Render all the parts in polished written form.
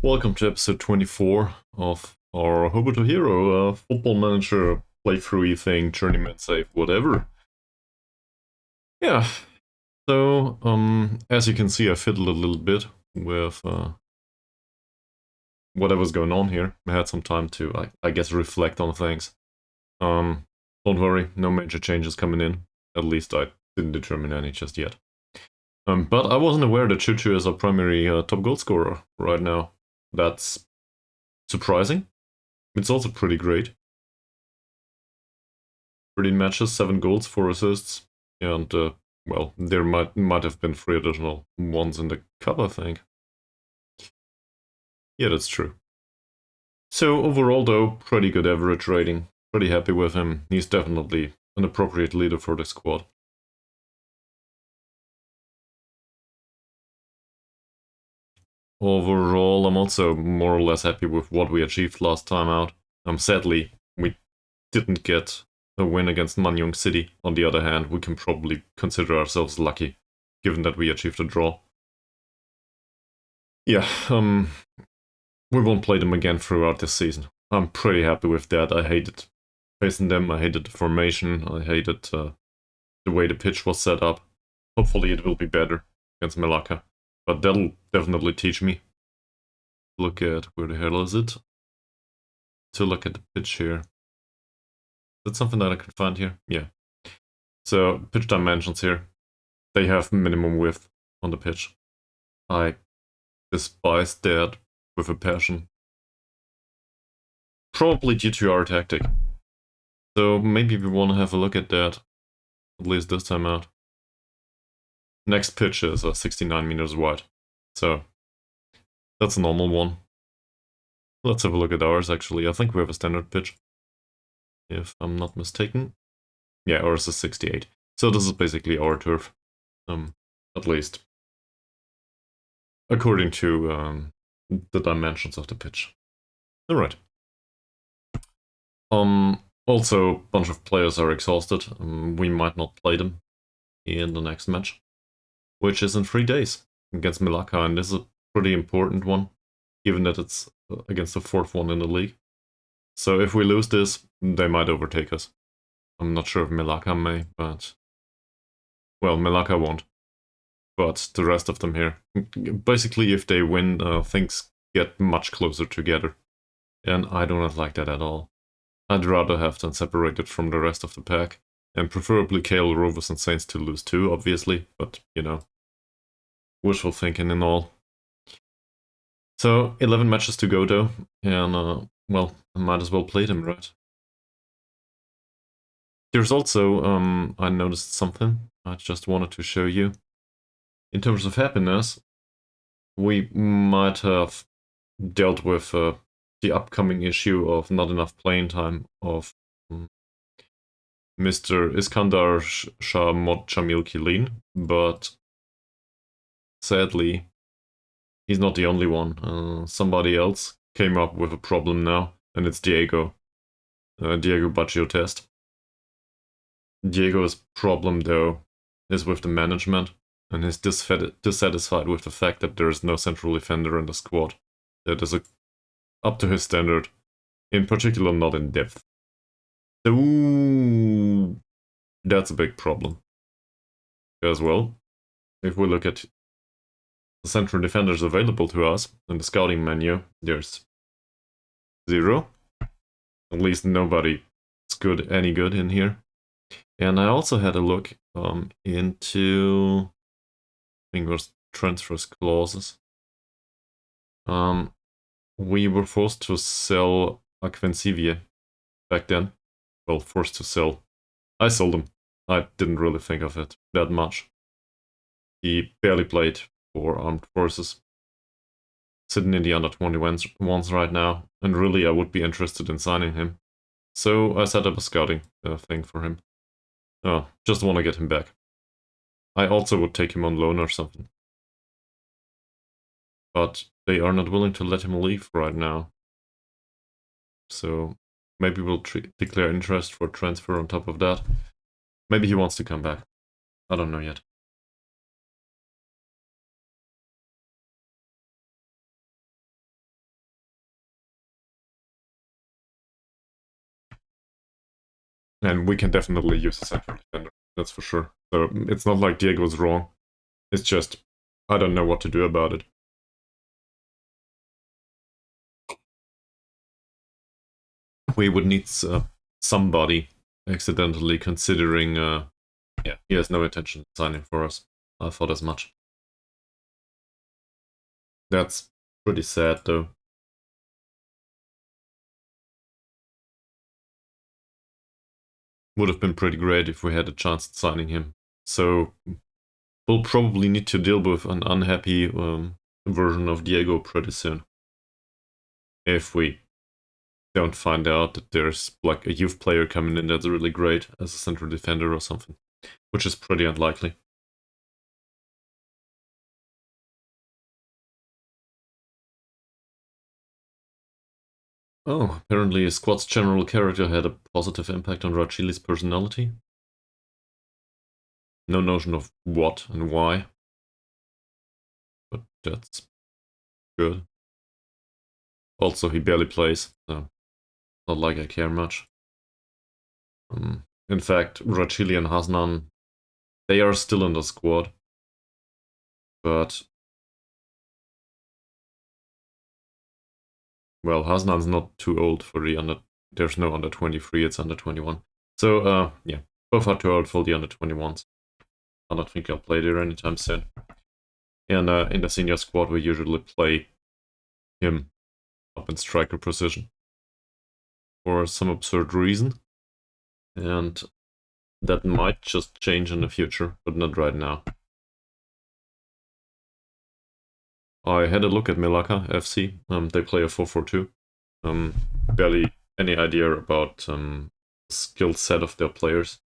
Welcome to episode 24 of our Hobo to Hero football manager playthrough thing, journeyman save, whatever. Yeah, so as you can see, I fiddled a little bit with whatever's going on here. I had some time to, I guess, reflect on things. Don't worry, no major changes coming in. At least I didn't determine any just yet. But I wasn't aware that Chuchu is our primary top goal scorer right now. That's surprising. It's also pretty great. 13 matches, 7 goals, 4 assists, and well, there might have been 3 additional ones in the cup, I think. Yeah, that's true. So overall, though, pretty good average rating. Pretty happy with him. He's definitely an appropriate leader for the squad. Overall, I'm also more or less happy with what we achieved last time out. Sadly, we didn't get a win against Manyong City. On the other hand, we can probably consider ourselves lucky, given that we achieved a draw. Yeah, we won't play them again throughout this season. I'm pretty happy with that. I hated facing them, I hated the formation, I hated the way the pitch was set up. Hopefully it will be better against Melaka, but that'll definitely teach me. Look at, where the hell is it? To look at the pitch here. That's something that I can find here? Yeah. So, pitch dimensions here. They have minimum width on the pitch. I despise that with a passion. Probably due to our tactic. So maybe we want to have a look at that, at least this time out. Next pitch is 69 meters wide, so that's a normal one. Let's have a look at ours, actually. I think we have a standard pitch, if I'm not mistaken. Yeah, ours is 68. So this is basically our turf, at least according to the dimensions of the pitch. Alright. Also, a bunch of players are exhausted. We might not play them in the next match, which is in 3 days against Melaka, and this is a pretty important one, given that it's against the 4th one in the league. So if we lose this, they might overtake us. I'm not sure if Melaka may, but... Well, Melaka won't. But the rest of them here. Basically, if they win, things get much closer together. And I do not like that at all. I'd rather have them separated from the rest of the pack. And preferably KL Rovers and Saints to lose too, obviously, but, you know, wishful thinking and all. So, 11 matches to go though, and, well, I might as well play them, right? There's also, I noticed something I just wanted to show you. In terms of happiness, we might have dealt with the upcoming issue of not enough playing time of Mr. Iskandar Shah Mod Jamil Kilin, but sadly, he's not the only one. Somebody else came up with a problem now, and it's Diego. Diego Baggio Test. Diego's problem, though, is with the management, and he's dissatisfied with the fact that there is no central defender in the squad that is up to his standard, in particular not in depth. So that's a big problem. As well, if we look at the central defenders available to us in the scouting menu, there's 0. At least nobody is any good in here. And I also had a look into, I think it was transfers clauses. We were forced to sell Aquencivie back then. Well, forced to sell. I sold him. I didn't really think of it that much. He barely played for armed forces. Sitting in the under 21s right now, and really I would be interested in signing him. So I set up a scouting thing for him. Oh, just want to get him back. I also would take him on loan or something. But they are not willing to let him leave right now. So maybe we'll declare interest for transfer on top of that. Maybe he wants to come back. I don't know yet. And we can definitely use a central defender, that's for sure. So it's not like Diego's wrong. It's just, I don't know what to do about it. We would need somebody accidentally considering, yeah, he has no intention of signing for us. I thought as much. That's pretty sad, though. Would have been pretty great if we had a chance at signing him. So we'll probably need to deal with an unhappy version of Diego pretty soon. If we don't find out that there's like a youth player coming in that's really great as a central defender or something, which is pretty unlikely. Oh, apparently his squad's general character had a positive impact on Rachili's personality. No notion of what and why, but that's good. Also, he barely plays, so not like I care much. In fact, Rachili and Hasnan, they are still in the squad, but well, Hasnan's not too old for the under. There's no under 23, it's under 21. So, yeah, both are too old for the under 21s. I don't think I'll play there anytime soon. And in the senior squad, we usually play him up in striker position for some absurd reason. And that might just change in the future, but not right now. I had a look at Melaka FC. They play a 4-4-2. Barely any idea about the skill set of their players.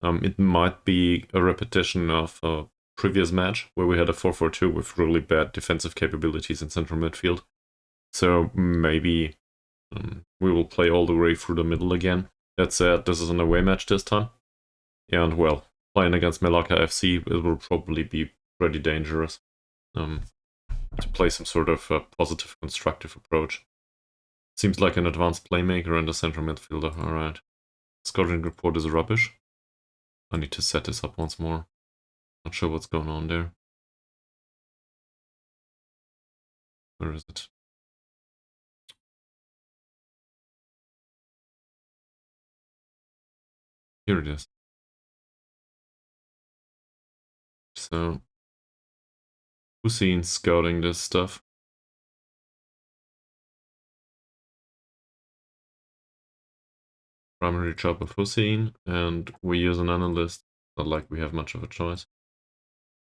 It might be a repetition of a previous match where we had a 4-4-2 with really bad defensive capabilities in central midfield. So maybe we will play all the way through the middle again. That said, this is an away match this time. And well, playing against Melaka FC, it will probably be pretty dangerous to play some sort of positive, constructive approach. Seems like an advanced playmaker and a central midfielder. Alright. Scouting report is rubbish. I need to set this up once more. Not sure what's going on there. Where is it? Here it is. So, Hussein scouting this stuff. Primary job of Hussein, and we use an analyst. Not like we have much of a choice.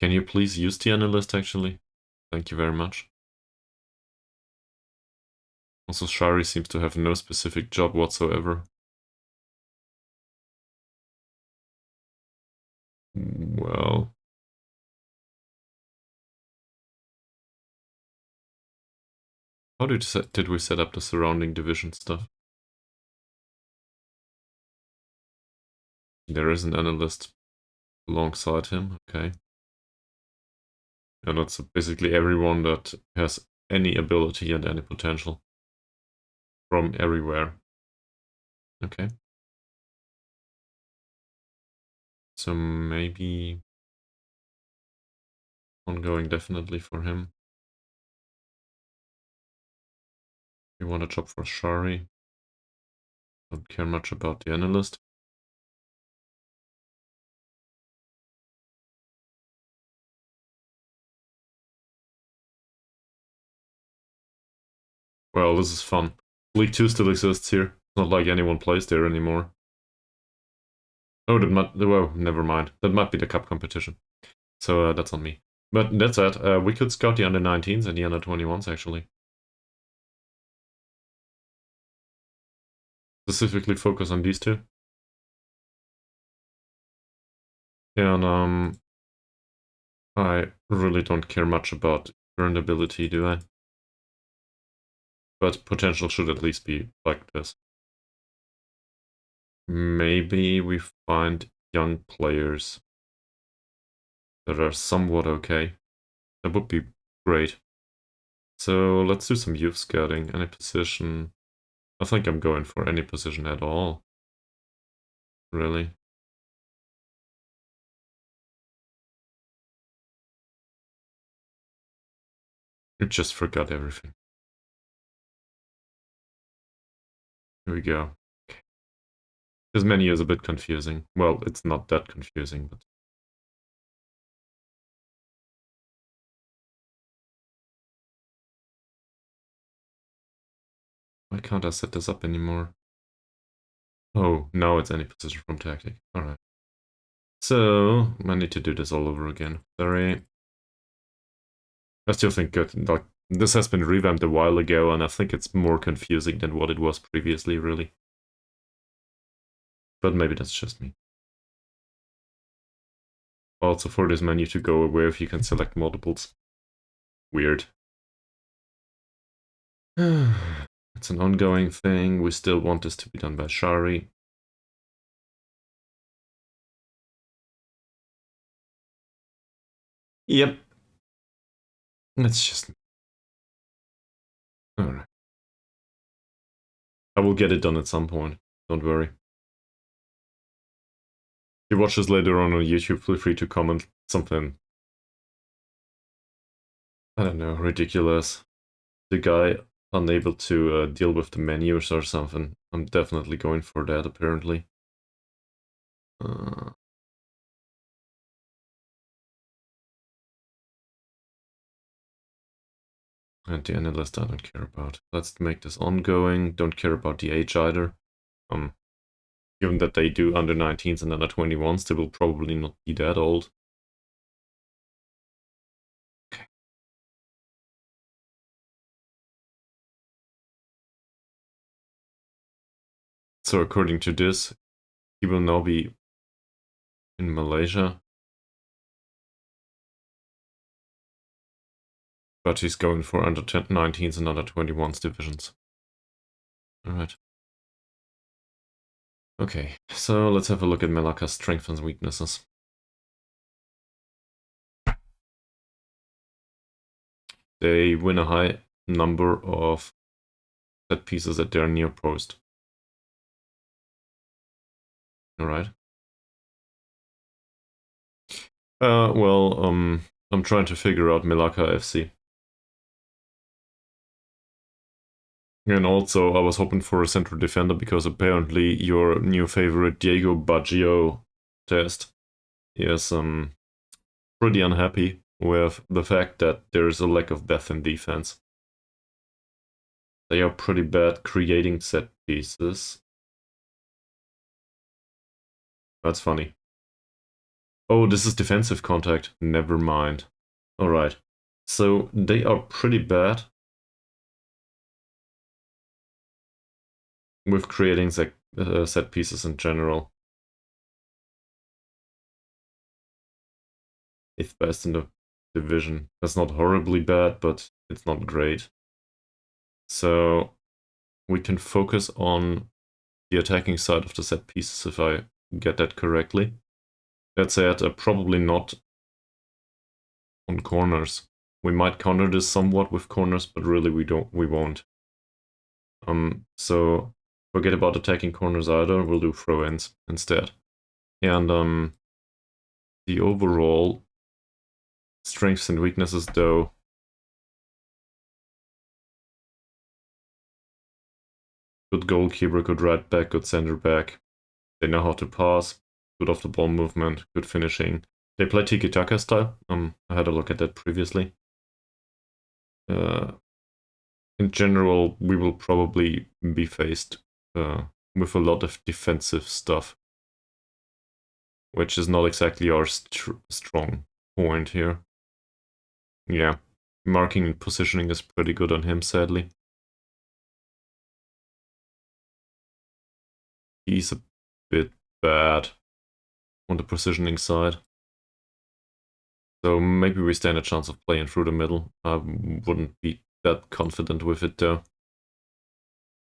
Can you please use the analyst, actually? Thank you very much. Also, Shari seems to have no specific job whatsoever. Well... How did we set up the surrounding division stuff? There is an analyst alongside him, okay. And that's basically everyone that has any ability and any potential. From everywhere. Okay. So maybe ongoing definitely for him. We want a job for Shari. Don't care much about the analyst. Well, this is fun. League 2 still exists here. It's not like anyone plays there anymore. Oh, that might... Well, never mind. That might be the cup competition. So that's on me. But that's it. We could scout the under-19s and the under-21s, actually. Specifically focus on these two. And I really don't care much about current ability, do I? But potential should at least be like this. Maybe we find young players that are somewhat okay. That would be great. So let's do some youth scouting. Any position. I think I'm going for any position at all. Really? You just forgot everything. Here we go. This menu is a bit confusing. Well, it's not that confusing, but... Why can't I set this up anymore? Oh, now it's any position from tactic. Alright. So, I need to do this all over again. Sorry. I still think good. Like, this has been revamped a while ago, and I think it's more confusing than what it was previously, really. But maybe that's just me. Also, for this menu to go away, if you can select multiples. Weird. It's an ongoing thing. We still want this to be done by Shari. Yep. It's just... Alright. I will get it done at some point. Don't worry. If you watch this later on YouTube, feel free to comment something, I don't know, ridiculous. The guy unable to deal with the menus or something. I'm definitely going for that, apparently. And the analyst I don't care about. Let's make this ongoing. Don't care about the age either. Given that they do under 19s and under 21s, they will probably not be that old. Okay. So according to this, he will now be in Malaysia. But he's going for under 19s and under 21s divisions. Alright. Okay, so let's have a look at Malacca's strengths and weaknesses. They win a high number of set pieces at their near post. Alright. Well, I'm trying to figure out Malacca FC. And also, I was hoping for a central defender because apparently your new favorite Diego Baggio test is pretty unhappy with the fact that there's a lack of depth in defense. They are pretty bad creating set pieces. That's funny. Oh, this is defensive contact. Never mind. Alright. So they are pretty bad with creating set pieces in general. 8th best in the division. That's not horribly bad, but it's not great. So we can focus on the attacking side of the set pieces if I get that correctly. That said, probably not on corners. We might counter this somewhat with corners, but really we won't. So forget about attacking corners either, we'll do throw-ins instead. And the overall strengths and weaknesses though, good goalkeeper, good right back, good center back. They know how to pass, good off the ball movement, good finishing. They play tiki-taka style. I had a look at that previously. In general, we will probably be faced with a lot of defensive stuff, which is not exactly our strong point here. Yeah, marking and positioning is pretty good on him, sadly. He's a bit bad on the positioning side. So maybe we stand a chance of playing through the middle. I wouldn't be that confident with it though.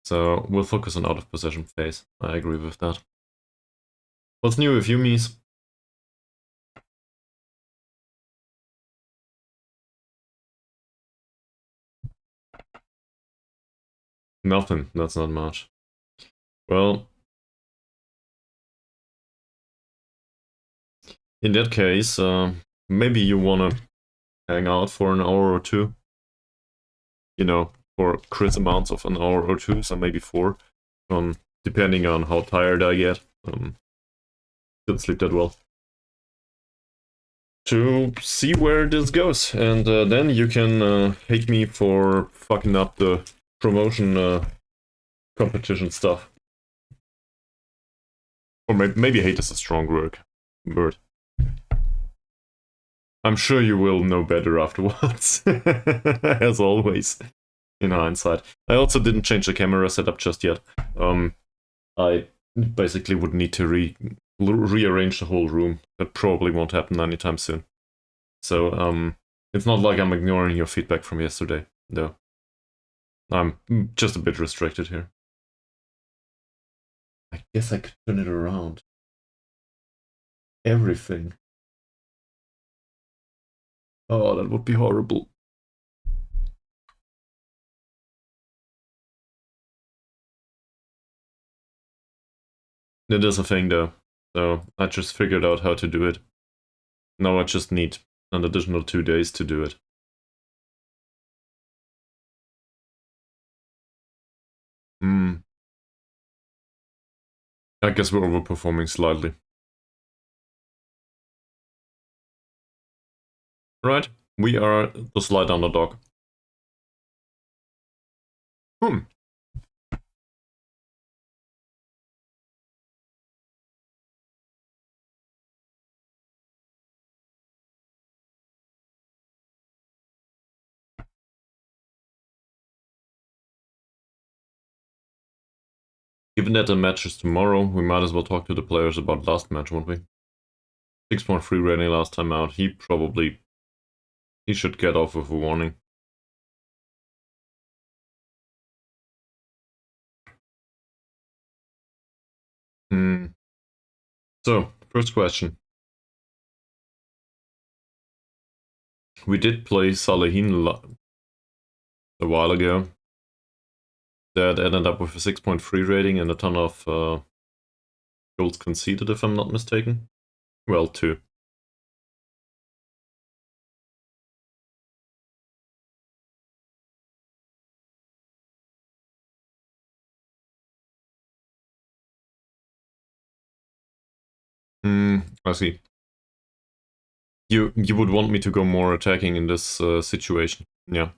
So we'll focus on out of possession phase. I agree with that. What's new with you, Mies? Nothing, that's not much. Well, In that case, maybe you wanna hang out for an hour or two. You know, for crit amounts of an hour or two, so maybe 4. Depending on how tired I get. Didn't sleep that well. To see where this goes, and then you can hate me for fucking up the promotion competition stuff. Or maybe hate is a strong word. I'm sure you will know better afterwards, as always, in hindsight. I also didn't change the camera setup just yet. I basically would need to rearrange the whole room. That probably won't happen anytime soon. So, it's not like I'm ignoring your feedback from yesterday, though. I'm just a bit restricted here. I guess I could turn it around. Everything. Oh, that would be horrible. It is a thing, though. So I just figured out how to do it. Now I just need an additional 2 days to do it. I guess we're overperforming slightly. Right, we are the slight underdog. Given that the match is tomorrow, we might as well talk to the players about last match, won't we? 6.3 rating last time out. He should get off with a warning. So, first question. We did play Salehin a while ago. That ended up with a 6.3 rating and a ton of goals conceded, if I'm not mistaken. Well, 2. I see. You would want me to go more attacking in this situation, yeah.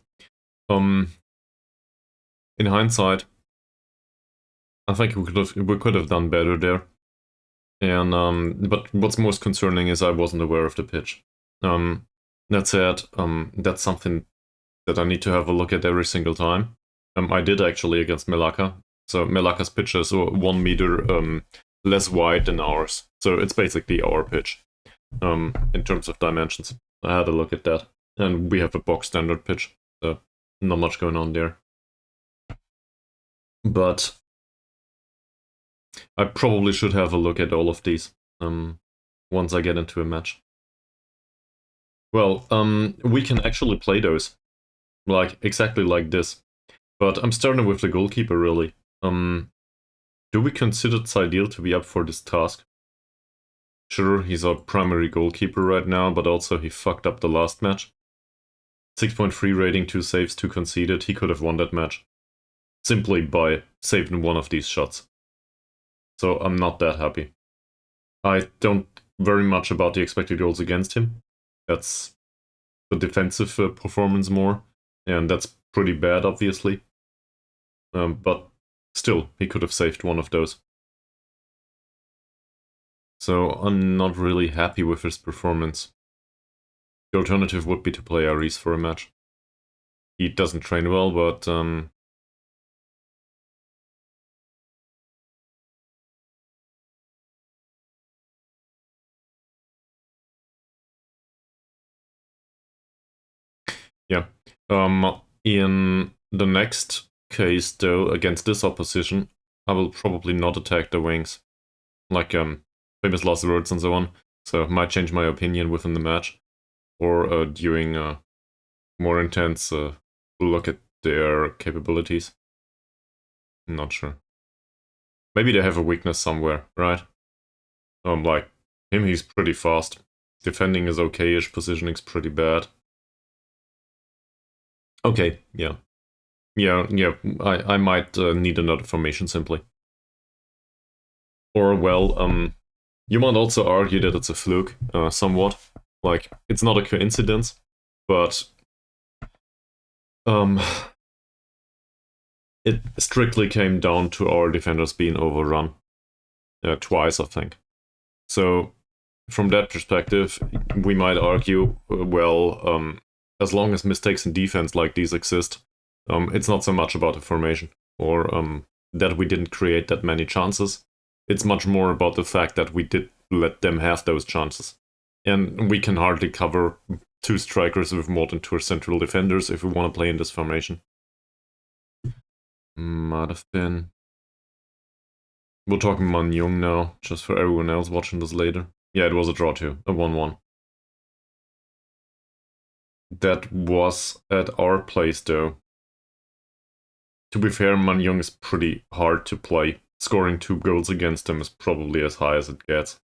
In hindsight, I think we could have done better there. And but what's most concerning is I wasn't aware of the pitch. That said, that's something that I need to have a look at every single time. I did actually against Melaka. So Melaka's pitch is 1 meter less wide than ours. So it's basically our pitch in terms of dimensions. I had a look at that. And we have a box standard pitch. So not much going on there. But I probably should have a look at all of these once I get into a match. Well, we can actually play those. Like, exactly like this. But I'm starting with the goalkeeper, really. Do we consider Saidil to be up for this task? Sure, he's our primary goalkeeper right now, but also he fucked up the last match. 6.3 rating, 2 saves, 2 conceded. He could have won that match. Simply by saving one of these shots. So I'm not that happy. I don't very much about the expected goals against him. That's the defensive performance more. And that's pretty bad, obviously. But still, he could have saved one of those. So I'm not really happy with his performance. The alternative would be to play Aris for a match. He doesn't train well, but yeah. In the next case, though, against this opposition, I will probably not attack the wings. Like famous last words and so on. So I might change my opinion within the match. Or during a more intense look at their capabilities. I'm not sure. Maybe they have a weakness somewhere, right? Like him, he's pretty fast. Defending is okay-ish, positioning's pretty bad. Okay, yeah. Yeah, I might need another formation simply. Or, well, you might also argue that it's a fluke, somewhat. Like, it's not a coincidence, but it strictly came down to our defenders being overrun. Twice, I think. So, from that perspective, we might argue, well, as long as mistakes in defense like these exist, it's not so much about the formation, or that we didn't create that many chances. It's much more about the fact that we did let them have those chances. And we can hardly cover 2 strikers with more than 2 central defenders if we want to play in this formation. Might have been. We're talking Man Jung now, just for everyone else watching this later. Yeah, it was a draw too, a 1-1. That was at our place though. To be fair, Man Jung is pretty hard to play. Scoring 2 goals against them is probably as high as it gets.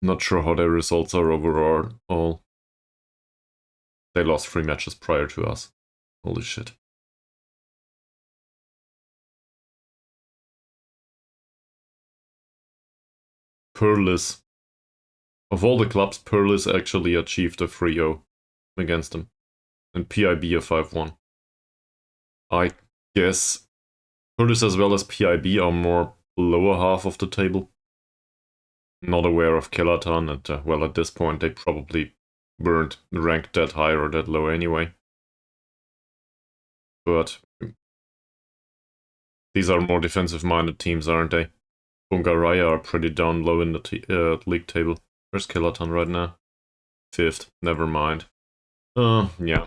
Not sure how their results are overall. They lost 3 matches prior to us. Holy shit. Perlis. Of all the clubs, Perlis actually achieved a 3-0 against them. And PIB a 5-1. I guess Perlis as well as PIB are more lower half of the table. Not aware of Kelatan, and well, at this point they probably weren't ranked that high or that low anyway. But these are more defensive-minded teams, aren't they? Bungaraya are pretty down low in the league table. Where's Kelatan right now? 5th. Never mind. Yeah.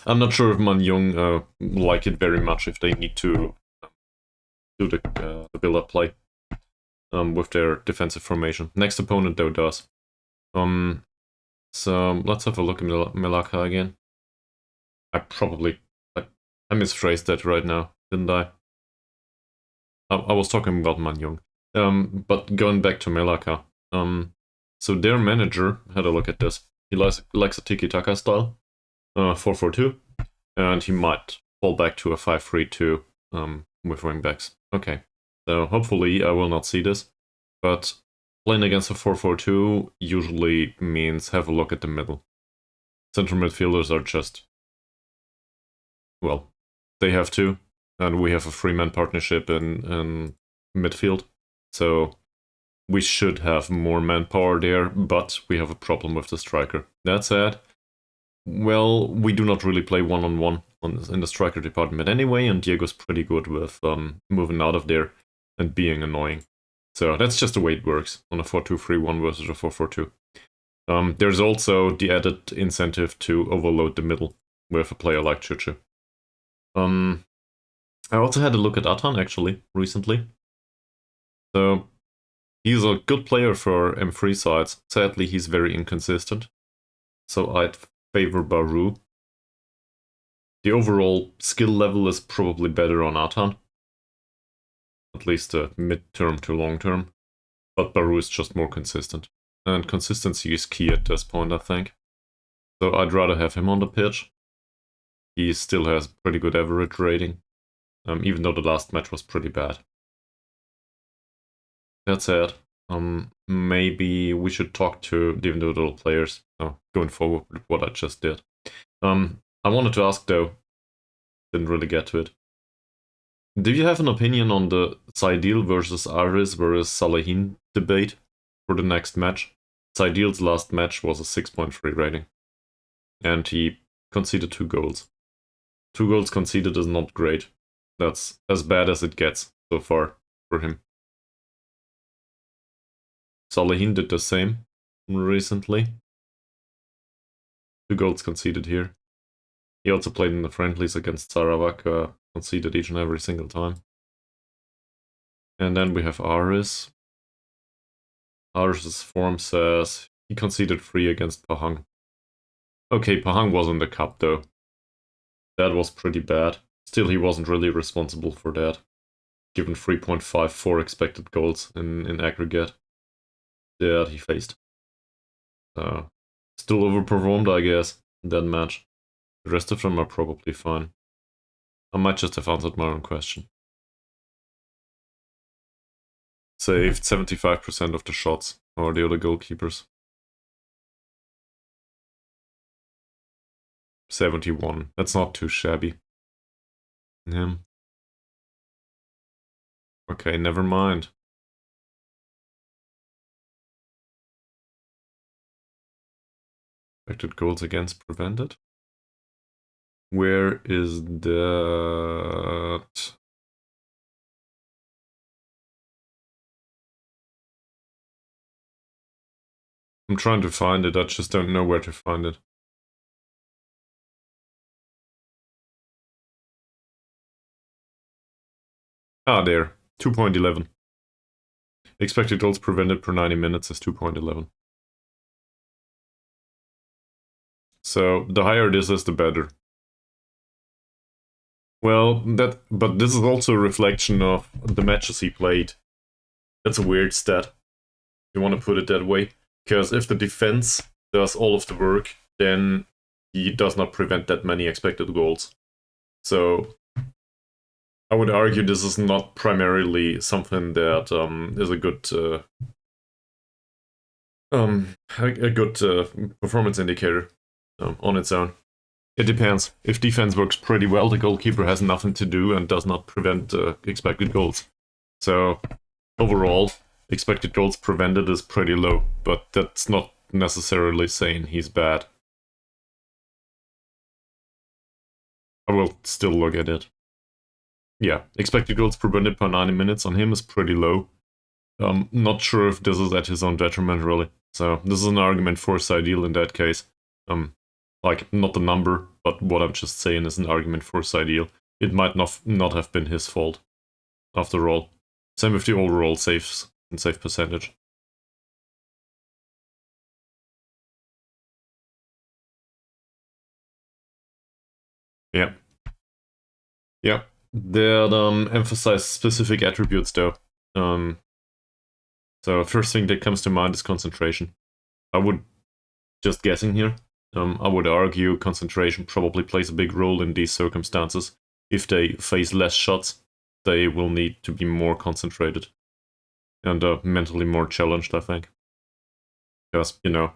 I'm not sure if Man Jung like it very much if they need to do the build-up play with their defensive formation. Next opponent, though, does. So let's have a look at Melaka again. I misphrased that right now, didn't I? I was talking about Man Jung. But going back to Melaka. So their manager had a look at this. He likes a tiki-taka style. 4-4-2, and he might fall back to a 5-3-2 with wingbacks. Okay, so hopefully I will not see this, but playing against a 4-4-2 usually means have a look at the middle. Central midfielders are just, well, they have 2, and we have a 3-man partnership in midfield, so we should have more manpower there, but we have a problem with the striker. That said, well, we do not really play one-on-one in the striker department anyway, and Diego's pretty good with moving out of there and being annoying. So that's just the way it works on a 4-2-3-1 versus a 4-4-2. There's also the added incentive to overload the middle with a player like Chuchu. I also had a look at Atan actually recently. So he's a good player for M3 sides. Sadly, he's very inconsistent. So I'd favor Baru. The overall skill level is probably better on Atan. At least mid-term to long-term. But Baru is just more consistent. And consistency is key at this point, I think. So I'd rather have him on the pitch. He still has pretty good average rating. Even though the last match was pretty bad. That said, maybe we should talk to the individual players going forward with what I just did. I wanted to ask though, didn't really get to it. Do you have an opinion on the Saidil versus Aris versus Salehin debate for the next match? Saidil's last match was a 6.3 rating. And he conceded 2 goals. 2 goals conceded is not great. That's as bad as it gets so far for him. Salehin did the same recently. 2 goals conceded here. He also played in the friendlies against Sarawak, conceded each and every single time. And then we have Aris. Aris's form says he conceded 3 against Pahang. Okay, Pahang was in the cup though. That was pretty bad. Still, he wasn't really responsible for that, given 3.54 expected goals in aggregate. that he faced. Still overperformed, I guess, in that match. The rest of them are probably fine. I might just have answered my own question. Saved 75% of the shots, or the other goalkeepers. 71. That's not too shabby. Yeah. Okay, never mind. Expected goals against prevented. Where is that? I'm trying to find it, I just don't know where to find it. Ah, there. 2.11. Expected goals prevented per 90 minutes is 2.11. So the higher this is, the better. Well, but this is also a reflection of the matches he played. That's a weird stat. You want to put it that way? Because if the defense does all of the work, then he does not prevent that many expected goals. So I would argue this is not primarily something that is a good performance indicator on its own. It depends. If defense works pretty well, the goalkeeper has nothing to do and does not prevent expected goals. So overall, expected goals prevented is pretty low, but that's not necessarily saying he's bad. I will still look at it. Yeah, expected goals prevented per 90 minutes on him is pretty low. Not sure if this is at his own detriment, really. So this is an argument for Sideal in that case. Like, not the number, but what I'm just saying is an argument for Sideal. It might not have been his fault, after all. Same with the overall saves and save percentage. Yeah. Yeah. That emphasize specific attributes, though. So first thing that comes to mind is concentration. I would, just guessing here, I would argue concentration probably plays a big role in these circumstances. If they face less shots, they will need to be more concentrated and mentally more challenged, I think. Because, you know,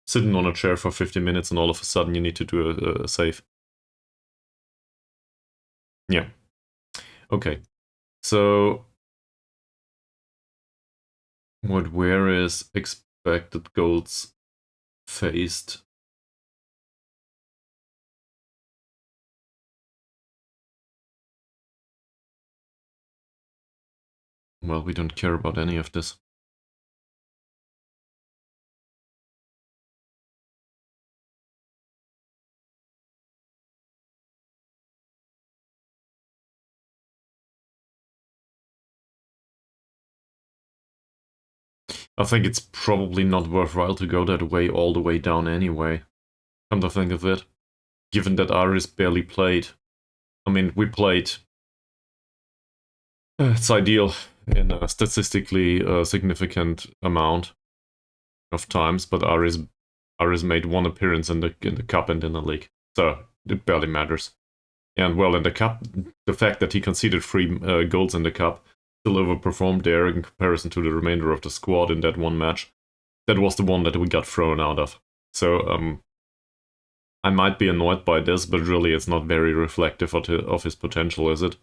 sitting on a chair for 50 minutes and all of a sudden you need to do a save. Yeah. Okay. So, where is expected goals faced? Well, we don't care about any of this. I think it's probably not worthwhile to go that way all the way down anyway. Come to think of it. Given that Aris barely played. I mean, we played. It's ideal in a statistically significant amount of times, but Aris made one appearance in the cup and in the league, so it barely matters. And well, in the cup, the fact that he conceded 3 goals in the cup still overperformed there in comparison to the remainder of the squad in that one match. That was the one that we got thrown out of. So I might be annoyed by this, but really it's not very reflective of his potential, is it?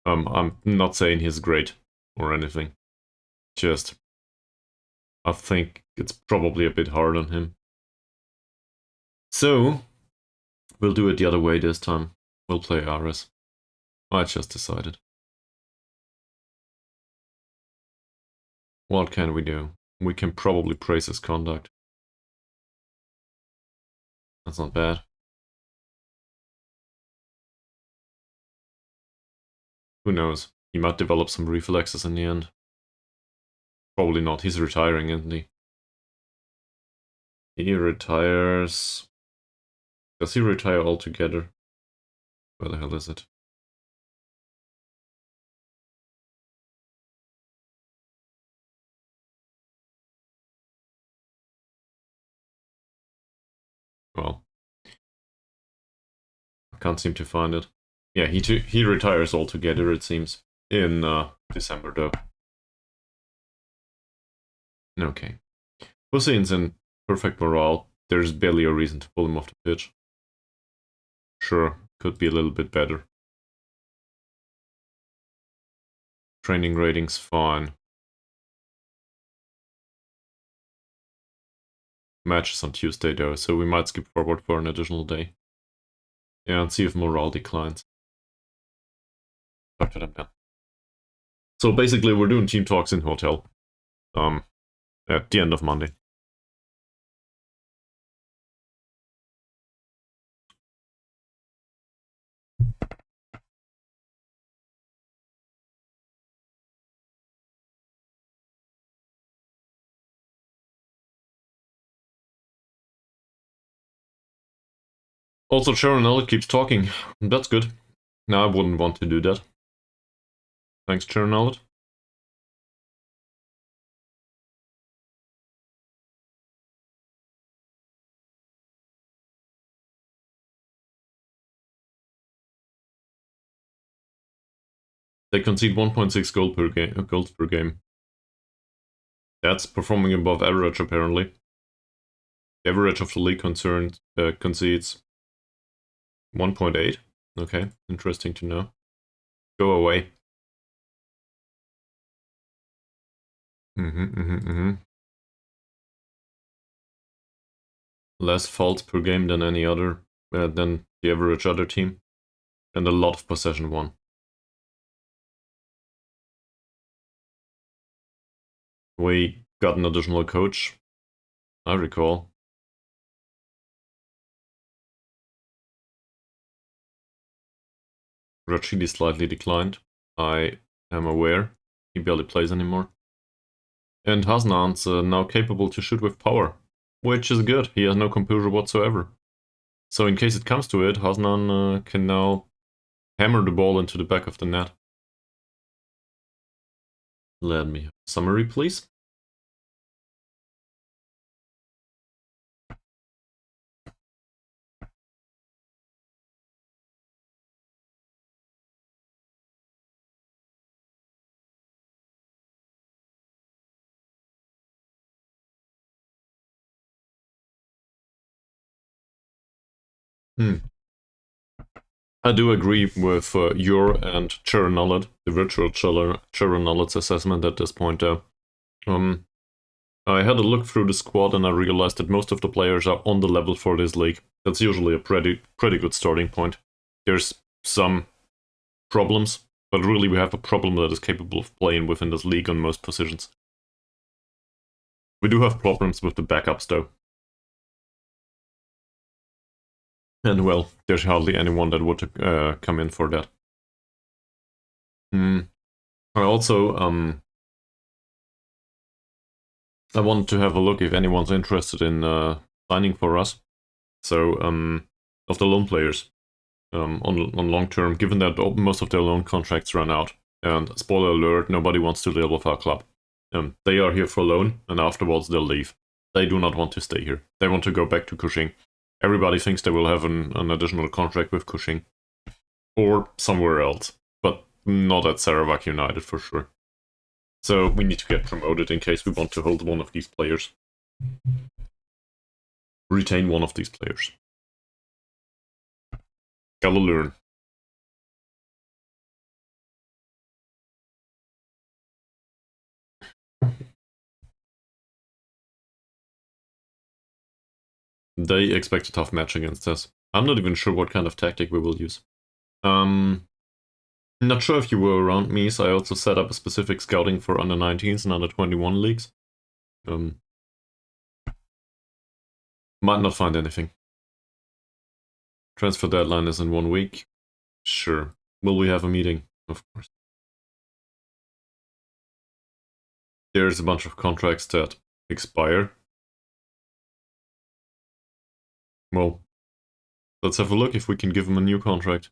I'm not saying he's great or anything. Just, I think it's probably a bit hard on him. So, we'll do it the other way this time. We'll play Ares. I just decided. What can we do? We can probably praise his conduct. That's not bad. Who knows? He might develop some reflexes in the end. Probably not. He's retiring, isn't he? He retires... Does he retire altogether? Where the hell is it? Well, I can't seem to find it. Yeah, he retires altogether, it seems, in December, though. Okay. Hussein's in perfect morale. There's barely a reason to pull him off the pitch. Sure, could be a little bit better. Training rating's fine. Match is on Tuesday, though, so we might skip forward for an additional day. Yeah, and see if morale declines. Talk to them then. So basically, we're doing team talks in hotel. At the end of Monday. Also, Sharon Elliott keeps talking. That's good. Now I wouldn't want to do that. Thanks, Sharon Elliott. They concede 1.6 goals per game. That's performing above average, apparently. The average of the league concedes 1.8. Okay, interesting to know. Go away. Less faults per game than any other, than the average other team. And a lot of possession won. We got an additional coach, I recall. Rashidi slightly declined. I am aware. He barely plays anymore. And Hasnan's now capable to shoot with power, which is good. He has no composure whatsoever. So in case it comes to it, Hasnan can now hammer the ball into the back of the net. Let me have a summary, please. I do agree with your and Chernollet, the virtual Chernollet's assessment at this point, though. I had a look through the squad and I realized that most of the players are on the level for this league. That's usually a pretty good starting point. There's some problems, but really we have a problem that is capable of playing within this league on most positions. We do have problems with the backups, though. And well, there's hardly anyone that would come in for that. I also I wanted to have a look if anyone's interested in signing for us. So of the loan players on long term, given that most of their loan contracts run out. And spoiler alert, nobody wants to deal with our club. They are here for loan, and afterwards they'll leave. They do not want to stay here. They want to go back to Cushing. Everybody thinks they will have an additional contract with Cushing. Or somewhere else. But not at Sarawak United for sure. So we need to get promoted in case we want to hold one of these players. Retain one of these players. Gotta learn. They expect a tough match against us. I'm not even sure what kind of tactic we will use. Not sure if you were around me, so I also set up a specific scouting for under 19s and under 21 leagues. Might not find anything. Transfer deadline is in 1 week. Sure. Will we have a meeting? Of course. There's a bunch of contracts that expire. Well, let's have a look if we can give them a new contract.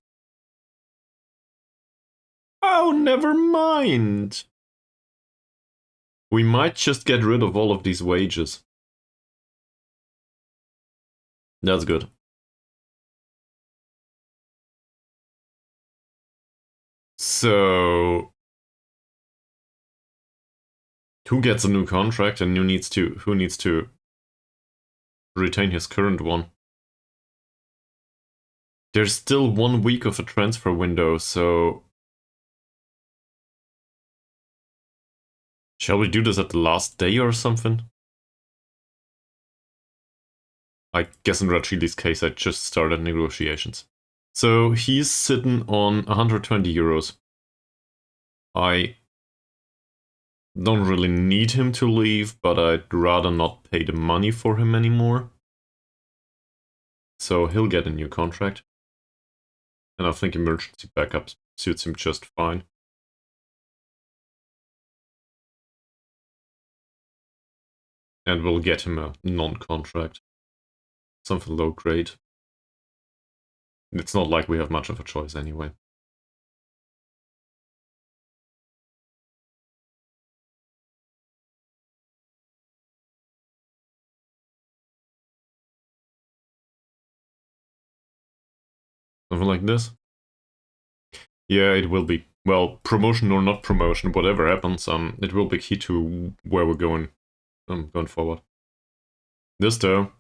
Oh, never mind! We might just get rid of all of these wages. That's good. So who gets a new contract and who needs to retain his current one? There's still 1 week of a transfer window, so shall we do this at the last day or something? I guess in Rachili's case, I just started negotiations. So he's sitting on 120 euros. I don't really need him to leave, but I'd rather not pay the money for him anymore. So he'll get a new contract. And I think emergency backup suits him just fine. And we'll get him a non-contract. Something low grade. It's not like we have much of a choice anyway. Something like this. Yeah, it will be. Well, promotion or not promotion, whatever happens, it will be key to where we're going forward. This though,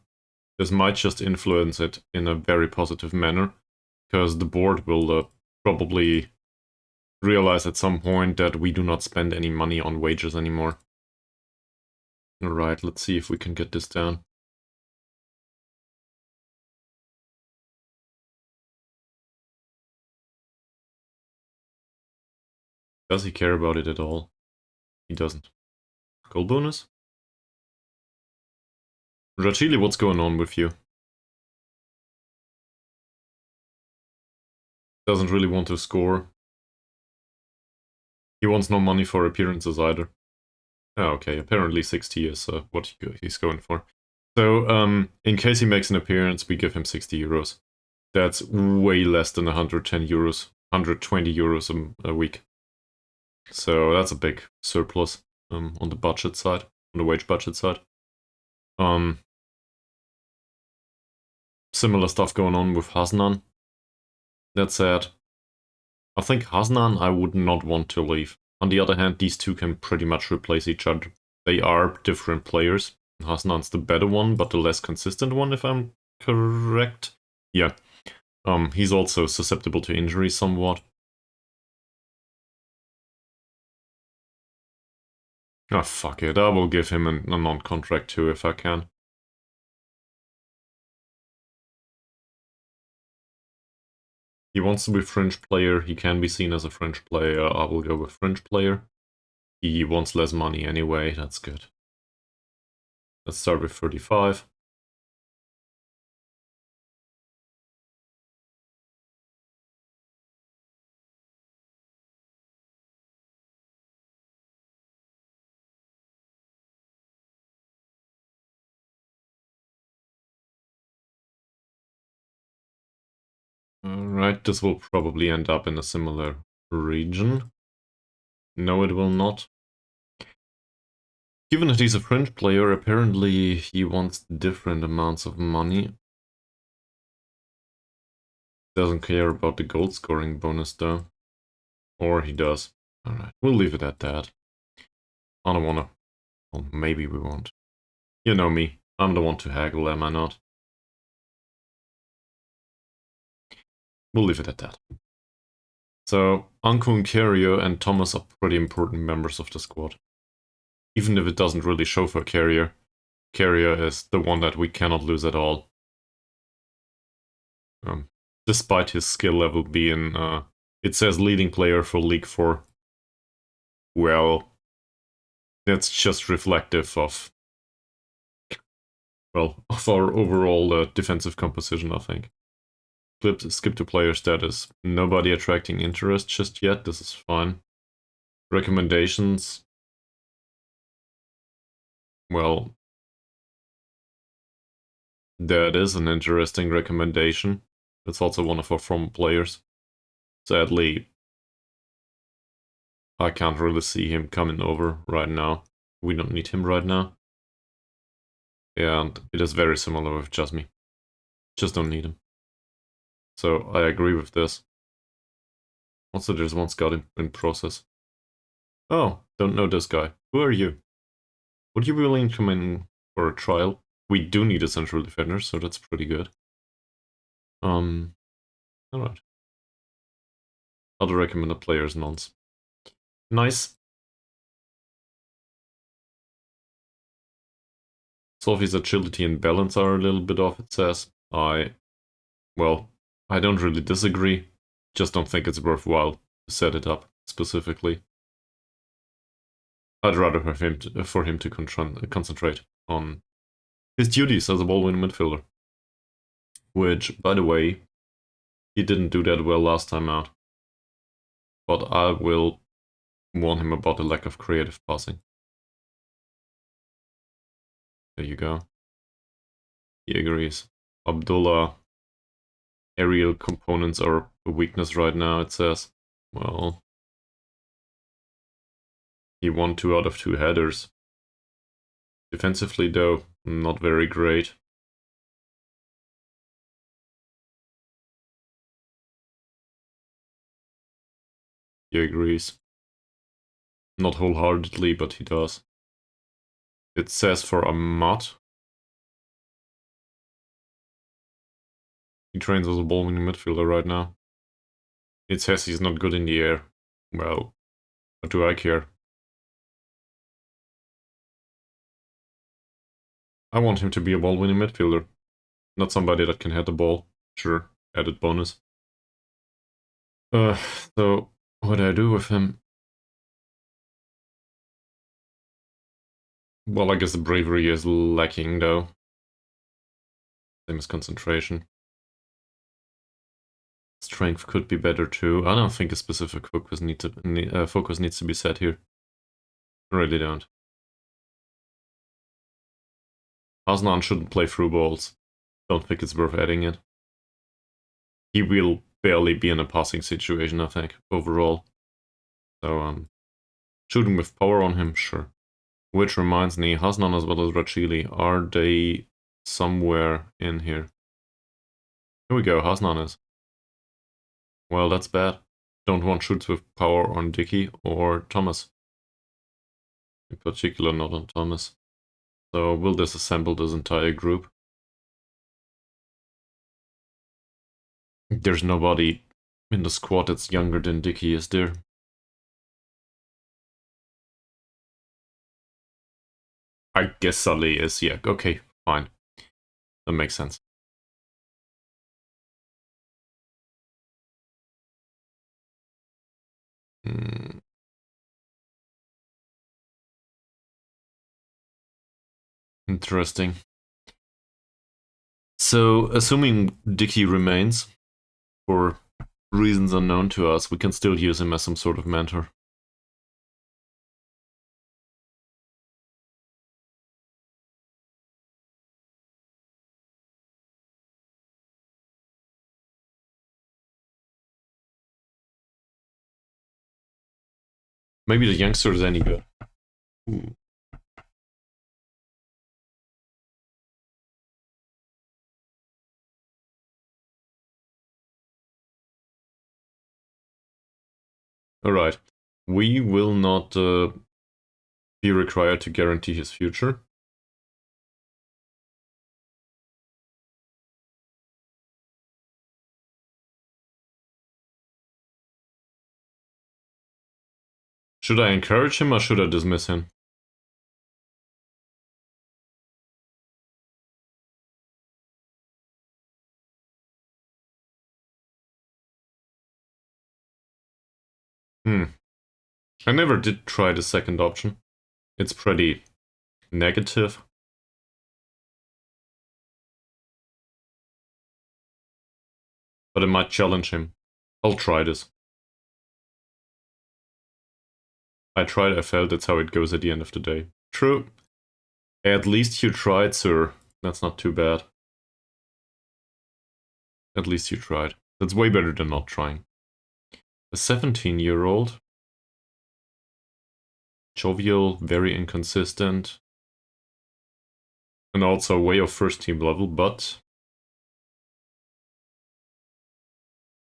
this might just influence it in a very positive manner, because the board will probably realize at some point that we do not spend any money on wages anymore. Alright, let's see if we can get this down. Does he care about it at all? He doesn't. Goal bonus? Rachili, what's going on with you? Doesn't really want to score. He wants no money for appearances either. Oh, okay, apparently 60 is what he's going for. So, in case he makes an appearance, we give him 60 euros. That's way less than 110 euros, 120 euros a week. So that's a big surplus on the budget side, on the wage budget side. Similar stuff going on with Hasnan. That said, I think Hasnan I would not want to leave. On the other hand, these two can pretty much replace each other. They are different players. Hasnan's the better one, but the less consistent one, if I'm correct. Yeah. He's also susceptible to injury somewhat. Ah, fuck it. I will give him a non-contract too if I can. He wants to be fringe player. He can be seen as a fringe player. I will go with fringe player. He wants less money anyway. That's good. Let's start with 35. Alright, this will probably end up in a similar region. No, it will not. Given that he's a fringe player, apparently he wants different amounts of money. Doesn't care about the goal scoring bonus though. Or he does. Alright, we'll leave it at that. I don't wanna... Well, maybe we won't. You know me. I'm the one to haggle, am I not? We'll leave it at that. So, Anku Carrier and Thomas are pretty important members of the squad. Even if it doesn't really show for Carrier, Carrier is the one that we cannot lose at all. Despite his skill level being, it says leading player for League 4. Well, that's just reflective of, well, of our overall defensive composition, I think. Skip to player status. Nobody attracting interest just yet. This is fine. Recommendations. Well, that is an interesting recommendation. It's also one of our former players. Sadly, I can't really see him coming over right now. We don't need him right now. And it is very similar with Jasmine. Just don't need him. So I agree with this. Also, there's one scout in process. Oh, don't know this guy. Who are you? Would you be willing to come in for a trial? We do need a central defender, so that's pretty good. Alright. Other recommended players, nonce. Nice. Sophie's agility and balance are a little bit off, it says. Well, I don't really disagree. Just don't think it's worthwhile to set it up specifically. I'd rather have for him to concentrate on his duties as a ball-winning midfielder. Which, by the way, he didn't do that well last time out. But I will warn him about the lack of creative passing. There you go. He agrees. Abdullah, aerial components are a weakness right now, it says. Well, he won 2 out of 2 headers. Defensively, though, not very great. He agrees. Not wholeheartedly, but he does. It says for Ahmad. He trains as a ball-winning midfielder right now. It says he's not good in the air. Well, what do I care? I want him to be a ball-winning midfielder. Not somebody that can head the ball. Sure, added bonus. So, what do I do with him? Well, I guess the bravery is lacking, though. Same as concentration. Strength could be better, too. I don't think a specific focus needs to be set here. I really don't. Hasnan shouldn't play through balls. Don't think it's worth adding it. He will barely be in a passing situation, I think, overall. So, shooting with power on him, sure. Which reminds me, Hasnan as well as Rachili, are they somewhere in here? Here we go, Hasnan is. Well, that's bad. Don't want shoots with power on Dicky or Thomas. In particular, not on Thomas. So we'll disassemble this entire group. There's nobody in the squad that's younger than Dicky, is there? I guess Saleh is, yeah. Okay, fine. That makes sense. Interesting. So, assuming Dicky remains, for reasons unknown to us, we can still use him as some sort of mentor. Maybe the youngster is any good. Ooh. Alright. We will not be required to guarantee his future. Should I encourage him or should I dismiss him? I never did try the second option. It's pretty negative. But it might challenge him. I'll try this. I tried, I failed, that's how it goes at the end of the day. True. At least you tried, sir. That's not too bad. At least you tried. That's way better than not trying. A 17-year-old. Jovial, very inconsistent. And also way of first team level, but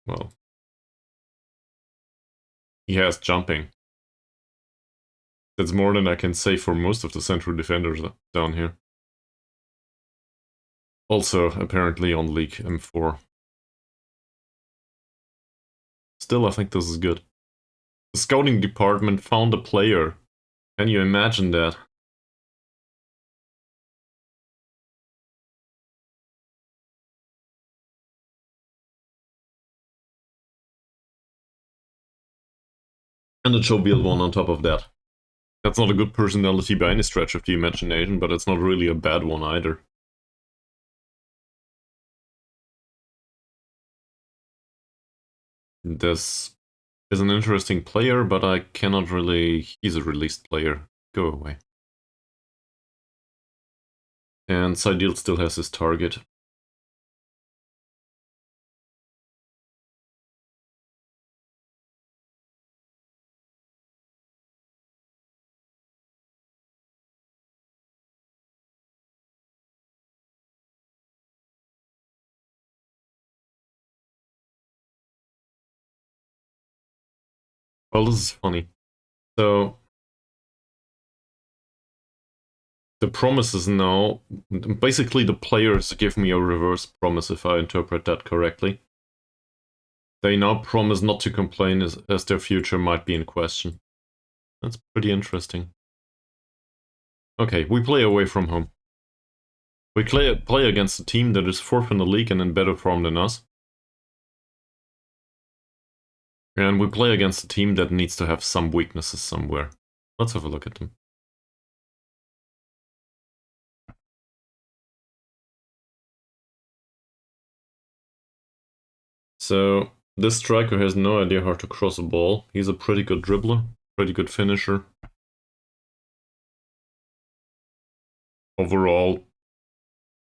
Well, he has jumping. That's more than I can say for most of the central defenders down here. Also, apparently on League M4. Still, I think this is good. The scouting department found a player. Can you imagine that? And a jovial one on top of that. That's not a good personality by any stretch of the imagination, but it's not really a bad one either. This is an interesting player, but I cannot really... He's a released player. Go away. And Sidil still has his target. Well, this is funny. So, the promises now, basically the players give me a reverse promise if I interpret that correctly. They now promise not to complain as their future might be in question. That's pretty interesting. Okay, we play away from home. We play against a team that is fourth in the league and in better form than us. And we play against a team that needs to have some weaknesses somewhere. Let's have a look at them. So, this striker has no idea how to cross a ball. He's a pretty good dribbler, pretty good finisher. Overall,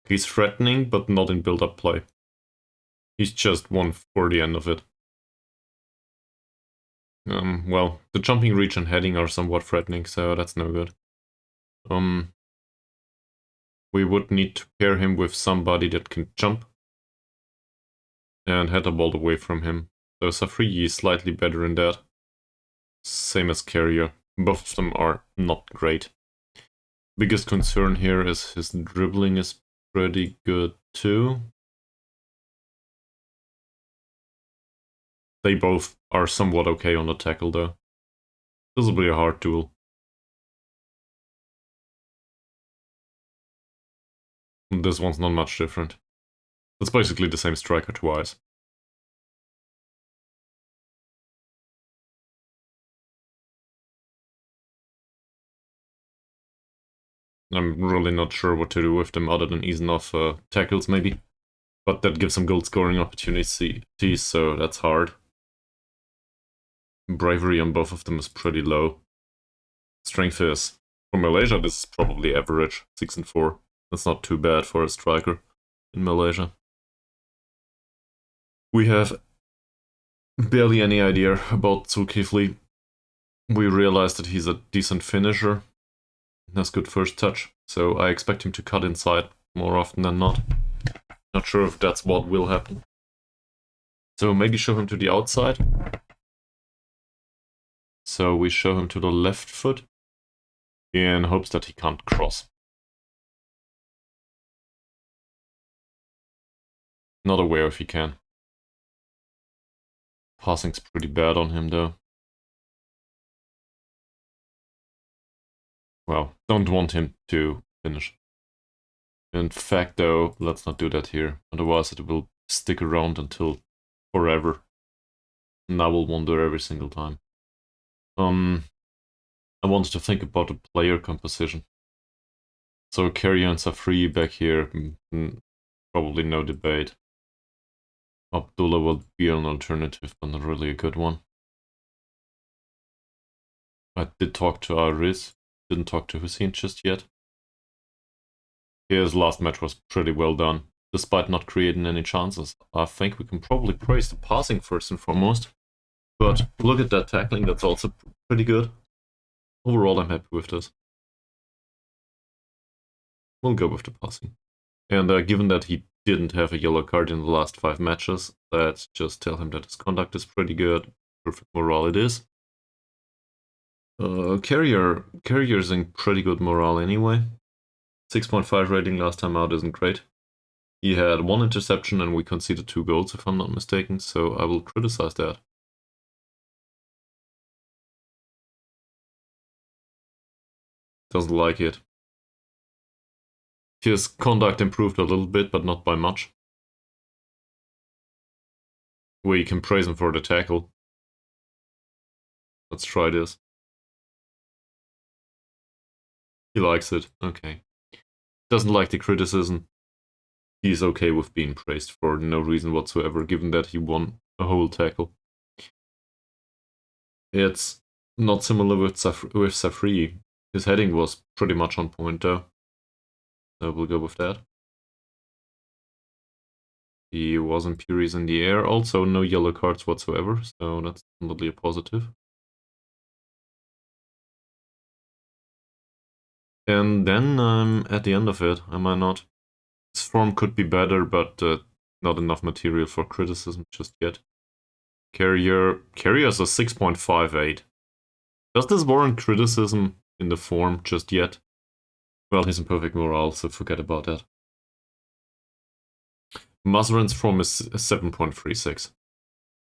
he's threatening, but not in build-up play. He's just one for the end of it. Well, the jumping reach and heading are somewhat threatening, so that's no good. We would need to pair him with somebody that can jump and head the ball away from him. So Safri is slightly better in that. Same as Carrier. Both of them are not great. Biggest concern here is his dribbling is pretty good too. They both are somewhat okay on the tackle though. This will be a hard duel. This one's not much different. It's basically the same striker twice. I'm really not sure what to do with them other than easing off tackles maybe. But that gives some goal scoring opportunities, so that's hard. Bravery on both of them is pretty low. Strength is, for Malaysia, this is probably average, 6 and 4. That's not too bad for a striker in Malaysia. We have barely any idea about Zulkifli. We realized that he's a decent finisher. Has good first touch, so I expect him to cut inside more often than not. Not sure if that's what will happen. So maybe show him to the outside. So we show him to the left foot in hopes that he can't cross. Not aware if he can. Passing's pretty bad on him though. Well, don't want him to finish. In fact though, let's not do that here, otherwise it will stick around until forever. And I will wonder every single time. I wanted to think about the player composition. So Carrier and Safri back here, probably no debate. Abdullah will be an alternative, but not really a good one. I did talk to Ariz, didn't talk to Hussein just yet. His last match was pretty well done, despite not creating any chances. I think we can probably praise the passing first and foremost. But look at that tackling, that's also pretty good. Overall, I'm happy with this. We'll go with the passing. And given that he didn't have a yellow card in the last 5 matches, Let's just tell him that his conduct is pretty good. Perfect morale it is. Carrier's in pretty good morale anyway. 6.5 rating last time out isn't great. He had 1 interception and we conceded 2 goals if I'm not mistaken, so I will criticize that. Doesn't like it. His conduct improved a little bit, but not by much. We can praise him for the tackle. Let's try this. He likes it. Okay. Doesn't like the criticism. He's okay with being praised for no reason whatsoever, given that he won a whole tackle. It's not similar with Safri. His heading was pretty much on point though. So we'll go with that. He wasn't Puries in the air. Also, no yellow cards whatsoever, so that's definitely a positive. And then I'm at the end of it, am I not? His form could be better, but not enough material for criticism just yet. Carrier's a 6.58. Does this warrant criticism in the form just yet? Well, he's in perfect morale, so forget about that. Mazarin's form is 7.36.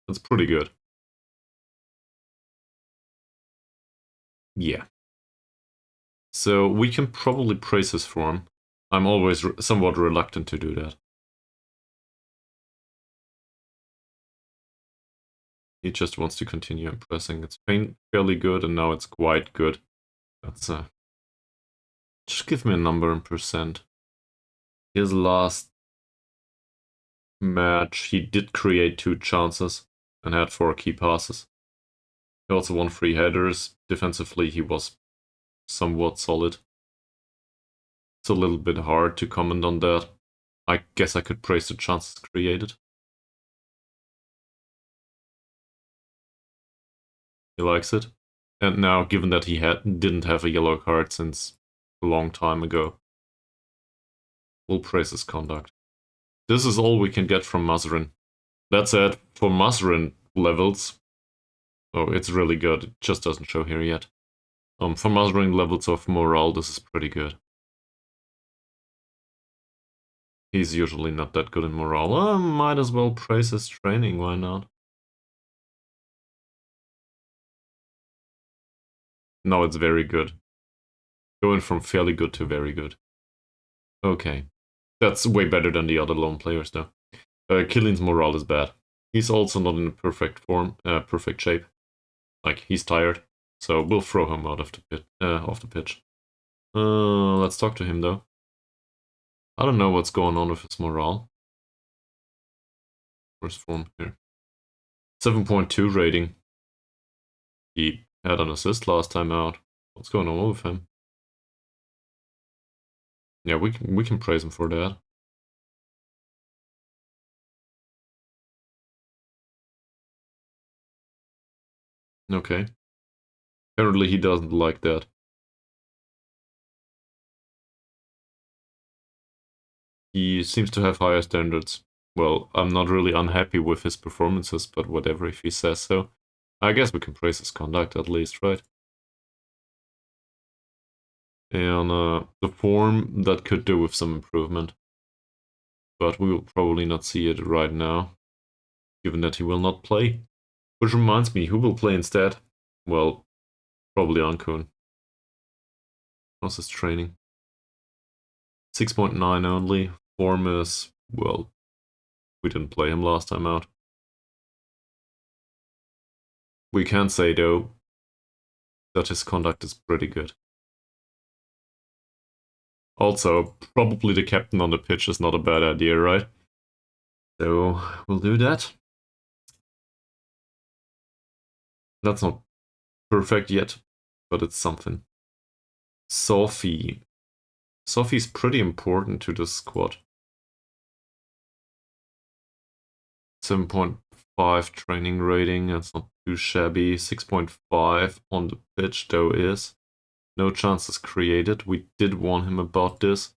That's pretty good. Yeah. So we can probably praise his form. I'm always somewhat reluctant to do that. He just wants to continue impressing. It's fairly good, and now it's quite good. That's just give me a number in percent. His last match, he did create 2 chances and had 4 key passes. He also won 3 headers. Defensively, he was somewhat solid. It's a little bit hard to comment on that. I guess I could praise the chances created. He likes it. And now, given that he didn't have a yellow card since a long time ago, we'll praise his conduct. This is all we can get from Mazarin. That said, for Mazarin levels, oh, it's really good. It just doesn't show here yet. For Mazarin levels of morale, this is pretty good. He's usually not that good in morale. Might as well praise his training, why not? No, it's very good. Going from fairly good to very good. Okay. That's way better than the other lone players, though. Killian's morale is bad. He's also not in perfect form, perfect shape. Like, he's tired. So we'll throw him out of the pitch. Let's talk to him, though. I don't know what's going on with his morale. Where's form here? 7.2 rating. He had an assist last time out. What's going on with him? Yeah, we can praise him for that. Okay. Apparently he doesn't like that. He seems to have higher standards. Well, I'm not really unhappy with his performances, but whatever if he says so. I guess we can praise his conduct at least, right? And the form, that could do with some improvement. But we will probably not see it right now, given that he will not play. Which reminds me, who will play instead? Well, probably Ankun. How's his training? 6.9 only. Form is, well, we didn't play him last time out. We can say, though, that his conduct is pretty good. Also, probably the captain on the pitch is not a bad idea, right? So, we'll do that. That's not perfect yet, but it's something. Sophie. Sophie's pretty important to this squad. 7.5 training rating, that's not too shabby. 6.5 on the pitch, though, is. No chances created. We did warn him about this.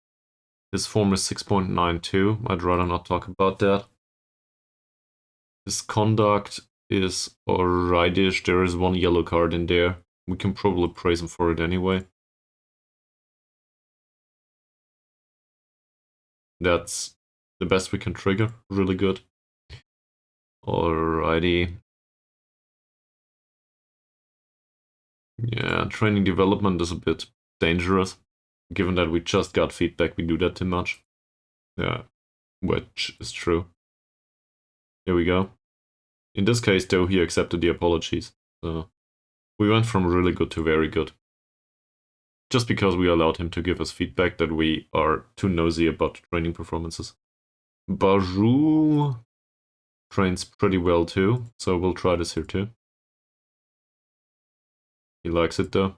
His form is 6.92. I'd rather not talk about that. His conduct is alrightish. There is one yellow card in there. We can probably praise him for it anyway. That's the best we can trigger. Really good. Alrighty. Yeah, training development is a bit dangerous. Given that we just got feedback, we do that too much. Yeah, which is true. Here we go. In this case, though, he accepted the apologies. So we went from really good to very good. Just because we allowed him to give us feedback that we are too nosy about training performances. Baru trains pretty well too, so we'll try this here too. He likes it though.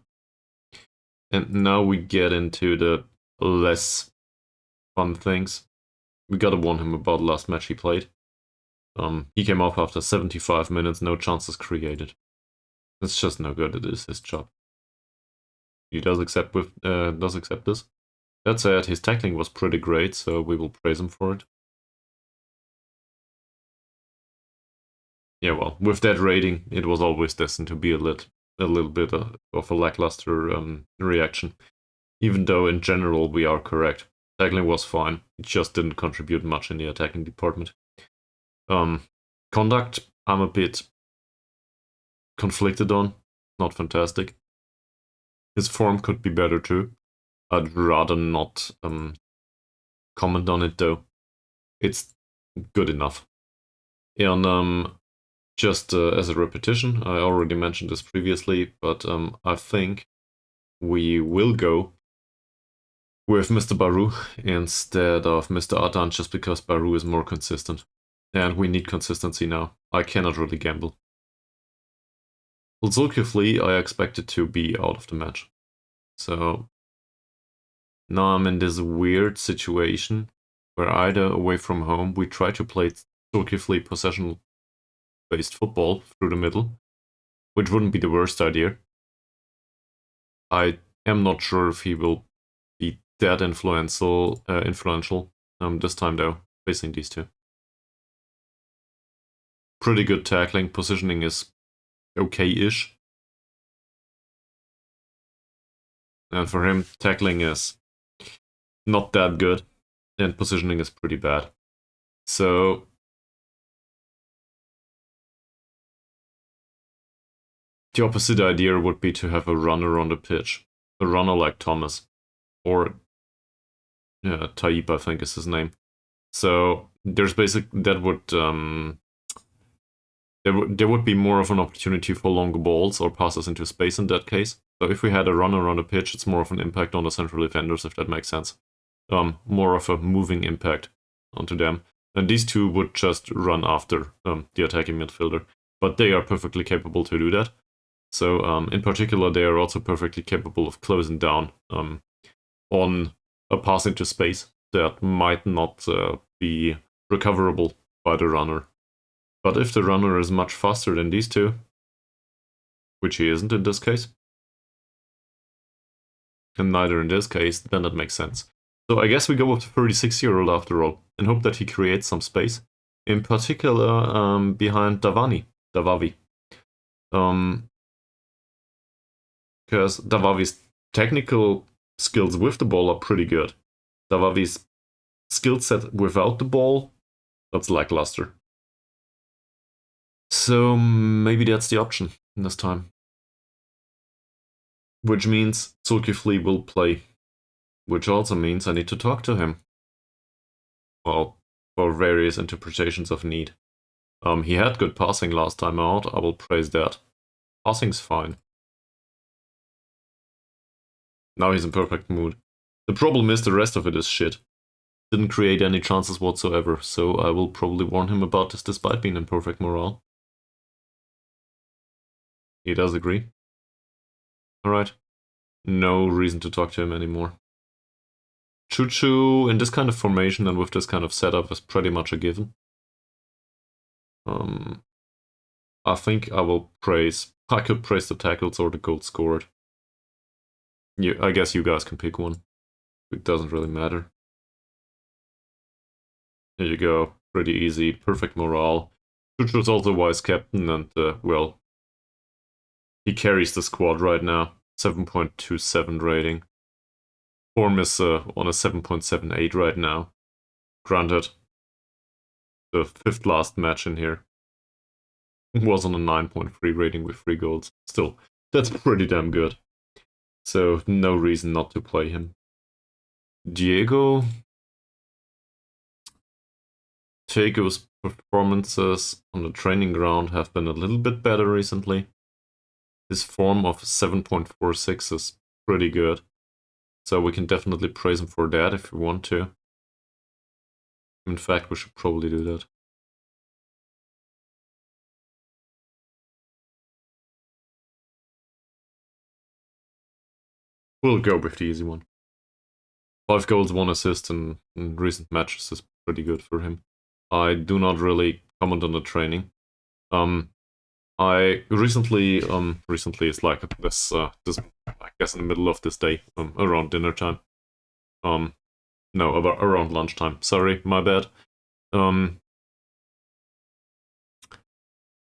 And now we get into the less fun things. We gotta warn him about the last match he played. He came off after 75 minutes, no chances created. It's just no good, it is his job. He does accept this. That said, his tackling was pretty great, so we will praise him for it. Yeah, well, with that rating, it was always destined to be a little bit of a lackluster reaction. Even though in general we are correct. Tackling was fine, it just didn't contribute much in the attacking department. Conduct, I'm a bit conflicted on, not fantastic. His form could be better too. I'd rather not comment on it though. It's good enough. And just as a repetition, I already mentioned this previously, but I think we will go with Mr. Baru instead of Mr. Atan just because Baru is more consistent. And we need consistency now. I cannot really gamble. Zulkifli, I expected to be out of the match. So now I'm in this weird situation where either away from home we try to play Zulkifli possession-based football through the middle, which wouldn't be the worst idea. I am not sure if he will be that influential this time though, facing these two. Pretty good tackling, positioning is okay-ish. And for him, tackling is not that good, and positioning is pretty bad. So the opposite idea would be to have a runner on the pitch. A runner like Thomas. Or Taib, I think is his name. So there's there would be more of an opportunity for longer balls or passes into space in that case. So if we had a runner on the pitch, it's more of an impact on the central defenders, if that makes sense. More of a moving impact onto them. And these two would just run after the attacking midfielder. But they are perfectly capable to do that. So in particular, they are also perfectly capable of closing down on a pass into space that might not be recoverable by the runner. But if the runner is much faster than these two, which he isn't in this case, and neither in this case, then it makes sense. So I guess we go with the 36-year-old after all, and hope that he creates some space. In particular, behind Davavi. Because Davavi's technical skills with the ball are pretty good. Davavi's skill set without the ball, that's lackluster. So maybe that's the option this time. Which means Zulkifli will play. Which also means I need to talk to him. Well, for various interpretations of need. He had good passing last time out, I will praise that. Passing's fine. Now he's in perfect mood. The problem is the rest of it is shit. Didn't create any chances whatsoever, so I will probably warn him about this despite being in perfect morale. He does agree. Alright. No reason to talk to him anymore. Choo-choo in this kind of formation and with this kind of setup is pretty much a given. I think I could praise the tackles or the goals scored. I guess you guys can pick one. It doesn't really matter. There you go. Pretty easy. Perfect morale. Chucho's also vice captain, and well, he carries the squad right now. 7.27 rating. Form is on a 7.78 right now. Granted, the fifth last match in here was on a 9.3 rating with 3 goals. Still, that's pretty damn good. So, no reason not to play him. Diego's performances on the training ground have been a little bit better recently. His form of 7.46 is pretty good. So we can definitely praise him for that if we want to. In fact, we should probably do that. We'll go with the easy one. 5 goals, 1 assist in recent matches is pretty good for him. I do not really comment on the training. I recently is like this I guess in the middle of this day, around dinner time. No, about around lunchtime. Sorry, my bad.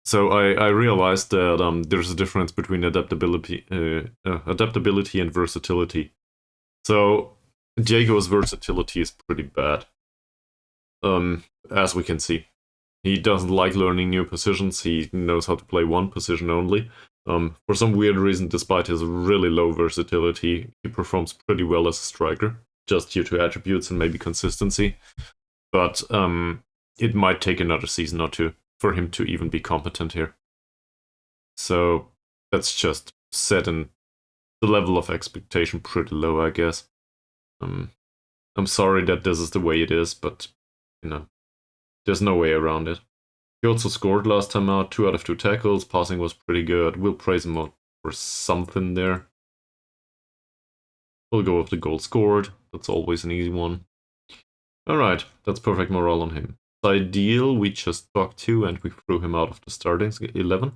So I realized that there's a difference between adaptability and versatility. So Diego's versatility is pretty bad, as we can see. He doesn't like learning new positions. He knows how to play one position only. For some weird reason, despite his really low versatility, he performs pretty well as a striker, just due to attributes and maybe consistency. But it might take another season or two for him to even be competent here. So that's just setting the level of expectation pretty low, I guess. I'm sorry that this is the way it is, but there's no way around it. He also scored last time out, 2 out of 2 tackles, passing was pretty good. We'll praise him for something there. We'll go with the goal scored, that's always an easy one. Alright, that's perfect morale on him. Ideal, we just talked to and we threw him out of the starting 11.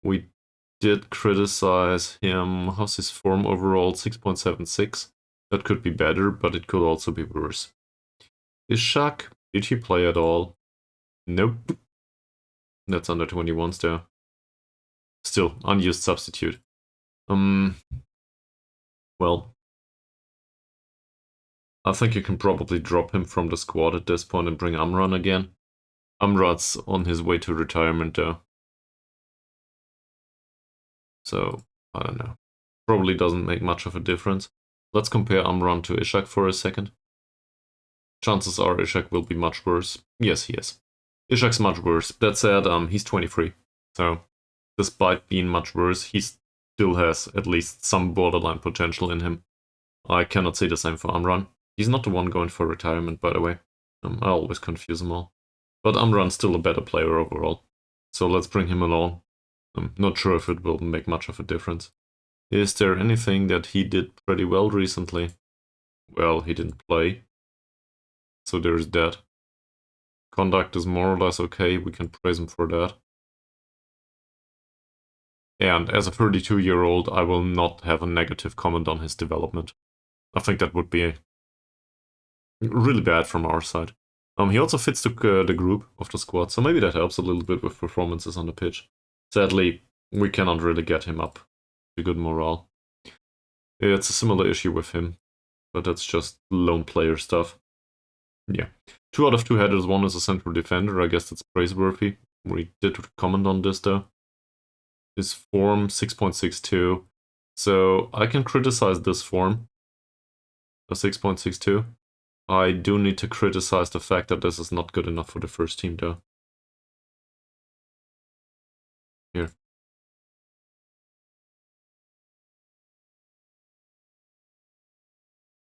We did criticize him. How's his form overall? 6.76. That could be better, but it could also be worse. Ishak, did he play at all? Nope. That's under 21s there. Still, unused substitute. Well, I think you can probably drop him from the squad at this point and bring Amran again. Amrad's on his way to retirement though. So, I don't know. Probably doesn't make much of a difference. Let's compare Amran to Ishak for a second. Chances are Ishak will be much worse. Yes, he is. Ishak's much worse. That said, he's 23. So, despite being much worse, he still has at least some borderline potential in him. I cannot say the same for Amran. He's not the one going for retirement, by the way. I always confuse them all. But Amran's still a better player overall. So let's bring him along. I'm not sure if it will make much of a difference. Is there anything that he did pretty well recently? Well, he didn't play. So there's that. Conduct is more or less okay, we can praise him for that. And as a 32-year-old, I will not have a negative comment on his development. I think that would be really bad from our side. He also fits the group of the squad, so maybe that helps a little bit with performances on the pitch. Sadly, we cannot really get him up to good morale. It's a similar issue with him, but that's just lone player stuff. Yeah. 2 out of 2 headers, 1 is a central defender, I guess that's praiseworthy. We did comment on this though. His form, 6.62. So I can criticize this form, a 6.62. I do need to criticize the fact that this is not good enough for the first team though. Here.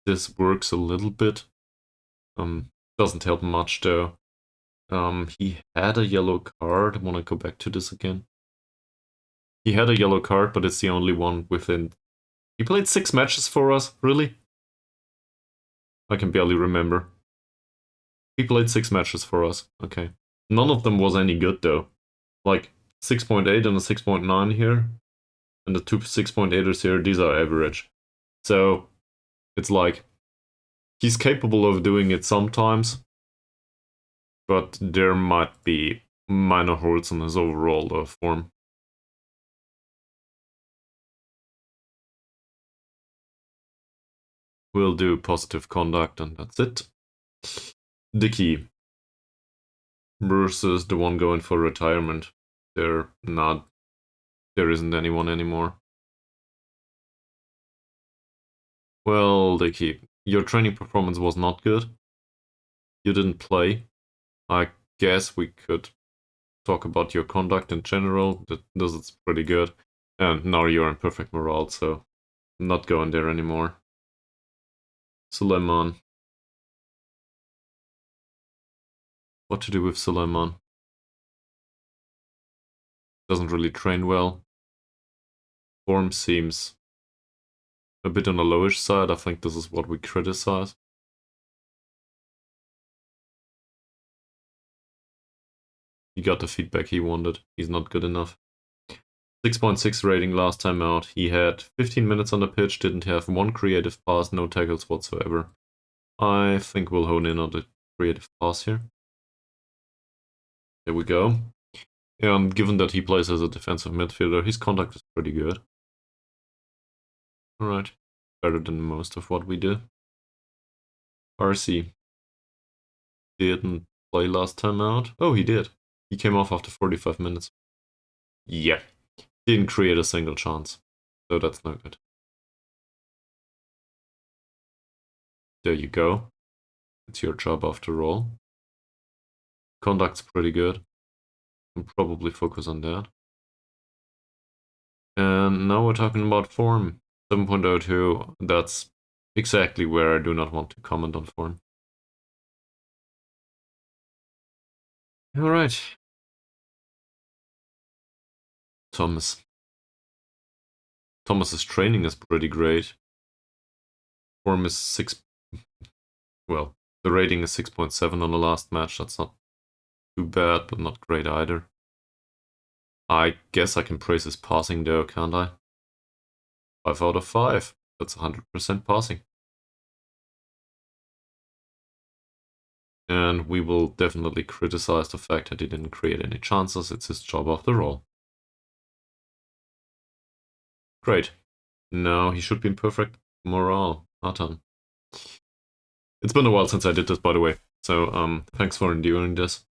This works a little bit. Doesn't help much though. He had a yellow card. I want to go back to this again. He had a yellow card, but it's the only one within... He played 6 matches for us? Really? I can barely remember. He played 6 matches for us. Okay. None of them was any good though. Like 6.8 and a 6.9 here. And the 2 6.8ers here, these are average. So it's like he's capable of doing it sometimes. but there might be minor holes in his overall form. We'll do positive conduct and that's it. Dicky versus the one going for retirement. There isn't anyone anymore. Well, Dicky, your training performance was not good. You didn't play. I guess we could talk about your conduct in general. This is pretty good. And now you're in perfect morale, so I'm not going there anymore. Suleiman. What to do with Suleiman? Doesn't really train well. Form seems a bit on the lowish side. I think this is what we criticize. He got the feedback he wanted. He's not good enough. 6.6 rating last time out. He had 15 minutes on the pitch, didn't have one creative pass, no tackles whatsoever. I think we'll hone in on the creative pass here. There we go. And given that he plays as a defensive midfielder, his contact is pretty good. Alright. Better than most of what we do. RC didn't play last time out. Oh, he did. He came off after 45 minutes. Yeah. Didn't create a single chance. So that's no good. There you go. It's your job after all. Conduct's pretty good. Can probably focus on that. And now we're talking about form. 7.02. That's exactly where I do not want to comment on form. Alright. Thomas. Thomas's training is pretty great. Form is 6. Well, the rating is 6.7 on the last match. That's not too bad, but not great either. I guess I can praise his passing though, can't I? 5 out of 5. That's 100% passing. And we will definitely criticize the fact that he didn't create any chances. It's his job after all. Great. Now he should be in perfect morale. Atan. It's been a while since I did this, by the way. So, thanks for enduring this.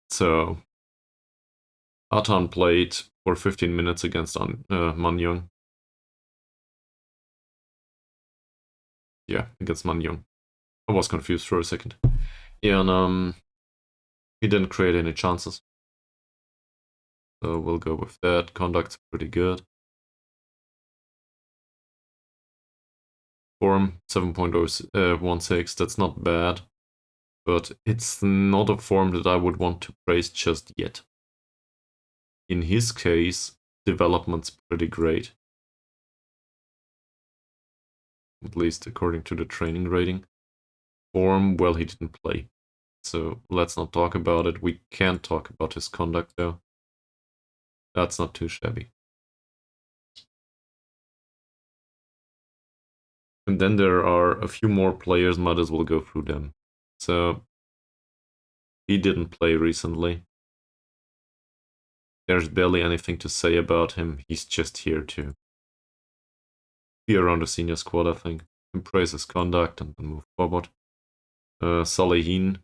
So, Atan played for 15 minutes against Man Young. Yeah, against Man Young. I was confused for a second. And he didn't create any chances. So we'll go with that. Conduct's pretty good. Form 7.016, that's not bad. But it's not a form that I would want to praise just yet. In his case, development's pretty great. At least according to the training rating. Form, well, he didn't play. So let's not talk about it. We can't talk about his conduct though. That's not too shabby. And then there are a few more players, might as well go through them. So, he didn't play recently. There's barely anything to say about him, he's just here to be around the senior squad, I think. And praise his conduct and then move forward. Salehin,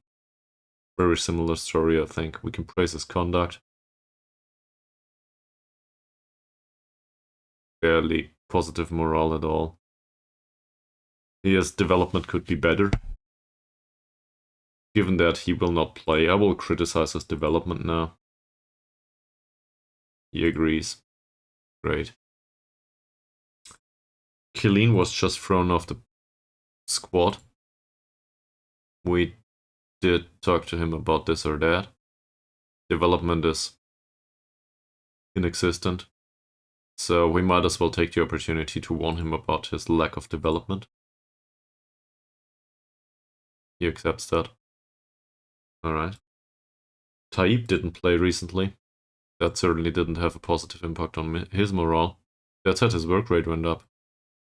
very similar story, I think. We can praise his conduct. Barely positive morale at all. His development could be better. Given that he will not play, I will criticize his development now. He agrees. Great. Killeen was just thrown off the squad. We did talk to him about this or that. Development is inexistent. So we might as well take the opportunity to warn him about his lack of development. He accepts that. Alright. Taib didn't play recently. That certainly didn't have a positive impact on his morale. That said, his work rate went up.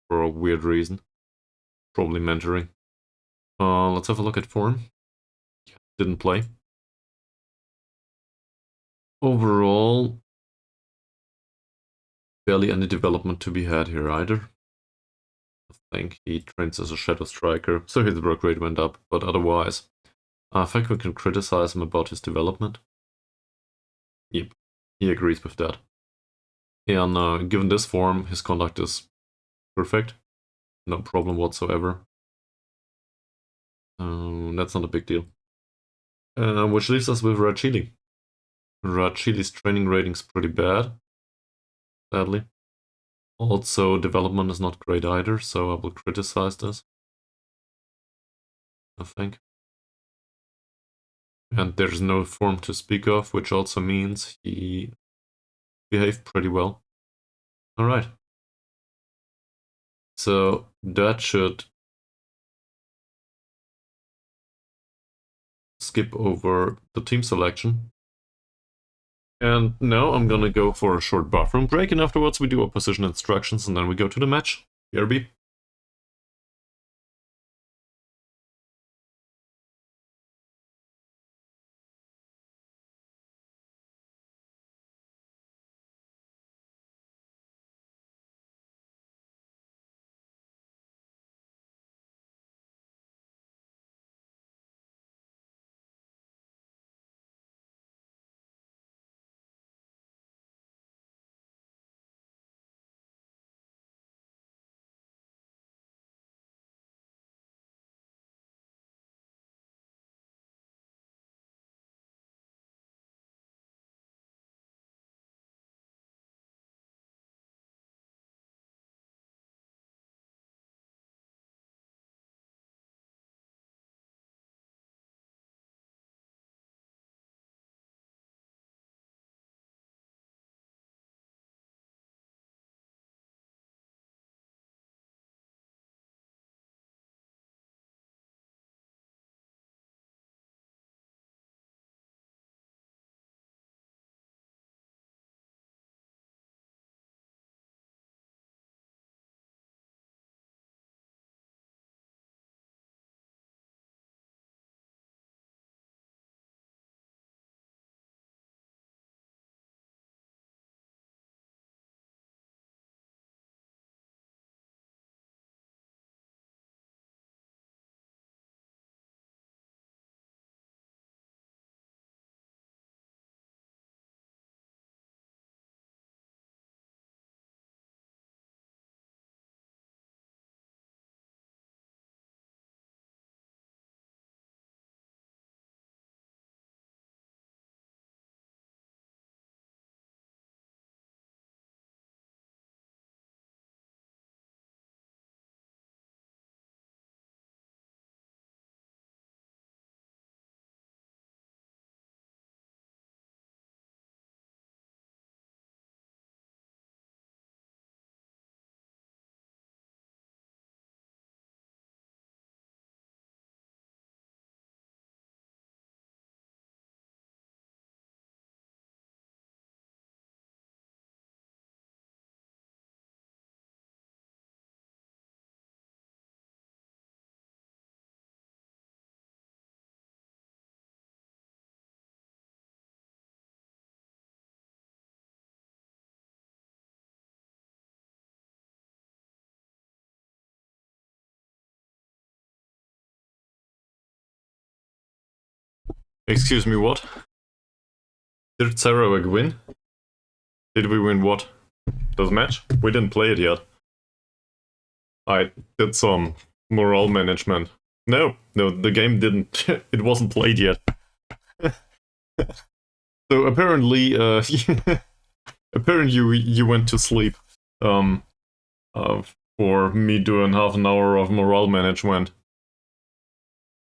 For a weird reason. probably mentoring. Let's have a look at form. Didn't play. Overall, barely any development to be had here either. I think he trains as a shadow striker, so his work rate went up, but otherwise, I think we can criticize him about his development. Yep, he agrees with that. And given this form, his conduct is perfect. No problem whatsoever. That's not a big deal. Which leaves us with Red Chili. Red Chili's training rating's pretty bad, sadly. Also, development is not great either, so I will criticize this, I think. And there's no form to speak of, which also means he behaved pretty well. Alright. So that should skip over the team selection. And now I'm gonna go for a short bathroom break, and afterwards we do our position instructions, and then we go to the match. BRB. Excuse me, what? Did Sarawak win? Did we win what? This match? We didn't play it yet. I did some morale management. No, the game didn't. It wasn't played yet. So apparently, apparently you went to sleep. For me doing half an hour of morale management.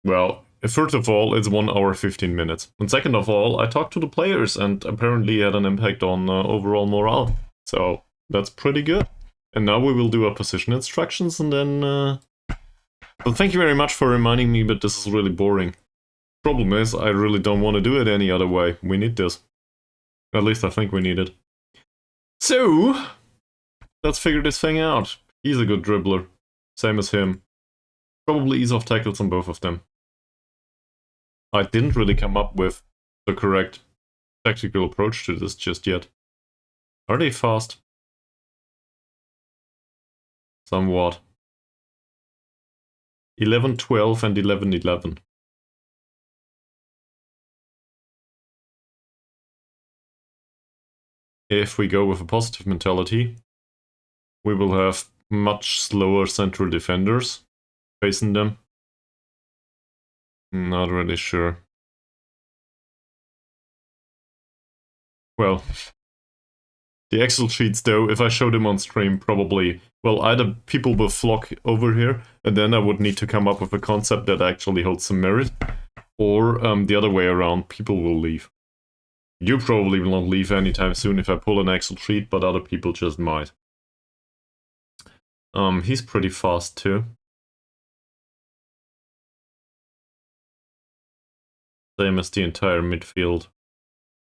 Well, first of all, it's 1 hour 15 minutes. And second of all, I talked to the players and apparently had an impact on overall morale. So that's pretty good. And now we will do our position instructions and then... Well, thank you very much for reminding me, but this is really boring. Problem is, I really don't want to do it any other way. We need this. At least I think we need it. So, let's figure this thing out. He's a good dribbler. Same as him. Probably ease off tackles on both of them. I didn't really come up with the correct tactical approach to this just yet. Are they fast? Somewhat. 11-12 and 11-11. If we go with a positive mentality, we will have much slower central defenders facing them. Not really sure. Well, the Excel sheets though, if I show them on stream, probably, well, either people will flock over here, and then I would need to come up with a concept that actually holds some merit, or the other way around, people will leave. You probably will not leave anytime soon if I pull an Excel sheet, but other people just might. He's pretty fast too. Same as the entire midfield.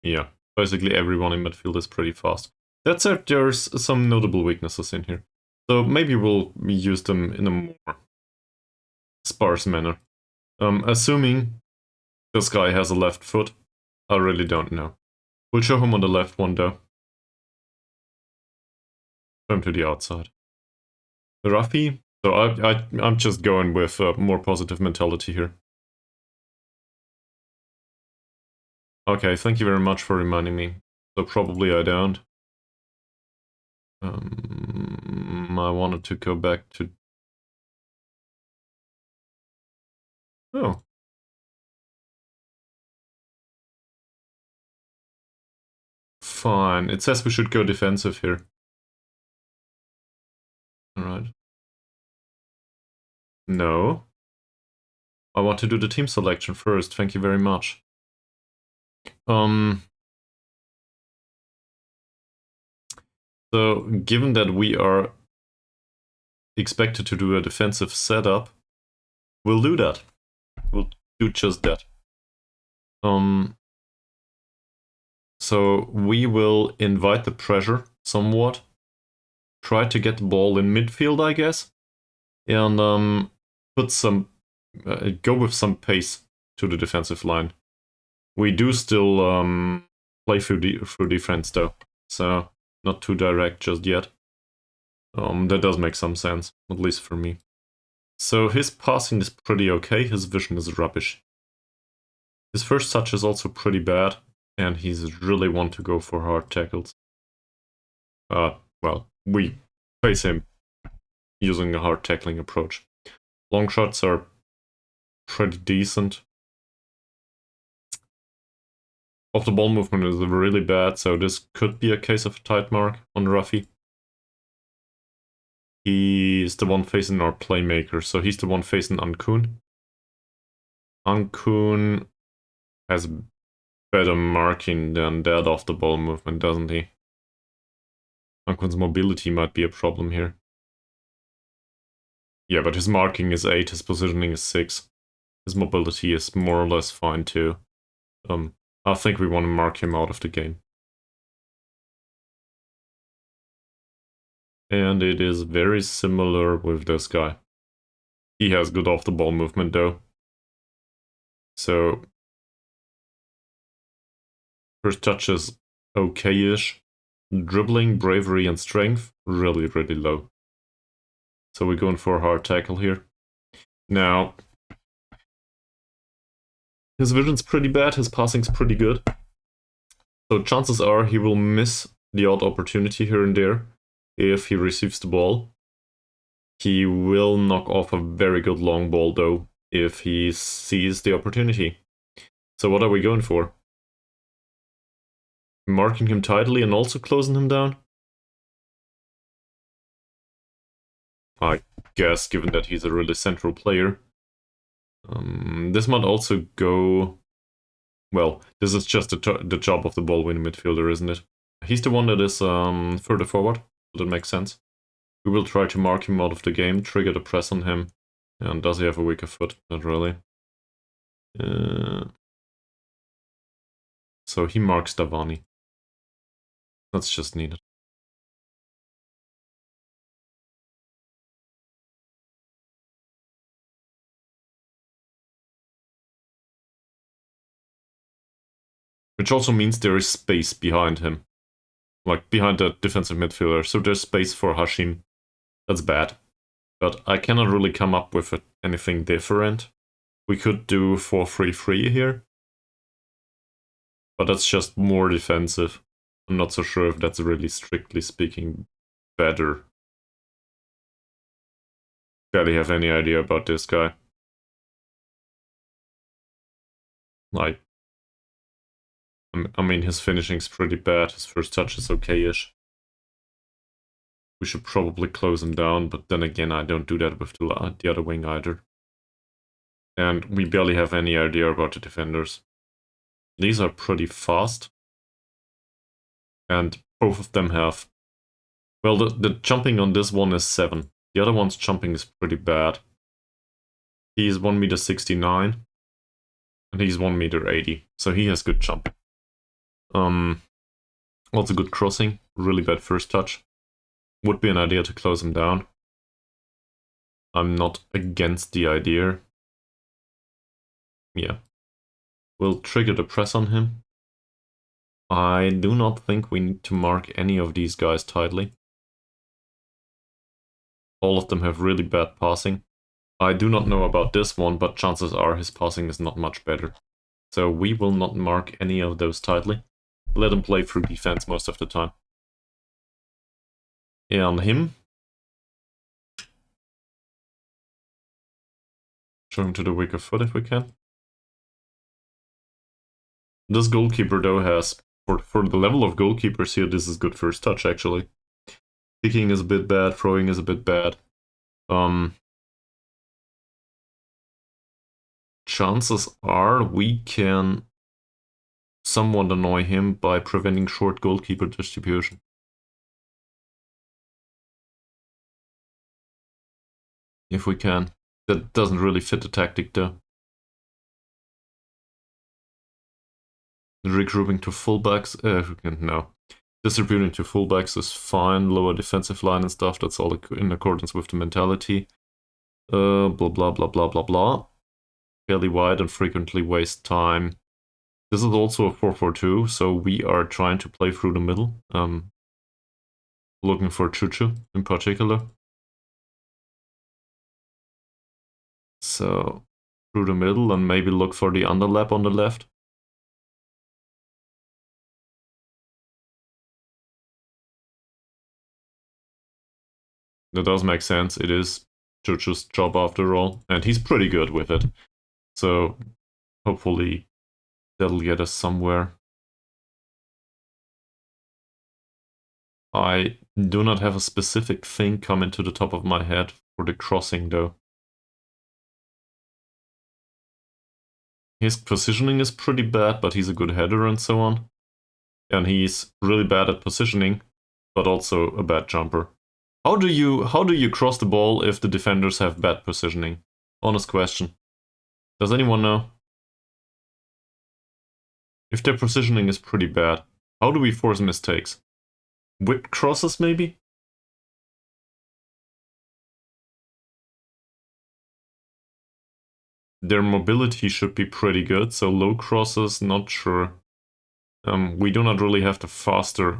Yeah, basically everyone in midfield is pretty fast. That said, there's some notable weaknesses in here. So maybe we'll use them in a more sparse manner. Assuming this guy has a left foot, I really don't know. We'll show him on the left one though. Show him to the outside. Rafi, so I'm just going with a more positive mentality here. Okay, thank you very much for reminding me. So probably I don't. I wanted to go back to... Oh. Fine, it says we should go defensive here. Alright. No. I want to do the team selection first, thank you very much. So, given that we are expected to do a defensive setup, we'll do that. We'll do just that. So we will invite the pressure somewhat, try to get the ball in midfield, I guess, and put some, go with some pace to the defensive line. We do still play through defense though, so not too direct just yet. That does make some sense, at least for me. So his passing is pretty okay, his vision is rubbish. His first touch is also pretty bad, and he's really want to go for hard tackles. Well, we face him using a hard tackling approach. Long shots are pretty decent. Off the ball movement is really bad, so this could be a case of a tight mark on Ruffy. He's the one facing our playmaker, so he's the one facing Ankun. Ankun has better marking than that off the ball movement, doesn't he? Ankun's mobility might be a problem here. Yeah, but his marking is 8, his positioning is 6. His mobility is more or less fine too. I think we want to mark him out of the game. And it is very similar with this guy. He has good off the ball movement though. So first touch is okay-ish. Dribbling, bravery, and strength, really, really low. So we're going for a hard tackle here. Now, his vision's pretty bad, his passing's pretty good. So chances are he will miss the odd opportunity here and there if he receives the ball. He will knock off a very good long ball though if he sees the opportunity. So what are we going for? Marking him tightly and also closing him down? I guess, given that he's a really central player. This might also go... Well, this is just the job of the ball-winning midfielder, isn't it? He's the one that is further forward, so that makes sense. We will try to mark him out of the game, trigger the press on him. And does he have a weaker foot? Not really. So he marks Davani. That's just needed. Which also means there is space behind him. Like, behind the defensive midfielder. So there's space for Hashim. That's bad. But I cannot really come up with anything different. We could do 4-3-3 here. But that's just more defensive. I'm not so sure if that's really, strictly speaking, better. Barely have any idea about this guy. Like, I mean, his finishing's pretty bad. His first touch is okay-ish. We should probably close him down, but then again, I don't do that with the other wing either. And we barely have any idea about the defenders. These are pretty fast. And both of them have... Well, the jumping on this one is 7. The other one's jumping is pretty bad. He's 1m69. And he's 1m80. So he has good jumping. Also good crossing. Really bad first touch. Would be an idea to close him down. I'm not against the idea. Yeah. We'll trigger the press on him. I do not think we need to mark any of these guys tightly. All of them have really bad passing. I do not know about this one, but chances are his passing is not much better. So we will not mark any of those tightly. Let him play through defense most of the time. And him. Show him to the weaker foot if we can. This goalkeeper though has, for the level of goalkeepers here, this is good first touch actually. Kicking is a bit bad, throwing is a bit bad. Chances are we can somewhat annoy him by preventing short goalkeeper distribution. If we can. That doesn't really fit the tactic though. Regrouping to fullbacks, no. Distributing to fullbacks is fine, lower defensive line and stuff, that's all in accordance with the mentality. Blah blah blah blah blah blah. Fairly wide and frequently waste time. This is also a 4-4-2, so we are trying to play through the middle. Looking for Chuchu in particular. So, through the middle and maybe look for the underlap on the left. That does make sense. It is Chuchu's job after all, and he's pretty good with it. So, hopefully that'll get us somewhere. I do not have a specific thing come into the top of my head for the crossing though. His positioning is pretty bad, but he's a good header and so on. And he's really bad at positioning, but also a bad jumper. How do you cross the ball if the defenders have bad positioning? Honest question. Does anyone know? If their positioning is pretty bad, how do we force mistakes? Whipped crosses maybe? Their mobility should be pretty good, so low crosses, not sure. We do not really have the faster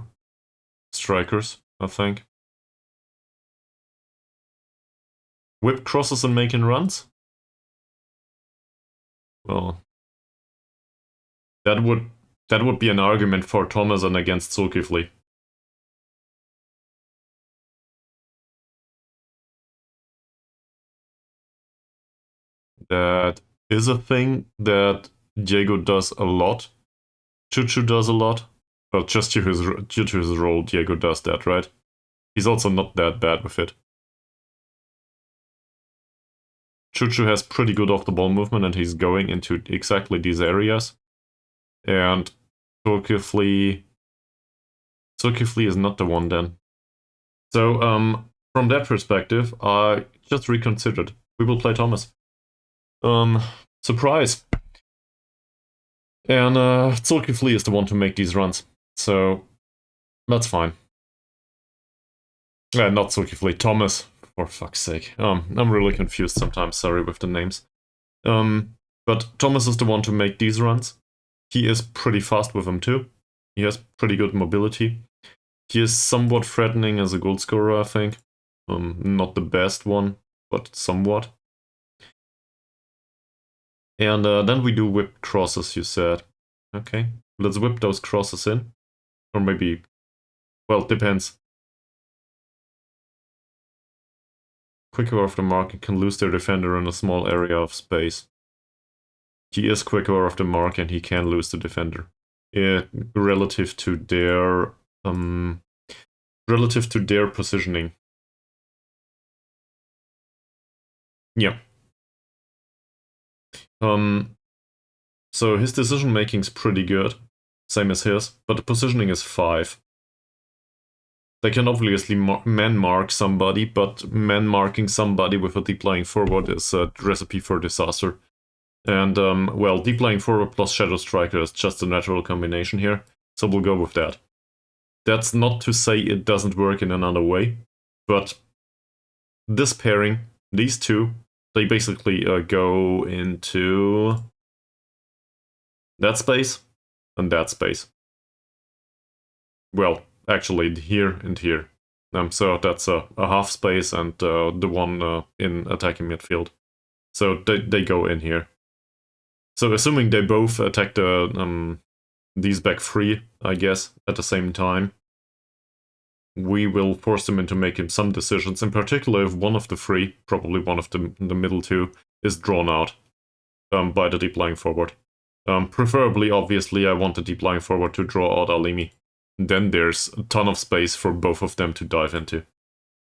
strikers, I think. Whip crosses and making runs? Well, that would be an argument for Thomas and against Zulkifli. That is a thing that Diego does a lot. Chuchu does a lot. But just due to his role, Diego does that, right? He's also not that bad with it. Chuchu has pretty good off-the-ball movement and he's going into exactly these areas. And Zulkifli is not the one then. So, from that perspective, I just reconsidered. We will play Thomas. Surprise! And Zulkifli is the one to make these runs. So, that's fine. Not Zulkifli, Thomas. For fuck's sake. I'm really confused sometimes, sorry with the names. But Thomas is the one to make these runs. He is pretty fast with him too. He has pretty good mobility. He is somewhat threatening as a goal scorer, I think. Not the best one, but somewhat. And then we do whipped crosses, you said. Okay, let's whip those crosses in. Or maybe, well, depends. Quicker off the mark and can lose their defender in a small area of space. He is quicker off the mark and he can lose the defender. Relative to their positioning. Yeah. So his decision making's pretty good, same as his, but the positioning is 5. They can obviously man mark somebody, but man marking somebody with a deep lying forward is a recipe for disaster. And, well, deep lying forward plus Shadow Striker is just a natural combination here, so we'll go with that. That's not to say it doesn't work in another way, but this pairing, these two, they basically go into that space and that space. Well, actually, here and here. So that's a half space and the one in attacking midfield. So they go in here. So assuming they both attack these back 3, I guess, at the same time, we will force them into making some decisions, in particular if one of the 3, probably one of the middle 2, is drawn out by the deep lying forward. Preferably, obviously, I want the deep lying forward to draw out Alimi. Then there's a ton of space for both of them to dive into.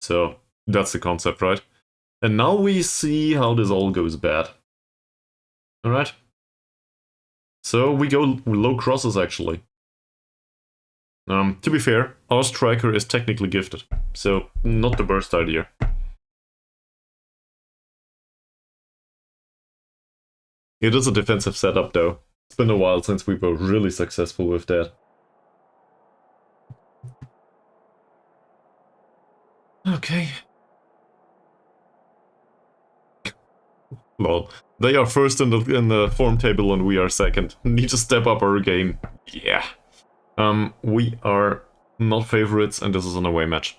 So that's the concept, right? And now we see how this all goes bad. Alright. So we go low crosses, actually. To be fair, our striker is technically gifted, so not the worst idea. It is a defensive setup, though. It's been a while since we were really successful with that. Okay. Lol. They are first in the form table and we are second. Need to step up our game. Yeah. We are not favorites and this is an away match.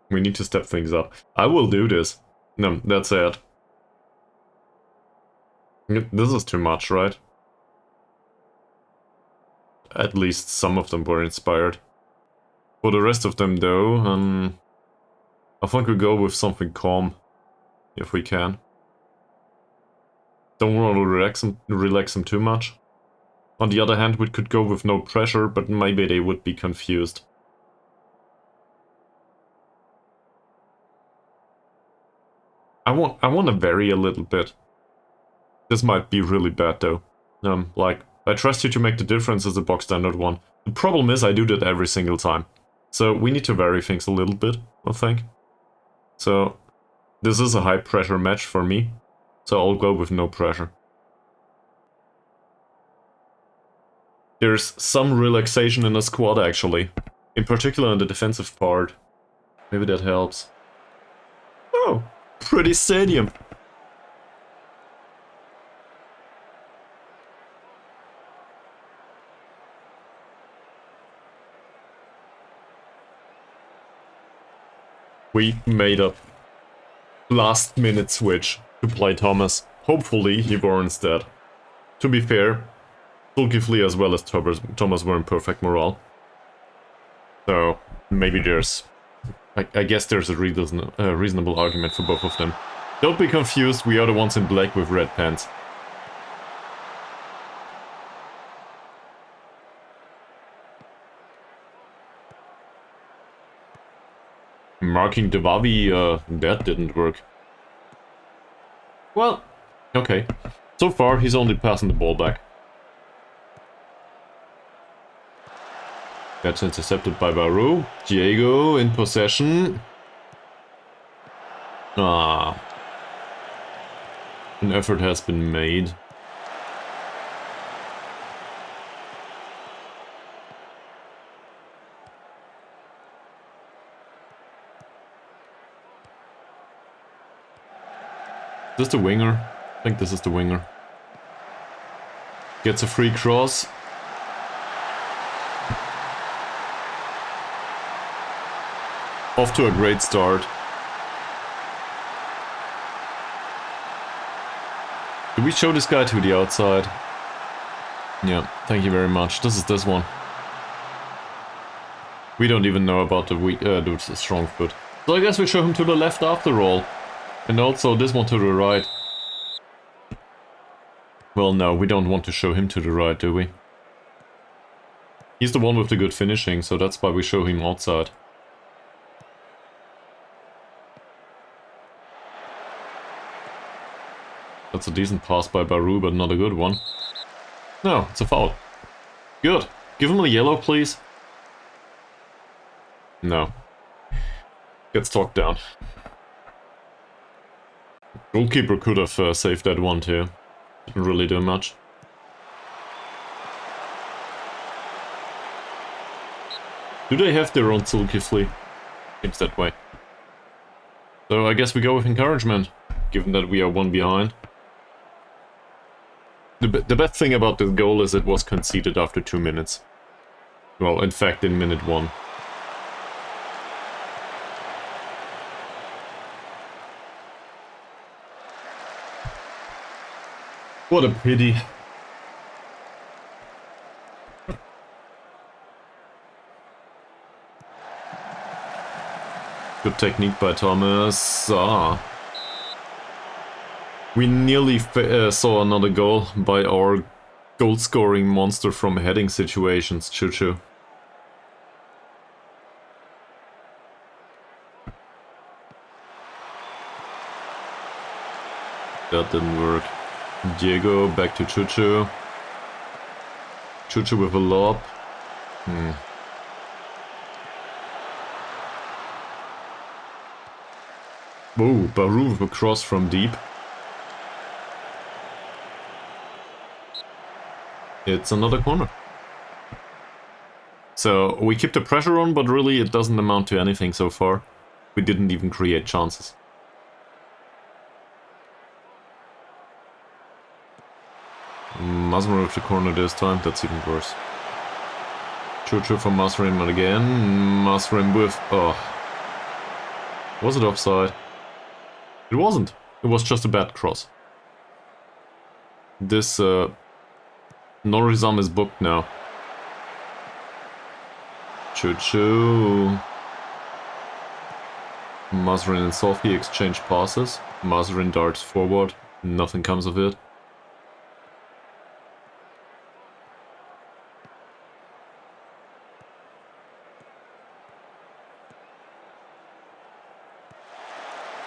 We need to step things up. I will do this. No, that's it. This is too much, right? At least some of them were inspired. For the rest of them, though, I think we go with something calm, if we can. Don't want to relax them too much. On the other hand, we could go with no pressure, but maybe they would be confused. I want to vary a little bit. This might be really bad, though. Like, I trust you to make the difference as a box standard one. The problem is I do that every single time. So we need to vary things a little bit, I think. So this is a high pressure match for me. So I'll go with no pressure. There's some relaxation in the squad, actually. In particular in the defensive part. Maybe that helps. Oh, pretty stadium. We made a last-minute switch to play Thomas. Hopefully he warrants that. To be fair, Zulkifli as well as Thomas were in perfect morale. So maybe there's... I guess there's a reasonable argument for both of them. Don't be confused, we are the ones in black with red pants. Marking Devavi, that didn't work. Well, okay. So far, he's only passing the ball back. That's intercepted by Baru. Diego in possession. Ah. An effort has been made. Is this the winger? I think this is the winger. Gets a free cross. Off to a great start. Do we show this guy to the outside? Yeah, thank you very much. This is this one. We don't even know about the strong foot. So I guess we show him to the left after all. And also this one to the right. Well, no, we don't want to show him to the right, do we? He's the one with the good finishing, so that's why we show him outside. That's a decent pass by Baru, but not a good one. No, it's a foul. Good. Give him a yellow, please. No. Gets talked down. Goalkeeper could have saved that one too. Didn't really do much. Do they have their own Zulkifli? Seems that way. So I guess we go with encouragement, given that we are one behind. The best thing about this goal is it was conceded after 2 minutes. Well, in fact, in minute 1. What a pity. Good technique by Thomas. We nearly saw another goal by our goal-scoring monster from heading situations, Chuchu. That didn't work. Diego, back to Chuchu. Chuchu with a lob. Whoa, Baru with a cross from deep. It's another corner. So, we keep the pressure on, but really it doesn't amount to anything so far. We didn't even create chances. Masrin with the corner this time, that's even worse. Chuchu for Masrin again. Masrin with... oh. Was it offside? It wasn't. It was just a bad cross. This Norizam is booked now. Chuchu. Masrin and Sophie exchange passes. Masrin darts forward. Nothing comes of it.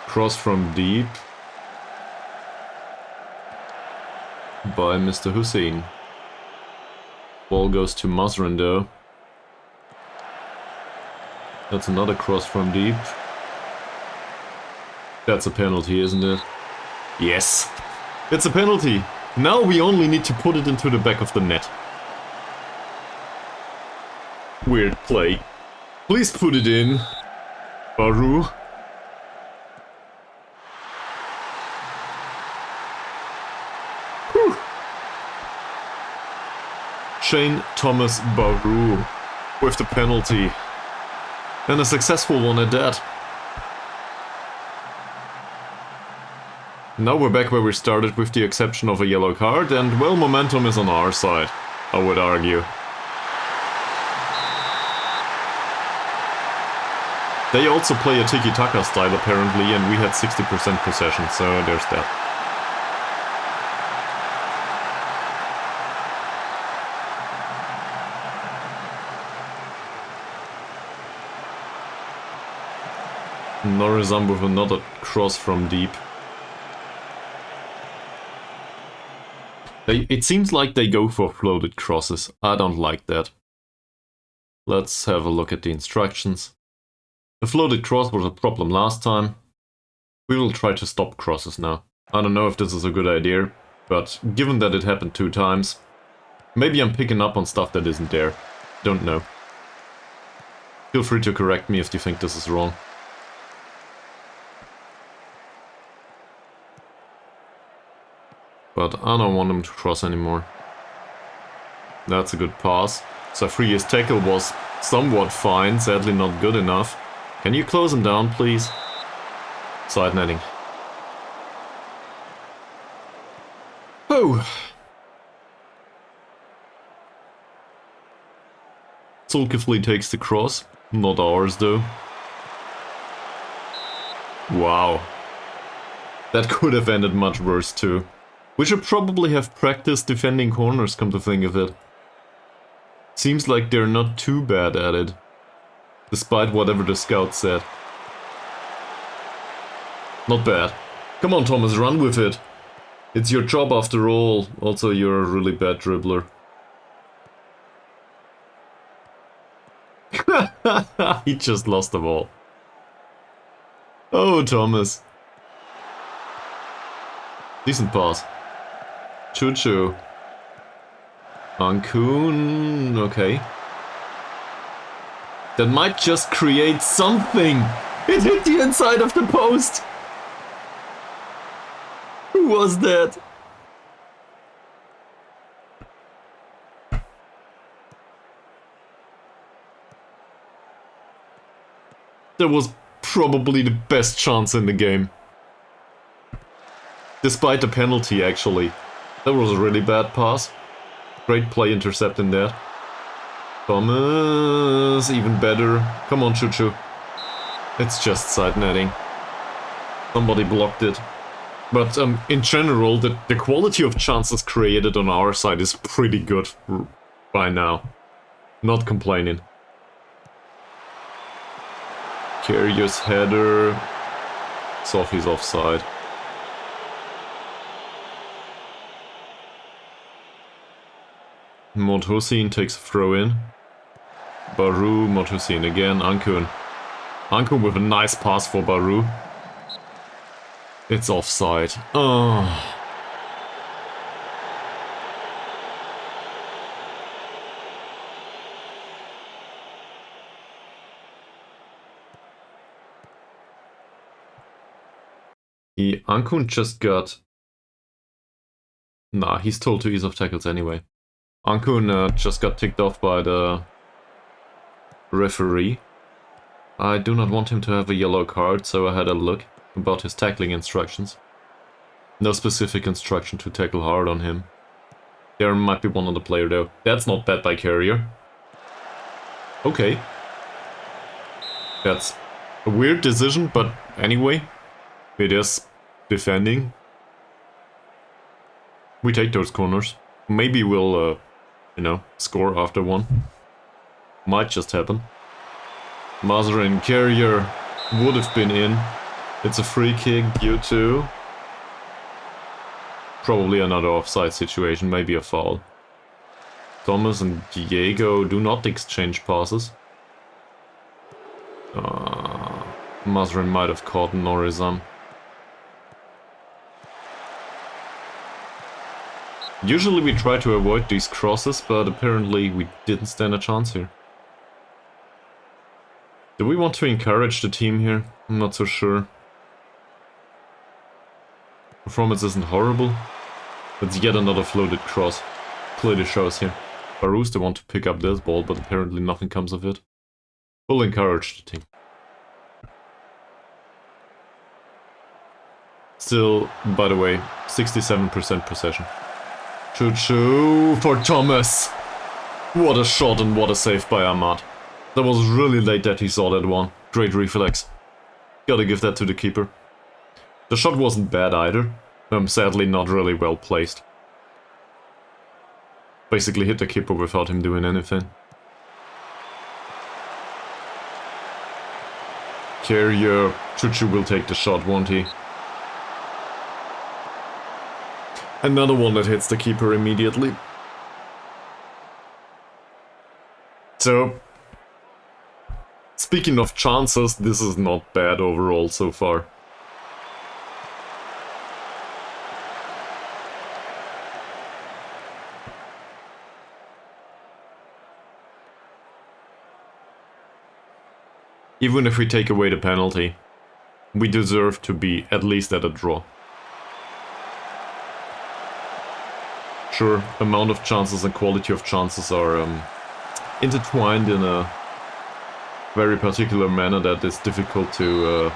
Cross from deep by Mr. Hussein. Ball goes to Masrin though. That's another cross from deep. That's a penalty, isn't it? Yes! It's a penalty! Now we only need to put it into the back of the net. Weird play. Please put it in, Baru. Shane Thomas Baru with the penalty. And a successful one at that. Now we're back where we started with the exception of a yellow card, and well, momentum is on our side, I would argue. They also play a tiki-taka style apparently, and we had 60% possession, so there's that. Norizam with another cross from deep. It seems like they go for floated crosses. I don't like that. Let's have a look at the instructions. The floated cross was a problem last time. We will try to stop crosses now. I don't know if this is a good idea, but given that it happened 2 times, maybe I'm picking up on stuff that isn't there. Don't know. Feel free to correct me if you think this is wrong. But I don't want him to cross anymore. That's a good pass. Safri's tackle was somewhat fine, sadly not good enough. Can you close him down, please? Side netting. Oh! Zulkifli takes the cross. Not ours, though. Wow. That could have ended much worse, too. We should probably have practiced defending corners, come to think of it. Seems like they're not too bad at it. Despite whatever the scout said. Not bad. Come on, Thomas, run with it. It's your job after all. Also, you're a really bad dribbler. He just lost the ball. Oh, Thomas. Decent pass. Choo-choo. Ankun, okay. That might just create something. It hit the inside of the post. Who was that? That was probably the best chance in the game. Despite the penalty, actually. That was a really bad pass. Great play intercepting that. Thomas, even better. Come on, Choo-choo. It's just side netting. Somebody blocked it. But in general, the quality of chances created on our side is pretty good by now. Not complaining. Carrier's header. Sophie's offside. Mot-Hussein takes a throw in. Baru, Mot-Hussein again, Ankun. Ankun with a nice pass for Baru. It's offside. Oh. Ankun just got... Nah, he's told to ease off tackles anyway. Ankun just got ticked off by the referee. I do not want him to have a yellow card, so I had a look about his tackling instructions. No specific instruction to tackle hard on him. There might be one on the player though. That's not bad by Carrier. Okay. That's a weird decision, but anyway. It is defending. We take those corners. Maybe we'll, you know, score after one. Might just happen. Mazarin Carrier would have been in. It's a free kick due to... Probably another offside situation, maybe a foul. Thomas and Diego do not exchange passes. Mazarin might have caught Norizam. Usually we try to avoid these crosses, but apparently we didn't stand a chance here. Do we want to encourage the team here? I'm not so sure. Performance isn't horrible. It's yet another floated cross. Clearly shows here. Baru's the one to pick up this ball, but apparently nothing comes of it. We'll encourage the team. Still, by the way, 67% possession. Choo-choo for Thomas! What a shot and what a save by Ahmad. That was really late that he saw that one. Great reflex. Gotta give that to the keeper. The shot wasn't bad either. Sadly not really well placed. Basically hit the keeper without him doing anything. Carrier, Choo-choo will take the shot, won't he? Another one that hits the keeper immediately. So, speaking of chances, this is not bad overall so far. Even if we take away the penalty, we deserve to be at least at a draw. Sure, amount of chances and quality of chances are intertwined in a very particular manner that is difficult to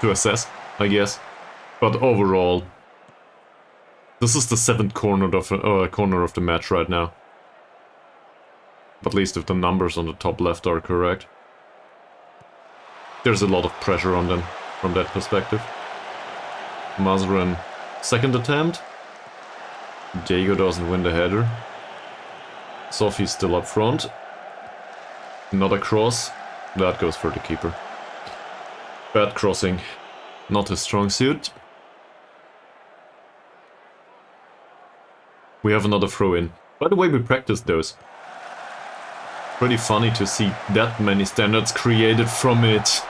assess, I guess. But overall, this is the 7th corner of the match right now. At least if the numbers on the top left are correct. There's a lot of pressure on them from that perspective. Mazren, second attempt. Diego doesn't win the header. Sophie's still up front. Another cross. That goes for the keeper. Bad crossing. Not his strong suit. We have another throw in. By the way, we practiced those. Pretty funny to see that many standards created from it.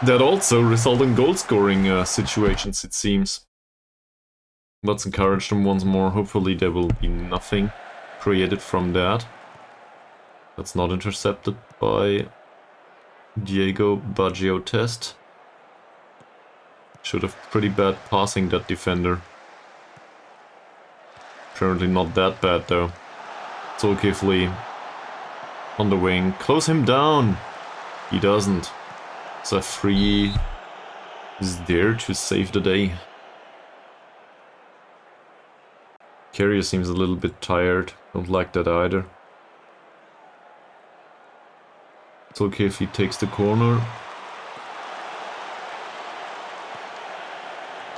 That also result in goal scoring situations, it seems. Let's encourage them once more. Hopefully there will be nothing created from that. That's not intercepted by Diego Baggio Test. Should have pretty bad passing, that defender. Apparently not that bad though. Zulkifli on the wing. Close him down! He doesn't. Safri is there to save the day. Carrier seems a little bit tired. Don't like that either. Zulkifli takes the corner.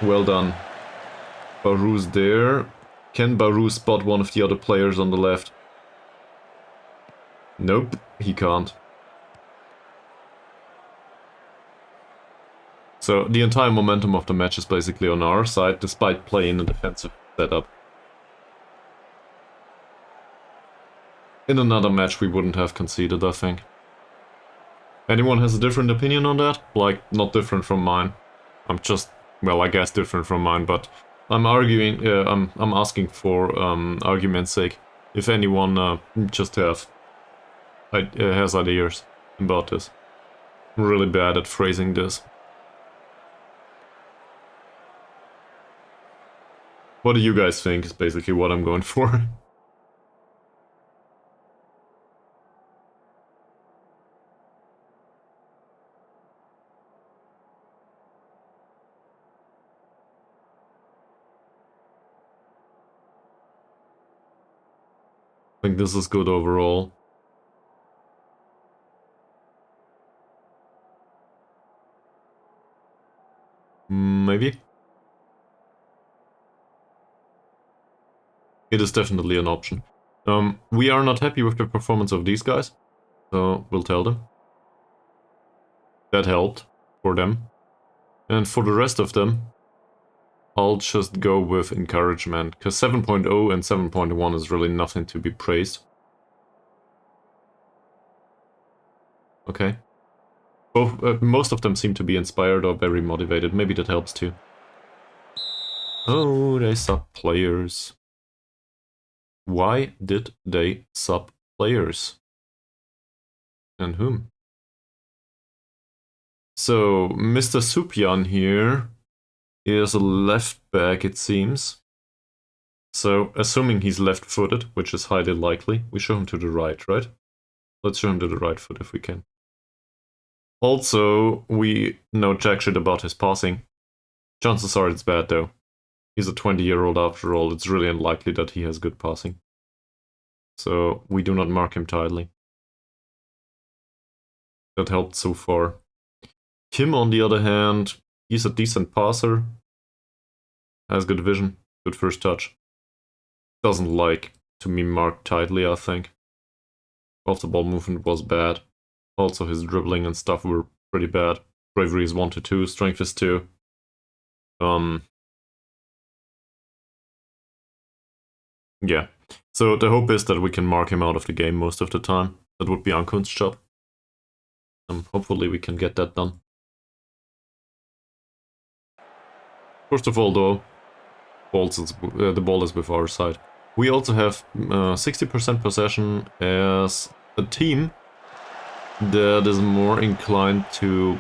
Well done. Barou's there. Can Barou spot one of the other players on the left? Nope, he can't. So the entire momentum of the match is basically on our side, despite playing a defensive setup. In another match we wouldn't have conceded, I think. Anyone has a different opinion on that? Like, not different from mine. I'm just, well, I guess different from mine, but I'm arguing, I'm asking for argument's sake. If anyone just has ideas about this. I'm really bad at phrasing this. What do you guys think is basically what I'm going for. I think this is good overall. Maybe? It is definitely an option. We are not happy with the performance of these guys, so we'll tell them. That helped for them. And for the rest of them, I'll just go with encouragement, because 7.0 and 7.1 is really nothing to be praised. Okay. Both, most of them seem to be inspired or very motivated. Maybe that helps too. Oh, they sub players. Why did they sub players? And whom? So, Mr. Supyan here is a left back, it seems. So, assuming he's left-footed, which is highly likely, we show him to the right, right? Let's show him to the right foot if we can. Also, we know jack shit about his passing. Chances are it's bad though. He's a 20-year-old after all, it's really unlikely that he has good passing. So, we do not mark him tightly. That helped so far. Kim, on the other hand, he's a decent passer. Has good vision, good first touch. Doesn't like to be marked tightly, I think. Off the ball movement was bad. Also his dribbling and stuff were pretty bad. Bravery is 1 to 2, strength is 2. Yeah. So the hope is that we can mark him out of the game most of the time. That would be Ankun's job. Hopefully we can get that done. First of all though, the ball is with our side. We also have 60% possession as a team that is more inclined to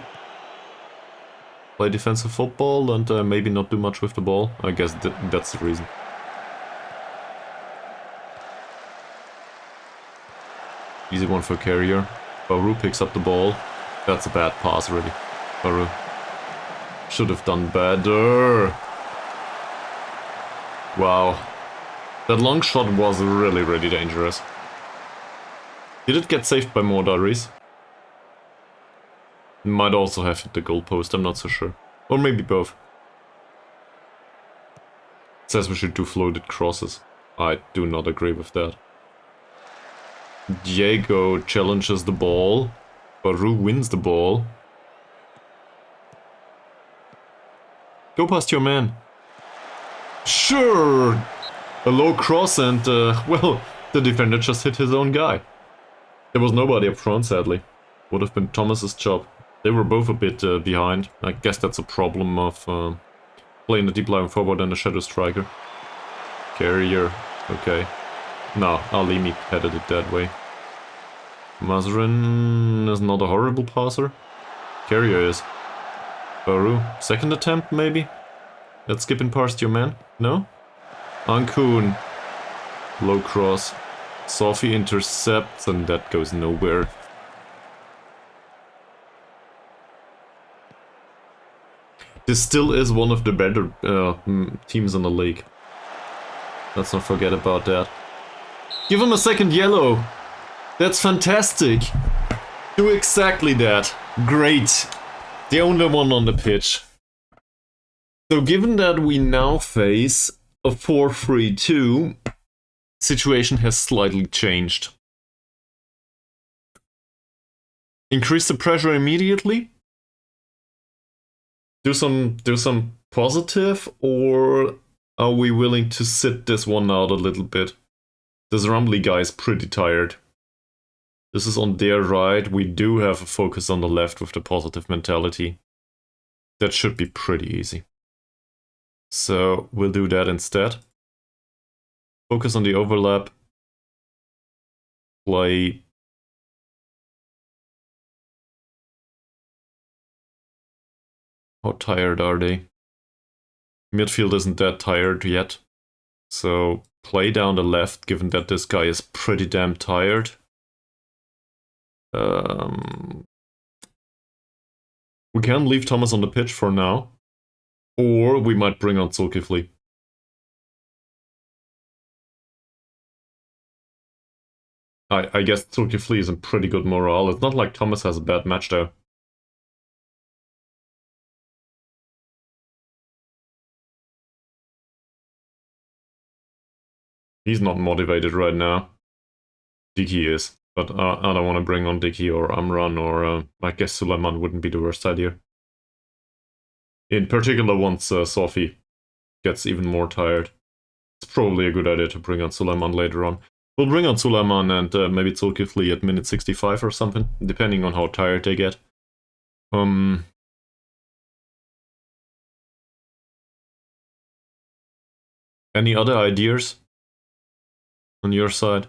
play defensive football and maybe not do much with the ball. I guess that's the reason. Easy one for Carrier. Baru picks up the ball. That's a bad pass, really. Baru should have done better. Wow. That long shot was really, really dangerous. Did it get saved by more diaries? Might also have hit the goalpost, I'm not so sure. Or maybe both. It says we should do floated crosses. I do not agree with that. Diego challenges the ball. Baru wins the ball. Go past your man. Sure! A low cross and, well, the defender just hit his own guy. There was nobody up front, sadly. Would have been Thomas's job. They were both a bit behind. I guess that's a problem of playing the deep lying forward and the shadow striker. Carrier. Okay. No, Alimi headed it that way. Mazrin is not a horrible passer. Carrier is. Baru. Second attempt, maybe? That's skipping past your man? No? Ankun. Low cross. Sophie intercepts and that goes nowhere. This still is one of the better teams in the league. Let's not forget about that. Give him a second yellow. That's fantastic. Do exactly that. Great. The only one on the pitch. So given that we now face a 4-3-2, situation has slightly changed. Increase the pressure immediately. Do some positive, or are we willing to sit this one out a little bit? This Rumley guy is pretty tired. This is on their right. We do have a focus on the left with the positive mentality. That should be pretty easy. So we'll do that instead. Focus on the overlap. Play. How tired are they? Midfield isn't that tired yet. So play down the left, given that this guy is pretty damn tired. We can leave Thomas on the pitch for now. Or we might bring on Zulkifli. I guess Zulkifli is in pretty good morale. It's not like Thomas has a bad match though. He's not motivated right now. Diki is, but I don't want to bring on Diki or Amran, or I guess Suleiman wouldn't be the worst idea. In particular, once Sophie gets even more tired, it's probably a good idea to bring on Suleiman later on. We'll bring on Suleiman and maybe Zulkifli at minute 65 or something, depending on how tired they get. Any other ideas on your side?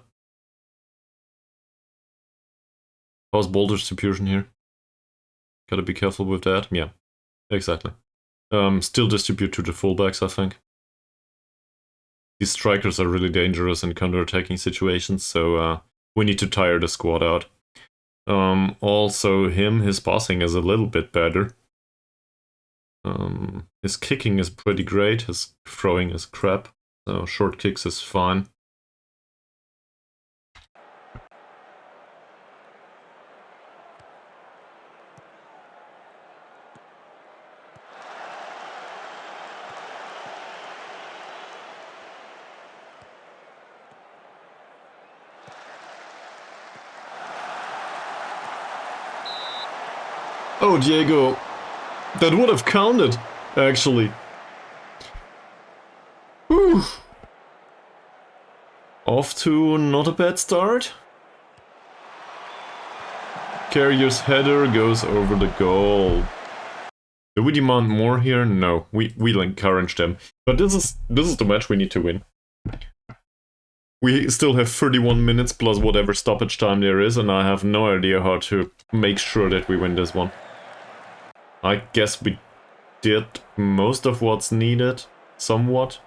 How's ball distribution here? Gotta be careful with that. Yeah, exactly. Still distribute to the fullbacks, I think. These strikers are really dangerous in counter-attacking situations, so we need to tire the squad out. Also, his passing is a little bit better. His kicking is pretty great, his throwing is crap, so short kicks is fine. Oh, Diego, that would have counted, actually. Whew. Off to not a bad start. Carrier's header goes over the goal. Do we demand more here? No, we encourage them. But this is the match we need to win. We still have 31 minutes plus whatever stoppage time there is, and I have no idea how to make sure that we win this one. I guess we did most of what's needed, somewhat.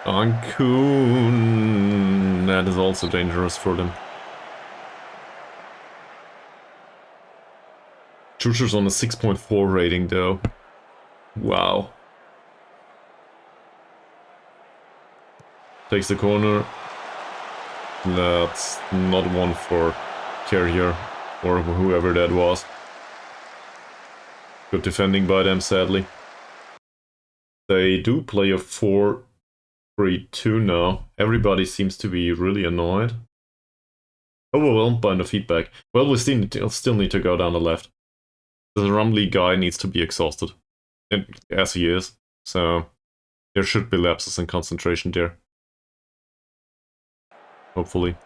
Ankun. That is also dangerous for them. Chucher's on a 6.4 rating though. Wow. Takes the corner. That's not one for Carrier or whoever that was. Good defending by them, sadly. They do play a 4-3-2 now. Everybody seems to be really annoyed. Overwhelmed by the feedback. Well, we still need to go down the left. The Rumley guy needs to be exhausted. And, as he is. So there should be lapses in concentration there. Hopefully.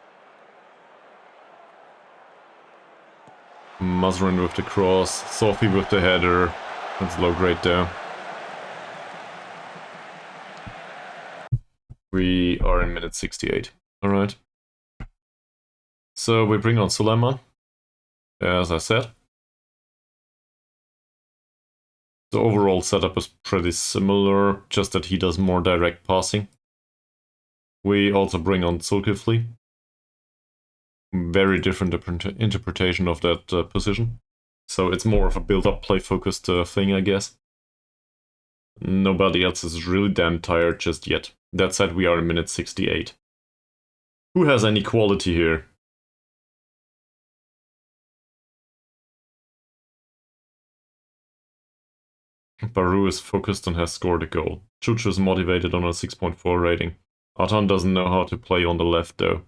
Mazrin with the cross. Sophie with the header. That's low grade there. We are in minute 68. Alright. So we bring on Suleiman, as I said. The overall setup is pretty similar, just that he does more direct passing. We also bring on Zulkifli. Very different interpretation of that position. So it's more of a build-up, play-focused thing, I guess. Nobody else is really damn tired just yet. That said, we are in minute 68. Who has any quality here? Baru is focused and has scored a goal. Chuchu is motivated on a 6.4 rating. Atan doesn't know how to play on the left though.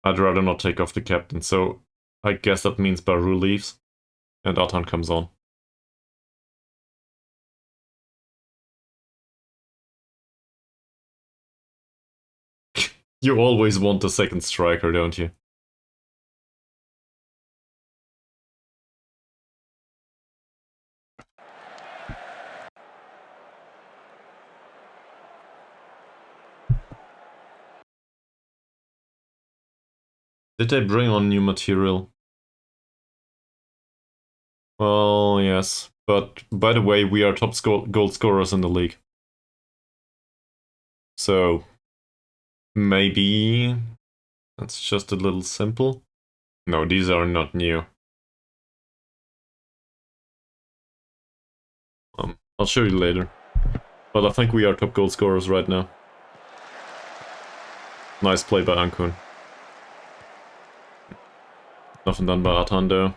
I'd rather not take off the captain, so I guess that means Baru leaves and Atan comes on. You always want the second striker, don't you? Did they bring on new material? Well, yes. But, by the way, we are top goal scorers in the league. So, maybe that's just a little simple. No, these are not new. I'll show you later. But I think we are top goal scorers right now. Nice play by Ankun. Nothing done by Atando.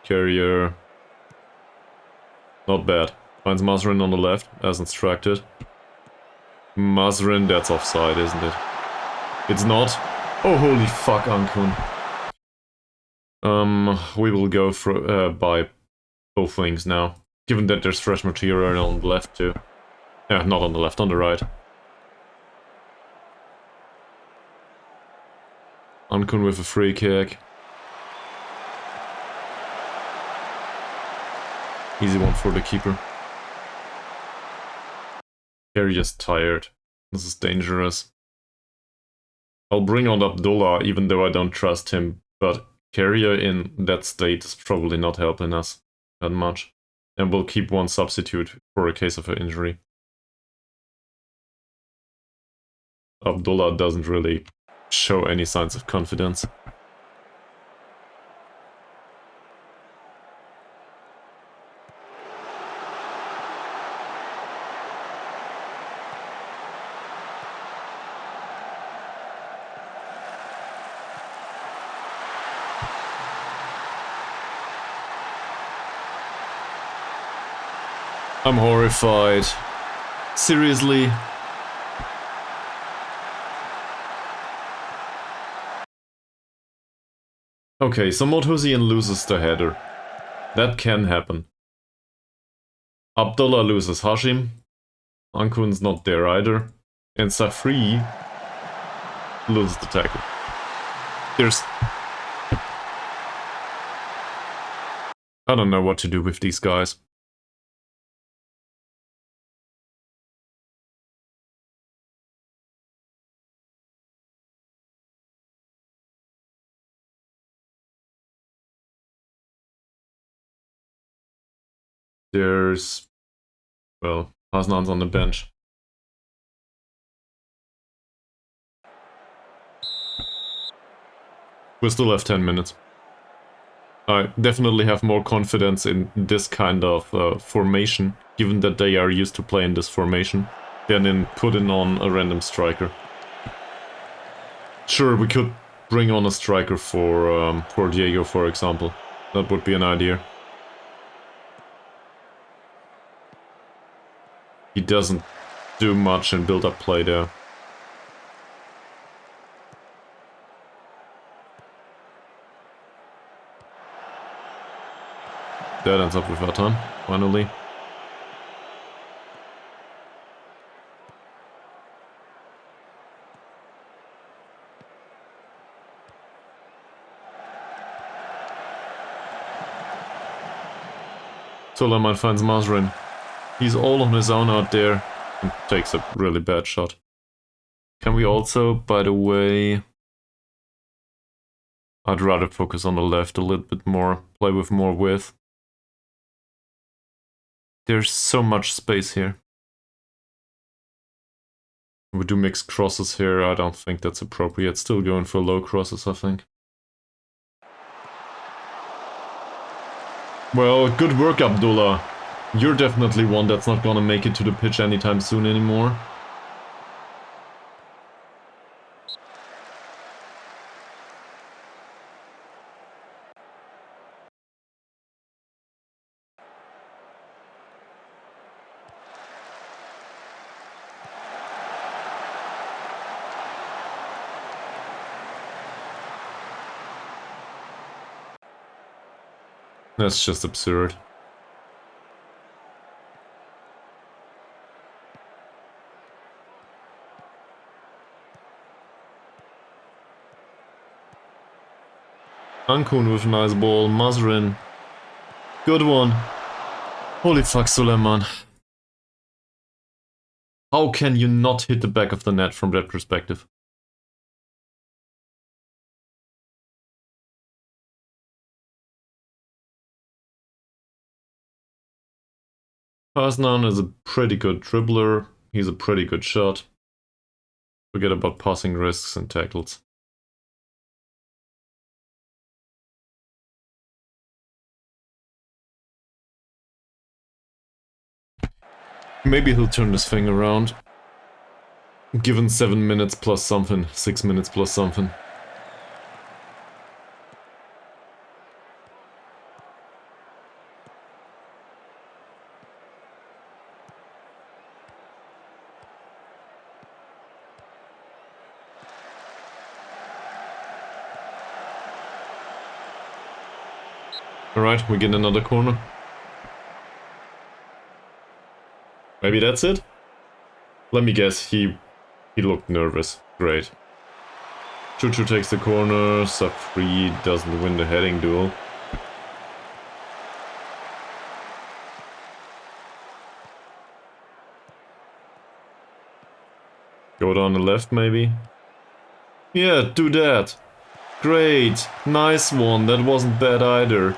Carrier. Not bad. Finds Mazrin on the left, as instructed. Mazrin, that's offside, isn't it? It's not. Oh, holy fuck, Ankun. We will go for, by both wings now. Given that there's fresh material on the left too. Yeah, not on the left, on the right. Ankun with a free kick. Easy one for the keeper. Carrie is tired. This is dangerous. I'll bring on Abdullah, even though I don't trust him, but Carrier in that state is probably not helping us that much. And we'll keep one substitute for a case of an injury. Abdullah doesn't really show any signs of confidence. I'm horrified. Seriously? Okay, so Motosian loses the header. That can happen. Abdullah loses Hashim. Ankun's not there either. And Safri loses the tackle. There's... I don't know what to do with these guys. There's... well, Hasnan's on the bench. We still have 10 minutes. I definitely have more confidence in this kind of formation, given that they are used to playing this formation, than in putting on a random striker. Sure, we could bring on a striker for Diego, for example. That would be an idea. He doesn't do much in build-up play there. That ends up with our time, finally. Suleiman finds Mazrin. He's all on his own out there and takes a really bad shot. Can we also, by the way... I'd rather focus on the left a little bit more, play with more width. There's so much space here. We do mixed crosses here, I don't think that's appropriate. Still going for low crosses, I think. Well, good work, Abdullah. You're definitely one that's not gonna make it to the pitch anytime soon anymore. That's just absurd. Ankun with a nice ball. Mazrin. Good one. Holy fuck, Suleiman. How can you not hit the back of the net from that perspective? Pasnan is a pretty good dribbler. He's a pretty good shot. Forget about passing risks and tackles. Maybe he'll turn this thing around. Given 7 minutes plus something, 6 minutes plus something. Alright, we get another corner. Maybe that's it? Let me guess, he looked nervous. Great. Chuchu takes the corner, Safri doesn't win the heading duel. Go down the left maybe? Yeah, do that! Great! Nice one, that wasn't bad either.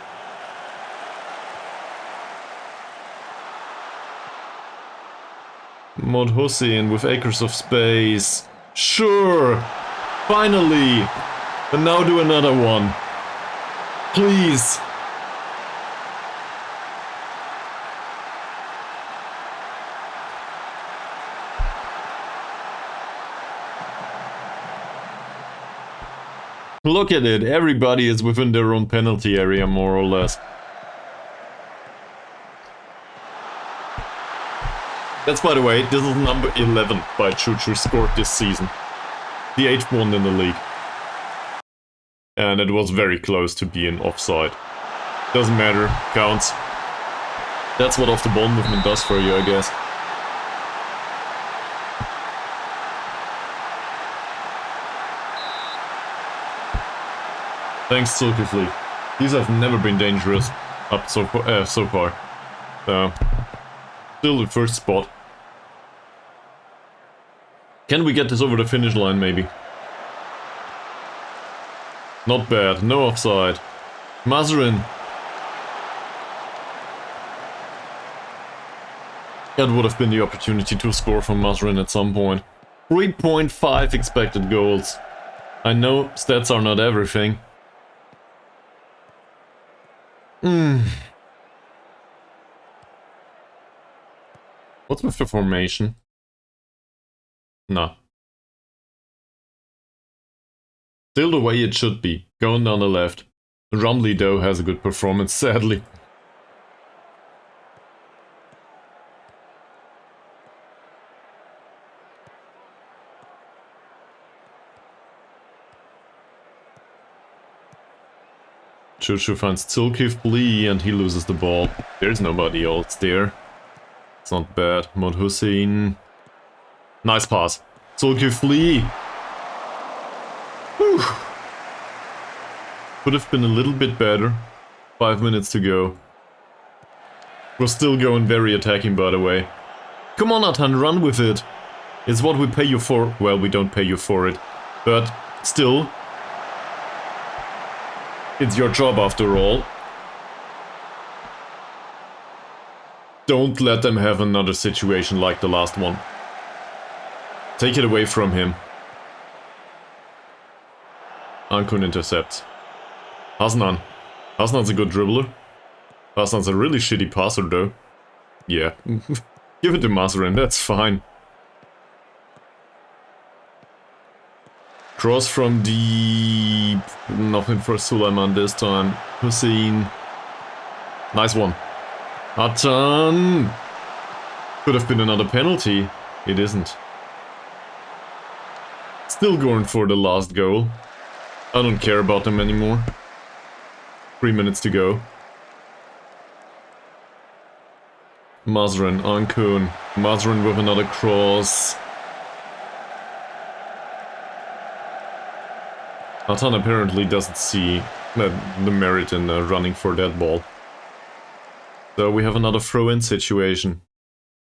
Mod Hussein with acres of space. Sure! Finally! And now do another one. Please! Look at it, everybody is within their own penalty area, more or less. That's, by the way, this is number 11 by Chuchu scored this season. The 8th one in the league. And it was very close to being offside. Doesn't matter, counts. That's what off-the-ball movement does for you, I guess. Thanks, Zulkifli. These have never been dangerous up so far. Still the first spot. Can we get this over the finish line, maybe? Not bad, no offside. Mazrin. That would have been the opportunity to score from Mazrin at some point. 3.5 expected goals. I know stats are not everything, What's with the formation? Nah. Still the way it should be. Going down the left. Rumley though has a good performance, sadly. Choo finds Zulkifli and he loses the ball. There's nobody else there. It's not bad. Mod Hussein. Nice pass. Zulkifli. Whew. Could have been a little bit better. 5 minutes to go. We're still going very attacking, by the way. Come on, Atan, run with it. It's what we pay you for. Well, we don't pay you for it. But still. It's your job after all. Don't let them have another situation like the last one. Take it away from him. Ankun intercepts. Hasnan. Hasnan's a good dribbler. Hasnan's a really shitty passer though. Yeah. Give it to Masren, that's fine. Cross from deep. Nothing for Suleiman this time. Hussein. Nice one. Atan! Could have been another penalty. It isn't. Still going for the last goal. I don't care about them anymore. 3 minutes to go. Masren, Ankun. Masren with another cross. Atan apparently doesn't see the merit in running for that ball. So we have another throw-in situation.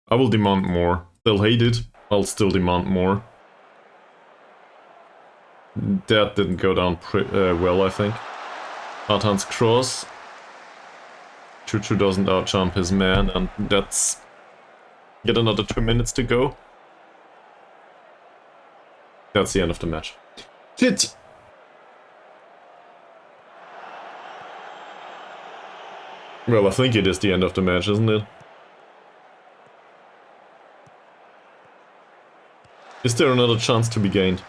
I will demand more. They'll hate it. I'll still demand more. That didn't go down well, I think. Atan's cross. Choo doesn't outjump his man, and that's yet another 2 minutes to go. That's the end of the match. Shit! Well, I think it is the end of the match, isn't it? Is there another chance to be gained?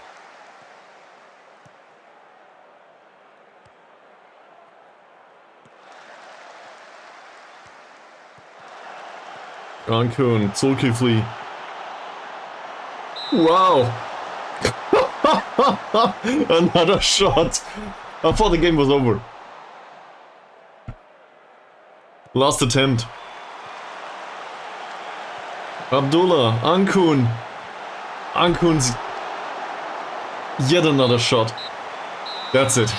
Ankun, Zulkifli. Wow! Another shot! I thought the game was over. Last attempt. Abdullah, Ankun. Ankun's yet another shot. That's it.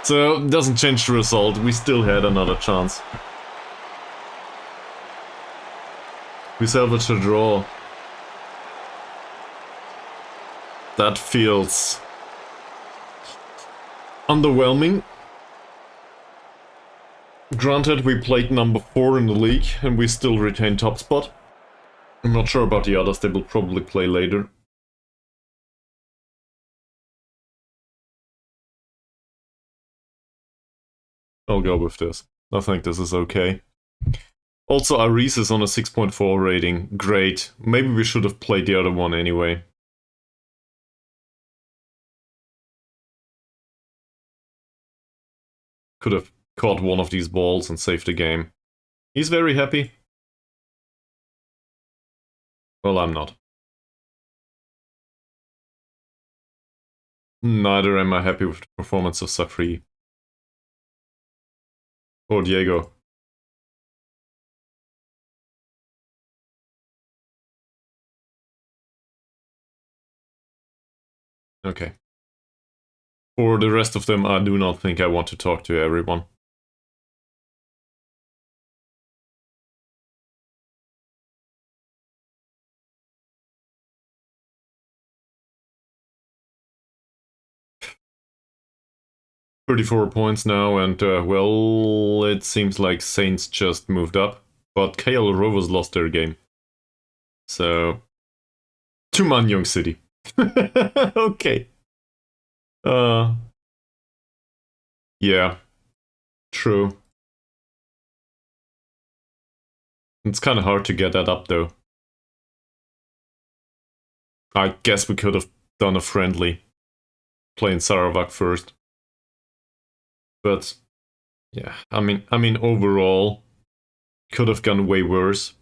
So, doesn't change the result. We still had another chance. We salvaged a draw. That feels underwhelming. Granted, we played number 4 in the league, and we still retain top spot. I'm not sure about the others, they will probably play later. I'll go with this. I think this is okay. Also, Aris is on a 6.4 rating. Great. Maybe we should have played the other one anyway. Could have caught one of these balls and saved the game. He's very happy. Well, I'm not. Neither am I happy with the performance of Safri. Or Diego. Okay. For the rest of them, I do not think I want to talk to everyone. "34 points now, and well, it seems like Saints just moved up, but KL Rovers lost their game. So, to Manjung City. Okay. Yeah. True. It's kind of hard to get that up, though. I guess we could have done a friendly, playing Sarawak first. But yeah, I mean, overall, could have gone way worse.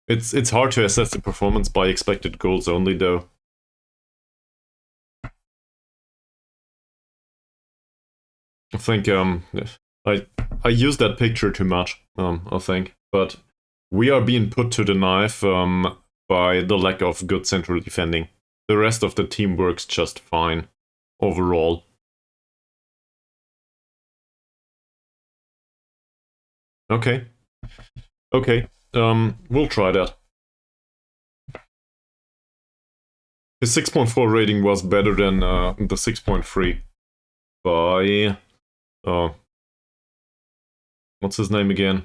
It's hard to assess the performance by expected goals only, though. I think I use that picture too much. I think, but we are being put to the knife by the lack of good central defending. The rest of the team works just fine overall. Okay. Okay. We'll try that. His 6.4 rating was better than the 6.3 by what's his name again?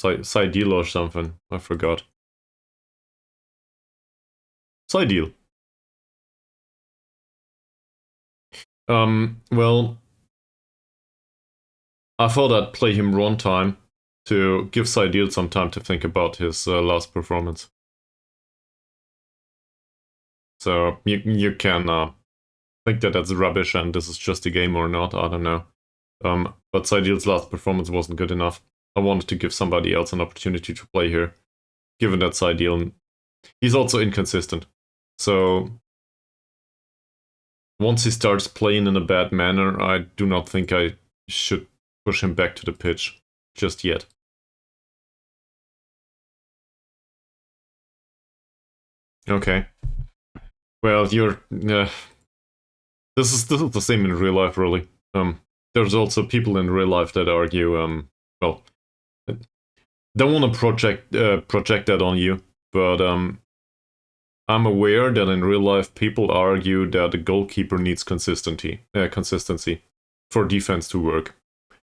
Saidil or something. I forgot. Saidil. Well, I thought I'd play him one time to give Saidil some time to think about his last performance. So you can think that that's rubbish and this is just a game or not, I don't know. But Saidil's last performance wasn't good enough. I wanted to give somebody else an opportunity to play here, given that Saidil, he's also inconsistent. So once he starts playing in a bad manner, I do not think I should push him back to the pitch just yet. Okay. Well, this is the same in real life, really. There's also people in real life that argue, well, don't want to project that on you, but I'm aware that in real life people argue that the goalkeeper needs consistency for defense to work.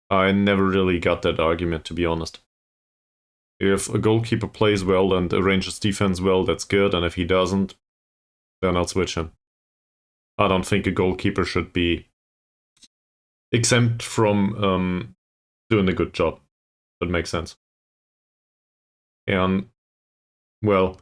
I never really got that argument, to be honest. If a goalkeeper plays well and arranges defense well, that's good, and if he doesn't, then I'll switch him. I don't think a goalkeeper should be exempt from doing a good job. That makes sense. And, well,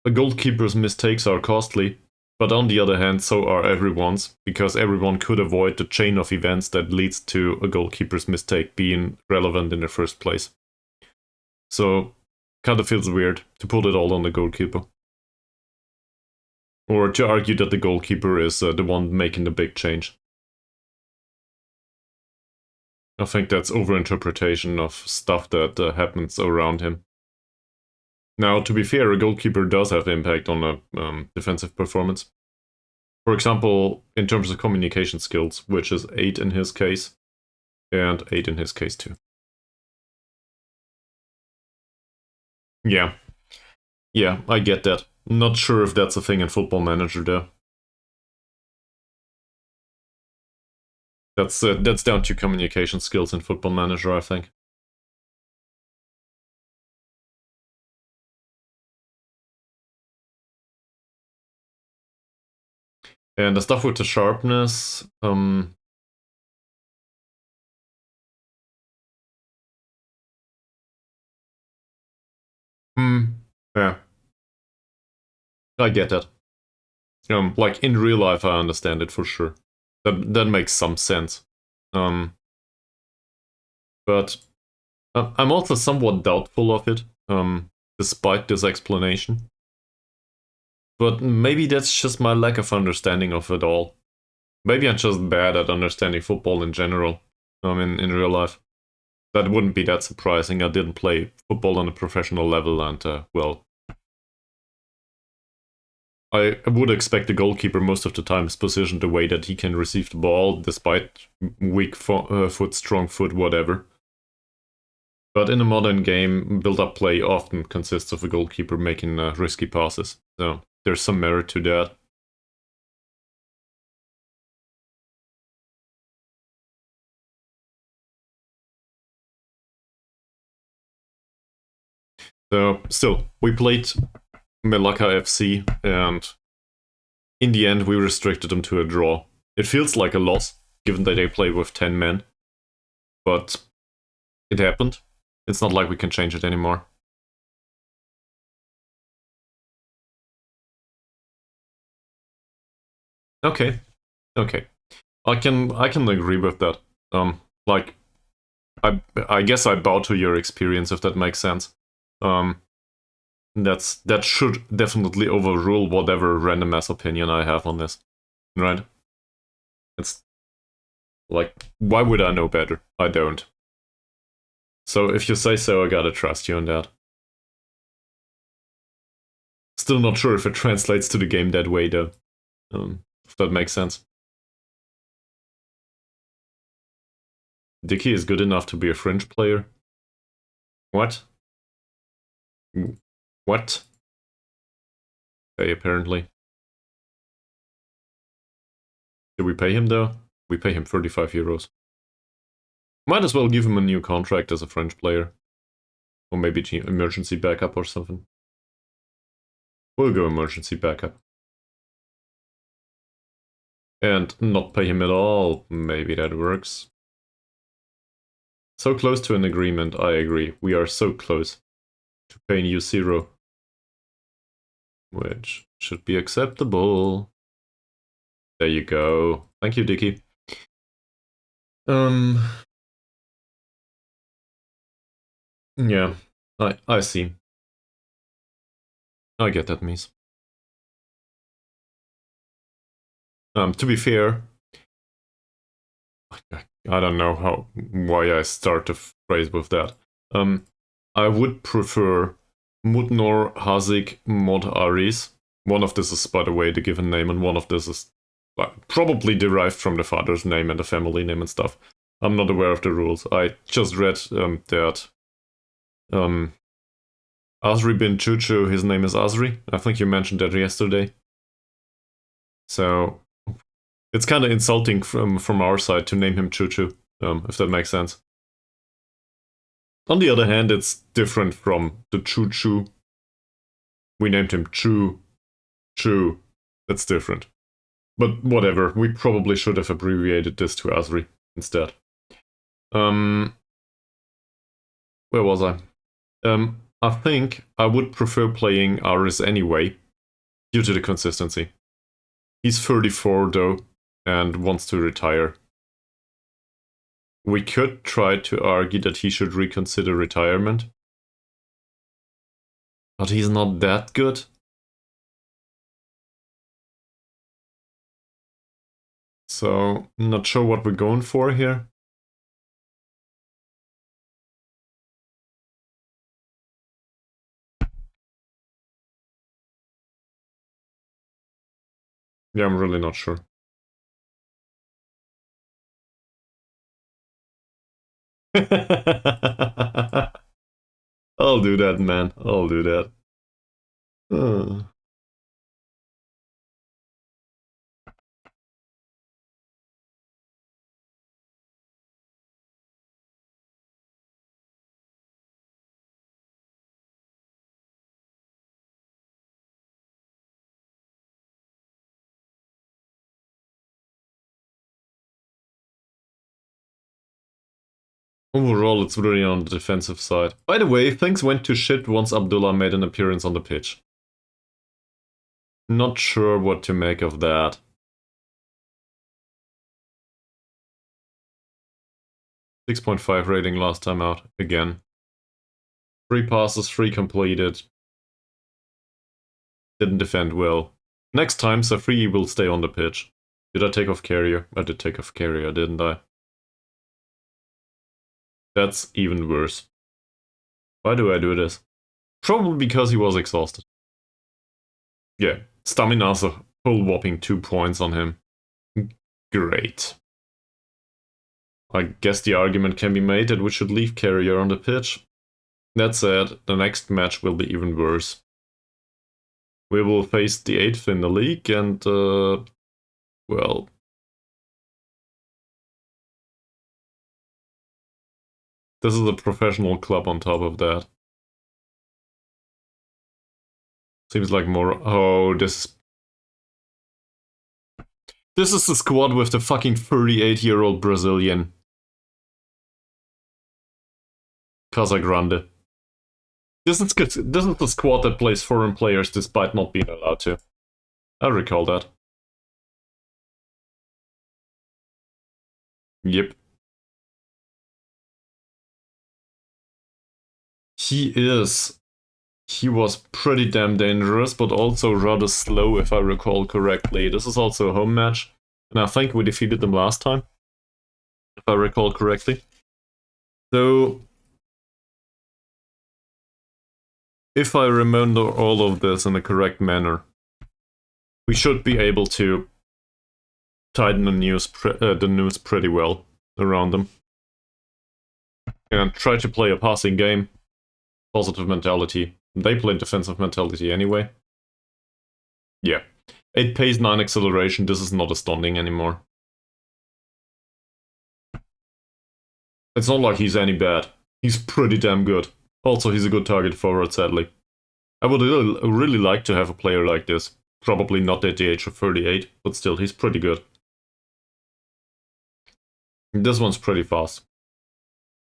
a goalkeeper's mistakes are costly, but on the other hand, so are everyone's, because everyone could avoid the chain of events that leads to a goalkeeper's mistake being relevant in the first place. So, kind of feels weird to put it all on the goalkeeper. Or to argue that the goalkeeper is the one making the big change. I think that's overinterpretation of stuff that happens around him. Now, to be fair, a goalkeeper does have impact on a defensive performance. For example, in terms of communication skills, which is 8 in his case, and 8 in his case too. Yeah. Yeah, I get that. Not sure if that's a thing in Football Manager, though. That's down to communication skills in Football Manager, I think. And the stuff with the sharpness, yeah. I get that. Like in real life, I understand it for sure. That makes some sense. But I'm also somewhat doubtful of it, despite this explanation. But maybe that's just my lack of understanding of it all. Maybe I'm just bad at understanding football in general, in real life. That wouldn't be that surprising. I didn't play football on a professional level, and, well, I would expect the goalkeeper most of the time is positioned the way that he can receive the ball, despite weak foot, strong foot, whatever. But in a modern game, build-up play often consists of a goalkeeper making risky passes. So there's some merit to that. So still, we played Melaka FC, and in the end, we restricted them to a draw. It feels like a loss, given that they play with 10 men. but it happened. It's not like we can change it anymore. Okay, okay. I can agree with that. Like I guess I bow to your experience if that makes sense. Um, that should definitely overrule whatever random ass opinion I have on this, right? It's like, why would I know better? I don't. So if you say so, I gotta trust you on that. Still not sure if it translates to the game that way though. If that makes sense. Dicky is good enough to be a fringe player. What? What? Okay, apparently. Did we pay him though? We pay him 35 euros. Might as well give him a new contract as a French player. Or maybe emergency backup or something. We'll go emergency backup. And not pay him at all. Maybe that works. So close to an agreement, I agree. We are so close to paying you 0. Which should be acceptable. There you go. Thank you, Dicky. Yeah, I see. I get that, Mies. To be fair, I don't know why I start the phrase with that. I would prefer Mutnor Hazik Mod Aris. One of this is, by the way, the given name, and one of this is probably derived from the father's name and the family name and stuff. I'm not aware of the rules. I just read that Azri bin Chuchu, his name is Azri. I think you mentioned that yesterday. So it's kind of insulting from our side to name him Chuchu, if that makes sense. On the other hand, it's different from the Choo-Choo. We named him Choo. That's different. But whatever, we probably should have abbreviated this to Azri instead. Where was I? I think I would prefer playing Aris anyway, due to the consistency. He's 34 though, and wants to retire. We could try to argue that he should reconsider retirement. But he's not that good. So, not sure what we're going for here. Yeah, I'm really not sure. I'll do that, man. I'll do that. Overall, it's really on the defensive side. By the way, things went to shit once Abdullah made an appearance on the pitch. Not sure what to make of that. .5 rating last time out, again. 3 passes, 3 completed. Didn't defend well. Next time, Safri will stay on the pitch. Did I take off Carrier? I did take off Carrier, didn't I? That's even worse. Why do I do this? Probably because he was exhausted. Yeah, Stamina's a whole whopping 2 points on him. Great. I guess the argument can be made that we should leave Carrier on the pitch. That said, the next match will be even worse. We will face the 8th in the league and, well... This is a professional club on top of that. Seems like more... Oh, this is the squad with the fucking 38-year-old Brazilian. Casagrande. This is good. This is the squad that plays foreign players despite not being allowed to. I recall that. Yep. He is. He was pretty damn dangerous, but also rather slow if I recall correctly. This is also a home match, and I think we defeated them last time, if I recall correctly. So, if I remember all of this in the correct manner, we should be able to tighten the news pretty well around them. And try to play a passing game, positive mentality. They play defensive mentality anyway. Yeah. 8 pace, 9 acceleration, this is not astounding anymore. It's not like he's any bad. He's pretty damn good. Also, he's a good target forward, sadly. I would really like to have a player like this. Probably not at the age of 38, but still, he's pretty good. This one's pretty fast.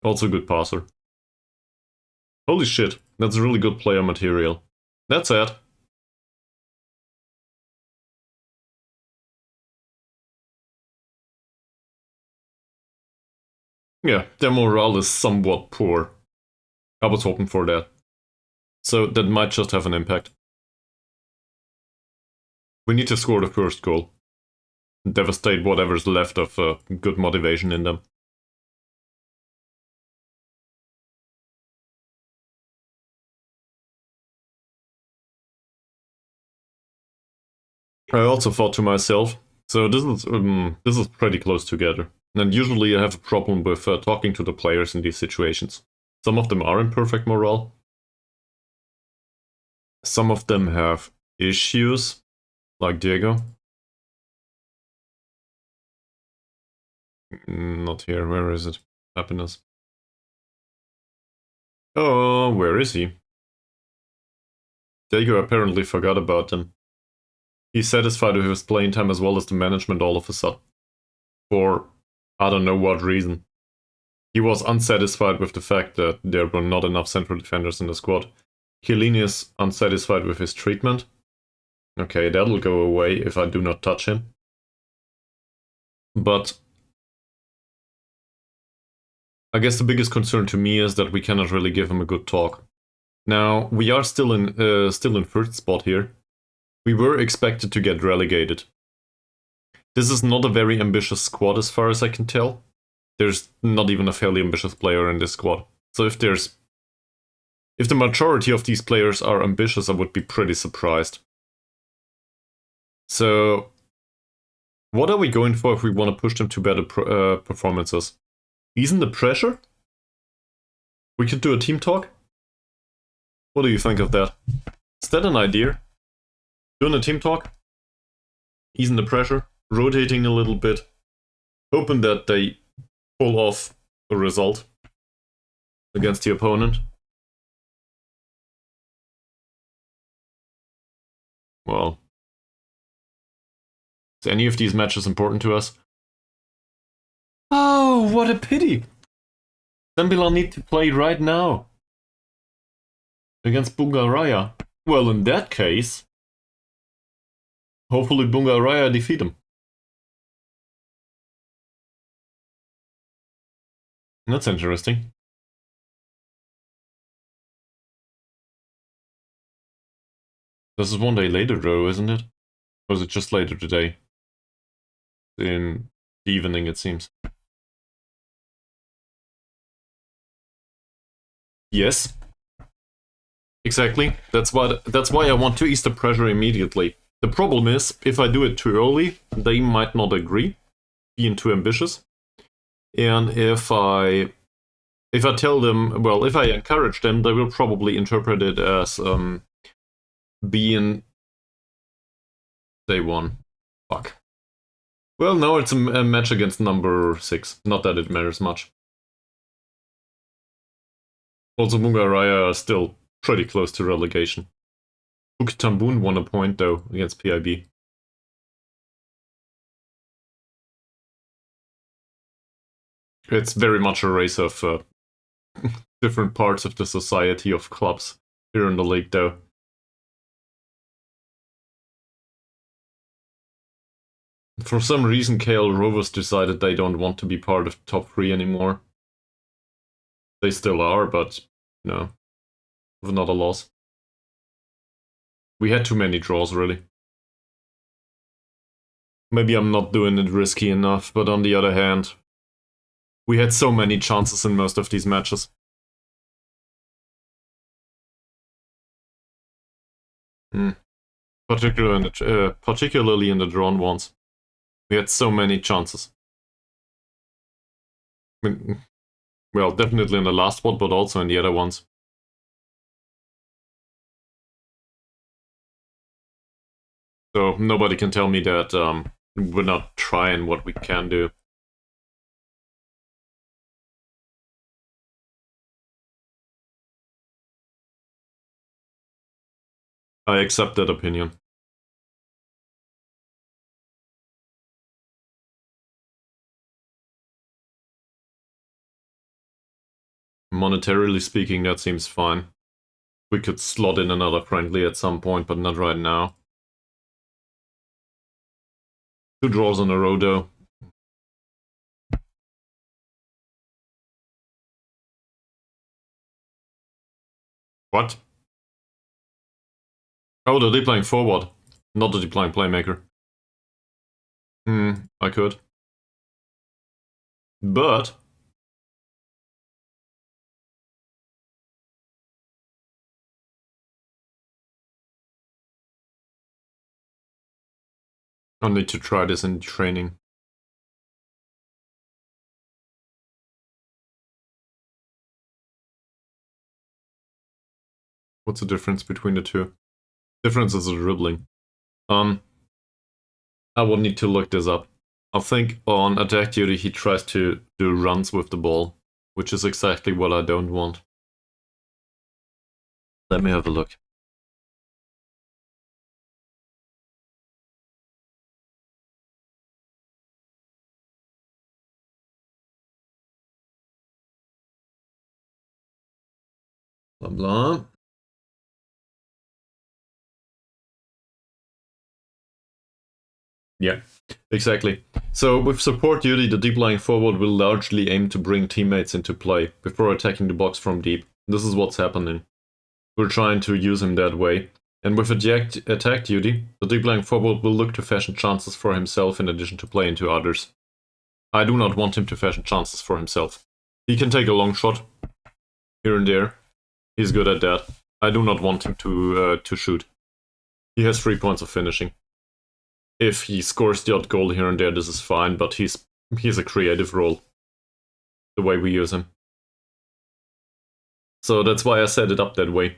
Also a good passer. Holy shit, that's really good player material. That's it. Yeah, their morale is somewhat poor. I was hoping for that. So that might just have an impact. We need to score the first goal. Devastate whatever's left of good motivation in them. I also thought to myself, so this is pretty close together. And usually I have a problem with talking to the players in these situations. Some of them are in perfect morale. Some of them have issues, like Diego. Not here, where is it? Happiness. Oh, where is he? Diego apparently forgot about them. He's satisfied with his playing time as well as the management all of a sudden. For I don't know what reason. He was unsatisfied with the fact that there were not enough central defenders in the squad. Chiellini is unsatisfied with his treatment. Okay, that'll go away if I do not touch him. But I guess the biggest concern to me is that we cannot really give him a good talk. Now, we are still in first spot here. We were expected to get relegated. This is not a very ambitious squad as far as I can tell. There's not even a fairly ambitious player in this squad. So if the majority of these players are ambitious, I would be pretty surprised. So, what are we going for if we want to push them to better performances? Easing the pressure? We could do a team talk? What do you think of that? Is that an idea? Doing a team talk? Easing the pressure? Rotating a little bit? Hoping that they pull off a result against the opponent? Well, is any of these matches important to us? Oh, what a pity! Sembila need to play right now against Bungaraya. Well, in that case, hopefully Bungaraya defeat him. That's interesting. This is one day later though, isn't it? Or is it just later today? In the evening, it seems. Yes. Exactly. That's why I want to ease the pressure immediately. The problem is, if I do it too early, they might not agree, being too ambitious. And if I tell them, well, if I encourage them, they will probably interpret it as being day one. Fuck. Well, no, it's a match against number 6. Not that it matters much. Also, Bungaraya are still pretty close to relegation. Bukit Tambun won a point, though, against PIB. It's very much a race of different parts of the society of clubs here in the league, though. For some reason, KL Rovers decided they don't want to be part of the top 3 anymore. They still are, but no, not a loss. We had too many draws, really. Maybe I'm not doing it risky enough, but on the other hand, we had so many chances in most of these matches. Particularly in the drawn ones. We had so many chances. Well, definitely in the last one, but also in the other ones. So nobody can tell me that we're not trying what we can do. I accept that opinion. Monetarily speaking, that seems fine. We could slot in another friendly at some point, but not right now. 2 draws in a row, though. What? Oh, they're playing forward, not the playing playmaker. I could. But I'll need to try this in training. What's the difference between the two? Difference is the dribbling. I will need to look this up. I think on attack duty he tries to do runs with the ball, which is exactly what I don't want. Let me have a look. Blah blah. Yeah, exactly. So with support duty, the deep lying forward will largely aim to bring teammates into play before attacking the box from deep. This is what's happening. We're trying to use him that way. And with attack duty, the deep lying forward will look to fashion chances for himself in addition to play into others. I do not want him to fashion chances for himself. He can take a long shot here and there. He's good at that. I do not want him to shoot. He has 3 points of finishing. If he scores the odd goal here and there, this is fine, but he's a creative role, the way we use him. So that's why I set it up that way.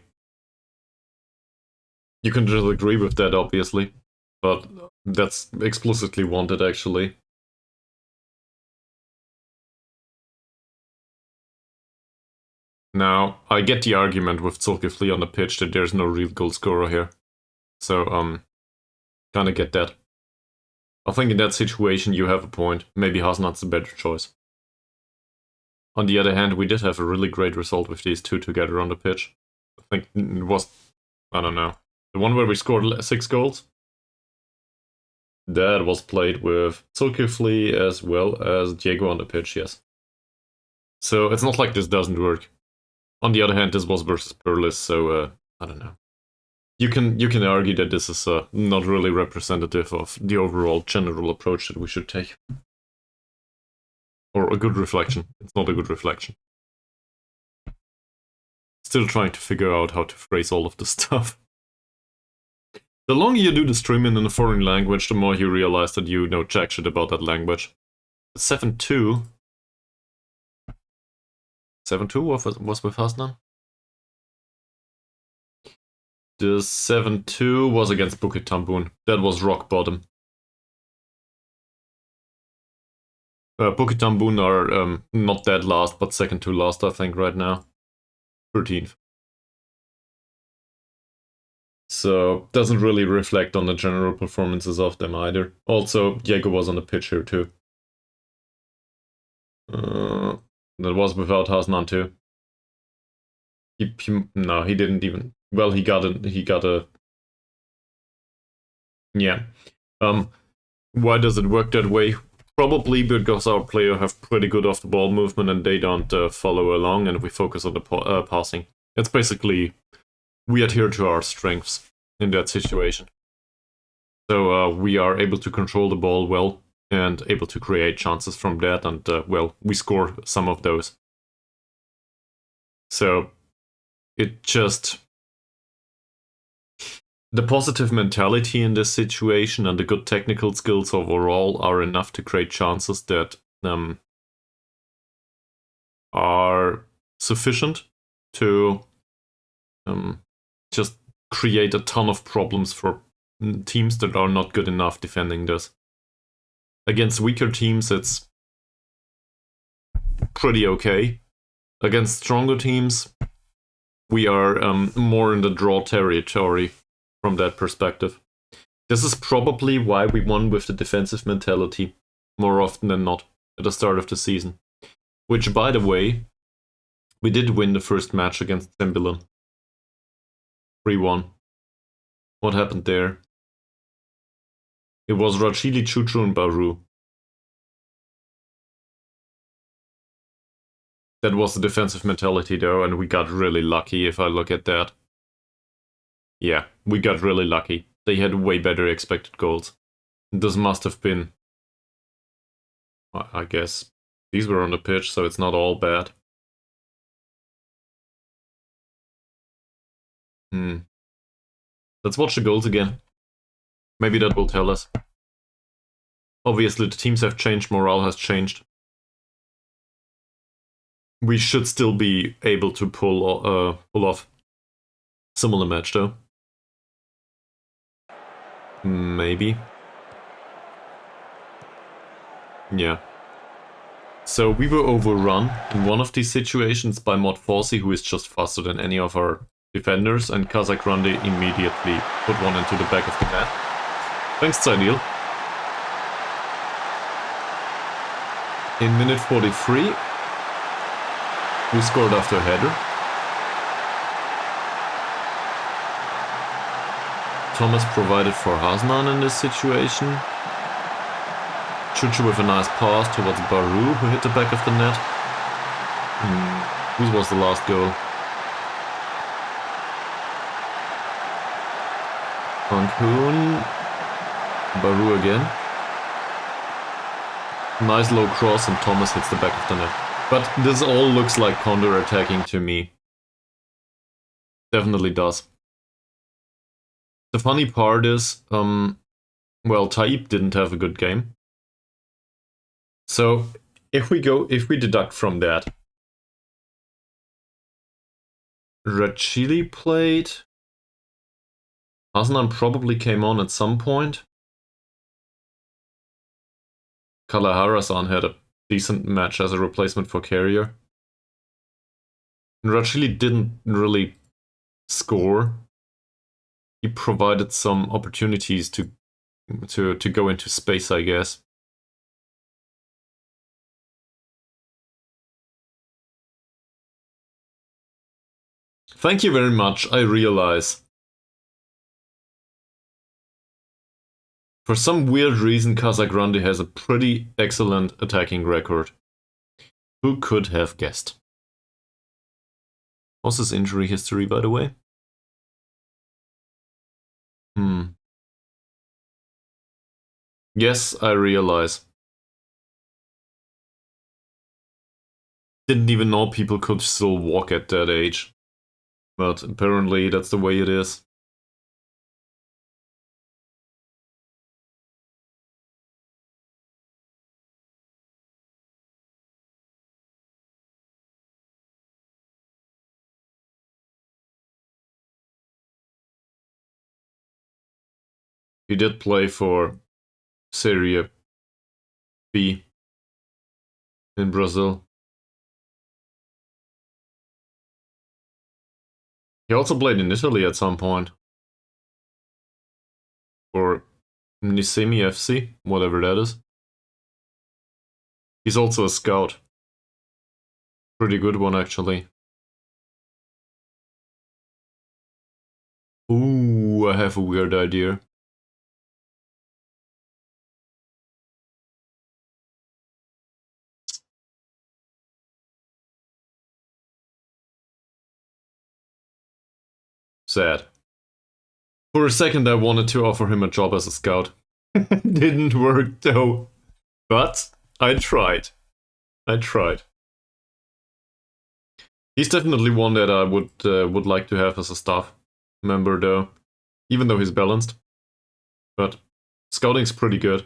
You can just agree with that, obviously, but that's explicitly wanted, actually. Now, I get the argument with Zulkifli on the pitch that there's no real goal scorer here. So, kinda get that. I think in that situation you have a point. Maybe Hasnat's a better choice. On the other hand, we did have a really great result with these two together on the pitch. I think it was, I don't know, the one where we scored 6 goals? That was played with Zulkifli as well as Diego on the pitch, yes. So it's not like this doesn't work. On the other hand, this was versus Perlis, so I don't know. You can argue that this is not really representative of the overall general approach that we should take. Or a good reflection. It's not a good reflection. Still trying to figure out how to phrase all of this stuff. The longer you do the streaming in a foreign language, the more you realize that you know jack shit about that language. 7-2. 7-2 was with Hasnan? The 7-2 was against Bukit Tambun. That was rock bottom. Bukit Tambun are not dead last, but second to last, I think, right now. 13th. So, doesn't really reflect on the general performances of them either. Also, Diego was on the pitch here too. That was without Hasnan too. No, he didn't even. Well, he got a. Yeah. Why does it work that way? Probably because our player have pretty good off the ball movement and they don't follow along, and we focus on the passing. It's basically we adhere to our strengths in that situation. So we are able to control the ball well and able to create chances from that, and well, we score some of those. So it just the positive mentality in this situation and the good technical skills overall are enough to create chances that are sufficient to just create a ton of problems for teams that are not good enough defending this. Against weaker teams, it's pretty okay. Against stronger teams, we are more in the draw territory from that perspective. This is probably why we won with the defensive mentality more often than not at the start of the season. Which, by the way, we did win the first match against Sembilan. 3-1. What happened there? It was Rachili, Chuchu, and Baru. That was the defensive mentality though, and we got really lucky if I look at that. Yeah, we got really lucky. They had way better expected goals. This must have been... I guess these were on the pitch, so it's not all bad. Let's watch the goals again. Maybe that will tell us. Obviously, the teams have changed, morale has changed. We should still be able to pull off similar match, though. Maybe. Yeah. So we were overrun in one of these situations by Mod Forsi, who is just faster than any of our defenders, and Casagrande immediately put one into the back of the net. Thanks, Zaidil. In minute 43, we scored after a header. Thomas provided for Hasnan in this situation. Chuchu with a nice pass towards Baru, who hit the back of the net. Whose was the last goal? Cancun. Baru again. Nice low cross and Thomas hits the back of the net. But this all looks like counter-attacking to me. Definitely does. The funny part is, well, Taib didn't have a good game. So if we deduct from that, Rachili played. Hasnan probably came on at some point. Kalahara-san had a decent match as a replacement for Carrier. Rachili didn't really score. He provided some opportunities to go into space, I guess. Thank you very much, I realize. For some weird reason, Casagrande has a pretty excellent attacking record. Who could have guessed? What's his injury history, by the way? Yes, I realize. Didn't even know people could still walk at that age. But apparently that's the way it is. He did play for Serie B in Brazil. He also played in Italy at some point. For Nisemi FC, whatever that is. He's also a scout. Pretty good one, actually. Ooh, I have a weird idea. Sad. For a second I wanted to offer him a job as a scout. Didn't work though. But I tried. I tried. He's definitely one that I would like to have as a staff member though. Even though he's balanced. But scouting's pretty good.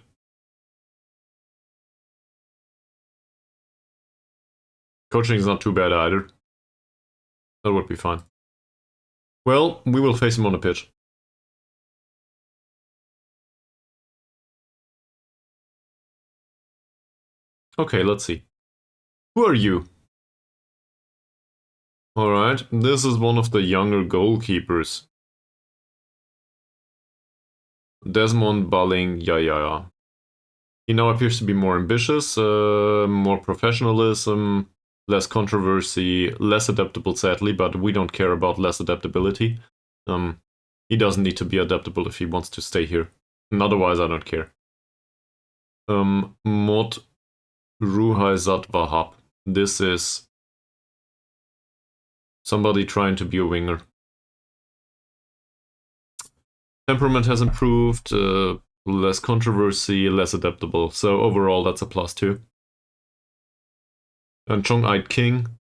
Coaching's not too bad either. That would be fine. Well, we will face him on the pitch. Okay, let's see. Who are you? Alright, this is one of the younger goalkeepers. Desmond Balling Yaya. He now appears to be more ambitious, more professionalism, less controversy, less adaptable sadly, but we don't care about less adaptability. He doesn't need to be adaptable if he wants to stay here. And otherwise I don't care. Mod Ruhaizat Wahab. This is somebody trying to be a winger. Temperament has improved, less controversy, less adaptable. So overall, that's a +2. And Chong-Eyed King,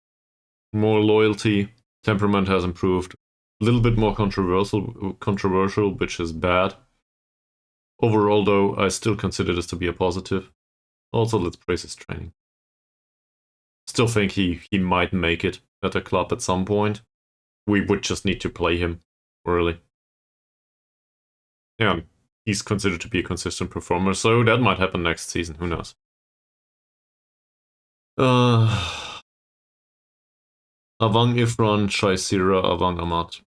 more loyalty, temperament has improved. A little bit more controversial, which is bad. Overall, though, I still consider this to be a positive. Also, let's praise his training. Still think he might make it at a club at some point. We would just need to play him, really. Yeah, he's considered to be a consistent performer, so that might happen next season, who knows. Avang Ifran Shaisira Avang Amat.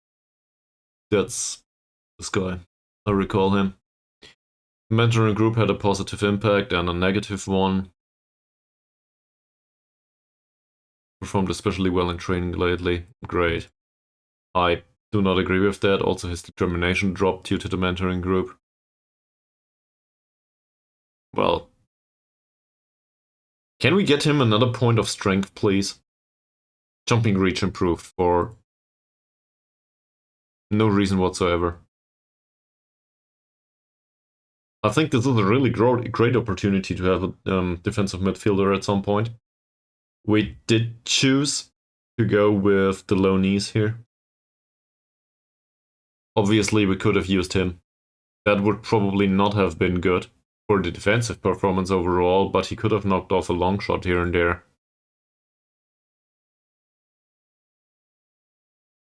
That's this guy. I recall him. Mentoring group had a positive impact and a negative one. Performed especially well in training lately. Great. I do not agree with that. Also, his determination dropped due to the mentoring group. Well, can we get him another point of strength, please? Jumping reach improved for no reason whatsoever. I think this is a really great opportunity to have a defensive midfielder at some point. We did choose to go with the low knees here. Obviously, we could have used him. That would probably not have been good for the defensive performance overall, but he could have knocked off a long shot here and there.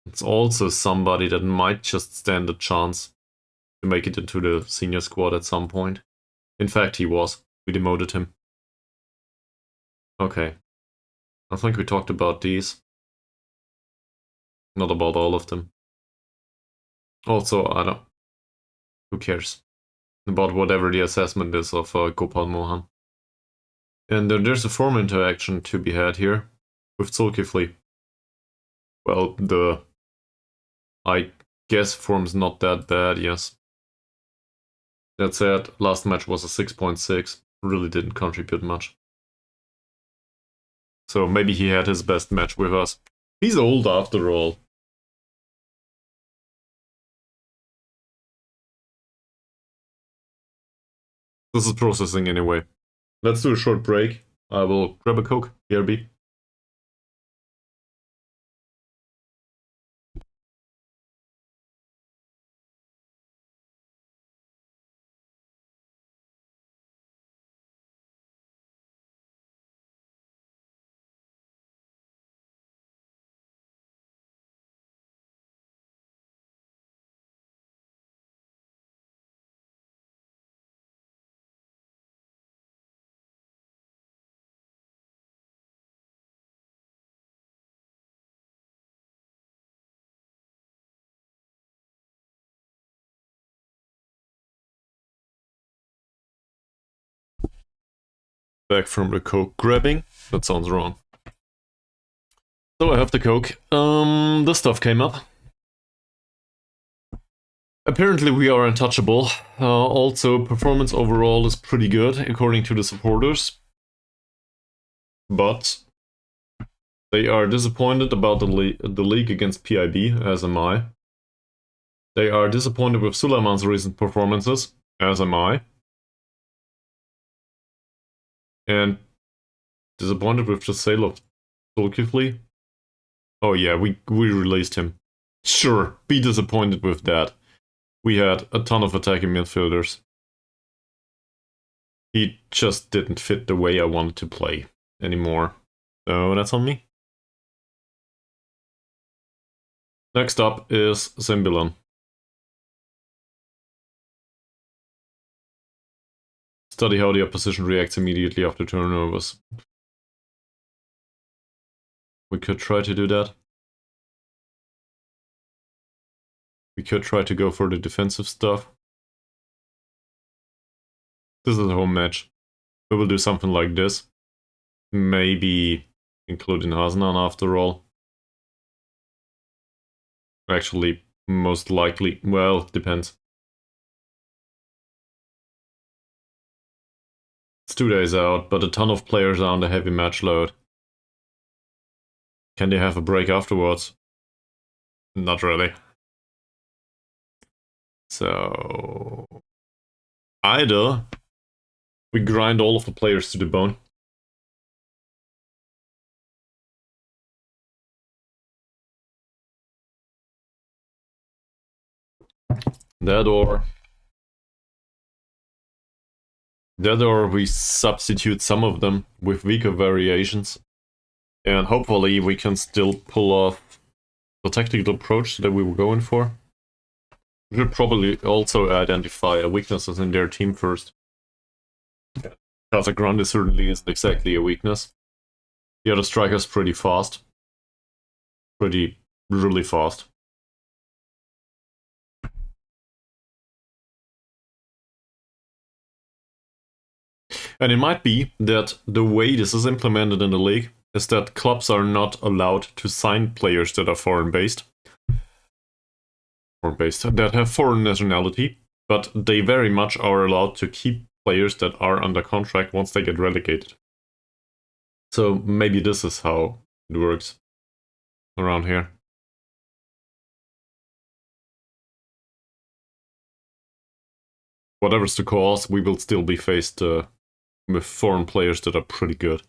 It's also somebody that might just stand a chance to make it into the senior squad at some point. In fact, he was. We demoted him. Okay. I think we talked about these. Not about all of them. Also, I don't... Who cares? About whatever the assessment is of Gopal Mohan. And there's a form interaction to be had here with Zulkifli. Well, I guess form's not that bad, yes. That said, last match was a 6.6. Really didn't contribute much. So maybe he had his best match with us. He's old after all. This is processing anyway. Let's do a short break. I will grab a Coke, BRB. Back from the Coke grabbing. That sounds wrong. So I have the Coke. This stuff came up. Apparently we are untouchable. Also, performance overall is pretty good, according to the supporters. But they are disappointed about the league against PIB, as am I. They are disappointed with Suleiman's recent performances, as am I. And disappointed with the sale of Zulkifli. Oh yeah, we released him. Sure, be disappointed with that. We had a ton of attacking midfielders. He just didn't fit the way I wanted to play anymore. So that's on me. Next up is Sembilan. Study how the opposition reacts immediately after turnovers. We could try to do that. We could try to go for the defensive stuff. This is a home match. We will do something like this. Maybe including Hasnan after all. Actually, most likely. Well, depends. It's 2 days out, but a ton of players are on the heavy match load. Can they have a break afterwards? Not really. So either we grind all of the players to the bone. That or we substitute some of them with weaker variations. And hopefully we can still pull off the tactical approach that we were going for. We should probably also identify weaknesses in their team first. Casa Grande certainly isn't exactly a weakness. The other striker's pretty fast. Really fast. And it might be that the way this is implemented in the league is that clubs are not allowed to sign players that are foreign-based, that have foreign nationality, but they very much are allowed to keep players that are under contract once they get relegated. So maybe this is how it works around here. Whatever's the cause, we will still be faced with foreign players that are pretty good.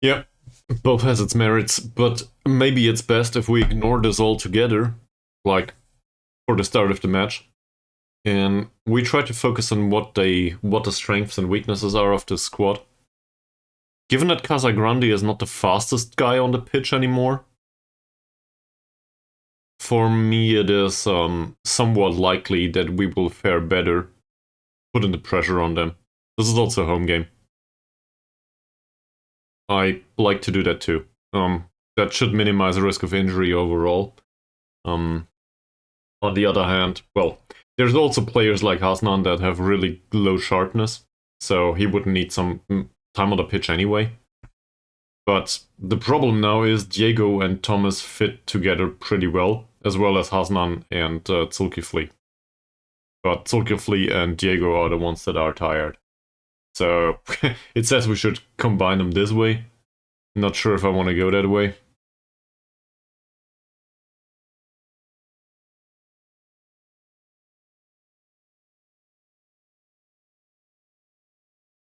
Yeah, both has its merits, but maybe it's best if we ignore this altogether, like for the start of the match, and we try to focus on what the strengths and weaknesses are of the squad. Given that Casagrande is not the fastest guy on the pitch anymore, for me it is somewhat likely that we will fare better putting the pressure on them. This is also a home game. I like to do that too. That should minimize the risk of injury overall. On the other hand, well, there's also players like Hasnan that have really low sharpness, so he would need some time on the pitch anyway. But the problem now is Diego and Thomas fit together pretty well as Hasnan and Zulkifli. But Zulkifli and Diego are the ones that are tired. So it says we should combine them this way. Not sure if I want to go that way.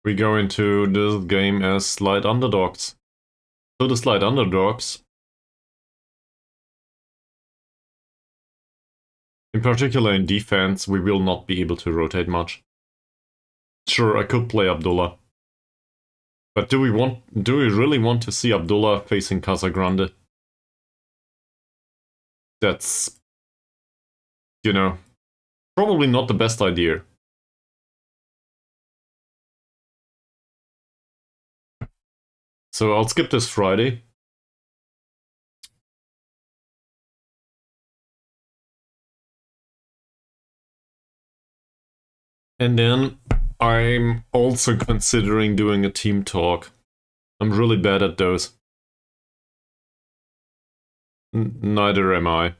We go into this game as slight underdogs. So the slight underdogs, in particular in defense, we will not be able to rotate much. Sure, I could play Abdullah. But do we really want to see Abdullah facing Casagrande? that's, you know, probably not the best idea. So I'll skip this Friday. And then I'm also considering doing a team talk. I'm really bad at those. Neither am I.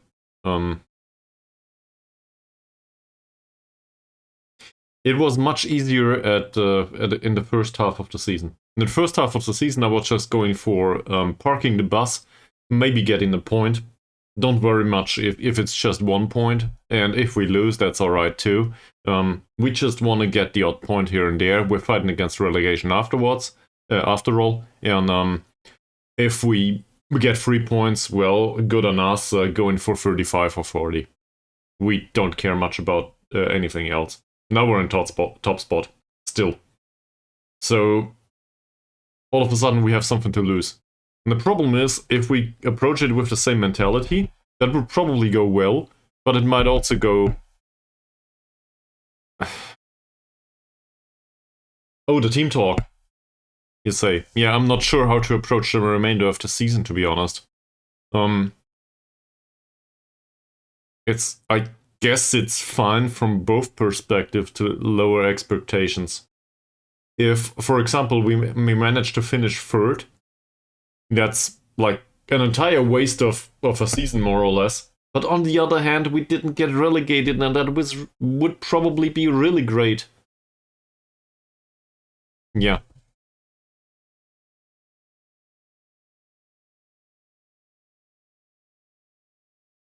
It was much easier in the first half of the season. In the first half of the season, I was just going for parking the bus, maybe getting a point. Don't worry much if it's just 1 point, and if we lose, that's alright too. We just want to get the odd point here and there. We're fighting against relegation afterwards, after all, and if we get 3 points, well, good on us, going for 35 or 40. We don't care much about anything else. Now we're in top spot, still. So, all of a sudden we have something to lose. And the problem is, if we approach it with the same mentality, that would probably go well, but it might also go... Oh, the team talk, you say. Yeah, I'm not sure how to approach the remainder of the season, to be honest. I guess it's fine from both perspectives to lower expectations. If, for example, we manage to finish third, that's like an entire waste of a season, more or less. But on the other hand, we didn't get relegated, and that would probably be really great. Yeah.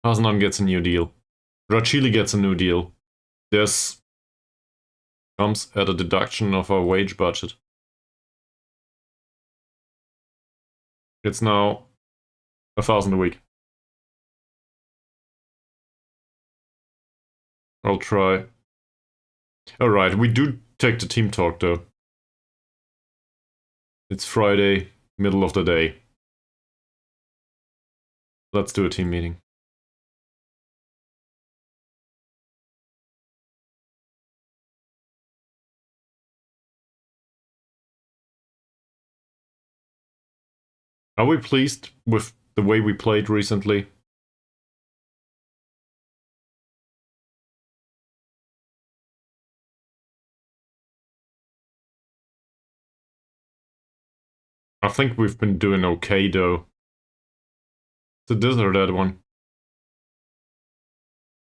Hasenheim gets a new deal. Rachili gets a new deal. This comes at a deduction of our wage budget. It's now 1,000 a week. I'll try. Alright, we do take the team talk though. It's Friday, middle of the day. Let's do a team meeting. Are we pleased with the way we played recently? I think we've been doing okay though. So this or that one?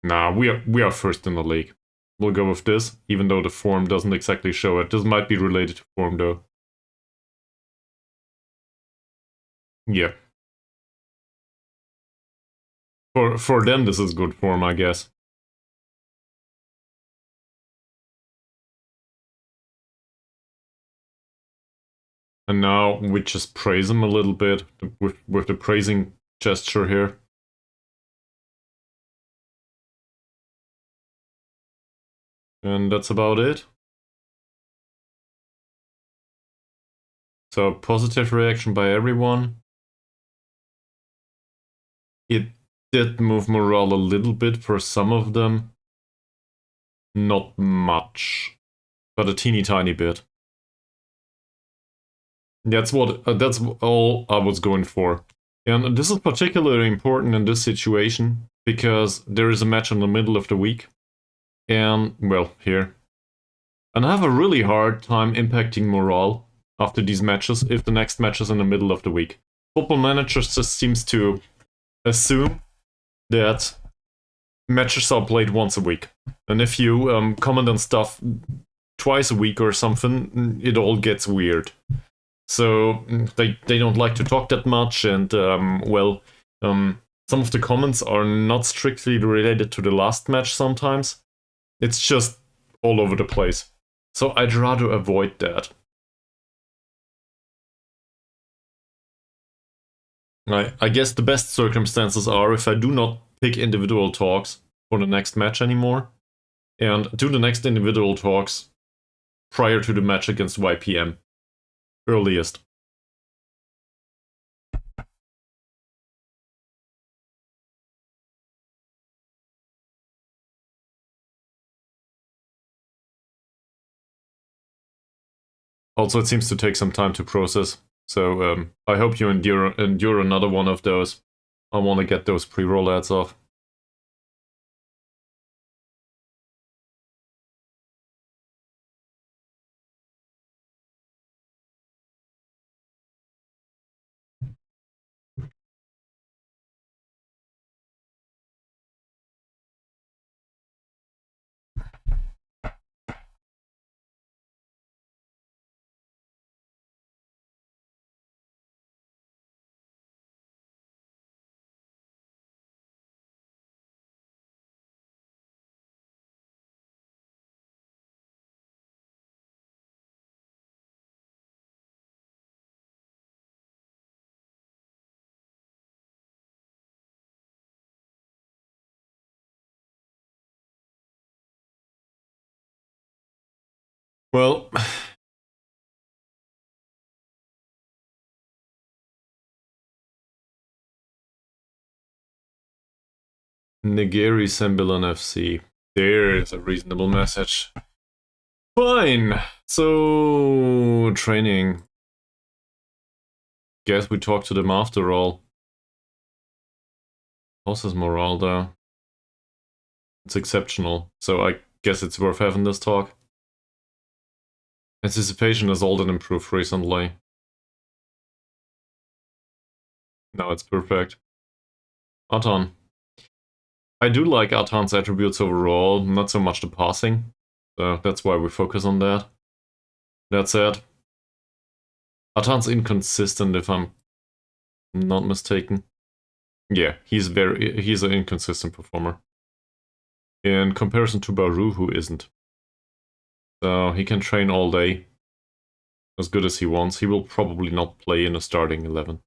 Nah, we are first in the league. We'll go with this, even though the form doesn't exactly show it. This might be related to form though. Yeah. For them this is good form, I guess. And now we just praise him a little bit with the praising gesture here. And that's about it. So, positive reaction by everyone. It did move morale a little bit for some of them. Not much, but a teeny tiny bit. That's all I was going for. And this is particularly important in this situation, because there is a match in the middle of the week. And, well, here. And I have a really hard time impacting morale after these matches if the next match is in the middle of the week. Football Manager just seems to assume that matches are played once a week. And if you comment on stuff twice a week or something, it all gets weird. So they don't like to talk that much, and some of the comments are not strictly related to the last match sometimes. It's just all over the place. So I'd rather avoid that. I guess the best circumstances are if I do not pick individual talks for the next match anymore, and do the next individual talks prior to the match against YPM. Earliest. Also, it seems to take some time to process. So I hope you endure another one of those. I want to get those pre-roll ads off. Well, Nigeri Sembilan FC. There's a reasonable message. Fine. So, training. Guess we talk to them after all. How's his morale though? It's exceptional, so I guess it's worth having this talk. Anticipation has all that improved recently. Now it's perfect. Atan. I do like Atan's attributes overall, not so much the passing. So that's why we focus on that. That said, Atan's inconsistent if I'm not mistaken. Yeah, he's an inconsistent performer. In comparison to Baru, who isn't. So he can train all day. As good as he wants. He will probably not play in a starting 11.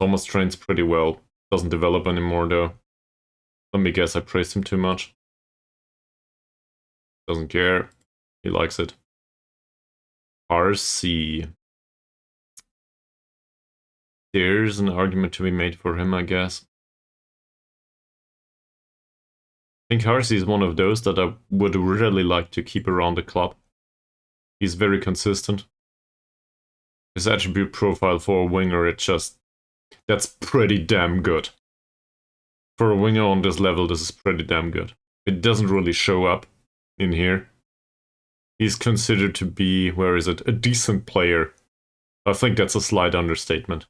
Thomas trains pretty well. Doesn't develop anymore though. Let me guess, I praised him too much. Doesn't care. He likes it. RC. There's an argument to be made for him, I guess. I think Harsey is one of those that I would really like to keep around the club. He's very consistent. His attribute profile for a winger, that's pretty damn good. For a winger on this level, this is pretty damn good. It doesn't really show up in here. He's considered to be, a decent player. I think that's a slight understatement.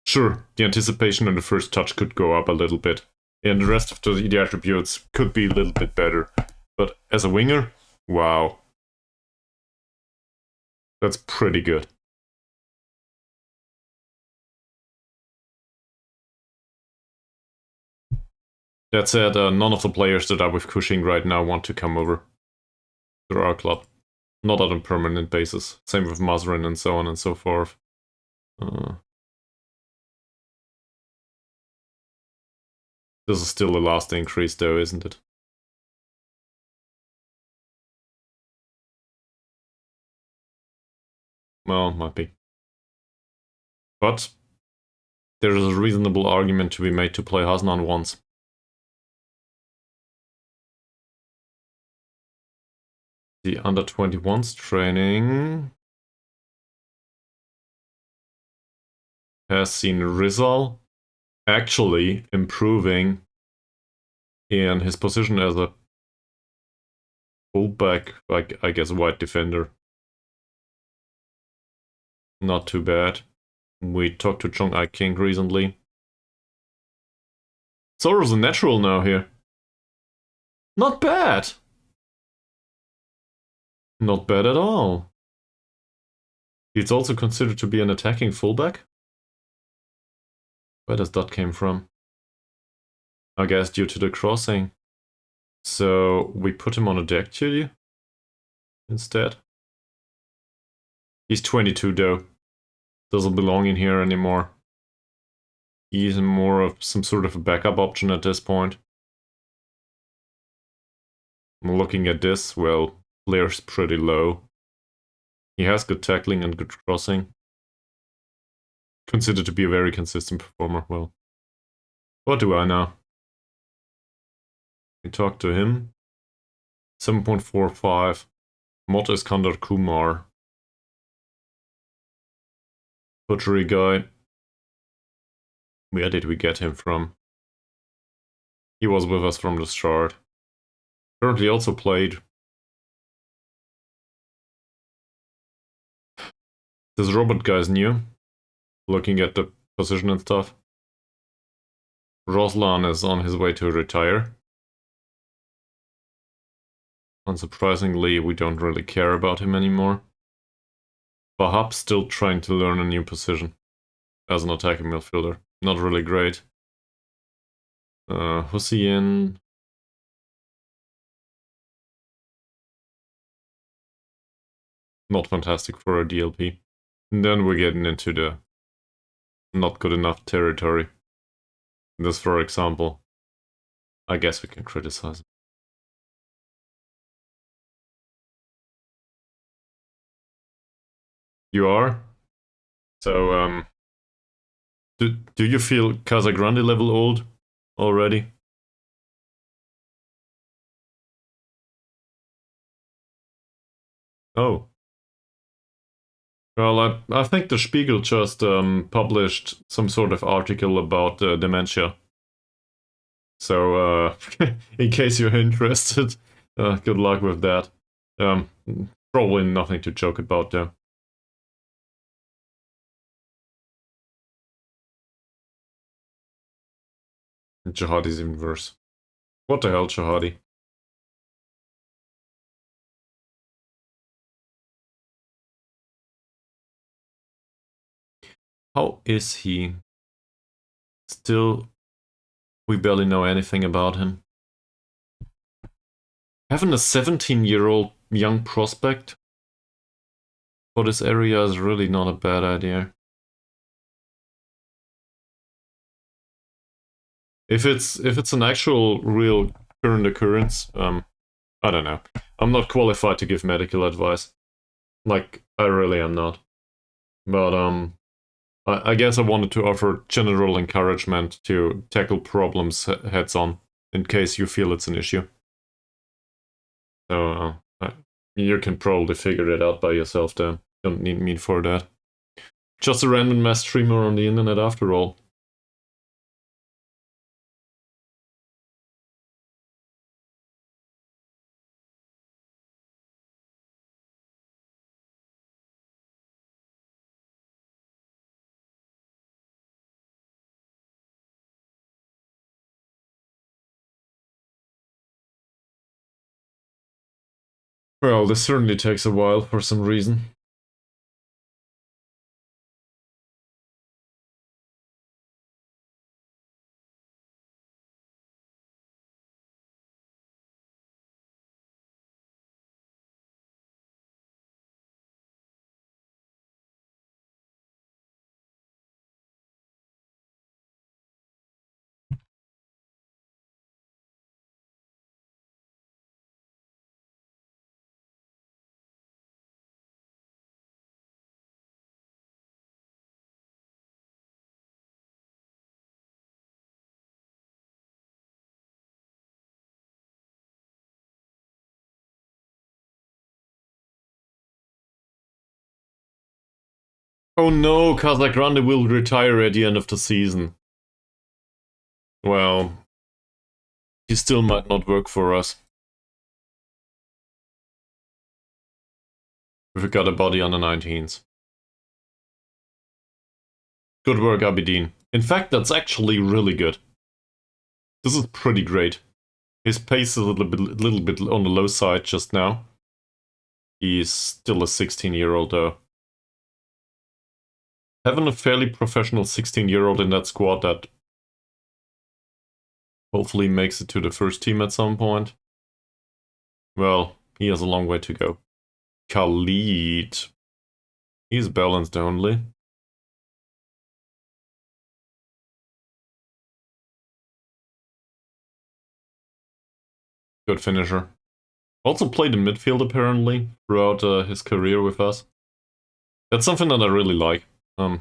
Sure, the anticipation on the first touch could go up a little bit, and the rest of the attributes could be a little bit better. But as a winger, wow. That's pretty good. That said, none of the players that are with Cushing right now want to come over to our club. Not on a permanent basis. Same with Mazrin and so on and so forth. This is still the last increase though, isn't it? Well, might be. But there is a reasonable argument to be made to play Hasnan once. The under-21s training has seen Rizal actually improving in his position as a fullback, like I guess wide defender. Not too bad. We talked to Chong Ai King recently. Zoro's a natural now here. Not bad. Not bad at all. He's also considered to be an attacking fullback. Where does that came from? I guess due to the crossing. So we put him on a deck duty instead. He's 22 though. Doesn't belong in here anymore. He's more of some sort of a backup option at this point. Looking at this, well, Blair's pretty low. He has good tackling and good crossing. Considered to be a very consistent performer. Well, what do I know? We talked to him. 7.45. Mot Iskandar Kumar. butchery guy. Where did we get him from? He was with us from the start. Currently also played. This robot guy's new. Looking at the position and stuff. Roslan is on his way to retire. Unsurprisingly, we don't really care about him anymore. Bahap's still trying to learn a new position as an attacking midfielder. Not really great. Hussein. Not fantastic for a DLP. And then we're getting into the not good enough territory. This, for example, I guess we can criticize him. You are? So, do you feel Casagrande level old already? Oh. Well, I think the Spiegel just published some sort of article about dementia. So, in case you're interested, good luck with that. Probably nothing to joke about there. Jihadi's even worse. What the hell, Jihadi? How is he? Still, we barely know anything about him. Having a 17-year-old young prospect for this area is really not a bad idea. If it's an actual real current occurrence, I don't know. I'm not qualified to give medical advice. Like, I really am not. But I guess I wanted to offer general encouragement to tackle problems heads on, in case you feel it's an issue. So you can probably figure it out by yourself then. Don't need me for that. Just a random mass streamer on the internet after all. Well, this certainly takes a while for some reason. Oh no, Casagrande will retire at the end of the season. Well, he still might not work for us. We've got a body on the 19s. Good work, Abidine. In fact, that's actually really good. This is pretty great. His pace is a little bit on the low side just now. He's still a 16-year-old though. Having a fairly professional 16-year-old in that squad that hopefully makes it to the first team at some point. Well, he has a long way to go. Khalid. He's balanced only. Good finisher. Also played in midfield apparently throughout his career with us. That's something that I really like.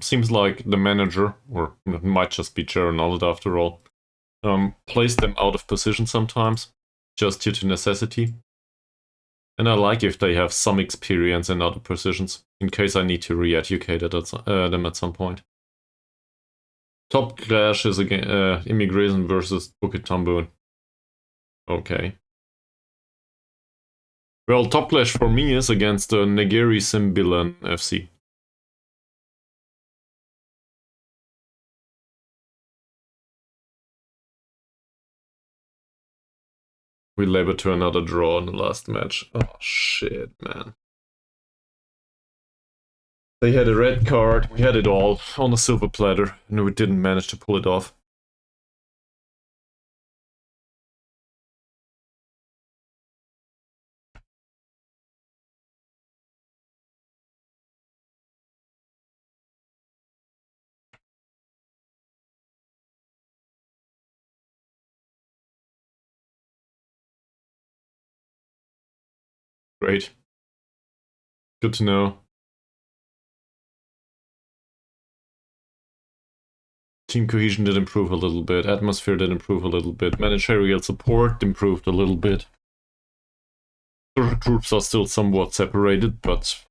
Seems like the manager, or it might just be Gerald after all, plays them out of position sometimes, just due to necessity. And I like if they have some experience in other positions, in case I need to re-educate them at some point. Top Clash is again Immigration versus Bukit Tambun. Okay. Well, Top Clash for me is against Negeri Sembilan FC. We labored to another draw in the last match. Oh shit, man. They had a red card, we had it all on a silver platter, and we didn't manage to pull it off. Great. Good to know. Team cohesion did improve a little bit, atmosphere did improve a little bit, managerial support improved a little bit. The groups are still somewhat separated, but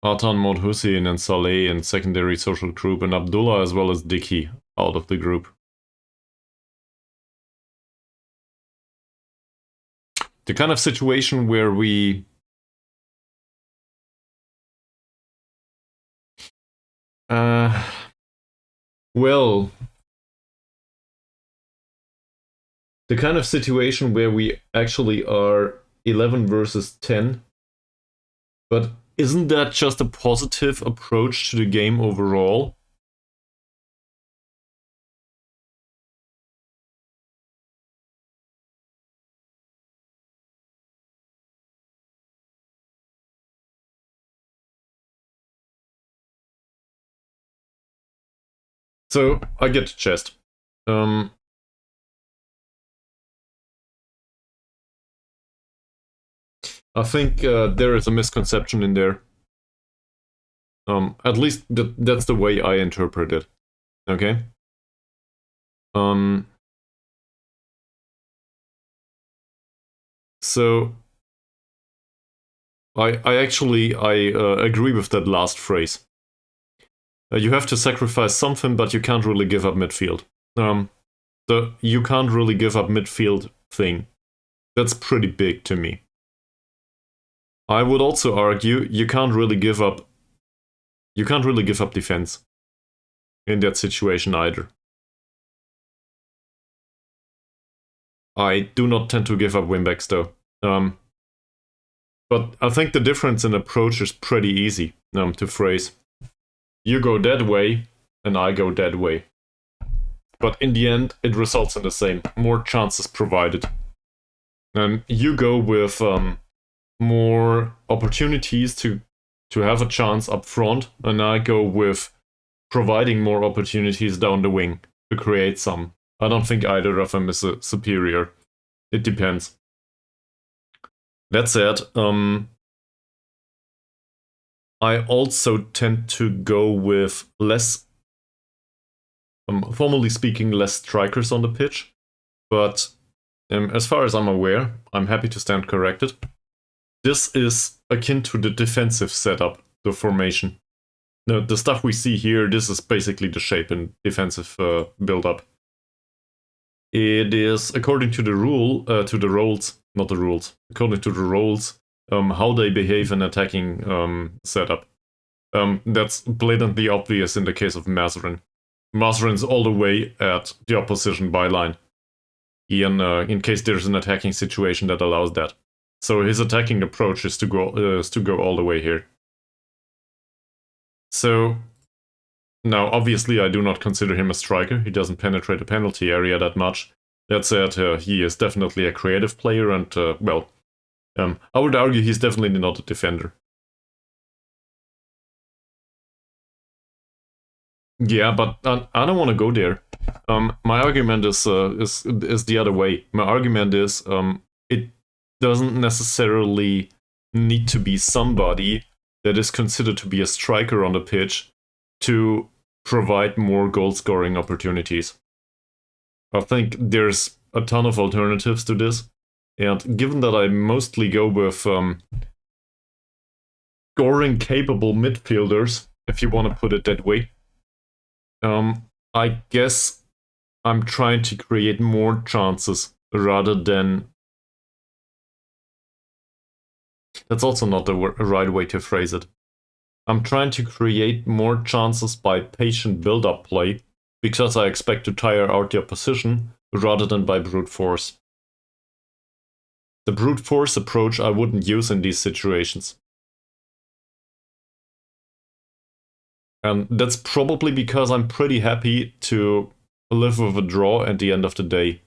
Atan, Mod Hussein and Saleh in secondary social group, and Abdullah as well as Dicky out of the group. The kind of situation where we well, the kind of situation where we actually are 11 versus 10, but isn't that just a positive approach to the game overall? So, I get to chest. I think there is a misconception in there. At least that's the way I interpret it. Okay? So I agree with that last phrase. You have to sacrifice something, but you can't really give up midfield. The you can't really give up midfield thing. That's pretty big to me. I would also argue you can't really give up defense in that situation either. I do not tend to give up winbacks though. But I think the difference in approach is pretty easy to phrase. You go that way, and I go that way. But in the end, it results in the same. More chances provided. And you go with more opportunities to have a chance up front, and I go with providing more opportunities down the wing to create some. I don't think either of them is superior. It depends. That said, I also tend to go with less, formally speaking, less strikers on the pitch. But as far as I'm aware, I'm happy to stand corrected. This is akin to the defensive setup, the formation. The stuff we see here, this is basically the shape and defensive build-up. It is, according to the roles, not the rules, according to the roles, how they behave in attacking setup. That's blatantly obvious in the case of Mazrin. Mazrin's all the way at the opposition byline, in case there's an attacking situation that allows that. So his attacking approach is to go all the way here. So now, obviously, I do not consider him a striker. He doesn't penetrate the penalty area that much. That said, he is definitely a creative player, and well, I would argue he's definitely not a defender. Yeah, but I don't want to go there. My argument is the other way. My argument is it doesn't necessarily need to be somebody that is considered to be a striker on the pitch to provide more goal-scoring opportunities. I think there's a ton of alternatives to this. And given that I mostly go with scoring-capable midfielders, if you want to put it that way, I guess I'm trying to create more chances rather than... That's also not the right way to phrase it. I'm trying to create more chances by patient build-up play, because I expect to tire out the opposition, rather than by brute force. The brute force approach I wouldn't use in these situations. And that's probably because I'm pretty happy to live with a draw at the end of the day.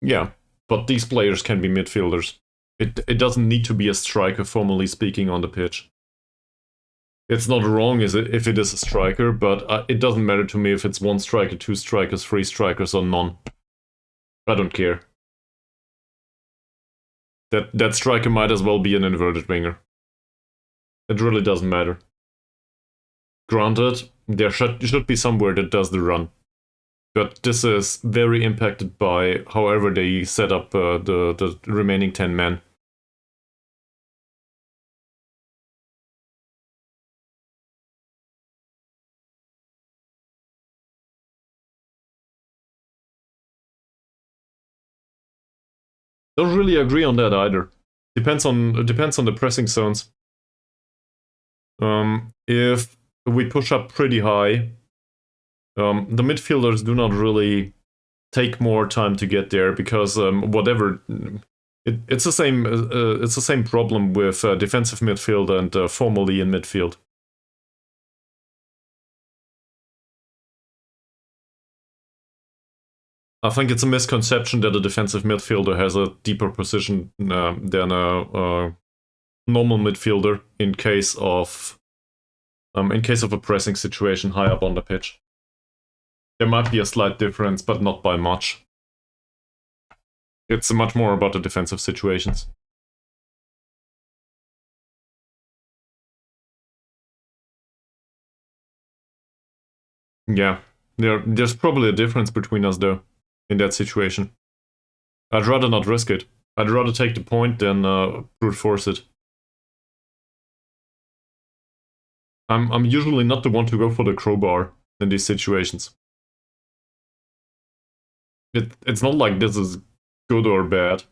Yeah, but these players can be midfielders. It doesn't need to be a striker, formally speaking, on the pitch. It's not wrong if it is a striker, but it doesn't matter to me if it's one striker, two strikers, three strikers, or none. I don't care. That striker might as well be an inverted winger. It really doesn't matter. Granted, there should be somewhere that does the run. But this is very impacted by however they set up the remaining 10 men. Don't really agree on that either. Depends on the pressing zones. If we push up pretty high, the midfielders do not really take more time to get there because whatever. It's the same problem with defensive midfield and formally in midfield. I think it's a misconception that a defensive midfielder has a deeper position than a normal midfielder in case of a pressing situation high up on the pitch. There might be a slight difference, but not by much. It's much more about the defensive situations. Yeah, there's probably a difference between us though, in that situation. I'd rather not risk it. I'd rather take the point than brute force it. I'm usually not the one to go for the crowbar in these situations. It's not like this is good or bad.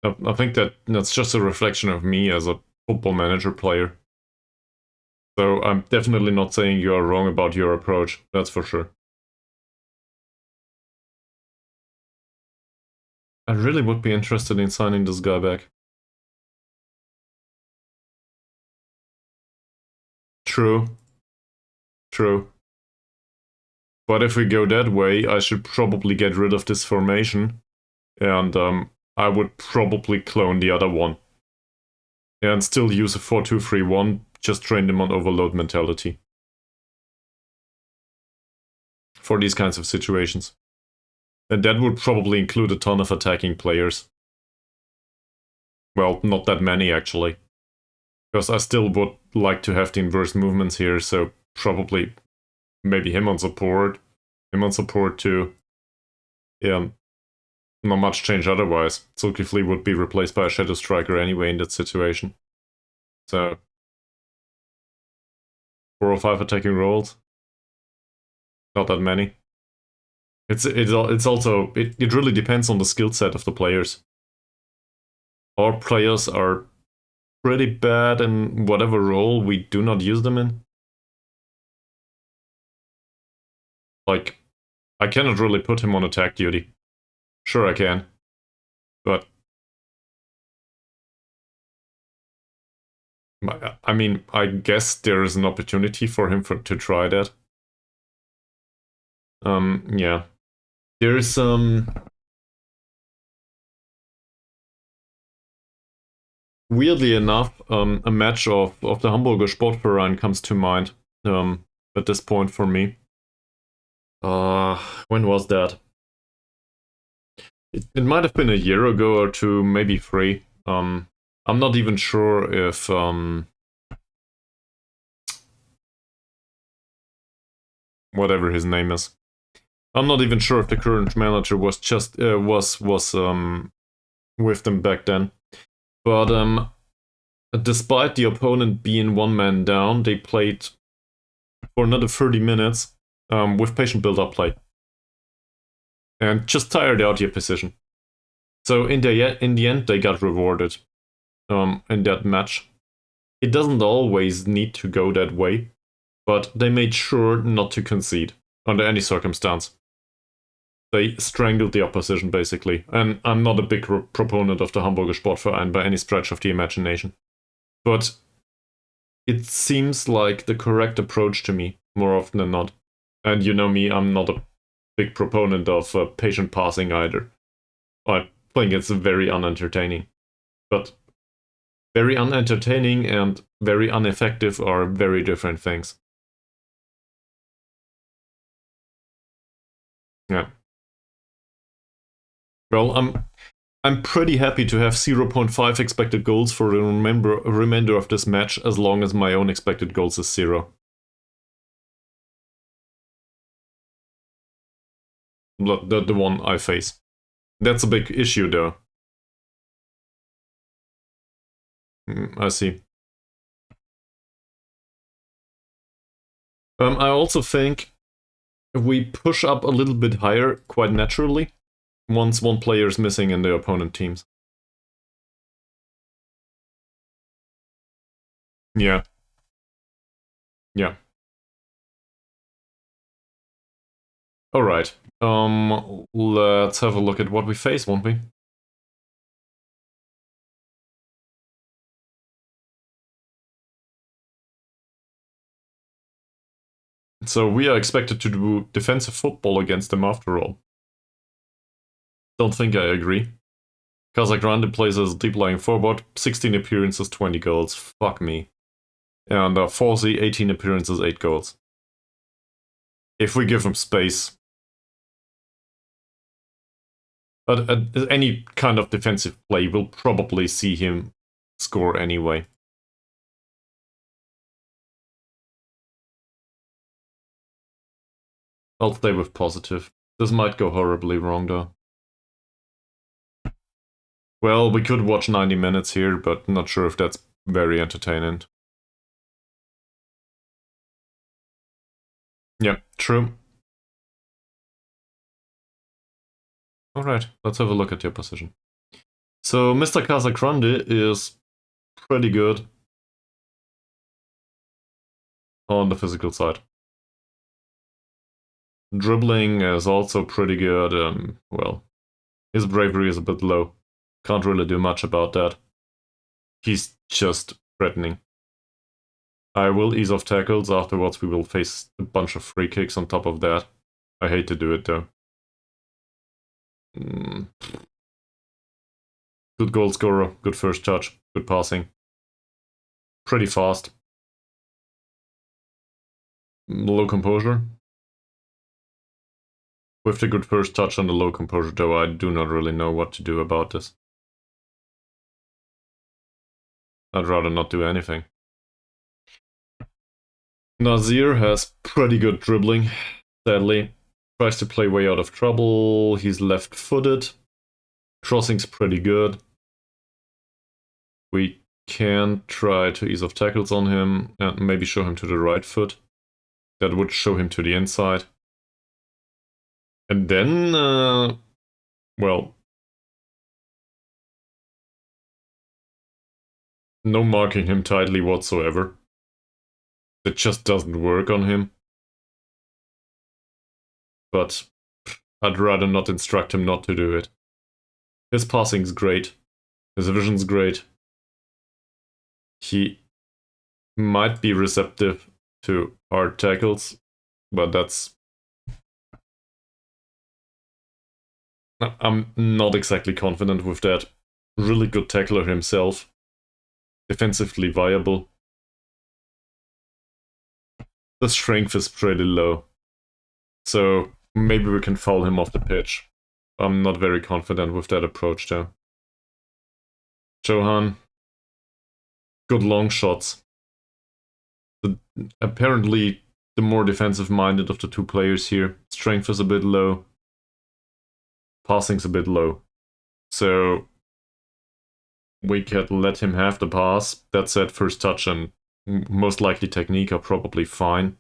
I think that's just a reflection of me as a football manager player. So I'm definitely not saying you are wrong about your approach, that's for sure. I really would be interested in signing this guy back. True. True. But if we go that way, I should probably get rid of this formation. And I would probably clone the other one. And still use a 4-2-3-1, just train them on overload mentality. For these kinds of situations. And that would probably include a ton of attacking players. Well, not that many actually. Because I still would like to have the inverse movements here, so probably maybe him on support too. Yeah, not much change otherwise. Zulkifli would be replaced by a Shadow Striker anyway in that situation. So 4 or 5 attacking roles. Not that many. It really depends on the skill set of the players. Our players are pretty bad in whatever role we do not use them in. Like, I cannot really put him on attack duty. Sure I can. But I mean, I guess there is an opportunity for him to try that. Yeah. There's weirdly enough, a match of the Hamburger Sportverein comes to mind at this point for me. When was that? It might have been a year ago or two, maybe 3. I'm not even sure if whatever his name is. I'm not even sure if the current manager was just was with them back then. But despite the opponent being one man down, they played for another 30 minutes with patient build-up play and just tired out the opposition. So in the end, they got rewarded in that match. It doesn't always need to go that way, but they made sure not to concede under any circumstance. They strangled the opposition, basically. And I'm not a big proponent of the Hamburger Sportverein by any stretch of the imagination. But it seems like the correct approach to me, more often than not. And you know me, I'm not a big proponent of patient passing either. I think it's very unentertaining. But very unentertaining and very ineffective are very different things. Yeah. Well, I'm pretty happy to have 0.5 expected goals for the remainder of this match, as long as my own expected goals is 0. The one I face. That's a big issue, though. I see. I also think we push up a little bit higher quite naturally once one player is missing in the opponent teams. Yeah. Yeah. Alright. Let's have a look at what we face, won't we? So we are expected to do defensive football against them after all. Don't think I agree. Casagrande plays as a deep-lying forward, 16 appearances, 20 goals. Fuck me. And Forsey, 18 appearances, 8 goals. If we give him space. But any kind of defensive play, we'll probably see him score anyway. I'll stay with positive. This might go horribly wrong, though. Well, we could watch 90 minutes here, but not sure if that's very entertaining. Yeah, true. Alright, let's have a look at your position. So, Mr. Casagrande is pretty good on the physical side. Dribbling is also pretty good. Well, his bravery is a bit low. Can't really do much about that. He's just threatening. I will ease off tackles. Afterwards, we will face a bunch of free kicks on top of that. I hate to do it, though. Good goal scorer, good first touch, good passing. Pretty fast. Low composure. With the good first touch and the low composure, though, I do not really know what to do about this. I'd rather not do anything. Nazir has pretty good dribbling, sadly. Tries to play way out of trouble. He's left-footed. Crossing's pretty good. We can try to ease off tackles on him and maybe show him to the right foot. That would show him to the inside. And then, well, no marking him tightly whatsoever. It just doesn't work on him. But I'd rather not instruct him not to do it. His passing's great. His vision's great. He might be receptive to hard tackles, but that's... I'm not exactly confident with that. Really good tackler himself. Defensively viable. The strength is pretty low. So maybe we can foul him off the pitch. I'm not very confident with that approach though. Johan. Good long shots. Apparently the more defensive-minded of the two players here. Strength is a bit low. Passing's a bit low. So we could let him have the pass. That said, first touch and most likely technique are probably fine.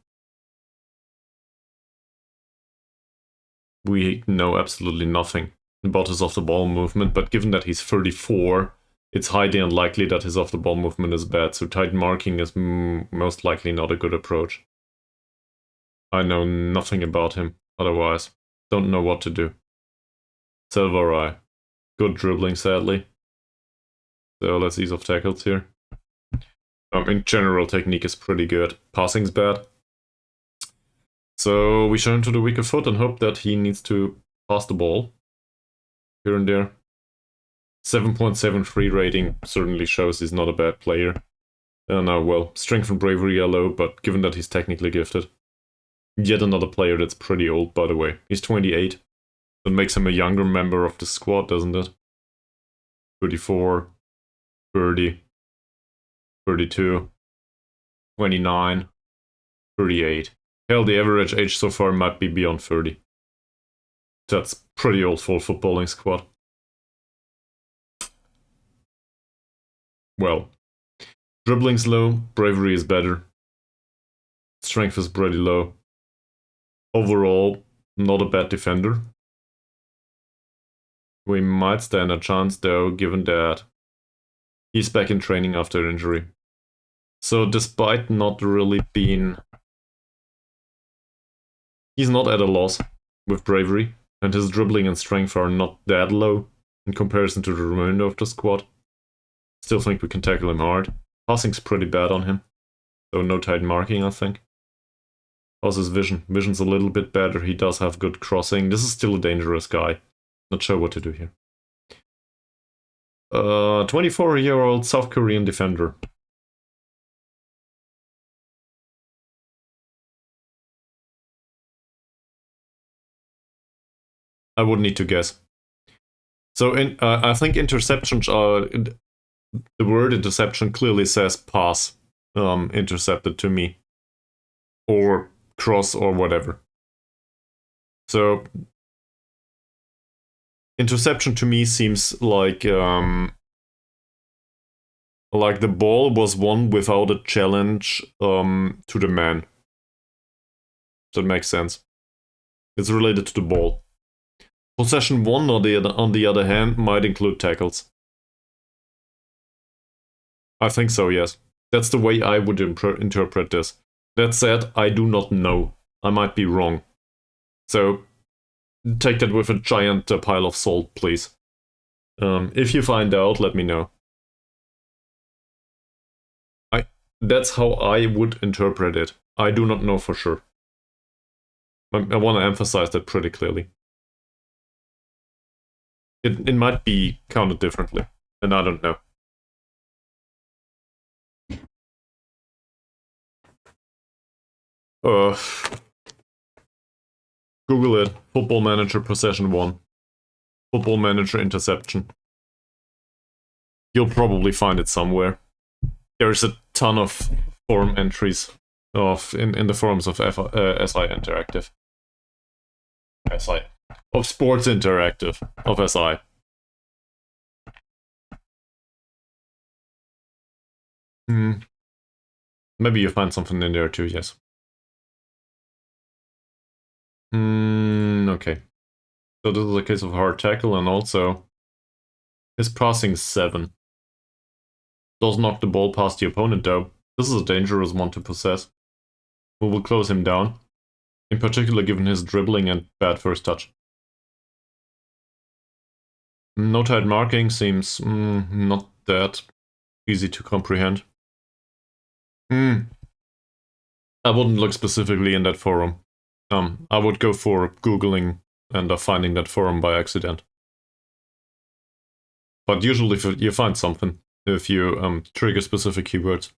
We know absolutely nothing about his off-the-ball movement, but given that he's 34, it's highly unlikely that his off-the-ball movement is bad, so tight marking is most likely not a good approach. I know nothing about him, otherwise. Don't know what to do. Silverai. Good dribbling, sadly. So let's ease off tackles here. In general, technique is pretty good. Passing's bad. So we show him to the weaker foot and hope that he needs to pass the ball here and there. 7.73 rating certainly shows he's not a bad player. No, well, strength and bravery are low, but given that he's technically gifted. Yet another player that's pretty old, by the way. He's 28. That makes him a younger member of the squad, doesn't it? 34, 30, 32, 29, 38. Hell, the average age so far might be beyond 30. That's pretty old for a footballing squad. Well, dribbling's low, bravery is better. Strength is pretty low. Overall, not a bad defender. We might stand a chance though, given that he's back in training after injury. So despite not really being... He's not at a loss with bravery, and his dribbling and strength are not that low in comparison to the remainder of the squad. Still think we can tackle him hard. Passing's pretty bad on him, so no tight marking, I think. How's his vision? Vision's a little bit better, he does have good crossing. This is still a dangerous guy. Not sure what to do here. 24-year-old South Korean defender. I would need to guess. So I think interceptions are... The word interception clearly says pass intercepted to me. Or cross or whatever. So interception to me seems like the ball was won without a challenge to the man. That makes sense. It's related to the ball. Possession 1, on the other hand, might include tackles. I think so, yes. That's the way I would interpret this. That said, I do not know. I might be wrong. So, take that with a giant pile of salt, please. If you find out, let me know. That's how I would interpret it. I do not know for sure. I want to emphasize that pretty clearly. It might be counted differently, and I don't know. Google it. Football Manager Possession 1. Football Manager Interception. You'll probably find it somewhere. There's a ton of forum entries in the forums of SI Interactive. SI. Of Sports Interactive. Of SI. Maybe you find something in there too, yes. Okay. So this is a case of hard tackle, and also his passing 7. Does knock the ball past the opponent though. This is a dangerous one to possess. We will close him down. In particular given his dribbling and bad first touch. No tight marking seems not that easy to comprehend. I wouldn't look specifically in that forum. I would go for Googling and finding that forum by accident. But usually you find something if you trigger specific keywords.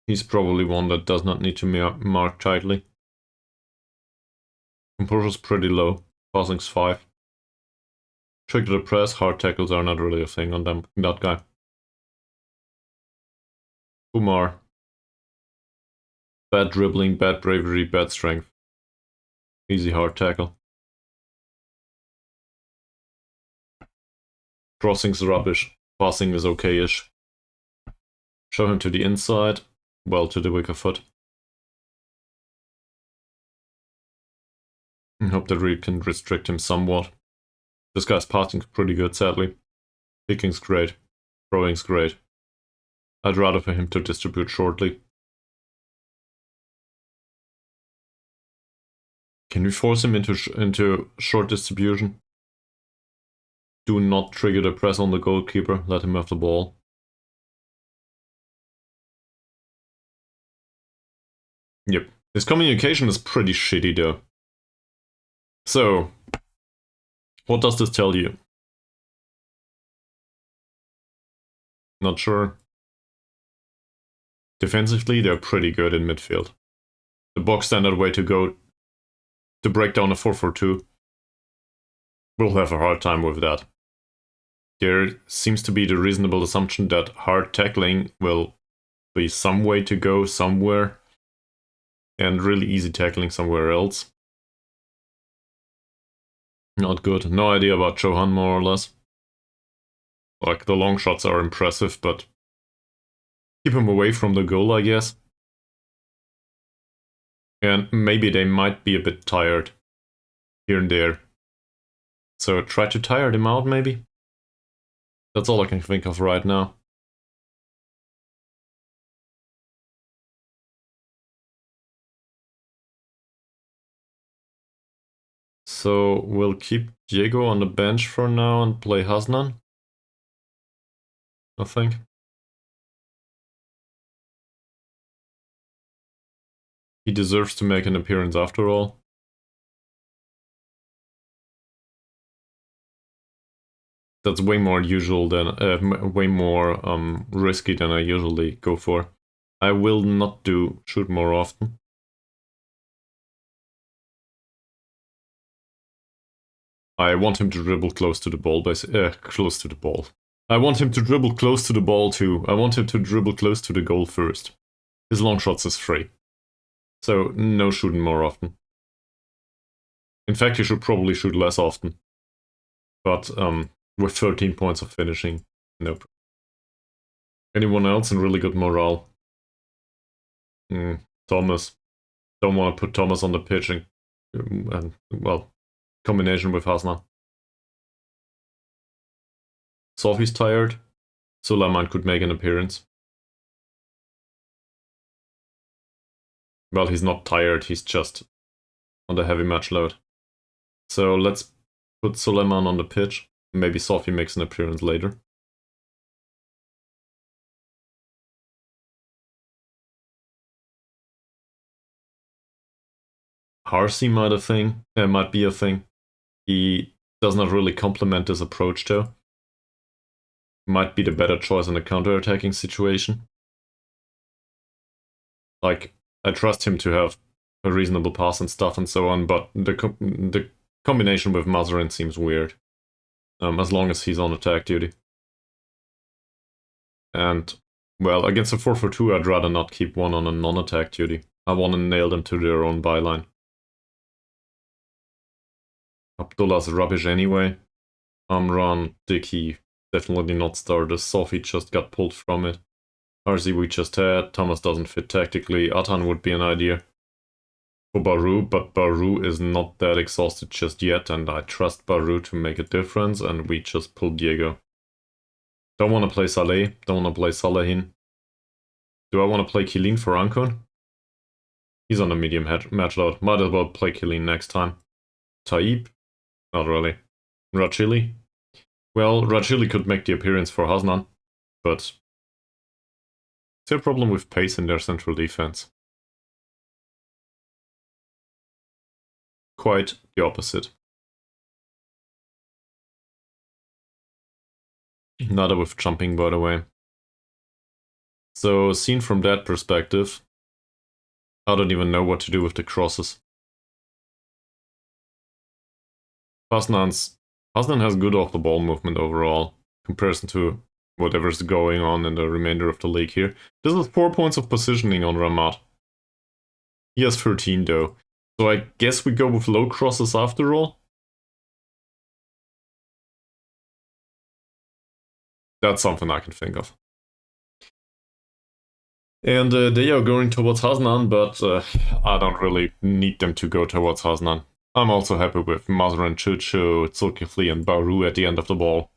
He's probably one that does not need to mark tightly. Composure's pretty low. Passing's 5. Trigger the press, hard tackles are not really a thing on that guy. Umar. Bad dribbling, bad bravery, bad strength. Easy hard tackle. Crossing's rubbish. Passing is okay-ish. Show him to the inside. Well, to the weaker foot. I hope that we can restrict him somewhat. This guy's passing's pretty good, sadly. Kicking's great. Throwing's great. I'd rather for him to distribute shortly. Can we force him into short distribution? Do not trigger the press on the goalkeeper. Let him have the ball. Yep. His communication is pretty shitty though. So, what does this tell you? Not sure. Defensively, they're pretty good in midfield. The box standard way to go to break down a 4-4-2. We'll have a hard time with that. There seems to be the reasonable assumption that hard tackling will be some way to go somewhere, and really easy tackling somewhere else. Not good. No idea about Johan, more or less. Like, the long shots are impressive, but keep him away from the goal, I guess. And maybe they might be a bit tired here and there. So try to tire them out, maybe? That's all I can think of right now. So we'll keep Diego on the bench for now and play Hasnan, I think. He deserves to make an appearance after all. That's way more usual than way more risky than I usually go for. I will not shoot more often. I want him to dribble close to the ball, close to the ball. I want him to dribble close to the ball too. I want him to dribble close to the goal first. His long shots is free. So no shooting more often. In fact, he should probably shoot less often. But with 13 points of finishing, nope. Anyone else in really good morale? Thomas. Don't want to put Thomas on the pitch and well, combination with Hasna. Sophie's tired. Suleiman could make an appearance. Well, he's not tired, he's just on the heavy match load. So let's put Suleiman on the pitch. Maybe Sophie makes an appearance later. Harsi might be a thing. He does not really complement this approach though. Might be the better choice in a counter-attacking situation. Like, I trust him to have a reasonable pass and stuff and so on, but the combination with Mazarin seems weird. As long as he's on attack duty. And, well, against a 4-4-2, I'd rather not keep one on a non-attack duty. I want to nail them to their own byline. Abdullah's rubbish anyway. Amran, Dicky, definitely not starters. Sophie just got pulled from it. Arzi we just had. Thomas doesn't fit tactically. Atan would be an idea for Baru, but Baru is not that exhausted just yet, and I trust Baru to make a difference, and we just pulled Diego. Don't want to play Saleh. Don't want to play Salahin. Do I want to play Kilin for Ankun? He's on a medium match load. Might as well play Kilin next time. Taib? Not really. Rachili? Well, Rachili could make the appearance for Hasnan, but it's a problem with pace in their central defense. Quite the opposite. Nada with jumping, by the way. So, seen from that perspective, I don't even know what to do with the crosses. Hasnan's Haznan has good off-the-ball movement overall, in comparison to whatever's going on in the remainder of the league here. This is 4 points of positioning on Ramat. He has 13 though, so I guess we go with low crosses after all. That's something I can think of. And they are going towards Haznan, but I don't really need them to go towards Haznan. I'm also happy with Mazran, Chucho, Zulkifli, and Baru at the end of the ball.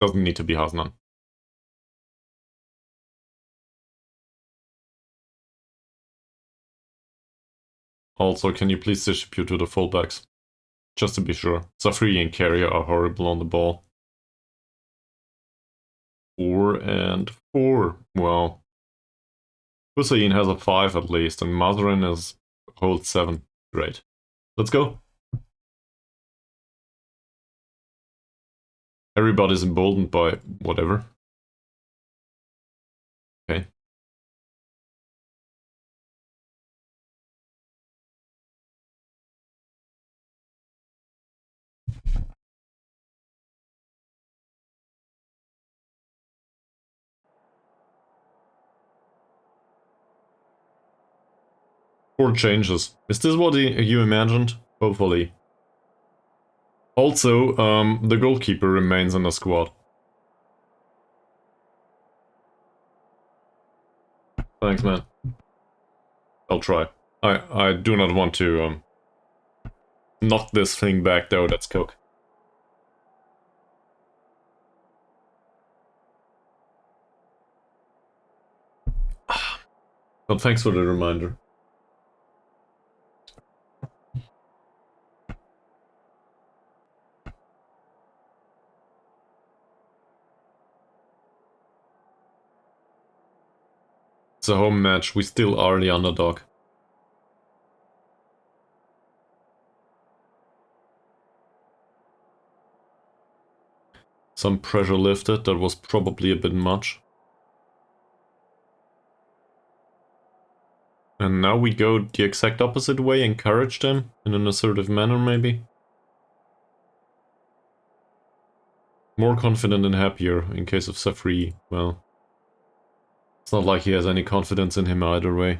Doesn't need to be Haznan. Also, can you please distribute to the fullbacks? Just to be sure. Safri and Carrier are horrible on the ball. 4 and 4. Well, Hussein has a 5 at least, and Mazran holds 7. Great. Let's go. Everybody's emboldened by whatever. Okay. Four changes. Is this what you imagined? Hopefully. Also, the goalkeeper remains in the squad. Thanks, man. I'll try. I do not want to knock this thing back though, that's coke. But thanks for the reminder. It's a home match, we still are the underdog. Some pressure lifted, that was probably a bit much. And now we go the exact opposite way, encourage them in an assertive manner maybe. More confident and happier in case of Safri, well. It's not like he has any confidence in him either way.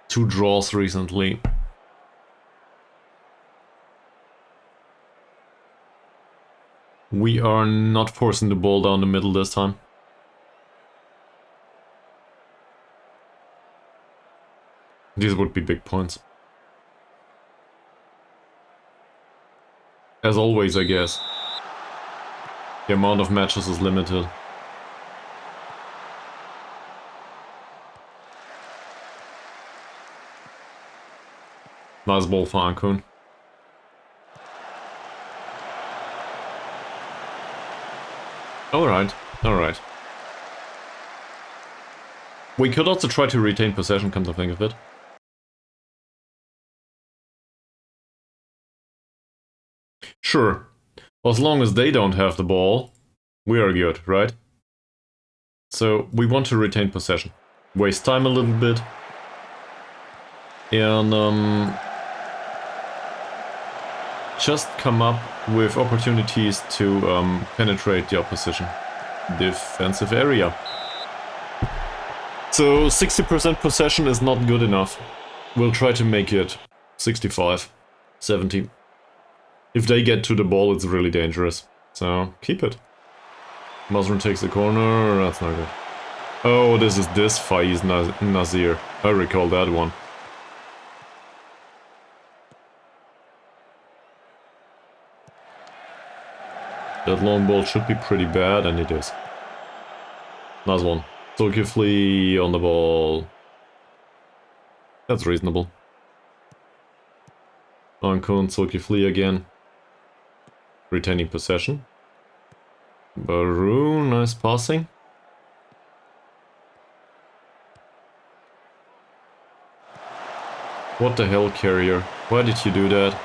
2 draws recently. We are not forcing the ball down the middle this time. These would be big points. As always, I guess. The amount of matches is limited. Nice ball for Ankun. Alright, alright. We could also try to retain possession, come to think of it. Sure. As long as they don't have the ball, we are good, right? So, we want to retain possession. Waste time a little bit. And, just come up with opportunities to penetrate the opposition defensive area. So 60% possession is not good enough. We'll try to make it 65, 70. If they get to the ball, it's really dangerous. So keep it. Mazran takes the corner, that's not good. Oh, this is this Faiz Nazir. I recall that one. That long ball should be pretty bad, and it is. Nice one. Zulkifli on the ball. That's reasonable. Ankun, Zulkifli again. Retaining possession. Baru, nice passing. What the hell, Carrier? Why did you do that?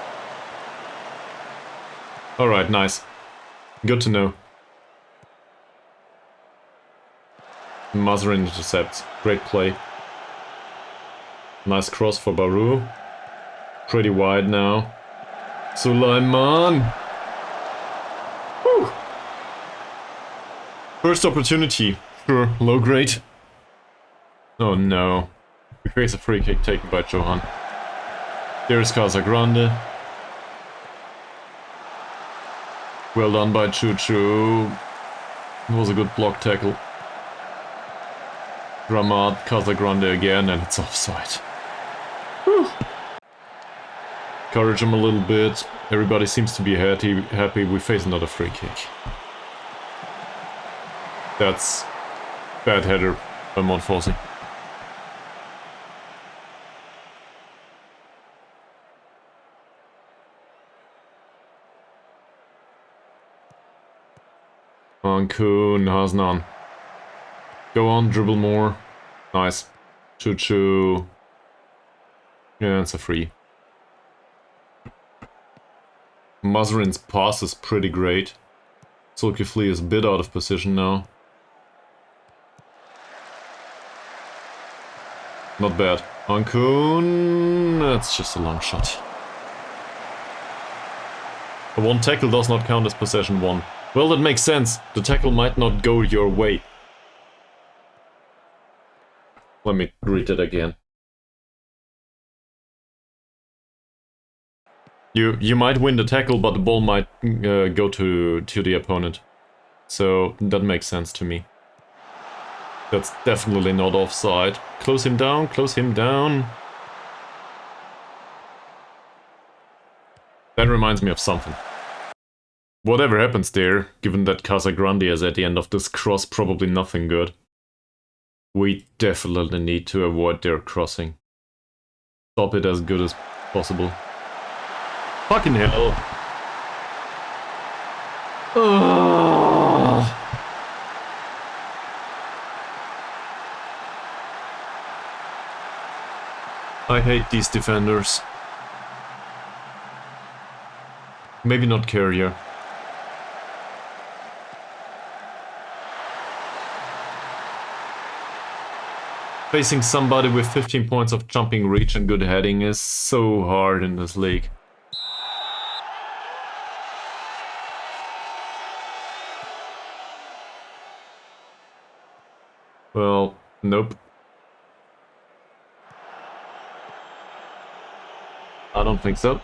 Alright, nice. Good to know. Mazran intercepts. Great play. Nice cross for Baru. Pretty wide now. Sulaiman! Whew. First opportunity. Sure, low grade. Oh no. We face a free kick taken by Johan. There's Casagrande. Well done by Choo. It was a good block tackle. Ramad, Casagrande again, and it's offside. Whew. Encourage him a little bit. Everybody seems to be happy. We face another free kick. That's bad header by Monforsi. Kun has none. Go on, dribble more. Nice. Choo. Yeah, it's a free. Mazrin's pass is pretty great. Zulkifli is a bit out of position now. Not bad. Ankun, that's just a long shot. A one tackle does not count as possession one. Well, that makes sense. The tackle might not go your way. Let me read it again. You might win the tackle, but the ball might go to the opponent. So that makes sense to me. That's definitely not offside. Close him down, close him down. That reminds me of something. Whatever happens there, given that Casagrande is at the end of this cross, probably nothing good. We definitely need to avoid their crossing. Stop it as good as possible. Fucking hell. Oh. I hate these defenders. Maybe not Carrier. Facing somebody with 15 points of jumping reach and good heading is so hard in this league. Well, nope. I don't think so.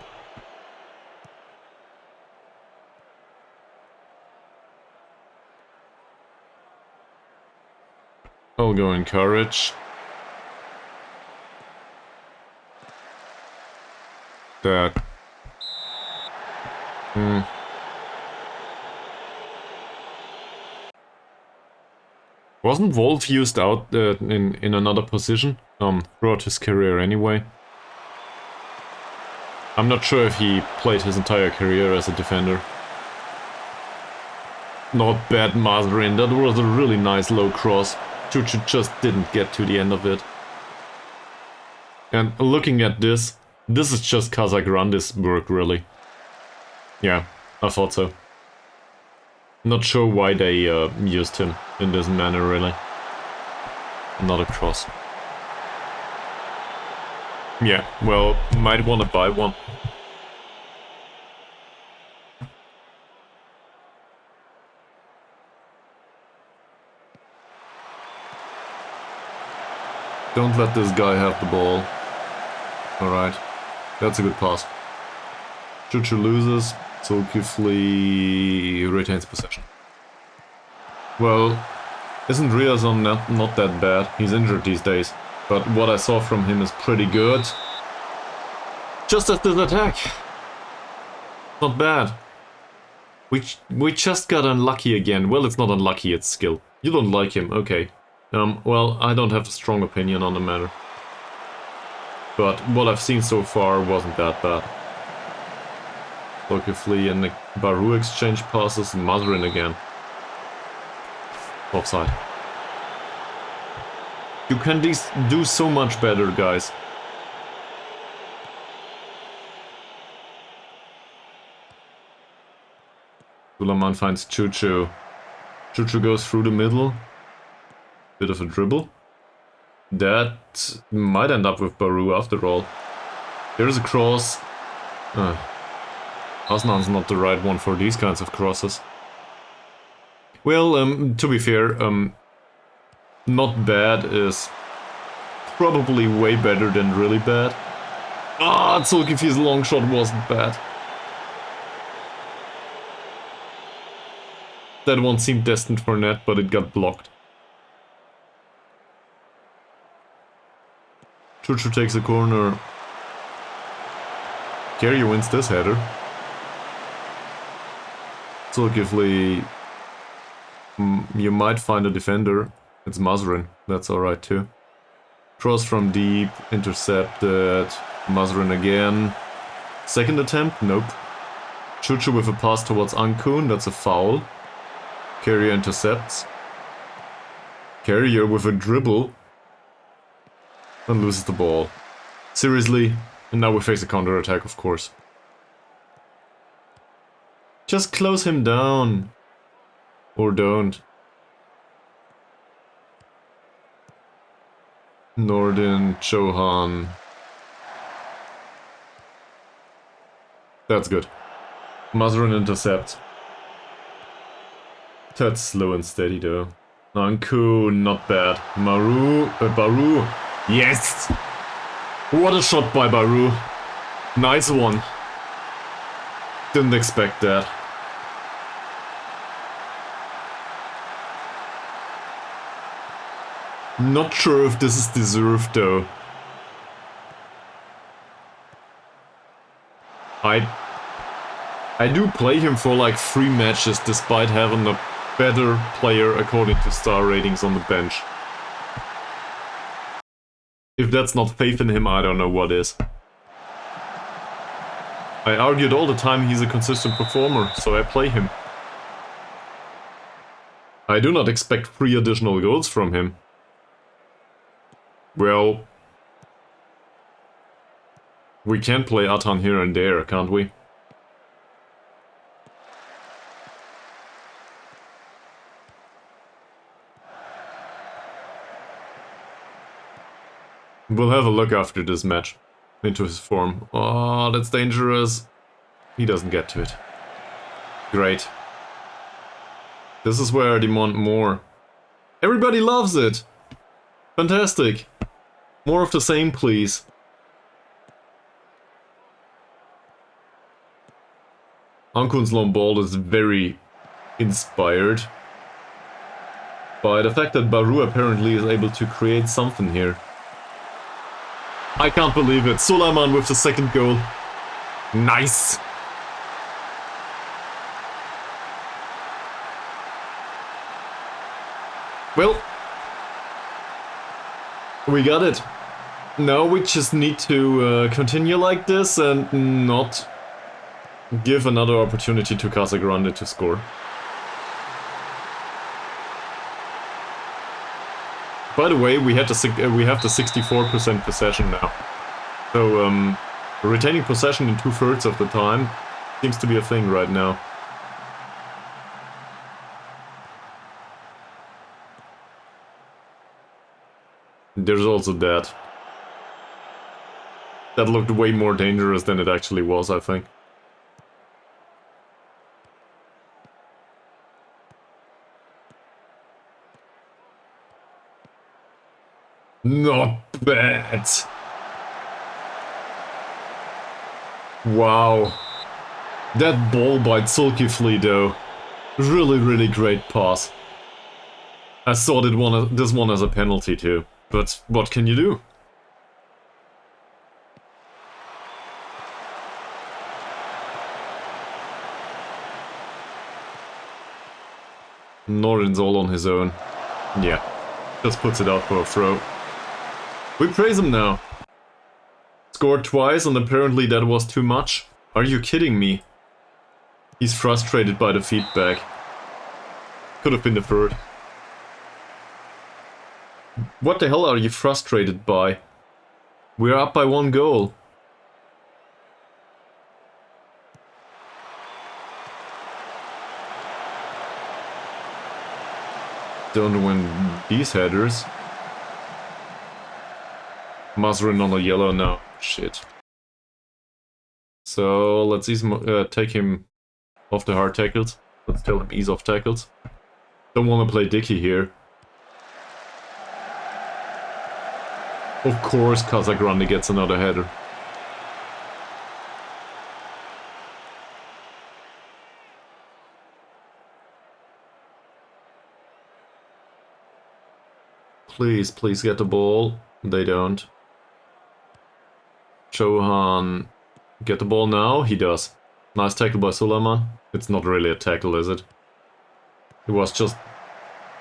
I'll go encourage. That. Wasn't Wolf used out in another position throughout his career anyway? I'm not sure if he played his entire career as a defender. Not bad, Mazrin. That was a really nice low cross. Chuchu just didn't get to the end of it. And looking at this is just Casagrande's work, really. Yeah, I thought so. Not sure why they used him in this manner, really. Another cross. Yeah, well, might want to buy one. Don't let this guy have the ball. Alright, that's a good pass. Chuchu loses, Zulkifli retains possession. Well, isn't Riazon not that bad? He's injured these days. But what I saw from him is pretty good. Just as this attack. Not bad. We just got unlucky again. Well, it's not unlucky, it's skill. You don't like him, okay. Well, I don't have a strong opinion on the matter. But what I've seen so far wasn't that bad. Zulkifli and the Baru exchange passes, Mazrin again. Offside. You can do so much better, guys. Sulaman finds Chuchu. Chuchu goes through the middle. Bit of a dribble. That might end up with Baru after all. There's a cross. Asnan's not the right one for these kinds of crosses. Well, to be fair, not bad is probably way better than really bad. Ah, Zulkifi's long shot wasn't bad. That one seemed destined for net, but it got blocked. Chuchu takes a corner. Carrier wins this header. Zulkifli, you might find a defender. It's Mazrin, that's alright too. Cross from deep, intercepted. Mazrin again. Second attempt? Nope. Chuchu with a pass towards Ankun, that's a foul. Carrier intercepts. Carrier with a dribble. And loses the ball. Seriously? And now we face a counter-attack, of course. Just close him down. Or don't. Nordin, Chohan. That's good. Mazrin intercept. That's slow and steady though. Anku, not bad. Baru. Yes! What a shot by Baru. Nice one. Didn't expect that. Not sure if this is deserved though. I do play him for like 3 matches despite having a better player according to star ratings on the bench. If that's not faith in him, I don't know what is. I argued all the time he's a consistent performer, so I play him. I do not expect 3 additional goals from him. Well, we can play Atan here and there, can't we? We'll have a look after this match into his form. Oh, that's dangerous. He doesn't get to it. Great. This is where I demand more. Everybody loves it! Fantastic. More of the same, please. Ankun's long ball is very inspired by the fact that Baru apparently is able to create something here. I can't believe it. Sulaiman with the second goal. Nice. Well, we got it. Now we just need to continue like this and not give another opportunity to Casagrande to score. By the way, we have the 64% possession now. So, retaining possession in 2/3 of the time seems to be a thing right now. There's also that. That looked way more dangerous than it actually was, I think. Not bad. Wow. That ball by Zulkifli though. Really, really great pass. I saw this one as a penalty too. But what can you do? Norin's all on his own. Yeah. Just puts it out for a throw. We praise him now. Scored twice and apparently that was too much. Are you kidding me? He's frustrated by the feedback. Could have been the third. What the hell are you frustrated by? We're up by 1 goal. Don't win these headers. Mazrin on a yellow now. Shit. So let's take him off the hard tackles. Let's tell him ease off tackles. Don't want to play Dicky here. Of course Casagrande gets another header. Please, please get the ball. They don't. Johan, get the ball now? He does. Nice tackle by Suleiman. It's not really a tackle, is it? It was just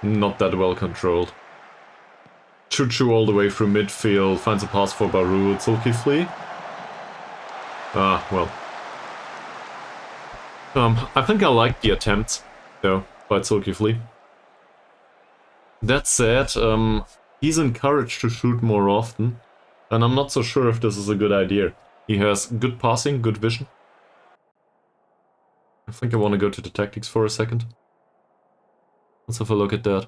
not that well controlled. Choo-choo all the way through midfield, finds a pass for Baru, Zulkifli. Ah, well. I think I like the attempts, though, by Zulkifli. That said, he's encouraged to shoot more often, and I'm not so sure if this is a good idea. He has good passing, good vision. I think I want to go to the tactics for a second. Let's have a look at that.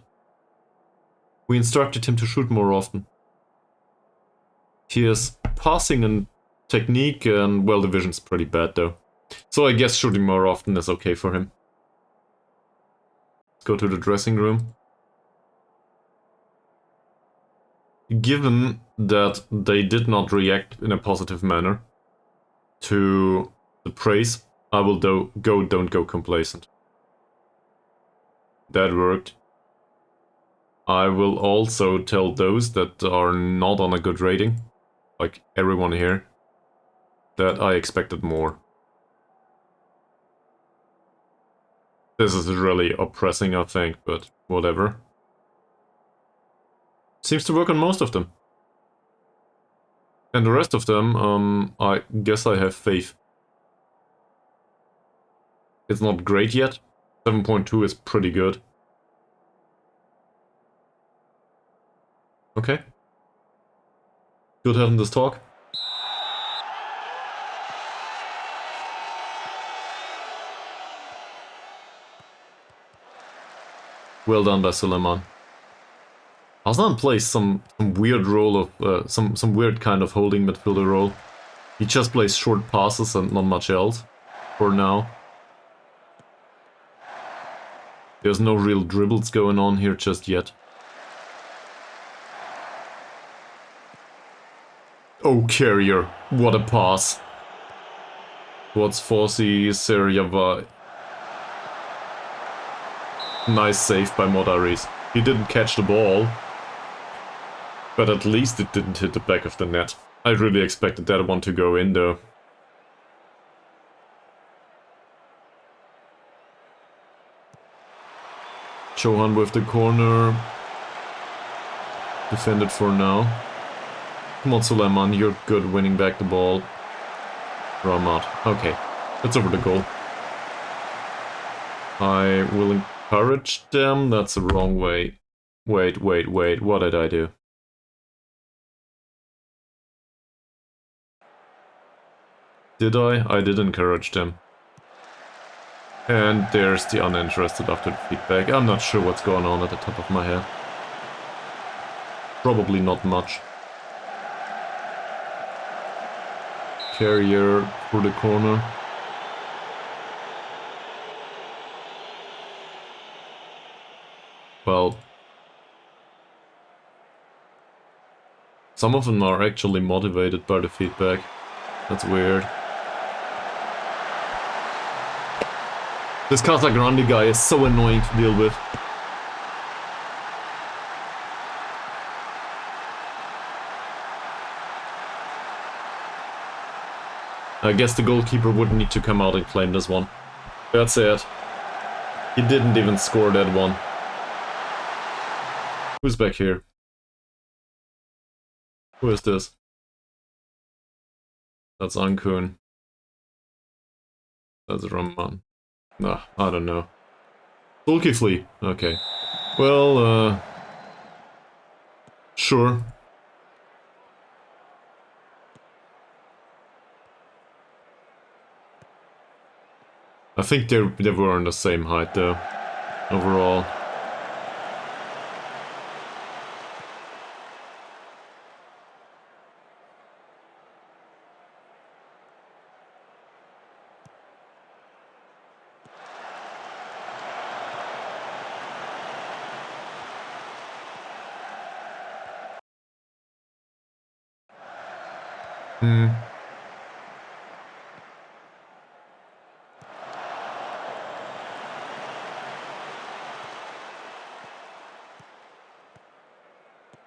We instructed him to shoot more often. He has passing and technique, and well, the vision's pretty bad though. So I guess shooting more often is okay for him. Let's go to the dressing room. Given that they did not react in a positive manner to the praise, I will don't go complacent. That worked. I will also tell those that are not on a good rating, like everyone here, that I expected more. This is really oppressing, I think, but whatever. Seems to work on most of them. And the rest of them, I guess I have faith. It's not great yet. 7.2 is pretty good. Okay. Good having this talk. Well done by Suleiman. Aslan plays some weird role of some weird kind of holding midfielder role. He just plays short passes and not much else for now. There's no real dribbles going on here just yet. Oh, Carrier, what a pass. What's Fossey, Seryava. Nice save by Modaris. He didn't catch the ball, but at least it didn't hit the back of the net. I really expected that one to go in though. Johan with the corner. Defended for now. Come on, Suleiman, you're good winning back the ball. Ramat. Okay, that's over the goal. I will encourage them. That's the wrong way. Wait. What did I do? Did I? I did encourage them. And there's the uninterested after the feedback. I'm not sure what's going on at the top of my head. Probably not much. Carrier through the corner. Well, some of them are actually motivated by the feedback. That's weird. This Casagrande guy is so annoying to deal with. I guess the goalkeeper would need to come out and claim this one. That's it. He didn't even score that one. Who's back here? Who is this? That's Ankun. That's Rahman. Nah, I don't know. Zulkifli. Okay. Well, sure. I think they were on the same height though, overall.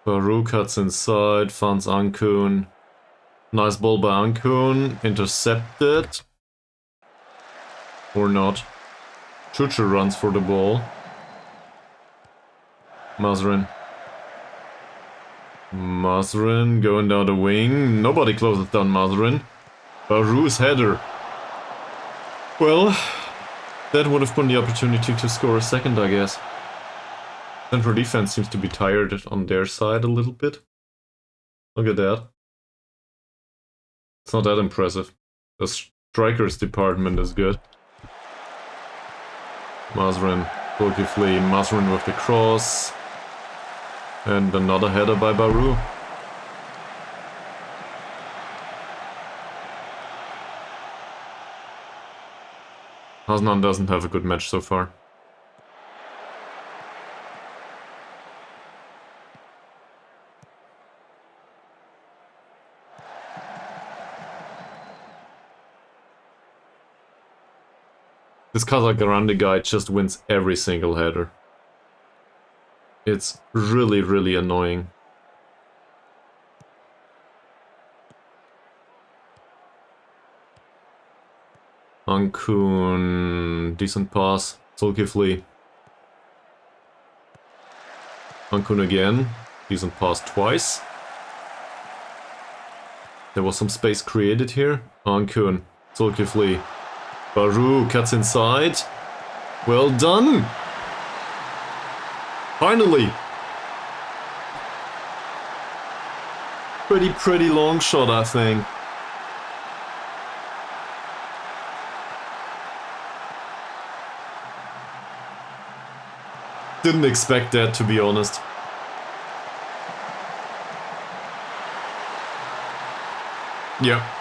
Baru cuts inside, finds Ankun. Nice ball by Ankun, intercepted. Or not. Chuchu runs for the ball. Mazrin. Mazrin going down the wing. Nobody closes down Mazrin. Baru's header. Well, that would have been the opportunity to score a second, I guess. Central defense seems to be tired on their side a little bit. Look at that. It's not that impressive. The strikers department is good. Mazrin, beautifully. Mazrin with the cross. And another header by Baru. Hasnan doesn't have a good match so far. This Casagrande guy just wins every single header. It's really, really annoying. Ankun, decent pass. Zulkifli. Ankun again. Decent pass twice. There was some space created here. Ankun, Zulkifli. Baru cuts inside. Well done! Finally! Pretty long shot, I think. Didn't expect that, to be honest. Yeah.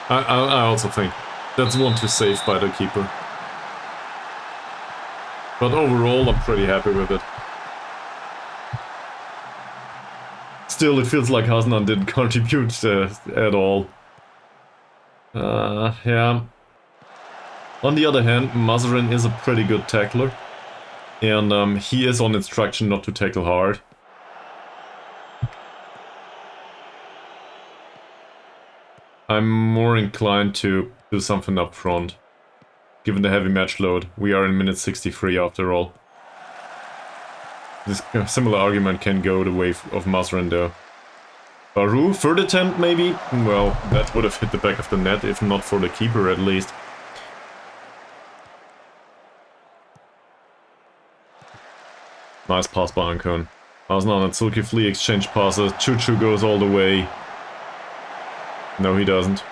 I also think that's one to save by the keeper. But overall, I'm pretty happy with it. Still, it feels like Hasnan didn't contribute at all. Yeah. On the other hand, Mazrin is a pretty good tackler. And he is on instruction not to tackle hard. I'm more inclined to do something up front. Given the heavy match load, we are in minute 63 after all. This similar argument can go the way of Mazrin though. Baru, third attempt maybe? Well, that would have hit the back of the net, if not for the keeper at least. Nice pass by Ankun. Hasnan and Zulkifli exchange passes. Chuchu goes all the way. No, he doesn't.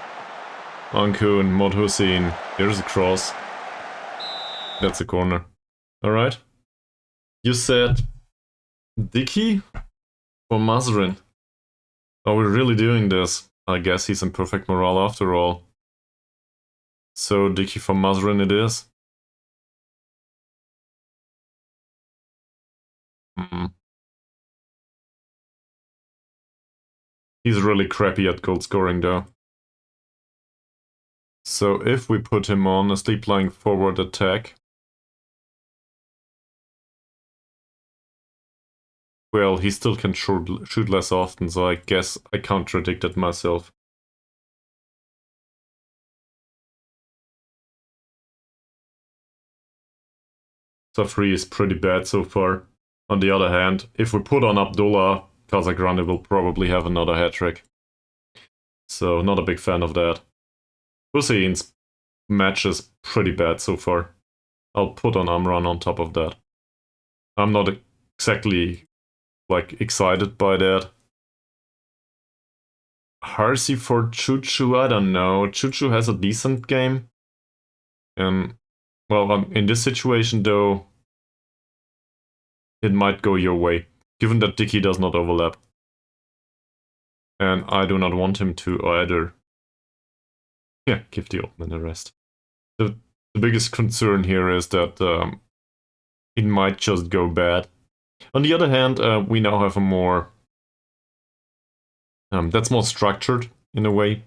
Ankun, Mod Hussein. There's a cross. That's a corner. Alright. You said Dicky or Mazrin? Are we really doing this? I guess he's in perfect morale after all. So Dicky for Mazrin it is. He's really crappy at goal scoring though. So if we put him on a deep lying forward attack, well, he still can shoot less often, so I guess I contradicted myself. Safri is pretty bad so far. On the other hand, if we put on Abdullah, Casagrande will probably have another hat-trick. So, not a big fan of that. Hussein's match is pretty bad so far. I'll put on Amran on top of that. I'm not exactly, like, excited by that. Harsi for Chuchu, I don't know. Chuchu has a decent game. Well, in this situation though, it might go your way, given that Dicky does not overlap. And I do not want him to either. Yeah, give the opening a rest. The biggest concern here is that it might just go bad. On the other hand, we now have a more That's more structured in a way,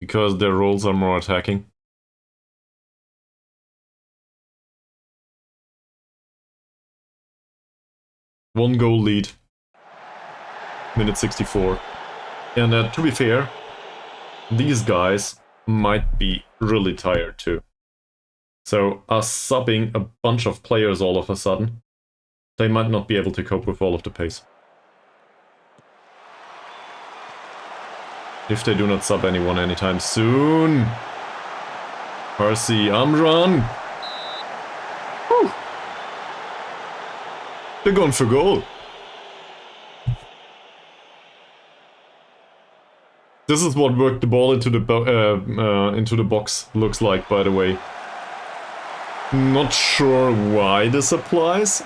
because their roles are more attacking. One goal lead. Minute 64. And to be fair, these guys might be really tired too. So us subbing a bunch of players all of a sudden, they might not be able to cope with all of the pace. If they do not sub anyone anytime soon. Percy, Amran! Whew. They're going for goal. This is what worked the ball into the box looks like, by the way. Not sure why this applies.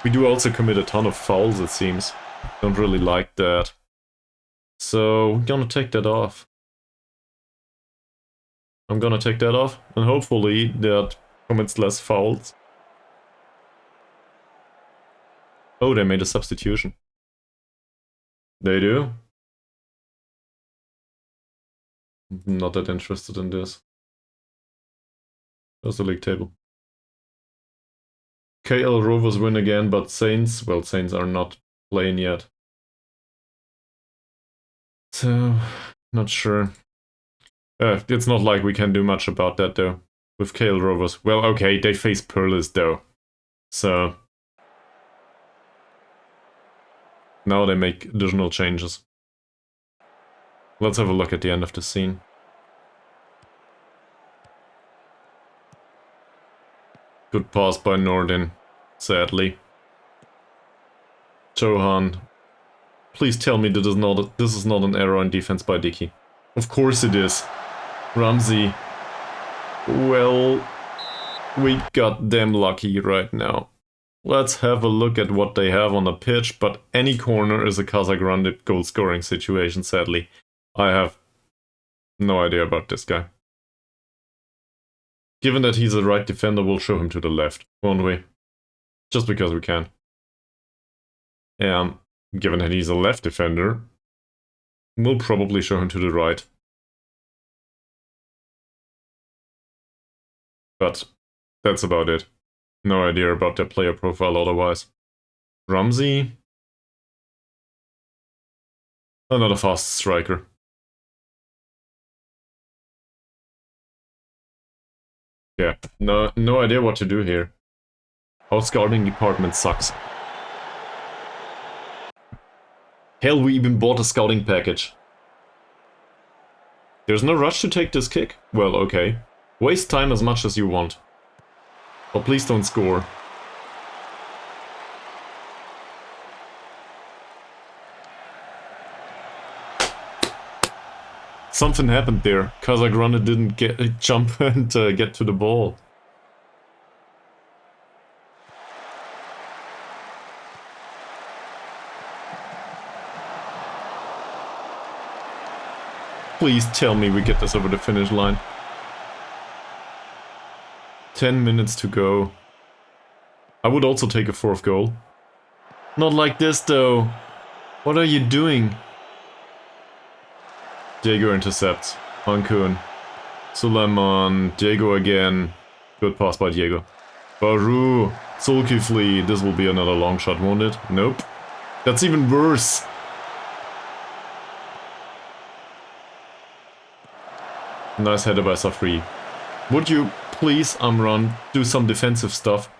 We do also commit a ton of fouls, it seems. Don't really like that. So, I'm gonna take that off. I'm gonna take that off, and hopefully that commits less fouls. Oh, they made a substitution. They do? I'm not that interested in this. There's the league table. KL Rovers win again, but Saints, well, Saints are not playing yet. So, not sure. It's not like we can do much about that, though, with KL Rovers. Well, okay, they face Perlis, though. So, now they make additional changes. Let's have a look at the end of the scene. Good pass by Nordin, sadly. Johan, please tell me this is not an error in defense by Dickey. Of course it is. Ramsey. Well, we got damn lucky right now. Let's have a look at what they have on the pitch, but any corner is a Casagrande goal scoring situation, sadly. I have no idea about this guy. Given that he's a right defender, we'll show him to the left, won't we? Just because we can. And given that he's a left defender, we'll probably show him to the right. But that's about it. No idea about their player profile otherwise. Ramsey? Another fast striker. Yeah, no idea what to do here. Our scouting department sucks. Hell, we even bought a scouting package. There's no rush to take this kick? Well, okay. Waste time as much as you want. But please don't score. Something happened there. Casagrande didn't jump and get to the ball. Please tell me we get this over the finish line. 10 minutes to go. I would also take a fourth goal. Not like this though. What are you doing? Diego intercepts. Ankun. Suleiman. Diego again. Good pass by Diego. Baru. Zulkifli. This will be another long shot, won't it? Nope. That's even worse. Nice header by Safri. Would you please, Amran, do some defensive stuff?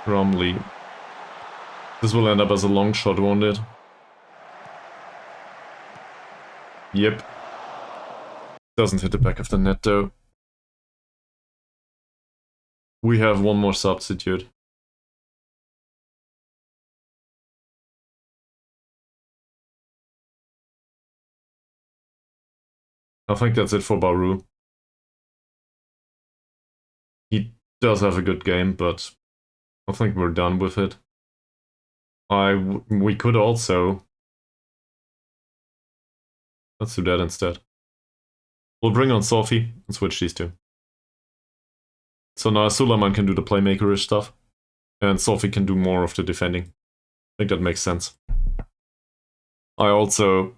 Bromley. This will end up as a long shot, won't it? Yep. Doesn't hit the back of the net though. We have one more substitute. I think that's it for Baru. He does have a good game, but I think we're done with it. We could also... Let's do that instead. We'll bring on Sophie and switch these two. So now Suleiman can do the playmaker-ish stuff. and Sophie can do more of the defending. I think that makes sense. I also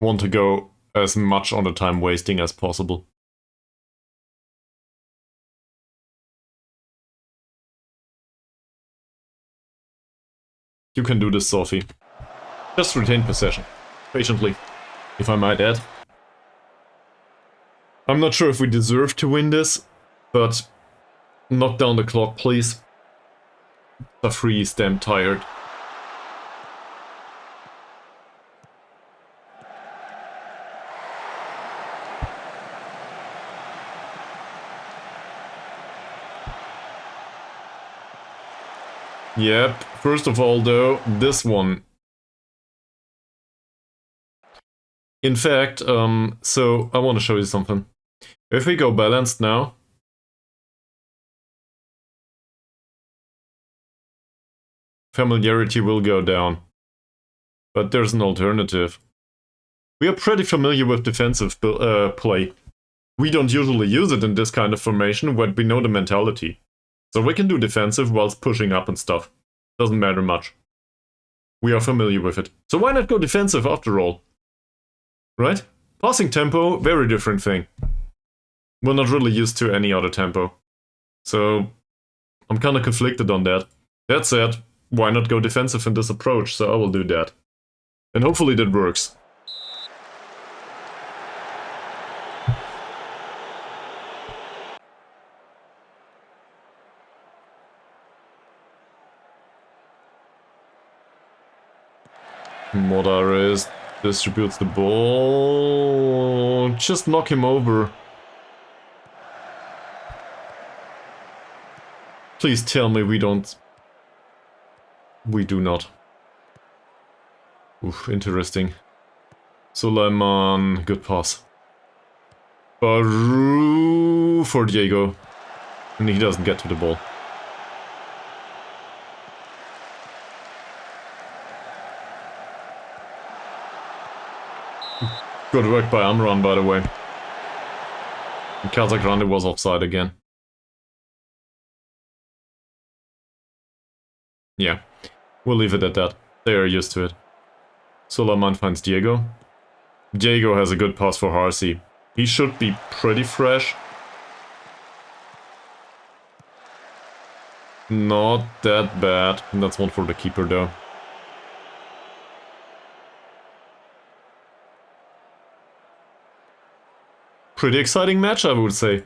want to go as much on the time wasting as possible. You can do this, Sophie. Just retain possession. Patiently, if I might add. I'm not sure if we deserve to win this, but knock down the clock, please. Safri is damn tired. Yep, first of all though, this one. In fact, so I want to show you something. If we go balanced now, familiarity will go down. But there's an alternative. We are pretty familiar with defensive play. We don't usually use it in this kind of formation, but we know the mentality. So we can do defensive whilst pushing up and stuff. Doesn't matter much. We are familiar with it. So why not go defensive after all? Right? Passing tempo, very different thing. We're not really used to any other tempo. So I'm kind of conflicted on that. That said, why not go defensive in this approach? So I will do that. And hopefully that works. Modares distributes the ball. Just knock him over. Please tell me we don't. We do not. Oof, interesting. Suleiman, good pass. Baru for Diego. And he doesn't get to the ball. Good work by Amran, by the way. And Casagrande was offside again. Yeah, we'll leave it at that. They are used to it. Suleiman finds Diego. Diego has a good pass for Harsi. He should be pretty fresh. Not that bad. That's one for the keeper though. Pretty exciting match, I would say.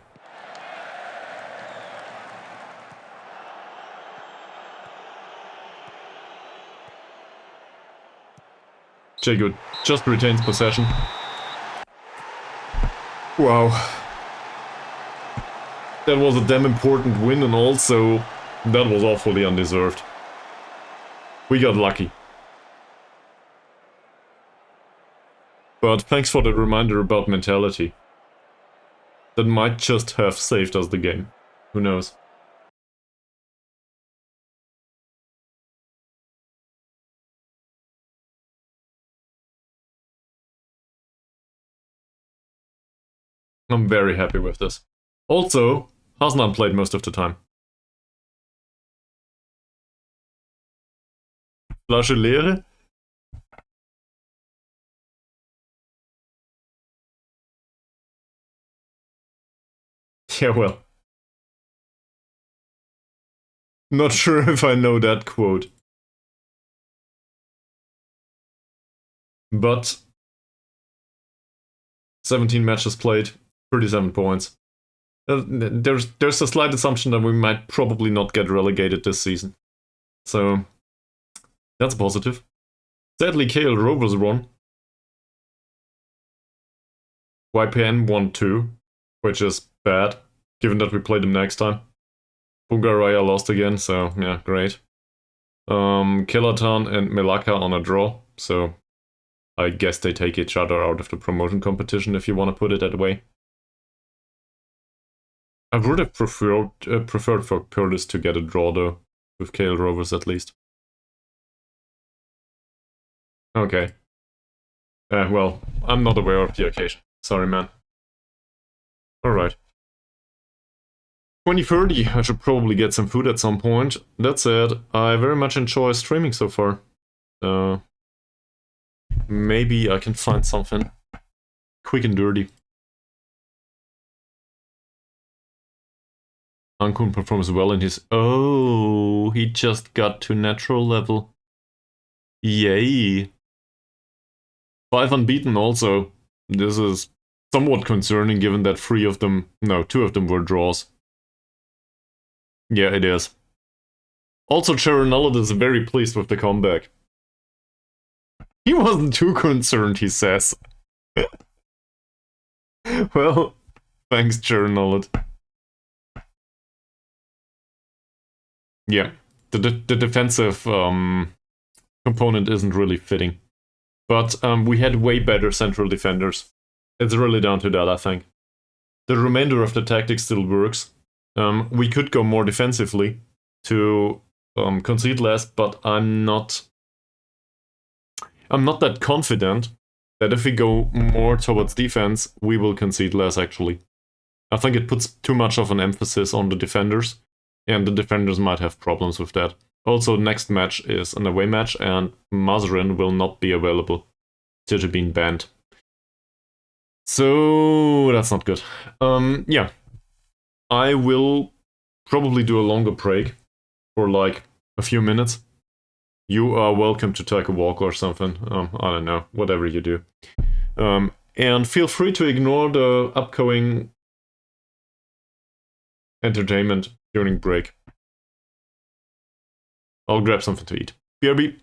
Jago just retains possession. Wow. That was a damn important win, and also that was awfully undeserved. We got lucky. But thanks for the reminder about mentality. That might just have saved us the game. Who knows? I'm very happy with this. Also, Hasnan played most of the time. Flasche leere? Yeah, well. Not sure if I know that quote. But 17 matches played, 37 points. There's a slight assumption that we might probably not get relegated this season. So, that's positive. Sadly, KL Rovers won. YPN won too, which is bad, given that we play them next time. Bungaraya lost again, so yeah, great. Kilatan and Melaka on a draw, so I guess they take each other out of the promotion competition, if you want to put it that way. I would have preferred for Curtis to get a draw, though, with KL Rovers at least. Okay. Well, I'm not aware of the occasion. Sorry, man. Alright. 2030, I should probably get some food at some point. That said, I very much enjoy streaming so far. Maybe I can find something quick and dirty. Ankun performs well in his... Oh, he just got to natural level. Yay. 5 unbeaten also. This is somewhat concerning given that 3 of them... No, 2 of them were draws. Yeah, it is. Also, Charonolid is very pleased with the comeback. He wasn't too concerned, he says. Well, thanks, Charonolid. Yeah, the defensive component isn't really fitting. But we had way better central defenders. It's really down to that, I think. The remainder of the tactic still works. We could go more defensively to concede less, but I'm not that confident that if we go more towards defense, we will concede less, actually. I think it puts too much of an emphasis on the defenders, and the defenders might have problems with that. Also, next match is an away match, and Mazarin will not be available due to being banned. So, that's not good. Yeah. I will probably do a longer break for like a few minutes. You are welcome to take a walk or something. I don't know, whatever you do. And feel free to ignore the upcoming entertainment during break. I'll grab something to eat. BRB.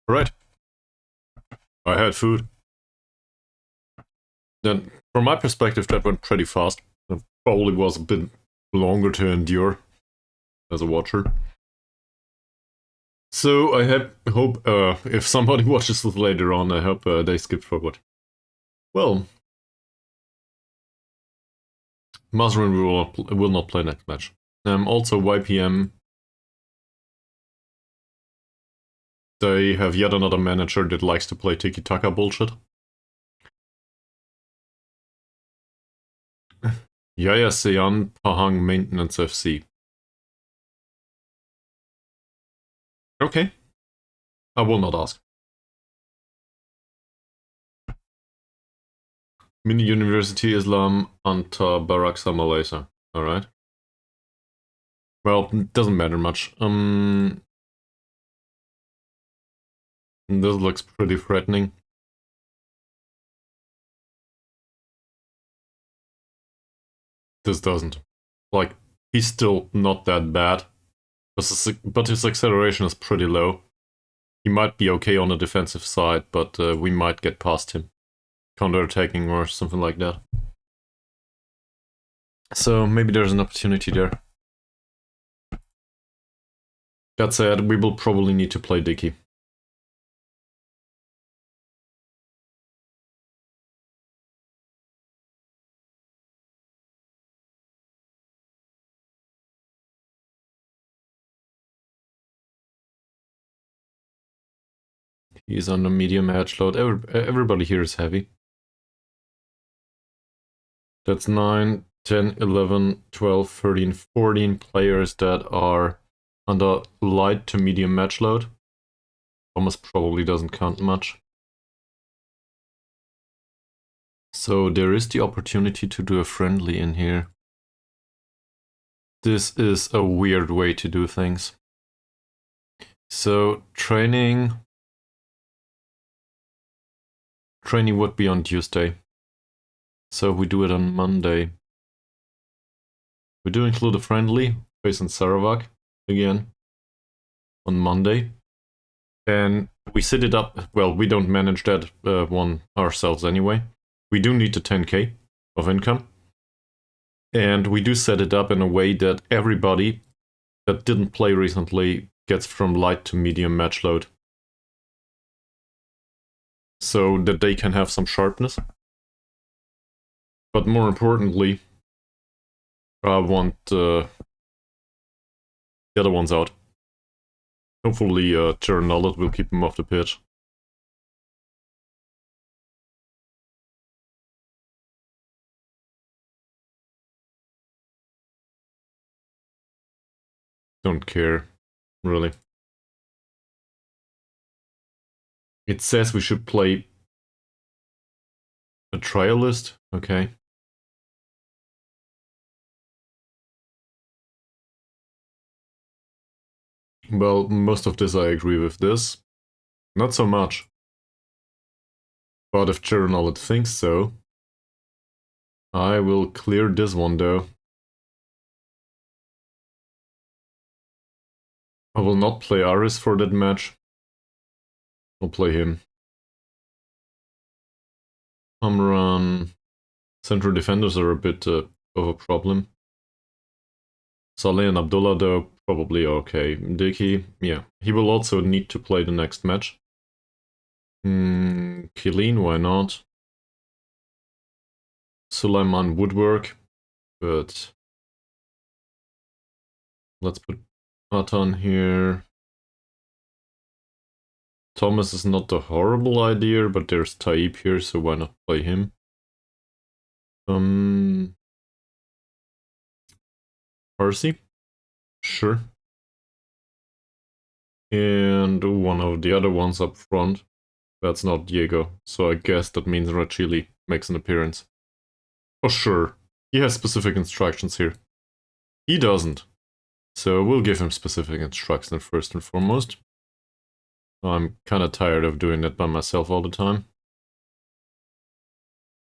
Alright. I had food. Then, from my perspective, that went pretty fast. It probably was a bit longer to endure as a watcher. So I hope if somebody watches this later on, I hope they skip forward. Well, Mazrin will not play next match. Also, YPM, they have yet another manager that likes to play tiki-taka bullshit. Yaya Sean Pahang Maintenance FC. Okay. I will not ask. Mini University Islam Anta Baraksa Malaysia. Alright. Well, it doesn't matter much. This looks pretty threatening. This doesn't. Like, he's still not that bad. But his acceleration is pretty low. He might be okay on the defensive side, but we might get past him. Counter-attacking or something like that. So maybe there's an opportunity there. That said, we will probably need to play Dicky. He's on a medium edge load. Everybody here is heavy. That's 9, 10, 11, 12, 13, 14 players that are under light to medium match load. Thomas probably doesn't count much. So there is the opportunity to do a friendly in here. This is a weird way to do things. So training would be on Tuesday. So we do it on Monday. We do include a friendly facing Sarawak again on Monday. And we set it up, well, we don't manage that one ourselves anyway. We do need the 10k of income. And we do set it up in a way that everybody that didn't play recently gets from light to medium match load. So that they can have some sharpness. But more importantly, I want the other ones out. Hopefully, Terranullet will keep him off the pitch. Don't care, really. It says we should play a trialist. Okay. Well, most of this I agree with this. Not so much. But if Terranullet thinks so, I will clear this one though. I will not play Aris for that match. I'll play him. Amran. Central defenders are a bit of a problem. Saleh and Abdullah though, probably okay. Dicky, yeah. He will also need to play the next match. Killeen, why not? Sulaiman would work, but let's put Atan here. Thomas is not a horrible idea, but there's Taib here, so why not play him? Parsi? Sure. And one of the other ones up front. That's not Diego, so I guess that means Rachili makes an appearance. Oh sure, he has specific instructions here. He doesn't. So we'll give him specific instructions first and foremost. I'm kinda tired of doing that by myself all the time.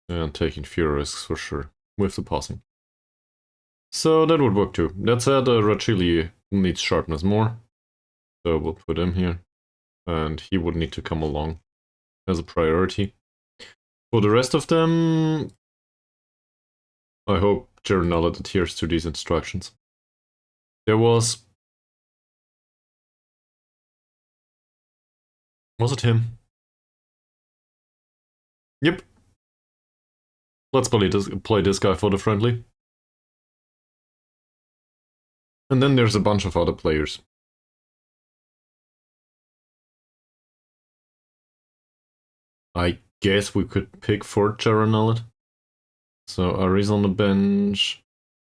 And taking few risks for sure, with the passing. So that would work too. That said, Rachili needs sharpness more. So we'll put him here. and he would need to come along as a priority. For the rest of them, I hope Jernala adheres to these instructions. There was it him? Yep. Let's play this guy for the friendly. And then there's a bunch of other players. I guess we could pick for Jernala. So Ari's on the bench.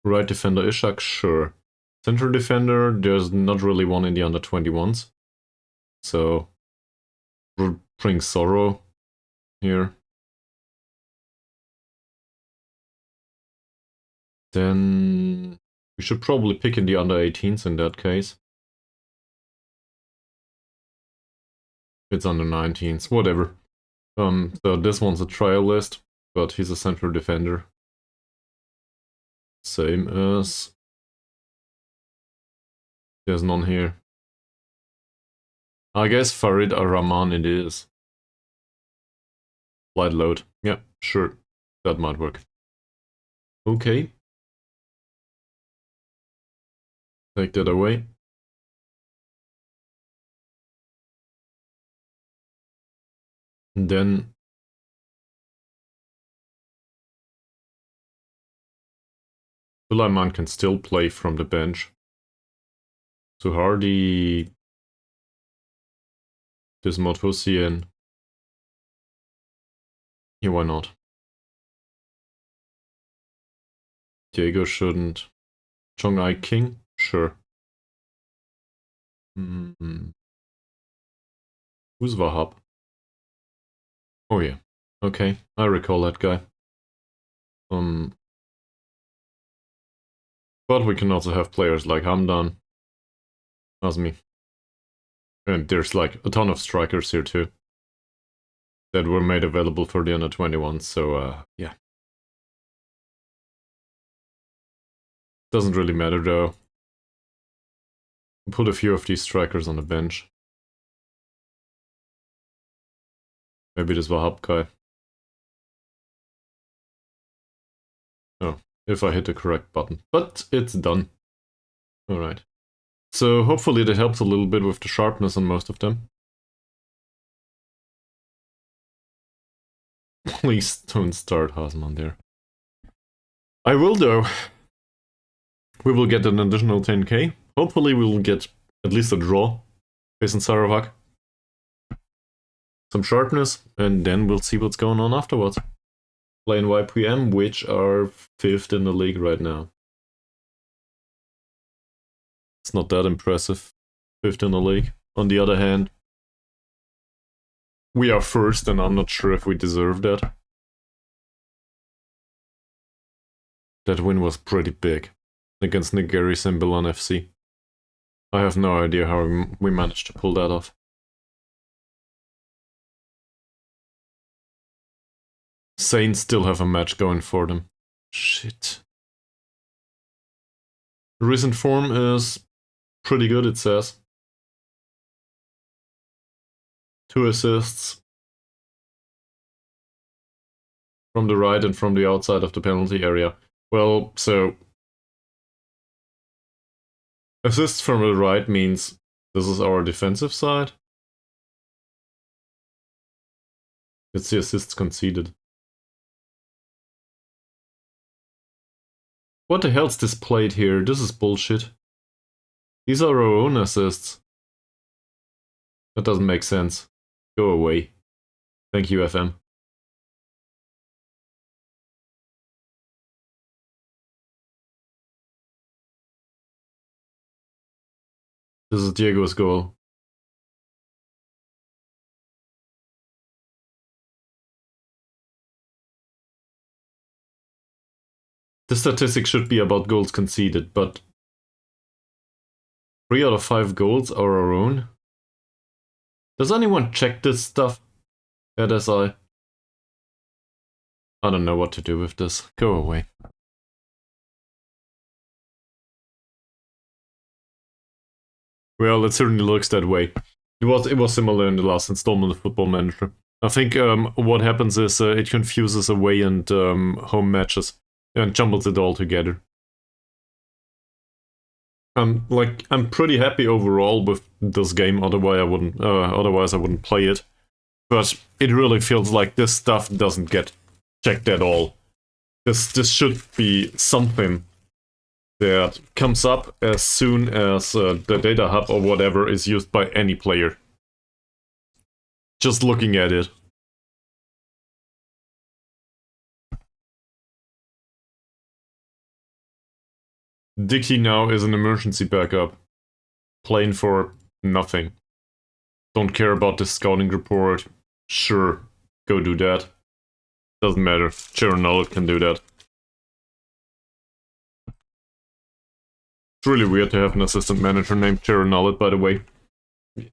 Right defender Ishak, sure. Center defender, there's not really one in the under 21s. So we'll bring Sorrow here. Then we should probably pick in the under 18s in that case. It's under 19s, whatever. So this one's a trial list, but he's a central defender. Same as... There's none here. I guess Farid Ar-Rahman it is. Light load. Yeah, sure. That might work. Okay. Take that away. And then Sulaiman can still play from the bench. So Hardy, Dismod Hussein. Yeah, why not? Diego shouldn't. Chong Ai King? Sure. Who's Wahab? Oh yeah. Okay, I recall that guy. But we can also have players like Hamdan, Azmi. And there's like a ton of strikers here too. That were made available for the under 21s, so yeah. Doesn't really matter though. Put a few of these strikers on the bench. Maybe this Wahab guy. Oh, if I hit the correct button. But it's done. Alright. So hopefully that helps a little bit with the sharpness on most of them. Please don't start Hasman there. I will though. We will get an additional 10k. Hopefully we will get at least a draw facing Sarawak. Some sharpness, and then we'll see what's going on afterwards. Playing YPM, which are 5th in the league right now. It's not that impressive. 5th in the league. On the other hand, we are 1st, and I'm not sure if we deserve that. That win was pretty big against Nigeri Sembilan FC. I have no idea how we managed to pull that off. Saints still have a match going for them. Shit. Recent form is pretty good, it says. 2 assists from the right and from the outside of the penalty area. Well, so assists from the right means this is our defensive side. It's the assists conceded. What the hell's displayed here? This is bullshit. These are our own assists. That doesn't make sense. Go away. Thank you, FM. This is Diego's goal. The statistic should be about goals conceded, but 3 out of 5 goals are our own. Does anyone check this stuff at SI? I don't know what to do with this. Go away. Well, it certainly looks that way. It was similar in the last installment of Football Manager. I think what happens is it confuses away and home matches and jumbles it all together. I'm pretty happy overall with this game. Otherwise I wouldn't play it. But it really feels like this stuff doesn't get checked at all. This should be something that comes up as soon as the data hub or whatever is used by any player. Just looking at it. Dixie now is an emergency backup. Playing for nothing. Don't care about this scouting report. Sure, go do that. Doesn't matter. Sharon can do that. It's really weird to have an assistant manager named Sharon Nullet, by the way.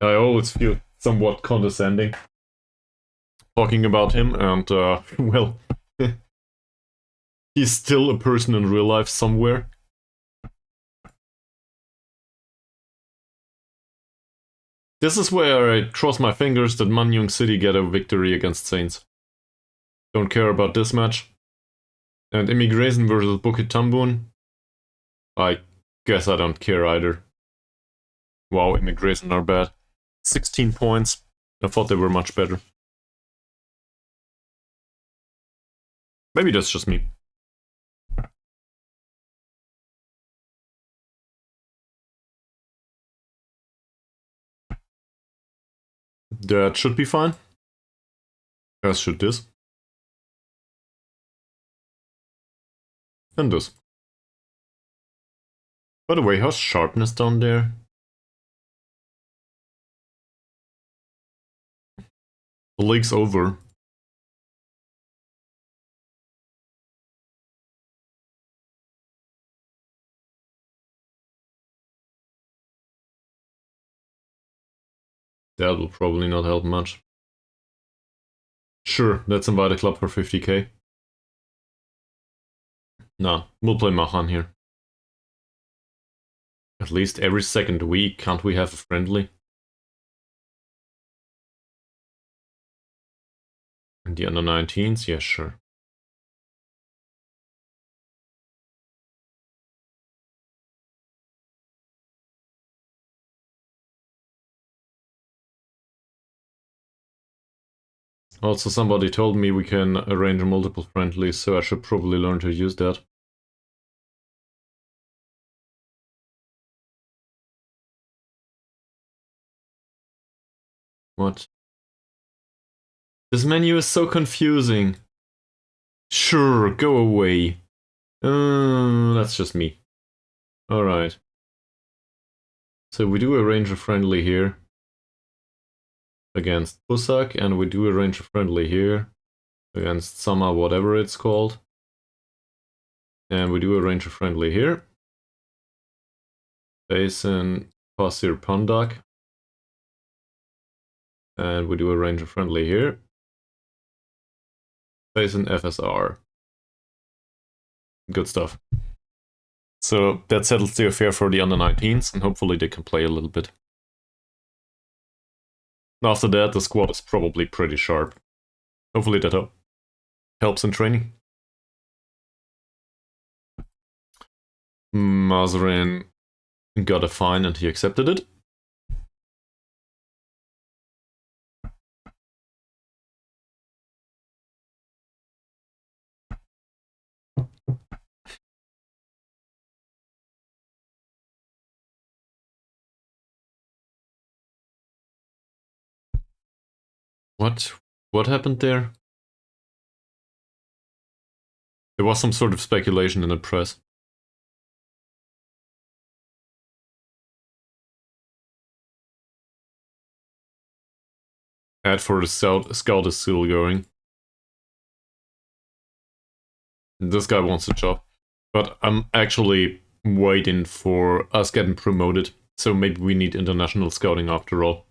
I always feel somewhat condescending talking about him, and, well, he's still a person in real life somewhere. This is where I cross my fingers that Manyong City get a victory against Saints. Don't care about this match. And Immigration versus Bukit Tambun. I guess I don't care either. Wow, Immigration are bad. 16 points. I thought they were much better. Maybe that's just me. That should be fine. As should this. And this. By the way, how's sharpness down there? The league's over. That will probably not help much. Sure, let's invite a club for 50k. Nah, we'll play Mahan here. At least every second week, can't we have a friendly? And the under 19s? Yeah, sure. Also, somebody told me we can arrange multiple friendlies, so I should probably learn to use that. What? This menu is so confusing. Sure, go away. That's just me. Alright. So we do arrange a friendly here against Busak, and we do arrange a friendly here against Sama, whatever it's called. And we do arrange a friendly here. Basin Pasir Pandak. And we do arrange a friendly here. Basin FSR. Good stuff. So that settles the affair for the under 19s, and hopefully they can play a little bit. After that, the squad is probably pretty sharp. Hopefully that helps in training. Mazarin got a fine and he accepted it. What happened there? There was some sort of speculation in the press. Ad for the scout is still going. This guy wants a job. But I'm actually waiting for us getting promoted, so maybe we need international scouting after all.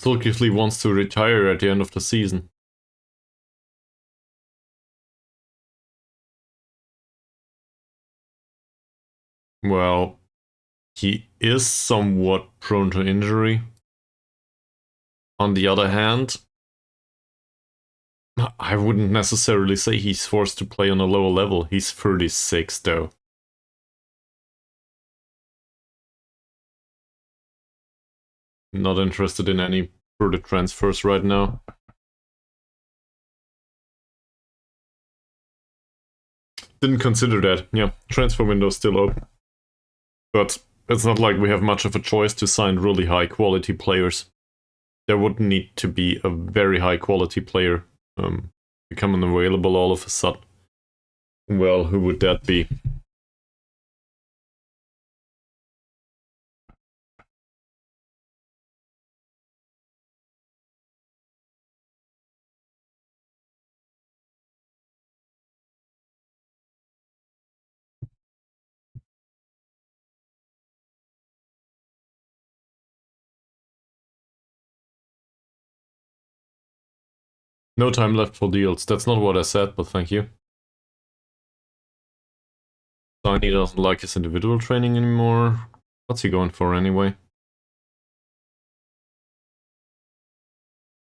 Zulkifli wants to retire at the end of the season. Well, He is somewhat prone to injury. On the other hand, I wouldn't necessarily say he's forced to play on a lower level. He's 36 though. Not interested in any further transfers right now. Didn't consider that. Yeah, transfer window's still open. But it's not like we have much of a choice to sign really high quality players. There would need to be a very high quality player becoming available all of a sudden. Well, who would that be? No time left for deals. That's not what I said, but thank you. Tiny doesn't like his individual training anymore. What's he going for anyway?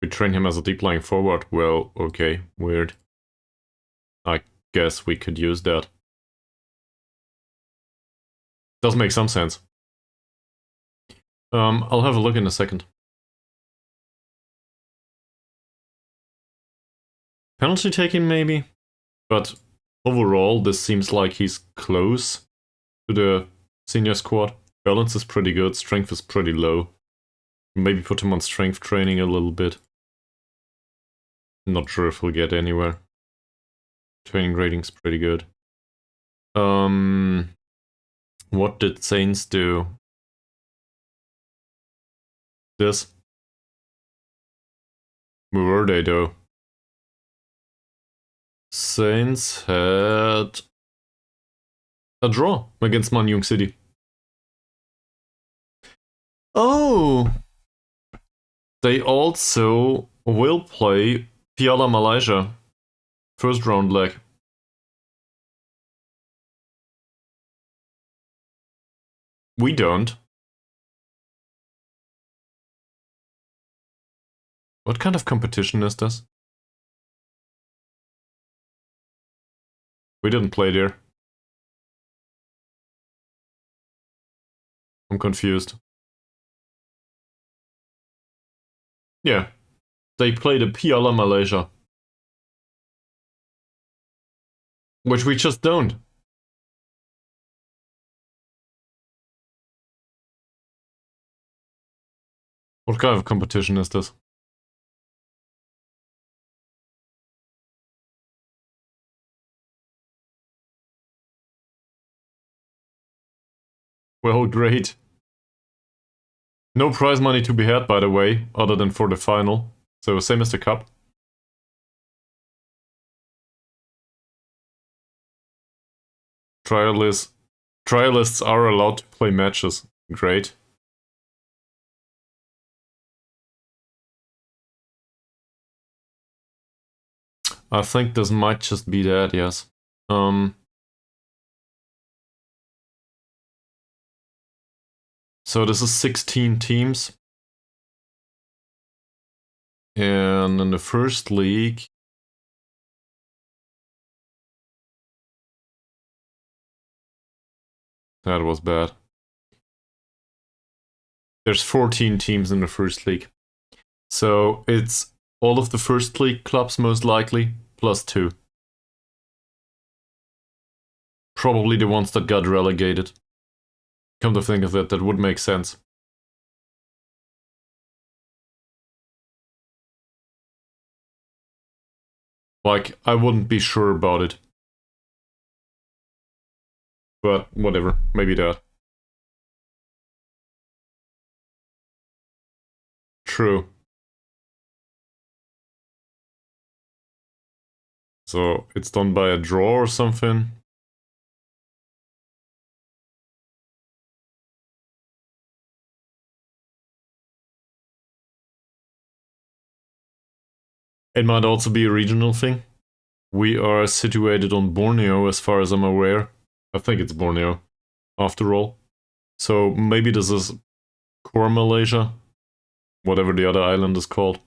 We train him as a deep lying forward. Well, okay, weird. I guess we could use that. Does make some sense. I'll have a look in a second. Penalty taking maybe? But overall, this seems like he's close to the senior squad. Balance is pretty good, strength is pretty low. Maybe put him on strength training a little bit. Not sure if he'll get anywhere. Training rating's pretty good. What did Saints do? This? Where were they though? Saints had a draw against Man Young City. Oh! They also will play Piala Malaysia. First round leg. We don't. What kind of competition is this? We didn't play there. I'm confused. Yeah. They played a Piala Malaysia. Which we just don't. What kind of competition is this? Well, great. No prize money to be had, by the way, other than for the final. So, same as the cup. Trialists are allowed to play matches. Great. I think this might just be that, yes. So this is 16 teams. And in the first league... That was bad. There's 14 teams in the first league. So it's all of the first league clubs most likely, plus 2. Probably the ones that got relegated. Come to think of it, that would make sense. Like, I wouldn't be sure about it. But whatever, maybe that. True. So it's done by a draw or something? It might also be a regional thing. We are situated on Borneo, as far as I'm aware. I think it's Borneo, after all. So maybe this is core Malaysia, whatever the other island is called.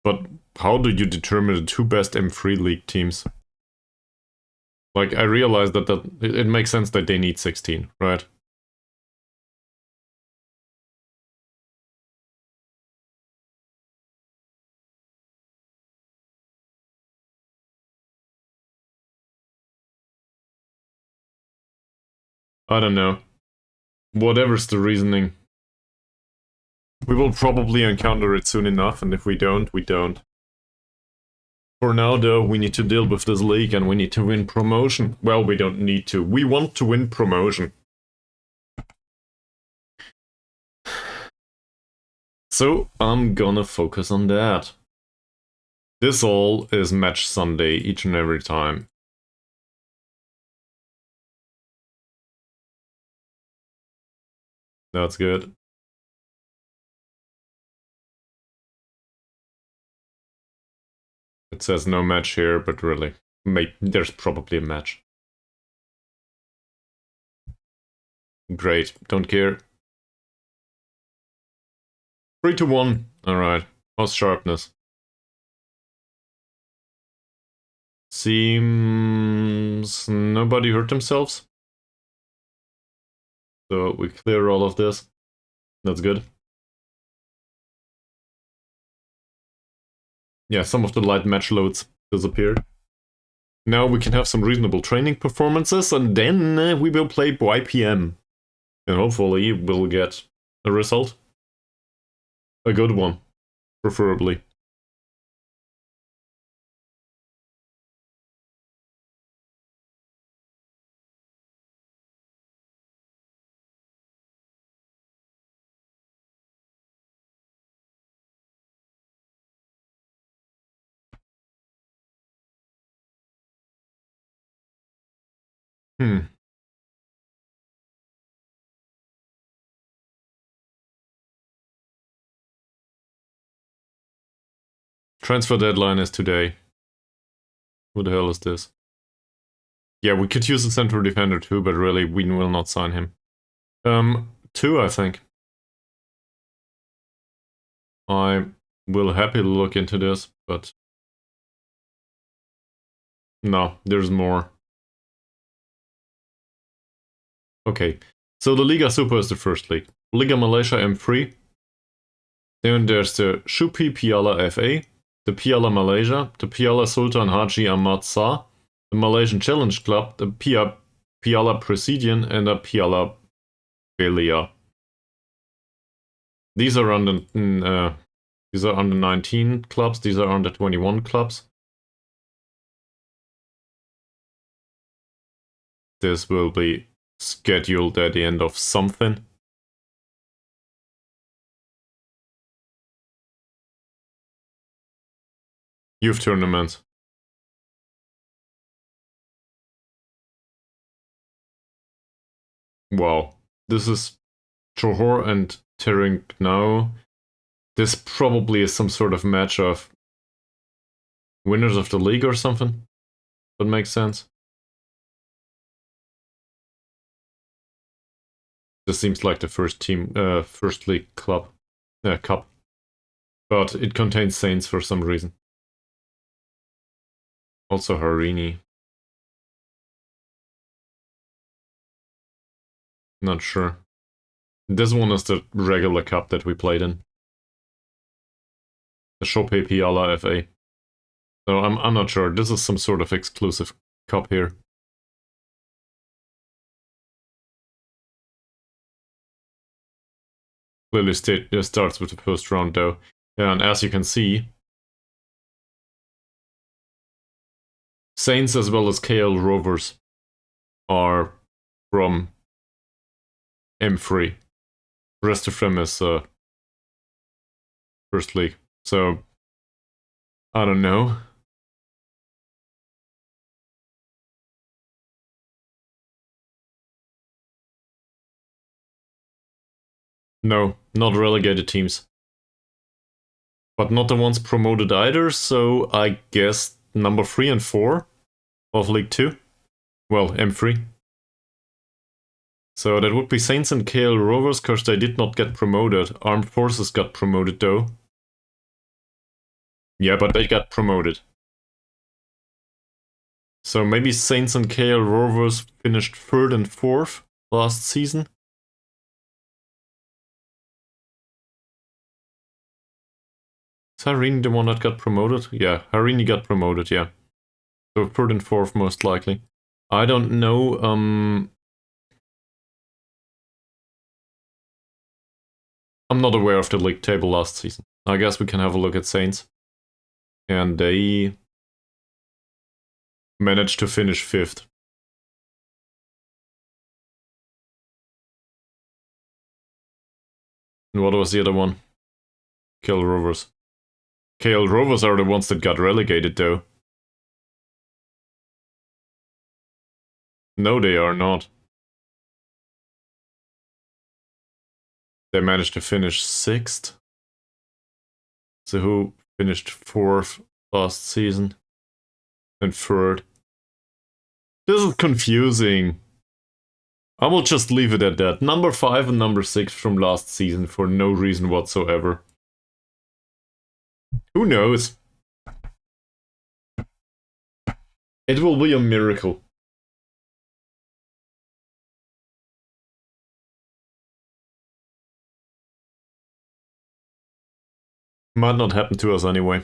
But how do you determine the two best M3 League teams? Like, I realize that it makes sense that they need 16, right? I don't know. Whatever's the reasoning. We will probably encounter it soon enough, and if we don't, we don't. For now, though, we need to deal with this league and we need to win promotion. Well, we don't need to. We want to win promotion. So, I'm gonna focus on that. This all is match Sunday each and every time. That's good. It says no match here, but really, there's probably a match. Great, don't care. 3-1. Alright. How's sharpness? Seems nobody hurt themselves. So we clear all of this. That's good. Yeah, some of the light match loads disappeared. Now we can have some reasonable training performances, and then we will play YPM. And hopefully we'll get a result. A good one, preferably. Transfer deadline is today. Who the hell is this? Yeah, we could use a central defender too, but really, we will not sign him. 2, I think. I will happily look into this, but... no, there's more. Okay, so the Liga Super is the first league. Liga Malaysia M3. Then there's the Shupi Piala FA, the Piala Malaysia, the Piala Sultan Haji Ahmad Shah, the Malaysian Challenge Club, the Piala Presidian, and the Piala Belia. These are under 19 clubs. These are under 21 clubs. This will be scheduled at the end of something. Youth tournament. Wow. This is Johor and Tering now. This probably is some sort of match of winners of the league or something. That makes sense. This seems like the first league cup. But it contains Saints for some reason. Also Harini. Not sure. This one is the regular cup that we played in. The Shopee Piala FA. So I'm not sure. This is some sort of exclusive cup here. Clearly starts with the first round though. Yeah, and as you can see, Saints as well as KL Rovers are from M3. The rest of them is first league. So, I don't know. No, not relegated teams. But not the ones promoted either, so I guess number 3 and 4 of League 2. Well, M3. So that would be Saints and KL Rovers, because they did not get promoted. Armed Forces got promoted though. Yeah, but they got promoted. So maybe Saints and KL Rovers finished 3rd and 4th last season. Is Harini the one that got promoted? Yeah, Harini got promoted, yeah. So 3rd and 4th most likely. I don't know, I'm not aware of the league table last season. I guess we can have a look at Saints. And they managed to finish 5th. And what was the other one? KL Rovers. KL Rovers are the ones that got relegated though. No, they are not. They managed to finish 6th. So who finished 4th last season? And 3rd. This is confusing. I will just leave it at that. Number 5 and number 6 from last season for no reason whatsoever. Who knows? It will be a miracle. Might not happen to us anyway.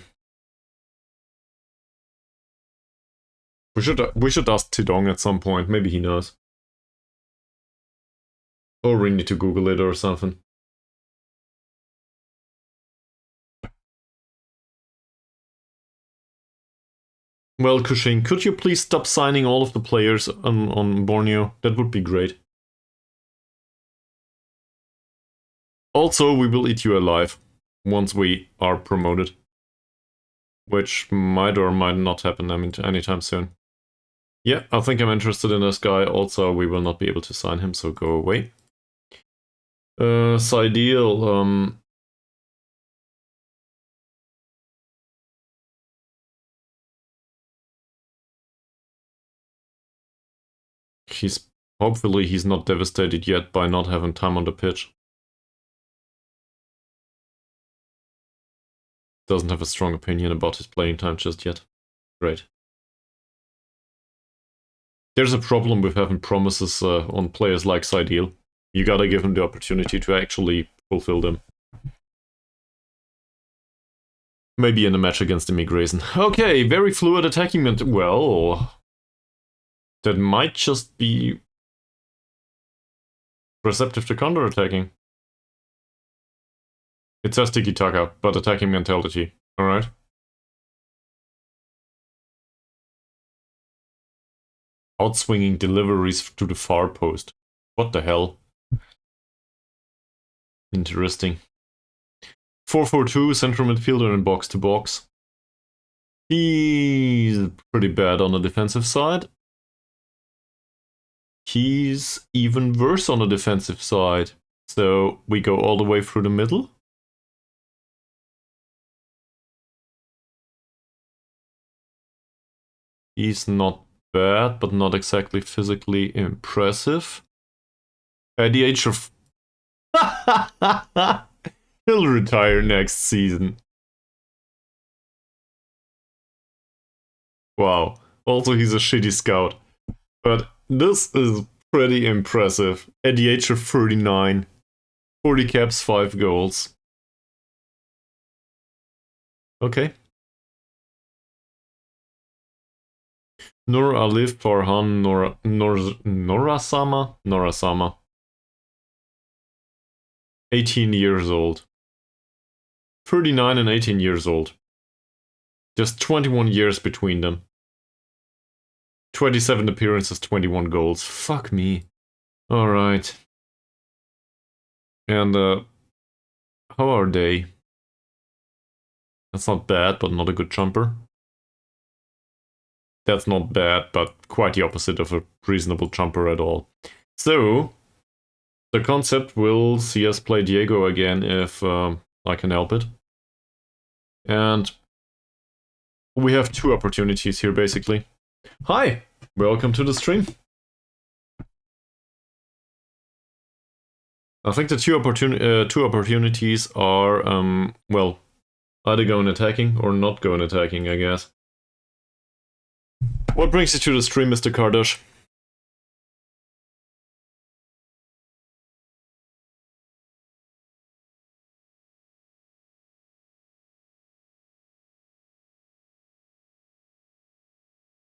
We should ask Tidong at some point. Maybe he knows. Or we need to Google it or something. Well, Kushing, could you please stop signing all of the players on Borneo? That would be great. Also, we will eat you alive once we are promoted. Which might or might not happen anytime soon. Yeah, I think I'm interested in this guy. Also, we will not be able to sign him, so go away. Sideal, hopefully he's not devastated yet by not having time on the pitch. Doesn't have a strong opinion about his playing time just yet. Great. There's a problem with having promises on players like Sideal. You gotta give him the opportunity to actually fulfill them. Maybe in a match against Immigration. Okay, very fluid attacking. Well, that might just be receptive to counter-attacking. It says tiki-taka, but attacking mentality. Alright. Outswinging deliveries to the far post. What the hell? Interesting. 4-4-2, central midfielder in box-to-box. He's pretty bad on the defensive side. He's even worse on the defensive side. So we go all the way through the middle. He's not bad, but not exactly physically impressive. At the age of... He'll retire next season. Wow. Also, he's a shitty scout. But this is pretty impressive. At the age of 39. 40 caps, 5 goals. Okay. Nur Alif Farhan Norasama. 18 years old. 39 and 18 years old. Just 21 years between them. 27 appearances, 21 goals. Fuck me. Alright. And, how are they? That's not bad, but not a good jumper. That's not bad, but quite the opposite of a reasonable jumper at all. So, the concept will see us play Diego again if I can help it. And we have 2 opportunities here, basically. Hi! Welcome to the stream. I think the two opportunities are, well, either going attacking or not going attacking, I guess. What brings you to the stream, Mr. Kardash?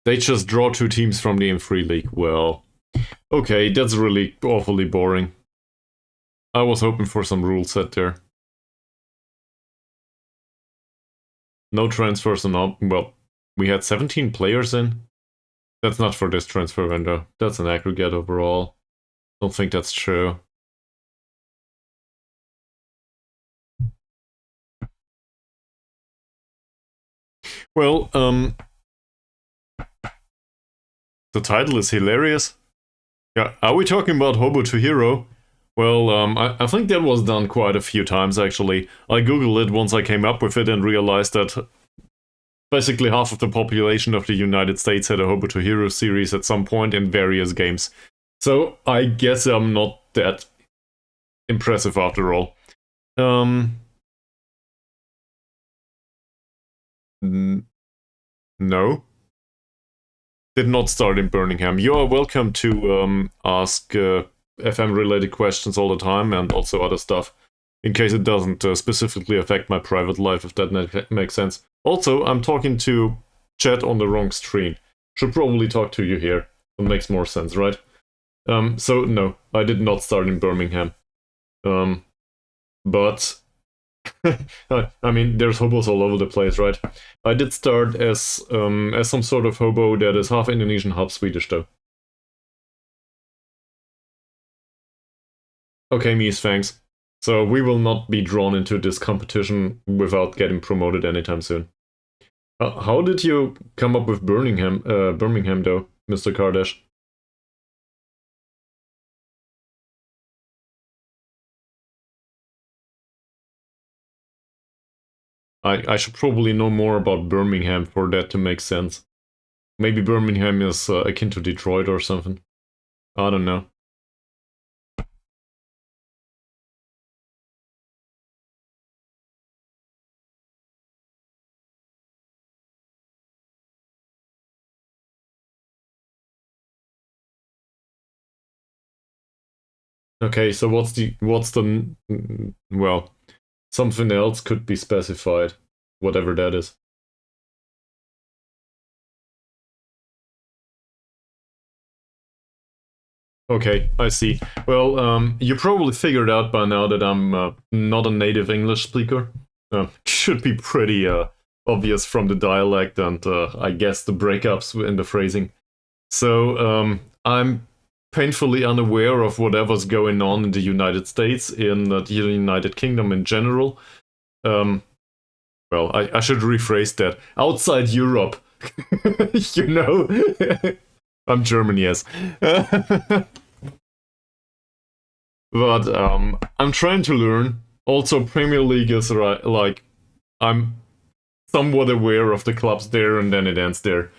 They just draw two teams from the M3 League. Well, okay, that's really awfully boring. I was hoping for some rule set there. No transfers and all. Well, we had 17 players in. That's not for this transfer window. That's an aggregate overall. Don't think that's true. Well, the title is hilarious. Yeah, are we talking about Hobo to Hero? Well, I think that was done quite a few times, actually. I googled it once I came up with it and realized that basically half of the population of the United States had a Hobo to Hero series at some point in various games. So I guess I'm not that impressive after all. No. Did not start in Birmingham. You are welcome to ask FM-related questions all the time and also other stuff, in case it doesn't specifically affect my private life, if that makes sense. Also, I'm talking to chat on the wrong screen. Should probably talk to you here. It makes more sense, right? So, no, I did not start in Birmingham. But I mean, there's hobos all over the place, right? I did start as some sort of hobo that is half Indonesian, half Swedish, though. Okay, Mies, thanks. So we will not be drawn into this competition without getting promoted anytime soon. How did you come up with Birmingham, though, Mr. Kardash? I should probably know more about Birmingham for that to make sense. Maybe Birmingham is akin to Detroit or something. I don't know. Okay, so what's the well, something else could be specified, whatever that is. Okay, I see. Well, you probably figured out by now that I'm not a native English speaker. Should be pretty obvious from the dialect and I guess the breakups in the phrasing. So I'm painfully unaware of whatever's going on in the United States, in the United Kingdom in general. Well, I should rephrase that. Outside Europe, you know. I'm German, yes. But I'm trying to learn. Also, Premier League is like I'm somewhat aware of the clubs there, and then it ends there.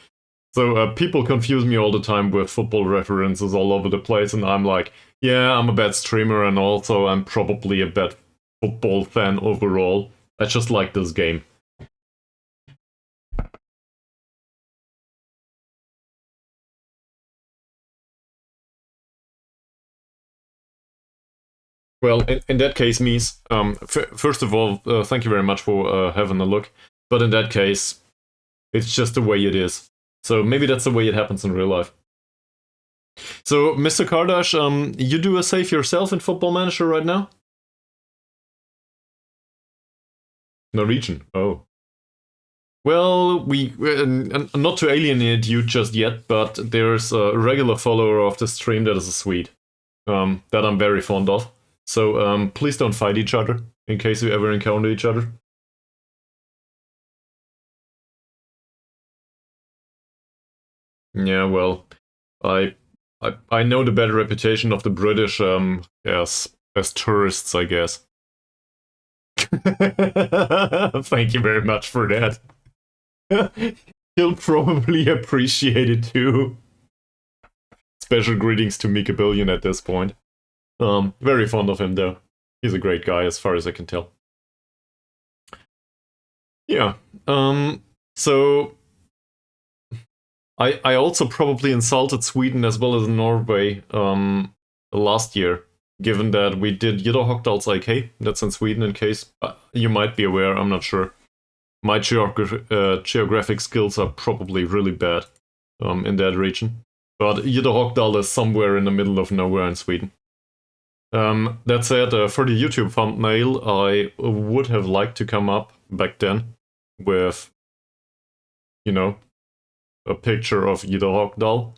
So people confuse me all the time with football references all over the place, and I'm like, yeah, I'm a bad streamer, and also I'm probably a bad football fan overall. I just like this game. Well, in that case, Mies, first of all, thank you very much for having a look. But in that case, it's just the way it is. So maybe that's the way it happens in real life. So, Mr. Kardash, you do a save yourself in Football Manager right now? Norwegian. Oh. Well, we not to alienate you just yet, but there's a regular follower of the stream that is a Swede, that I'm very fond of. So please don't fight each other in case you ever encounter each other. Yeah, well, I know the bad reputation of the British as tourists, I guess. Thank you very much for that. He'll probably appreciate it too. Special greetings to Mika Billion at this point. Very fond of him, though. He's a great guy, as far as I can tell. Yeah. So I also probably insulted Sweden as well as Norway last year, given that we did Jytterhogdal's IK. That's in Sweden, in case you might be aware. I'm not sure. My geographic skills are probably really bad in that region. But Jytterhogdal is somewhere in the middle of nowhere in Sweden. That said, for the YouTube thumbnail, I would have liked to come up back then with, you know, a picture of Jytterhogdal,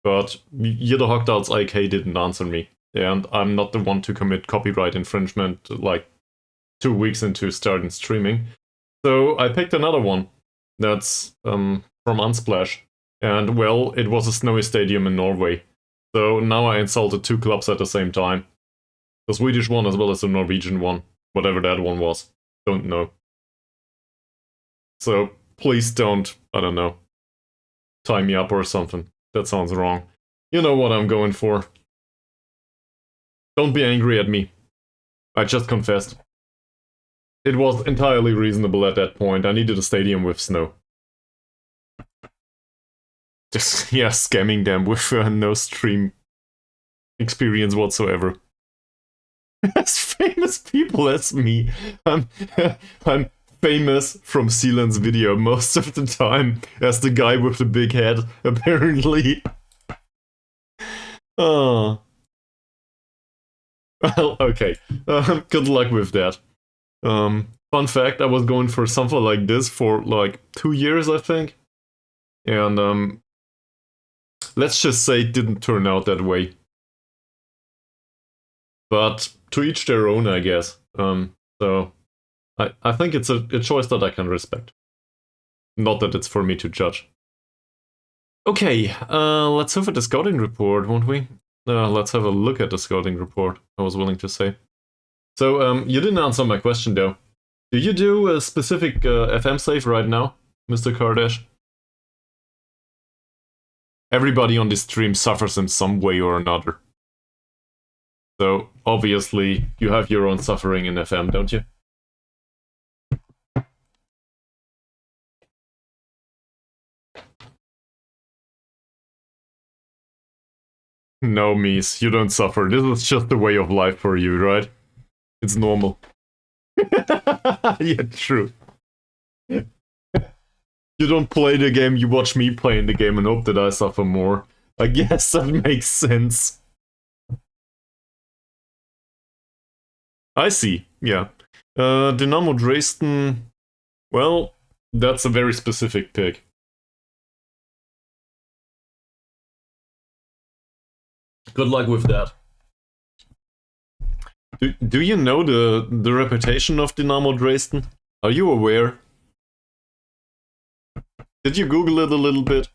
but Jytterhogdal's IK didn't answer me, and I'm not the one to commit copyright infringement like 2 weeks into starting streaming. So I picked another one that's from Unsplash, and well, it was a snowy stadium in Norway. So now I insulted 2 clubs at the same time. The Swedish one as well as the Norwegian one, whatever that one was. Don't know. So please don't, I don't know, tie me up or something. That sounds wrong. You know what I'm going for. Don't be angry at me. I just confessed. It was entirely reasonable at that point. I needed a stadium with snow. Just, yeah, scamming them with no stream experience whatsoever. As famous people as me. I'm famous from Sealand's video most of the time as the guy with the big head, apparently. Oh. Well, okay. Good luck with that. Fun fact, I was going for something like this for like 2 years, I think. And let's just say it didn't turn out that way. But to each their own, I guess. So I think it's a choice that I can respect. Not that it's for me to judge. Okay, let's have the scouting report, won't we? Let's have a look at the scouting report, I was willing to say. So, you didn't answer my question, though. Do you do a specific FM save right now, Mr. Kardash? Everybody on this stream suffers in some way or another. So, obviously, you have your own suffering in FM, don't you? No, Mies, you don't suffer. This is just the way of life for you, right? It's normal. Yeah, true. You don't play the game, you watch me playing the game and hope that I suffer more. I guess that makes sense. I see, yeah. Dynamo Dresden... Well, that's a very specific pick. Good luck with that. Do you know the reputation of Dynamo Dresden? Are you aware? Did you Google it a little bit?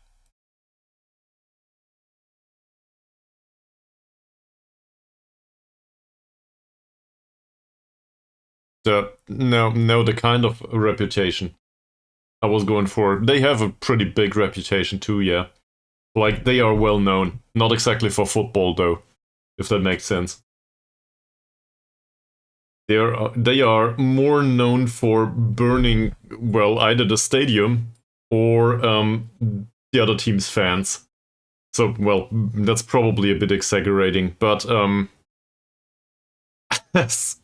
No, the kind of reputation I was going for. They have a pretty big reputation too, yeah. Like, they are well known. Not exactly for football, though, if that makes sense. They are more known for burning, well, either the stadium or the other team's fans. So, well, that's probably a bit exaggerating, but yes.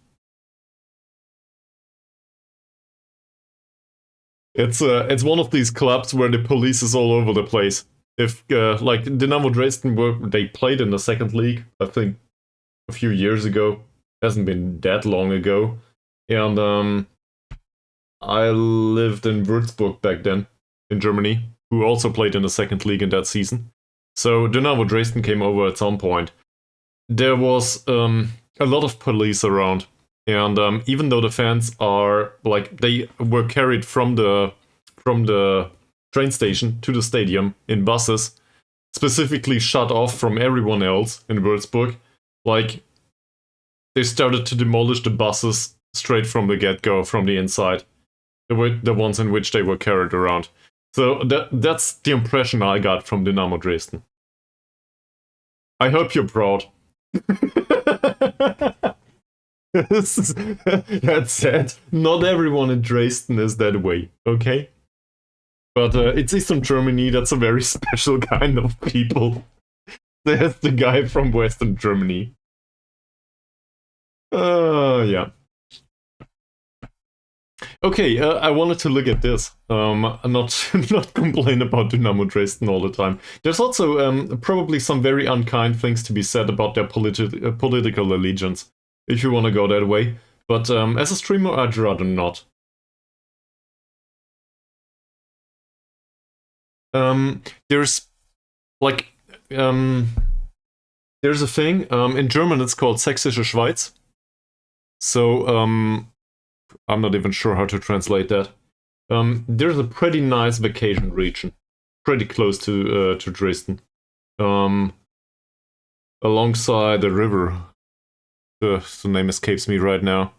It's one of these clubs where the police is all over the place. If like Dynamo Dresden they played in the second league, I think a few years ago. Hasn't been that long ago. And I lived in Würzburg back then, in Germany, who also played in the second league in that season. So Dynamo Dresden came over at some point. There was a lot of police around. And even though the fans are, like, they were carried from the train station to the stadium in buses, specifically shut off from everyone else in Würzburg, like, they started to demolish the buses straight from the get-go, from the inside. The ones in which they were carried around. So that's the impression I got from Dynamo Dresden. I hope you're proud. That said, not everyone in Dresden is that way, okay? But it's Eastern Germany, that's a very special kind of people. There's the guy from Western Germany. Yeah. Okay, I wanted to look at this. Not complain about Dynamo Dresden all the time. There's also probably some very unkind things to be said about their political allegiance, if you want to go that way. But as a streamer, I'd rather not. There's like there's a thing in German. It's called Sächsische Schweiz. So I'm not even sure how to translate that. There's a pretty nice vacation region, pretty close to Dresden, alongside the river. The name escapes me right now.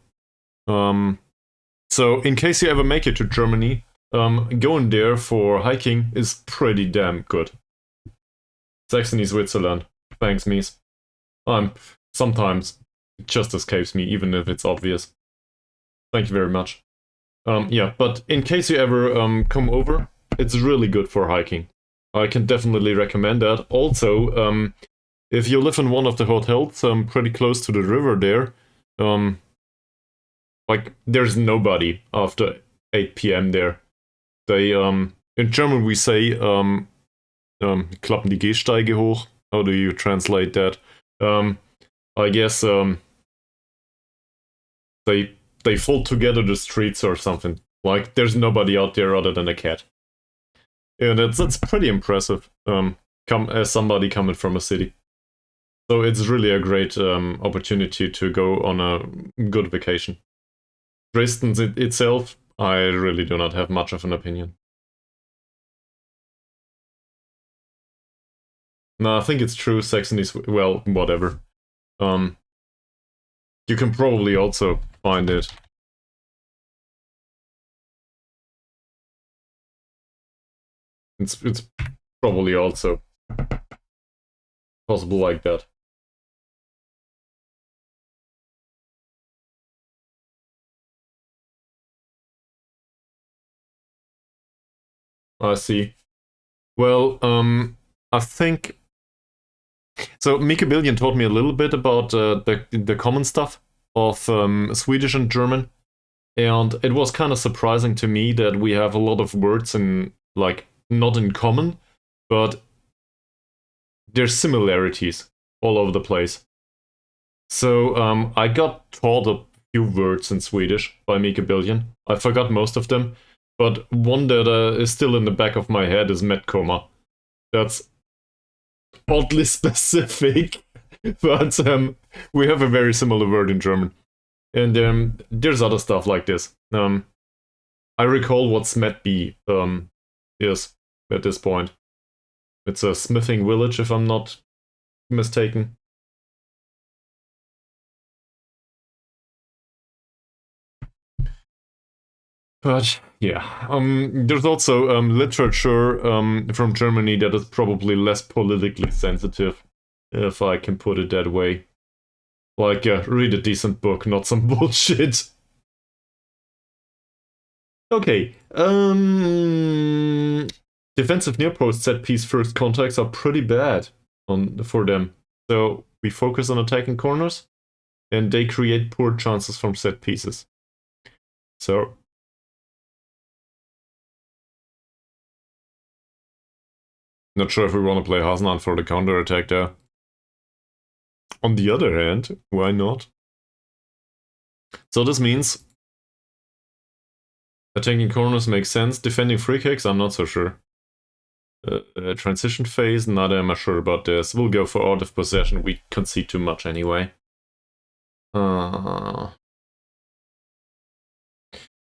So in case you ever make it to Germany, going there for hiking is pretty damn good. Saxony, Switzerland. Thanks, Mies. Sometimes it just escapes me, even if it's obvious. Thank you very much. Yeah, but in case you ever come over, it's really good for hiking. I can definitely recommend that. Also, if you live in one of the hotels pretty close to the river there, like there's nobody after 8 p.m. there. They in German we say klappen die Gehsteige hoch. How do you translate that? I guess they fold together the streets or something. Like there's nobody out there other than a cat. And that's pretty impressive. Come as somebody coming from a city. So it's really a great opportunity to go on a good vacation. Dresden itself, I really do not have much of an opinion. No, I think it's true. Saxony's, well, whatever. You can probably also find it. It's probably also possible like that. I see. Well, I think so. Mika Billion taught me a little bit about the common stuff of Swedish and German, and it was kind of surprising to me that we have a lot of words in like not in common, but there's similarities all over the place. So I got taught a few words in Swedish by Mika Billion. I forgot most of them, but one that is still in the back of my head is Metcoma. That's oddly specific, but we have a very similar word in German. And there's other stuff like this. I recall what Smetby is at this point. It's a smithing village, if I'm not mistaken. But yeah, there's also literature from Germany that is probably less politically sensitive, if I can put it that way. Like, read a decent book, not some bullshit. Okay, defensive near post set piece first contacts are pretty bad for them. So we focus on attacking corners, and they create poor chances from set pieces. So not sure if we want to play Hasnan for the counter attack there. On the other hand, why not? So this means attacking corners makes sense. Defending free kicks, I'm not so sure. Transition phase, not am I sure about this. We'll go for out of possession. We concede too much anyway.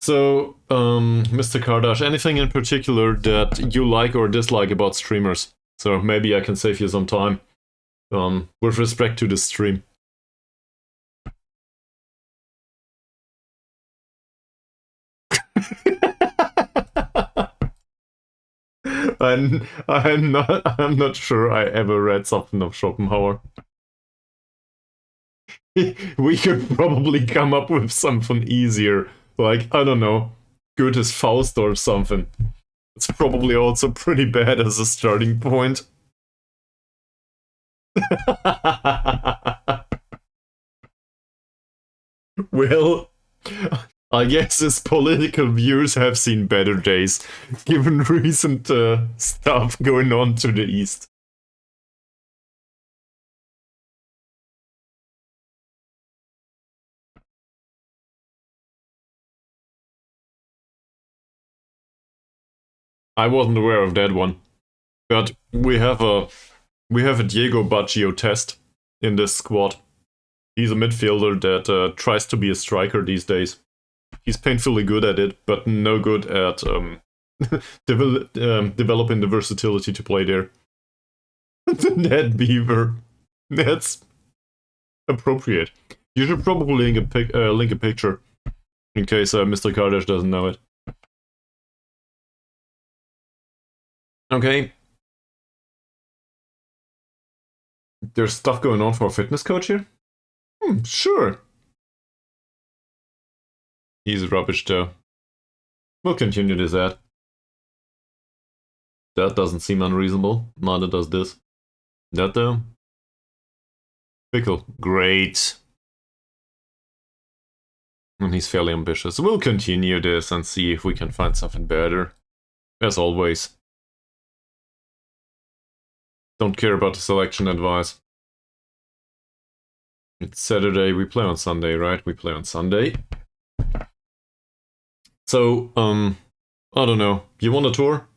So, Mr. Kardash, anything in particular that you like or dislike about streamers? So maybe I can save you some time with respect to the stream. I'm not sure I ever read something of Schopenhauer. We could probably come up with something easier. Like, I don't know, Goethe's Faust or something. It's probably also pretty bad as a starting point. Well, I guess his political views have seen better days, given recent stuff going on to the east. I wasn't aware of that one, but we have a Diego Baggio test in this squad. He's a midfielder that tries to be a striker these days. He's painfully good at it, but no good at developing the versatility to play there. Ned Beaver. That's appropriate. You should probably link a picture in case Mr. Kardash doesn't know it. Okay. There's stuff going on for a fitness coach here? Sure. He's rubbish though. We'll continue this ad. That doesn't seem unreasonable. Neither does this. That though? Pickle. Great. And he's fairly ambitious. We'll continue this and see if we can find something better. As always. Don't care about the selection advice. It's Saturday, we play on Sunday, right? We play on Sunday. So, I don't know. You want a tour?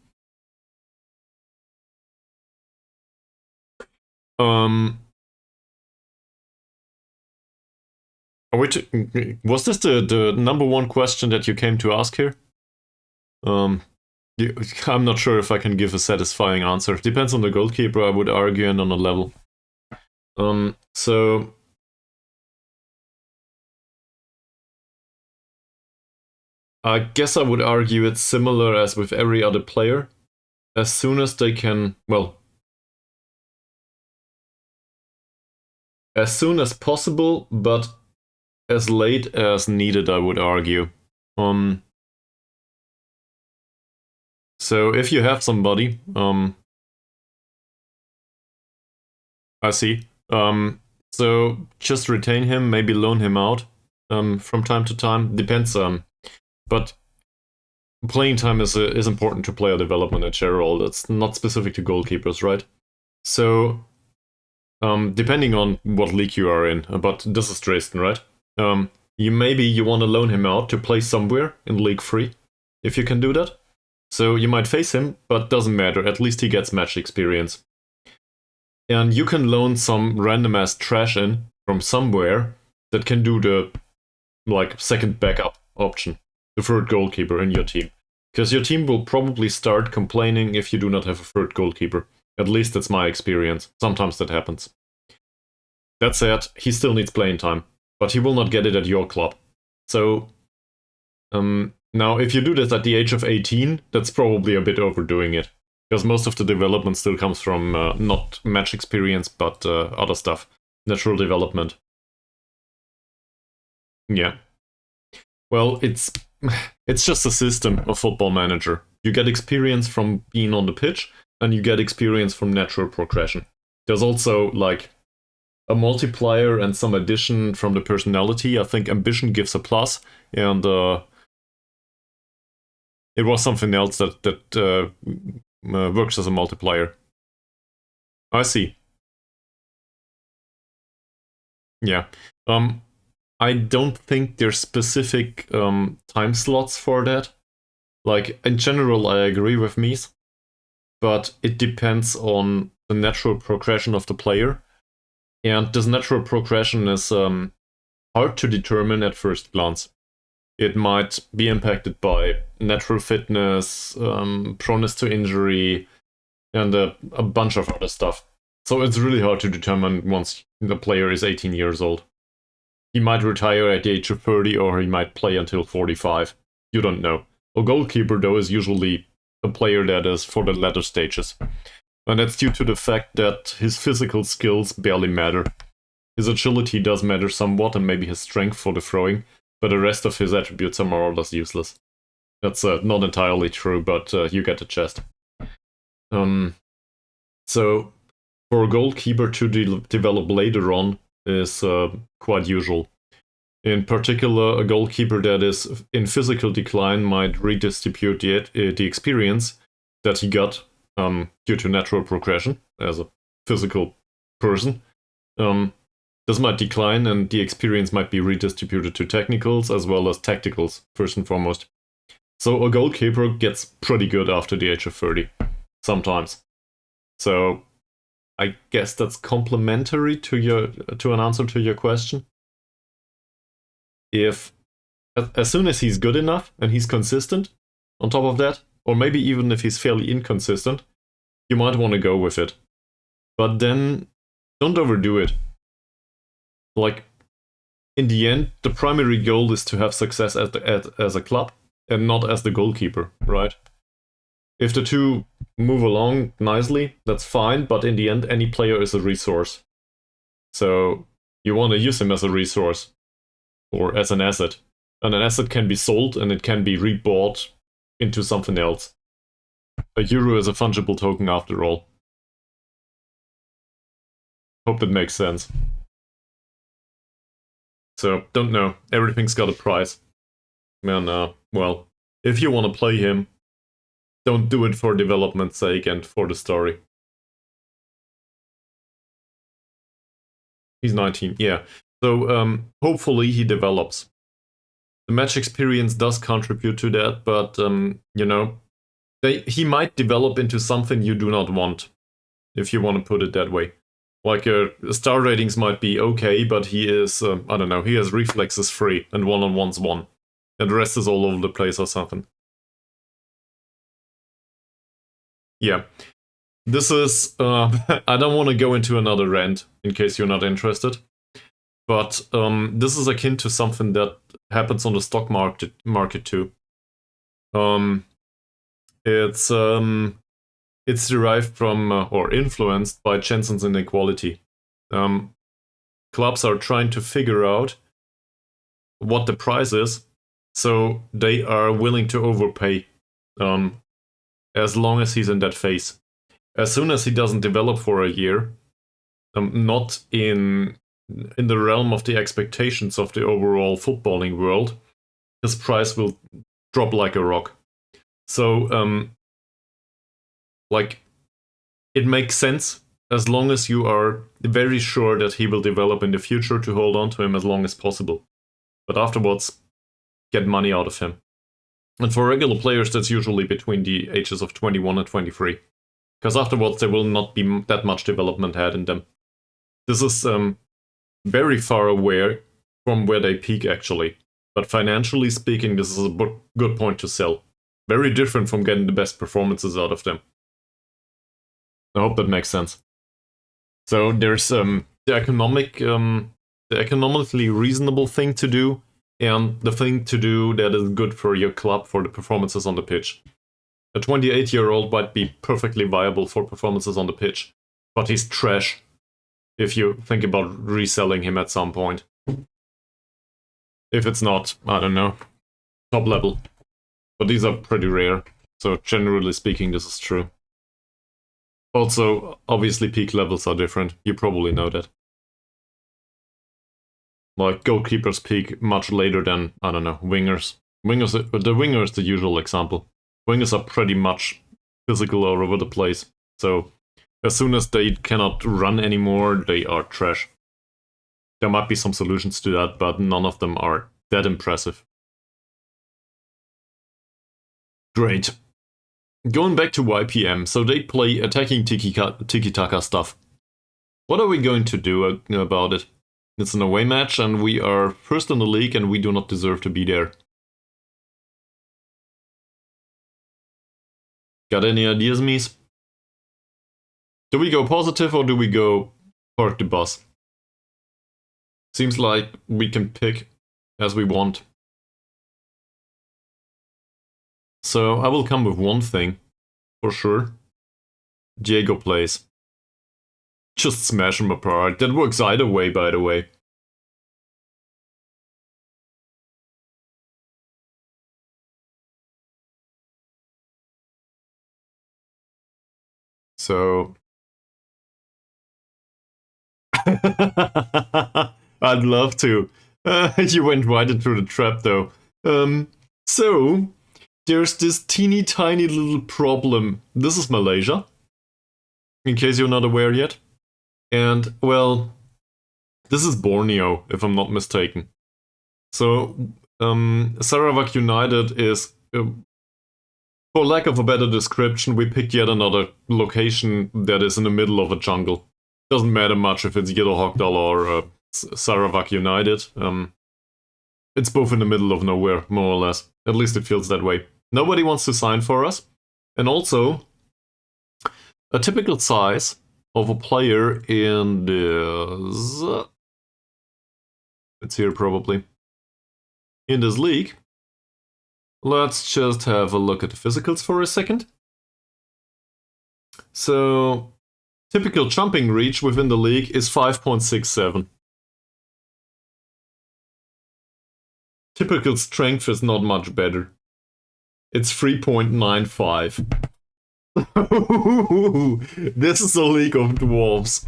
Was this the number one question that you came to ask here? I'm not sure if I can give a satisfying answer. Depends on the goalkeeper, I would argue, and on the level. So I guess I would argue it's similar as with every other player. As soon as they can, well, as soon as possible, but as late as needed, I would argue. So if you have somebody, I see. So just retain him, maybe loan him out from time to time. Depends. But playing time is important to player development in general. That's not specific to goalkeepers, right? So depending on what league you are in, but this is Dresden, right? You want to loan him out to play somewhere in League 3, if you can do that. So you might face him, but doesn't matter. At least he gets match experience. And you can loan some random ass trash in from somewhere that can do the second backup option, the third goalkeeper in your team. Because your team will probably start complaining if you do not have a third goalkeeper. At least that's my experience. Sometimes that happens. That said, he still needs playing time, but he will not get it at your club. So, now if you do this at the age of 18, that's probably a bit overdoing it. Because most of the development still comes from not match experience, but other stuff. Natural development. Yeah. Well, it's just a system of Football Manager. You get experience from being on the pitch, and you get experience from natural progression. There's also, a multiplier and some addition from the personality. I think ambition gives a plus, and it was something else that works as a multiplier. I see. Yeah. I don't think there's specific time slots for that. In general, I agree with Mies, but it depends on the natural progression of the player. And this natural progression is hard to determine at first glance. It might be impacted by natural fitness, proneness to injury, and a bunch of other stuff. So it's really hard to determine once the player is 18 years old. He might retire at the age of 30, or he might play until 45. You don't know. A goalkeeper, though, is usually a player that is for the latter stages. And that's due to the fact that his physical skills barely matter. His agility does matter somewhat, and maybe his strength for the throwing, but the rest of his attributes are more or less useless. That's not entirely true, but you get the gist. So, for a goalkeeper to develop later on is quite usual. In particular, a goalkeeper that is in physical decline might redistribute the experience that he got due to natural progression as a physical person. This might decline, and the experience might be redistributed to technicals as well as tacticals, first and foremost. So a goalkeeper gets pretty good after the age of 30, sometimes. So I guess that's complementary to an answer to your question. If as soon as he's good enough and he's consistent on top of that, or maybe even if he's fairly inconsistent, you might want to go with it. But then don't overdo it. Like, in the end, the primary goal is to have success as a club and not as the goalkeeper, right? If the two move along nicely, that's fine, but in the end, any player is a resource. So you want to use him as a resource or as an asset. And an asset can be sold and it can be rebought into something else. A euro is a fungible token after all. Hope that makes sense. So, don't know. Everything's got a price. And, well, if you want to play him, don't do it for development's sake and for the story. He's 19, yeah. So, hopefully he develops. The match experience does contribute to that, but, you know, he might develop into something you do not want, if you want to put it that way. Like, star ratings might be okay, but he is, I don't know, he has reflexes 3 and one-on-ones 1. And the rest is all over the place or something. Yeah. This is, I don't want to go into another rant, in case you're not interested. But this is akin to something that happens on the stock market too. It's derived from or influenced by Jensen's inequality. Clubs are trying to figure out what the price is, so they are willing to overpay as long as he's in that phase. As soon as he doesn't develop for a year, not in the realm of the expectations of the overall footballing world, his price will drop like a rock. So, like, it makes sense as long as you are very sure that he will develop in the future to hold on to him as long as possible. But afterwards, get money out of him. And for regular players, that's usually between the ages of 21 and 23. Because afterwards, there will not be that much development had in them. This is very far away from where they peak, actually. But financially speaking, this is a good point to sell. Very different from getting the best performances out of them. I hope that makes sense. So there's the economically reasonable thing to do, and the thing to do that is good for your club for the performances on the pitch. A 28-year-old might be perfectly viable for performances on the pitch, but he's trash if you think about reselling him at some point. If it's not, I don't know, top level. But these are pretty rare, so generally speaking, this is true. Also, obviously peak levels are different, you probably know that. Like, goalkeepers peak much later than, I don't know, wingers. The winger is the usual example. Wingers are pretty much physical all over the place, so as soon as they cannot run anymore, they are trash. There might be some solutions to that, but none of them are that impressive. Great. Going back to YPM, so they play attacking tiki-taka stuff. What are we going to do about it? It's an away match, and we are first in the league, and we do not deserve to be there. Got any ideas, Mies? Do we go positive, or do we go park the bus? Seems like we can pick as we want. So I will come with one thing, for sure. Diego plays. just smash them apart. That works either way, by the way. So... I'd love to. You went right into the trap, though. So, there's this teeny tiny little problem. This is Malaysia, in case you're not aware yet. And, well, this is Borneo, if I'm not mistaken. So, Sarawak United is, for lack of a better description, we picked yet another location that is in the middle of a jungle. Doesn't matter much if it's Yellowhawkdal or Sarawak United. It's both in the middle of nowhere, more or less. At least it feels that way. Nobody wants to sign for us. And also, a typical size of a player in this... it's here probably. In this league. Let's just have a look at the physicals for a second. So, typical jumping reach within the league is 5.67. Typical strength is not much better. It's 3.95. This is a league of dwarves.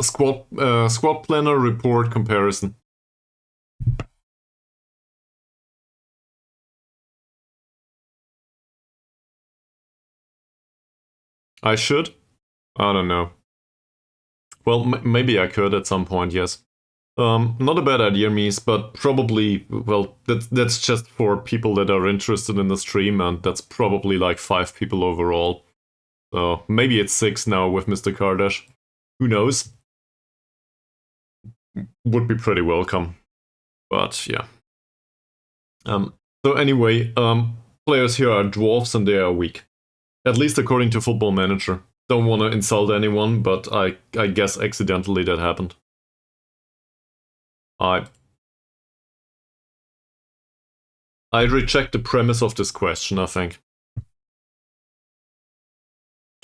Squad planner report comparison. I should? I don't know. Well, maybe I could at some point, yes. Not a bad idea, Mies, but probably, well, that's just for people that are interested in the stream, and that's probably like 5 people overall. So maybe it's 6 now with Mr. Kardash. Who knows? Would be pretty welcome. But yeah. So anyway, players here are dwarves and they are weak. At least according to Football Manager. Don't want to insult anyone, but I guess accidentally that happened. I reject the premise of this question, I think.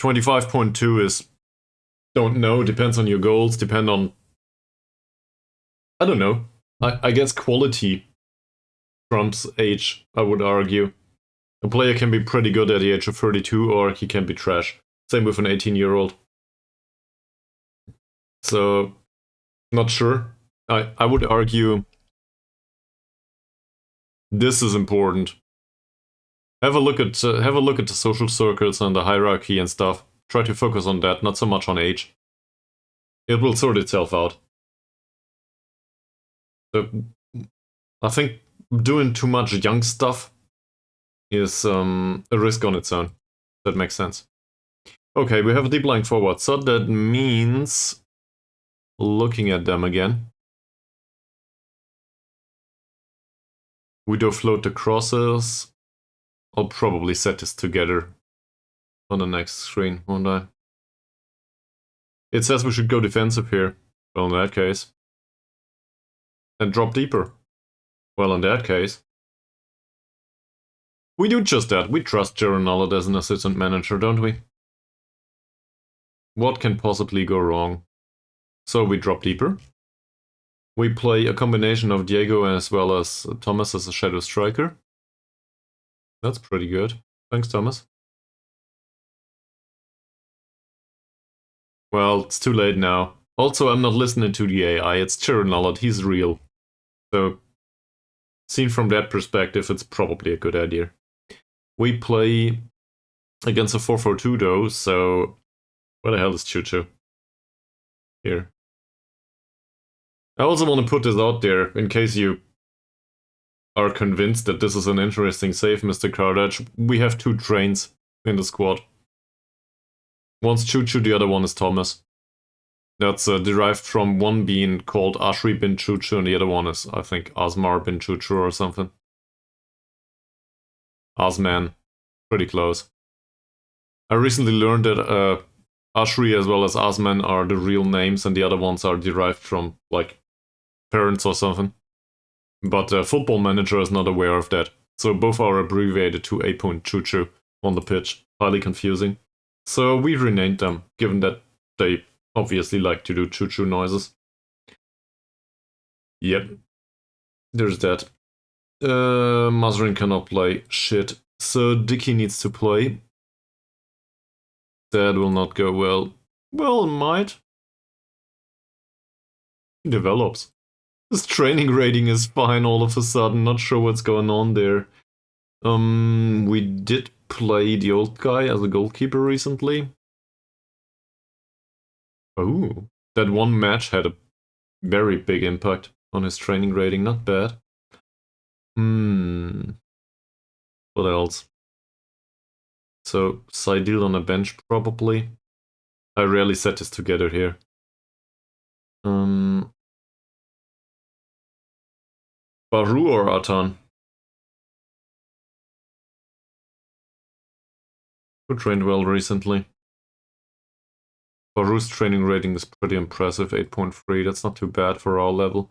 25.2 is... don't know, depends on your goals, depend on... I don't know. I guess quality trumps age, I would argue. A player can be pretty good at the age of 32, or he can be trash. Same with an 18-year-old. So, not sure. I would argue this is important. Have a look at the social circles and the hierarchy and stuff. Try to focus on that, not so much on age. It will sort itself out. So, I think doing too much young stuff is a risk on its own. That makes sense. Okay, we have a deep lying forward, so that means looking at them again. We do float the crosses. I'll probably set this together on the next screen, won't I? It says we should go defensive here. Well, in that case. And drop deeper. Well, in that case. We do just that. We trust Jaron Nullet as an assistant manager, don't we? What can possibly go wrong? So we drop deeper. We play a combination of Diego as well as Thomas as a shadow striker. That's pretty good. Thanks, Thomas. Well, it's too late now. Also, I'm not listening to the AI. It's Jaron Nullet. He's real. So, seen from that perspective, it's probably a good idea. We play against a 4-4-2 though, so... where the hell is Choo Choo? Here. I also want to put this out there, in case you are convinced that this is an interesting save, Mr. Kardach. We have 2 trains in the squad. One's Choo Choo, the other one is Thomas. That's derived from one being called Ashri bin Choo Choo, and the other one is, I think, Asmar bin Choo Choo or something. Asman. Pretty close. I recently learned that Ashri as well as Asman are the real names, and the other ones are derived from, like, parents or something. But Football Manager is not aware of that. So both are abbreviated to A. Choo Choo on the pitch. Highly confusing. So we renamed them, given that they obviously like to do choo-choo noises. Yep. There's that. Mazrin cannot play. Shit. So Dicky needs to play. That will not go well. Well, it might. He develops. His training rating is fine all of a sudden. Not sure what's going on there. We did play the old guy as a goalkeeper recently. Oh, that one match had a very big impact on his training rating. Not bad. What else? So, Saidil on a bench, probably. I rarely set this together here. Baru or Atan? Who trained well recently? Baru's training rating is pretty impressive, 8.3. That's not too bad for our level.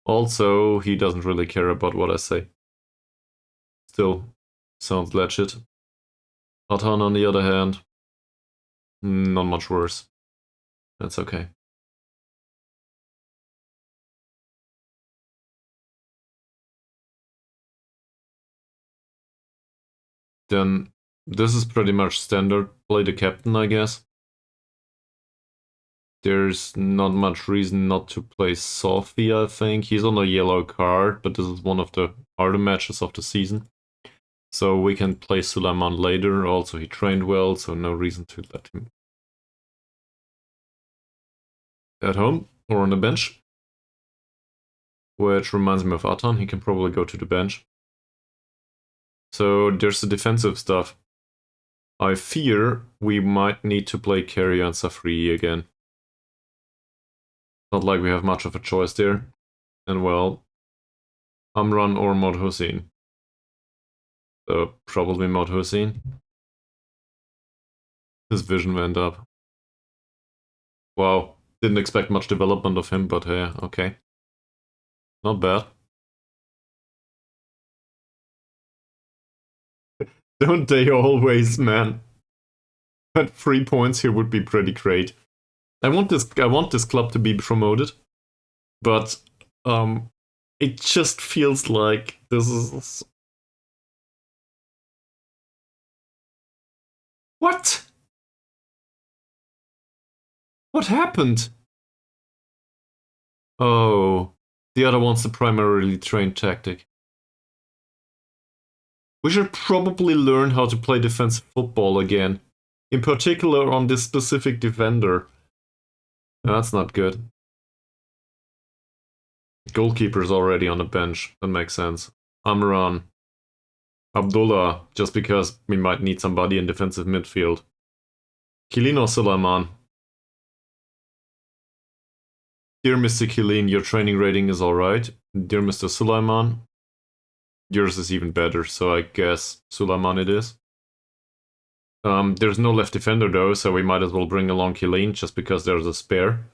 Also, he doesn't really care about what I say. Still, sounds legit. Atan, on the other hand, not much worse. That's okay. Then this is pretty much standard. Play the captain, I guess. There's not much reason not to play Sophie, I think. He's on a yellow card, but this is one of the harder matches of the season. So we can play Sulaiman later. Also, he trained well, so no reason to let him at home or on the bench. Which reminds me of Atan, he can probably go to the bench. So there's the defensive stuff. I fear we might need to play Carrier and Safri again. Not like we have much of a choice there. And well, Amran or Mod Hussein. So probably Mod Hussein. His vision went up. Wow, didn't expect much development of him, but yeah, okay. Not bad. Don't they always, man? At 3 points here would be pretty great. I want this club to be promoted, but it just feels like this is... What? What happened? Oh, the other one's the primarily trained tactic. We should probably learn how to play defensive football again. In particular on this specific defender. That's not good. Goalkeeper's already on the bench. That makes sense. Amran. Abdullah, just because we might need somebody in defensive midfield. Kilin or Sulaiman? Dear Mr. Kilin, your training rating is alright. Dear Mr. Sulaiman, yours is even better, so I guess Sulaiman it is. There's no left defender though, so we might as well bring along Kilin just because there's a spare.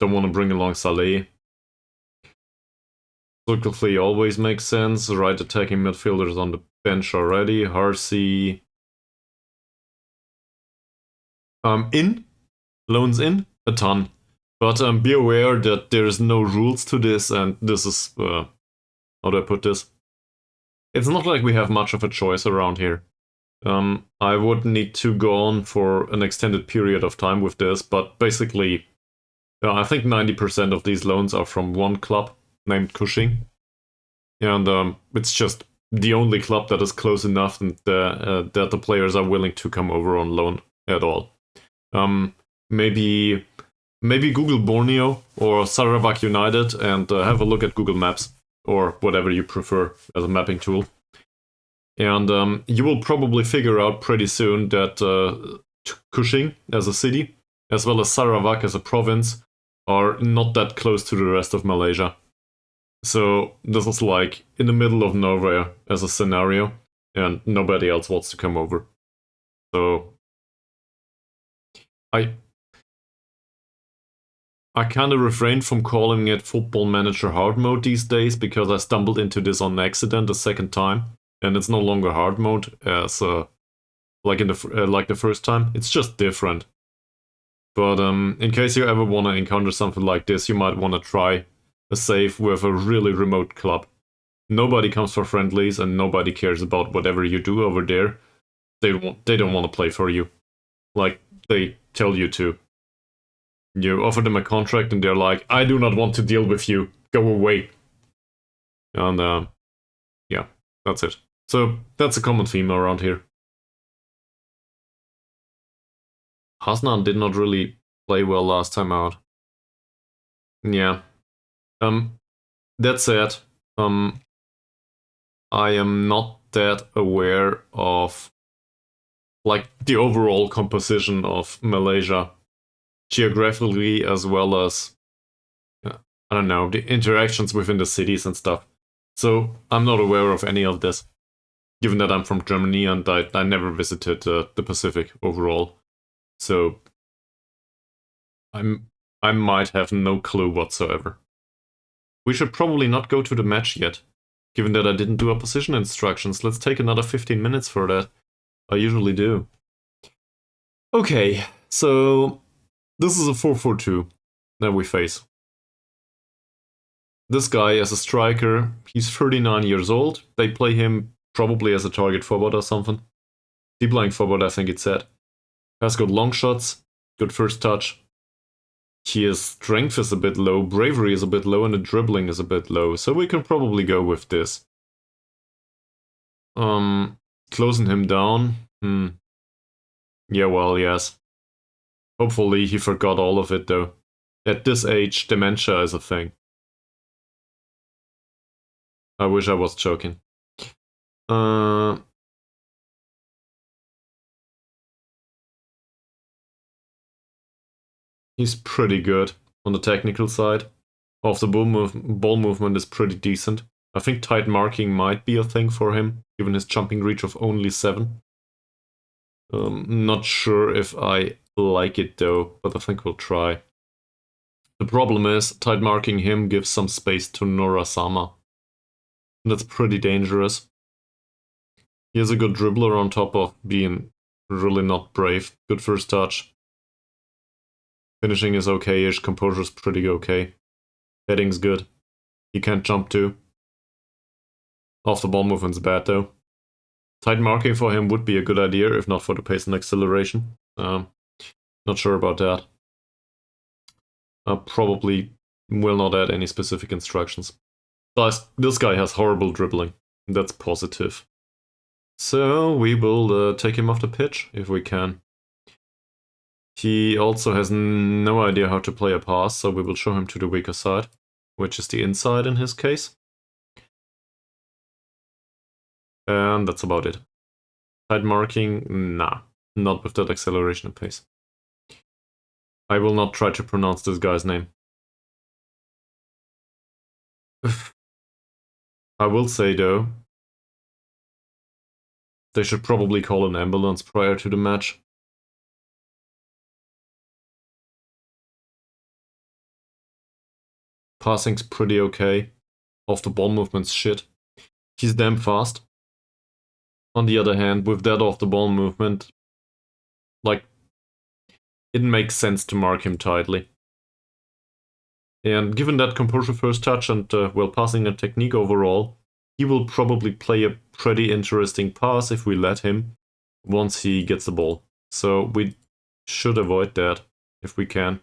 Don't want to bring along Saleh. Zulkifli always makes sense. Right attacking midfielders on the bench already. Harsi. Loans in? A ton. But be aware that there's no rules to this, and this is... how do I put this? It's not like we have much of a choice around here. I would need to go on for an extended period of time with this, but basically, I think 90% of these loans are from one club named Cushing. And it's just the only club that is close enough and that the players are willing to come over on loan at all. Maybe Google Borneo or Sarawak United and have a look at Google Maps or whatever you prefer as a mapping tool. And you will probably figure out pretty soon that Cushing as a city, as well as Sarawak as a province, are not that close to the rest of Malaysia. So this is like in the middle of nowhere as a scenario, and nobody else wants to come over. So I kind of refrained from calling it Football Manager hard mode these days because I stumbled into this on accident a second time. And it's no longer hard mode, as like in the like the first time. It's just different. But in case you ever want to encounter something like this, you might want to try a save with a really remote club. Nobody comes for friendlies and nobody cares about whatever you do over there. They don't want to play for you. Like, they tell you to. You offer them a contract and they're like, I do not want to deal with you. Go away. And yeah, that's it. So that's a common theme around here. Hasnan did not really play well last time out. Yeah. That said, I am not that aware of like the overall composition of Malaysia geographically, as well as I don't know, the interactions within the cities and stuff. So I'm not aware of any of this, given that I'm from Germany and I never visited the Pacific overall. So I might have no clue whatsoever. We should probably not go to the match yet, given that I didn't do opposition instructions. Let's take another 15 minutes for that. I usually do. Okay, so this is a 4-4-2 that we face. This guy as a striker, he's 39 years old. They play him probably as a target forward or something. Deep lying forward, I think it said. Has got long shots, good first touch. His strength is a bit low, bravery is a bit low, and the dribbling is a bit low. So we can probably go with this. Closing him down. Yeah, well, yes. Hopefully he forgot all of it, though. At this age, dementia is a thing. I wish I was joking. He's pretty good on the technical side. Off the ball movement is pretty decent. I think tight marking might be a thing for him, given his jumping reach of only 7. Not sure if I like it though, but I think we'll try. The problem is, tight marking him gives some space to Norasama. That's pretty dangerous. He has a good dribbler on top of being really not brave. Good first touch. Finishing is okay-ish, composure's pretty okay. Heading's good. He can't jump too. Off the ball movement's bad though. Tight marking for him would be a good idea, if not for the pace and acceleration. Not sure about that. I probably will not add any specific instructions. But this guy has horrible dribbling. That's positive. So we will take him off the pitch if we can. He also has no idea how to play a pass, so we will show him to the weaker side, which is the inside in his case. And that's about it. Tight marking, nah, not with that acceleration and pace. I will not try to pronounce this guy's name. I will say though, they should probably call an ambulance prior to the match. Passing's pretty okay. Off the ball movement's shit. He's damn fast. On the other hand, with that off the ball movement, like, it makes sense to mark him tightly. And given that composure first touch and well passing and technique overall, he will probably play a pretty interesting pass if we let him once he gets the ball. So we should avoid that if we can.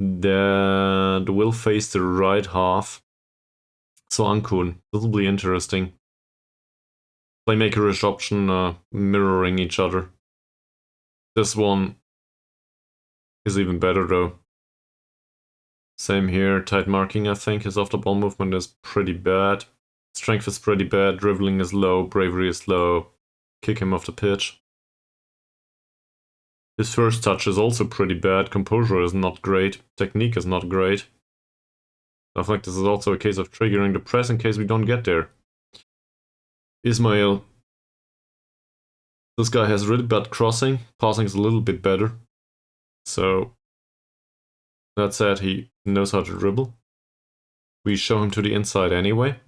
That will face the right half. So Ankun, this will be interesting. Playmaker-ish option, mirroring each other. This one is even better though. Same here, tight marking I think. His off-the-ball movement is pretty bad. Strength is pretty bad, dribbling is low, bravery is low. Kick him off the pitch. His first touch is also pretty bad, composure is not great, technique is not great. I think this is also a case of triggering the press in case we don't get there. Ismail. This guy has really bad crossing, passing is a little bit better. So, that said, he knows how to dribble. We show him to the inside anyway.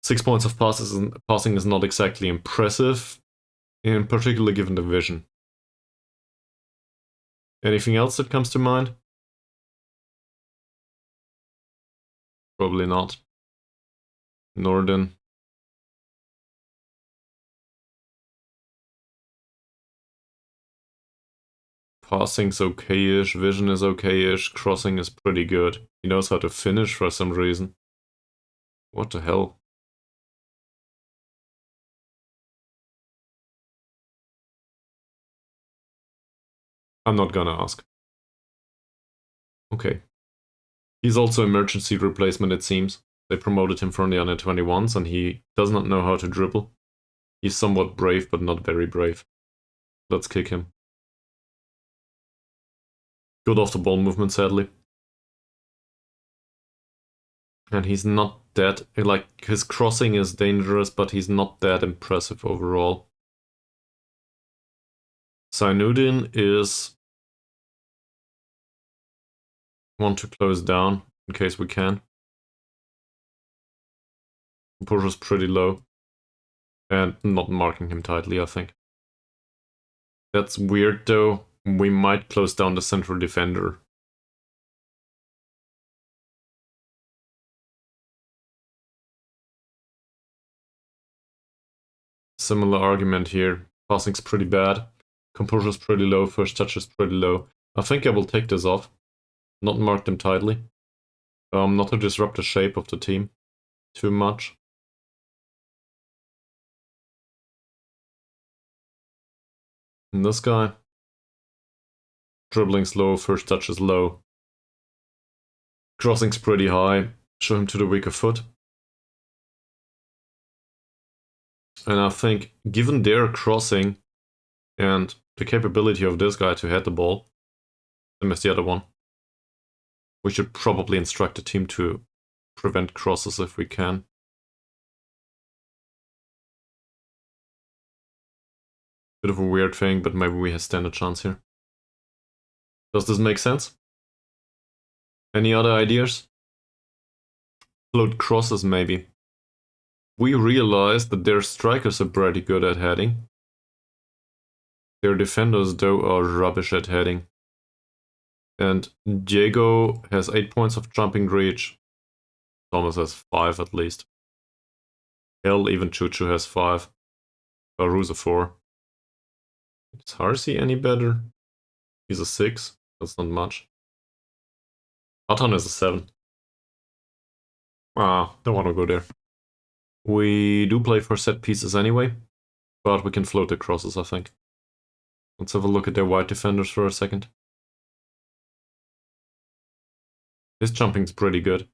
6 points of passing is not exactly impressive. in particular given the vision. Anything else that comes to mind? Probably not. Northern. Passing's okay-ish, vision is okay-ish, crossing is pretty good. He knows how to finish for some reason. What the hell? I'm not gonna ask. Okay. He's also emergency replacement, it seems. They promoted him from the under 21s and he does not know how to dribble. He's somewhat brave, but not very brave. Let's kick him. Good off the ball movement, sadly. And he's not that, like, his crossing is dangerous, but he's not that impressive overall. Sainuddin is one to close down, in case we can. Composure's pretty low. And not marking him tightly, I think. That's weird, though. We might close down the central defender. Similar argument here. Passing's pretty bad. Composure's pretty low. First touch is pretty low. I think I will take this off. Not mark them tightly. Not to disrupt the shape of the team too much. And this guy. Dribbling's low. First touch is low. Crossing's pretty high. Show him to the weaker foot. And I think, given their crossing and the capability of this guy to head the ball, same as the other one, we should probably instruct the team to prevent crosses if we can. Bit of a weird thing, but maybe we stand a chance here. Does this make sense? Any other ideas? Float crosses, maybe. We realized that their strikers are pretty good at heading. Their defenders, though, are rubbish at heading. And Diego has 8 points of jumping reach. Thomas has 5 at least. Hell, even Chuchu has 5. Baru's a 4. Is Harsi any better? He's a 6. That's not much. Atan is a 7. Don't want to go there. We do play for set pieces anyway, but we can float the crosses, I think. Let's have a look at their wide defenders for a second. His jumping's pretty good.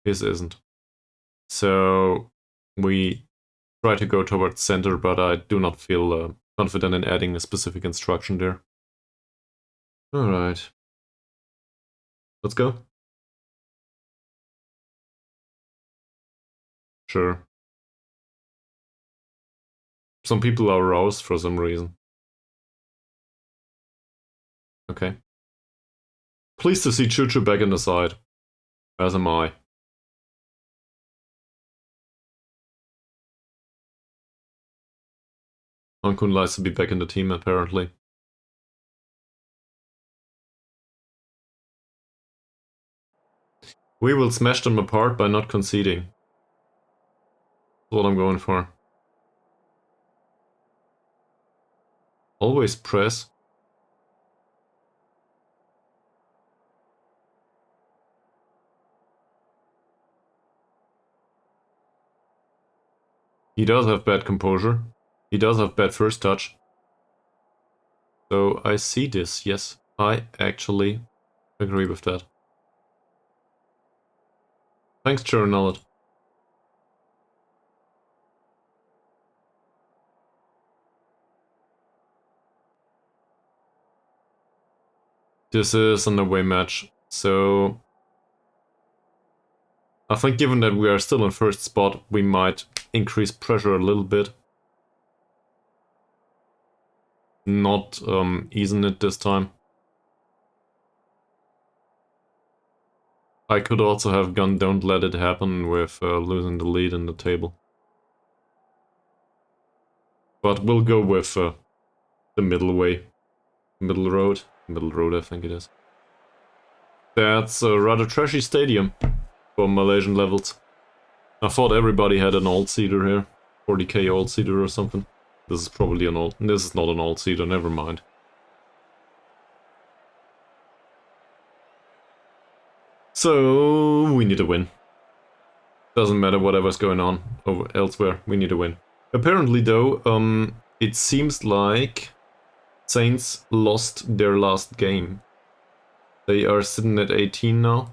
His isn't. So we try to go towards center, but I do not feel confident in adding a specific instruction there. Alright. Let's go. Sure. Some people are roused for some reason. Okay. Pleased to see Chuchu back in the side. As am I. Ankun likes to be back in the team, apparently. We will smash them apart by not conceding. That's what I'm going for. Always press. He does have bad composure. He does have bad first touch. So I see this, yes. I actually agree with that. Thanks, Chernallet. This is an away match, so I think given that we are still in first spot, we might increase pressure a little bit. Not easing it this time. I could also have gone don't let it happen with losing the lead in the table. But we'll go with the middle way. Middle road. Middle road, I think it is. That's a rather trashy stadium for Malaysian levels. I thought everybody had an all-seater here. 40k all-seater or something. This is probably an all. This is not an all-seater, never mind. So we need to win. Doesn't matter whatever's going on over elsewhere, we need to win. Apparently though, it seems like Saints lost their last game. They are sitting at 18 now.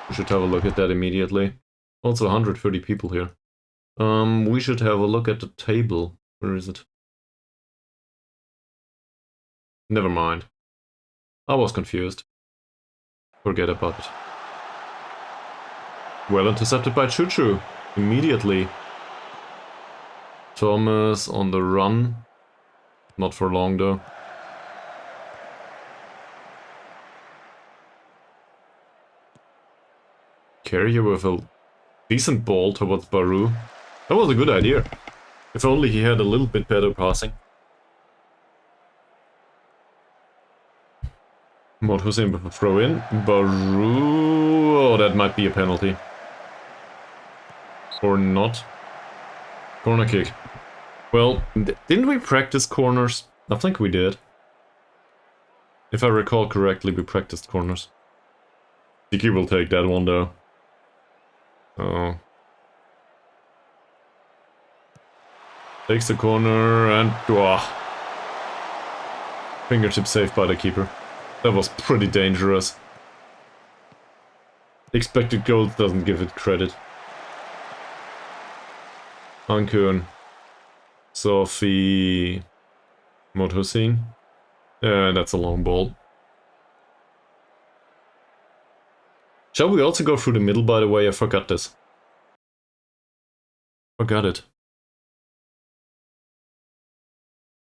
We should have a look at that immediately. Also 130 people here. We should have a look at the table. Where is it? Never mind. I was confused. Forget about it. Well intercepted by Choo Choo. Immediately. Thomas on the run. Not for long though. Carrier with a decent ball towards Baru. That was a good idea. If only he had a little bit better passing. Mod Hussein with a throw in. Baru. Oh, that might be a penalty. Or not. Corner kick. Well, didn't we practice corners? I think we did. If I recall correctly, we practiced corners. Tiki will take that one though. Oh. Takes the corner and... fingertip saved by the keeper. That was pretty dangerous. Expected goals doesn't give it credit. Ankun. Sophie. Mod Hussein. That's a long ball. Shall we also go through the middle, by the way? I forgot this. Forgot it.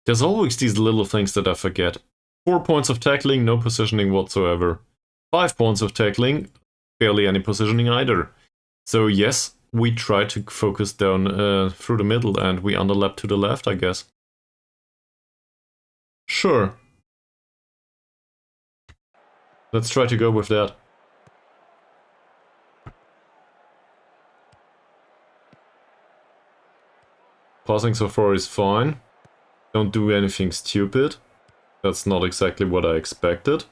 There's always these little things that I forget. 4 points of tackling, no positioning whatsoever. 5 points of tackling, barely any positioning either. So yes, we try to focus down through the middle and we underlap to the left, I guess. Sure. Let's try to go with that. Passing so far is fine. Don't do anything stupid. That's not exactly what I expected.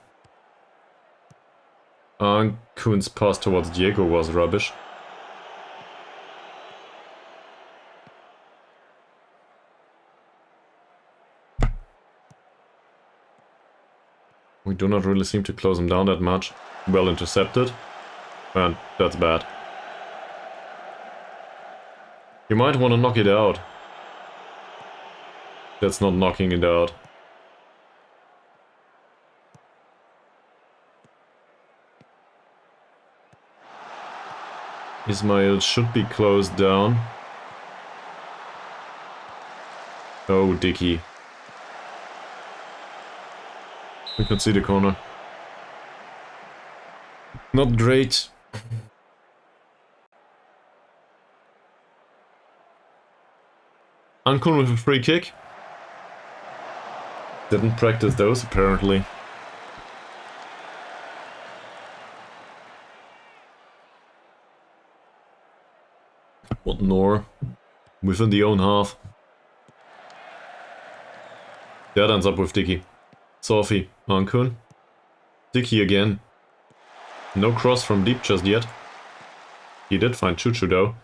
Kun's pass towards Diego was rubbish. We do not really seem to close him down that much. Well intercepted. And that's bad. You might want to knock it out. That's not knocking it out. Ismail should be closed down. Oh, Dicky. We can see the corner. Not great. Ankun with a free kick. Didn't practice those, apparently. What Nor? Within the own half. That ends up with Dicky. Sophie, Ankun. Dicky again. No cross from deep just yet. He did find Choo Choo though.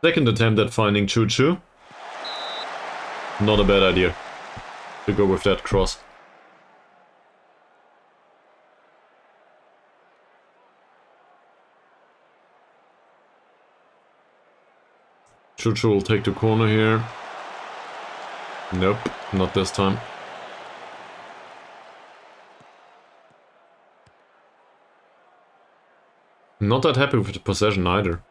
Second attempt at finding Choo Choo. Not a bad idea to go with that cross. Choo Choo will take the corner here. Nope, not this time. Not that happy with the possession either.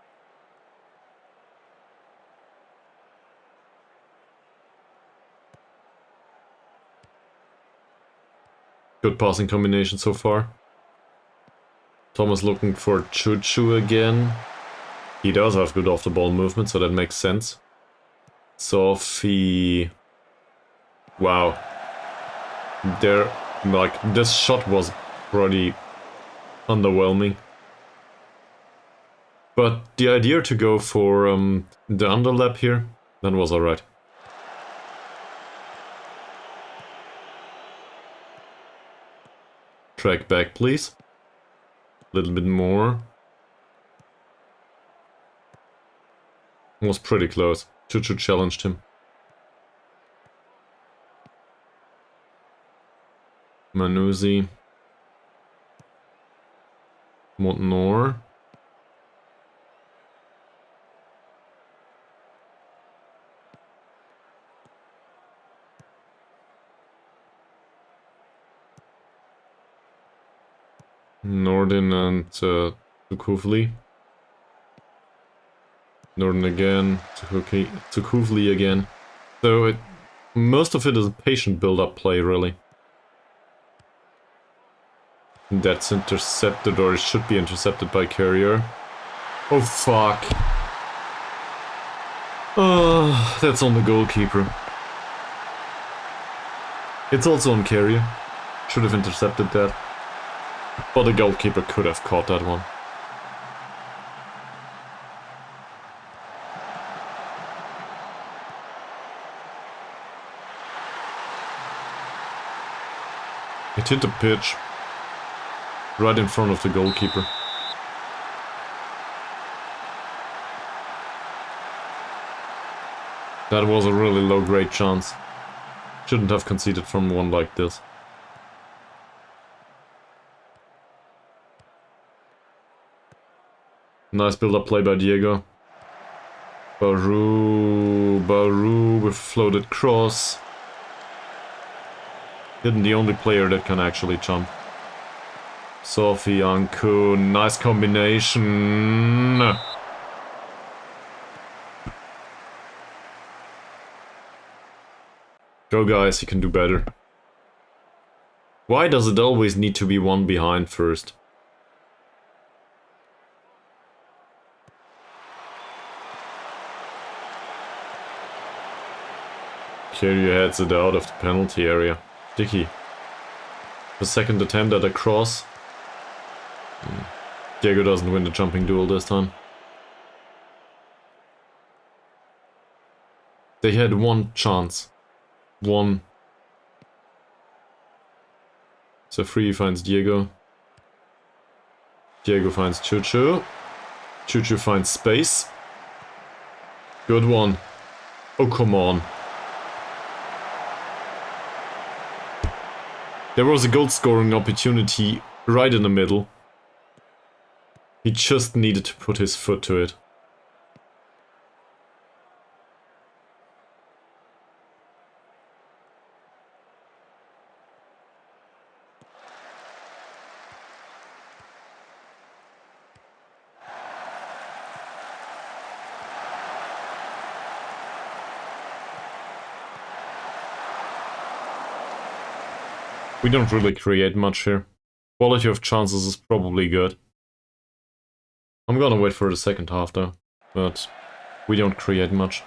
Good passing combination so far. Thomas looking for Choo Choo again. He does have good off-the-ball movement, so that makes sense. Sophie. Wow. There, like, this shot was pretty underwhelming. But the idea to go for the underlap here, that was alright. Track back, please. A little bit more. Was pretty close. Chuchu challenged him. Manuzzi. Montnor. Norden and Tukuvli. Norden again. Tukuvli again. So most of it is a patient build-up play, really. That's intercepted, or it should be intercepted by Carrier. Oh, fuck. Oh, that's on the goalkeeper. It's also on Carrier. Should have intercepted that. But the goalkeeper could have caught that one. It hit the pitch. Right in front of the goalkeeper. That was a really low-grade chance. Shouldn't have conceded from one like this. Nice build-up play by Diego. Baru with floated cross. Isn't the only player that can actually jump. Sophie, Anku, nice combination. Go guys, you can do better. Why does it always need to be one behind first? Carrier heads it out of the penalty area. Dicky. The second attempt at a cross. Diego doesn't win the jumping duel this time. They had one chance. One. So free finds Diego. Diego finds Chuchu. Chuchu finds space. Good one. Oh, come on. There was a goal scoring opportunity right in the middle. He just needed to put his foot to it. We don't really create much here. Quality of chances is probably good. I'm gonna wait for the second half though, but we don't create much.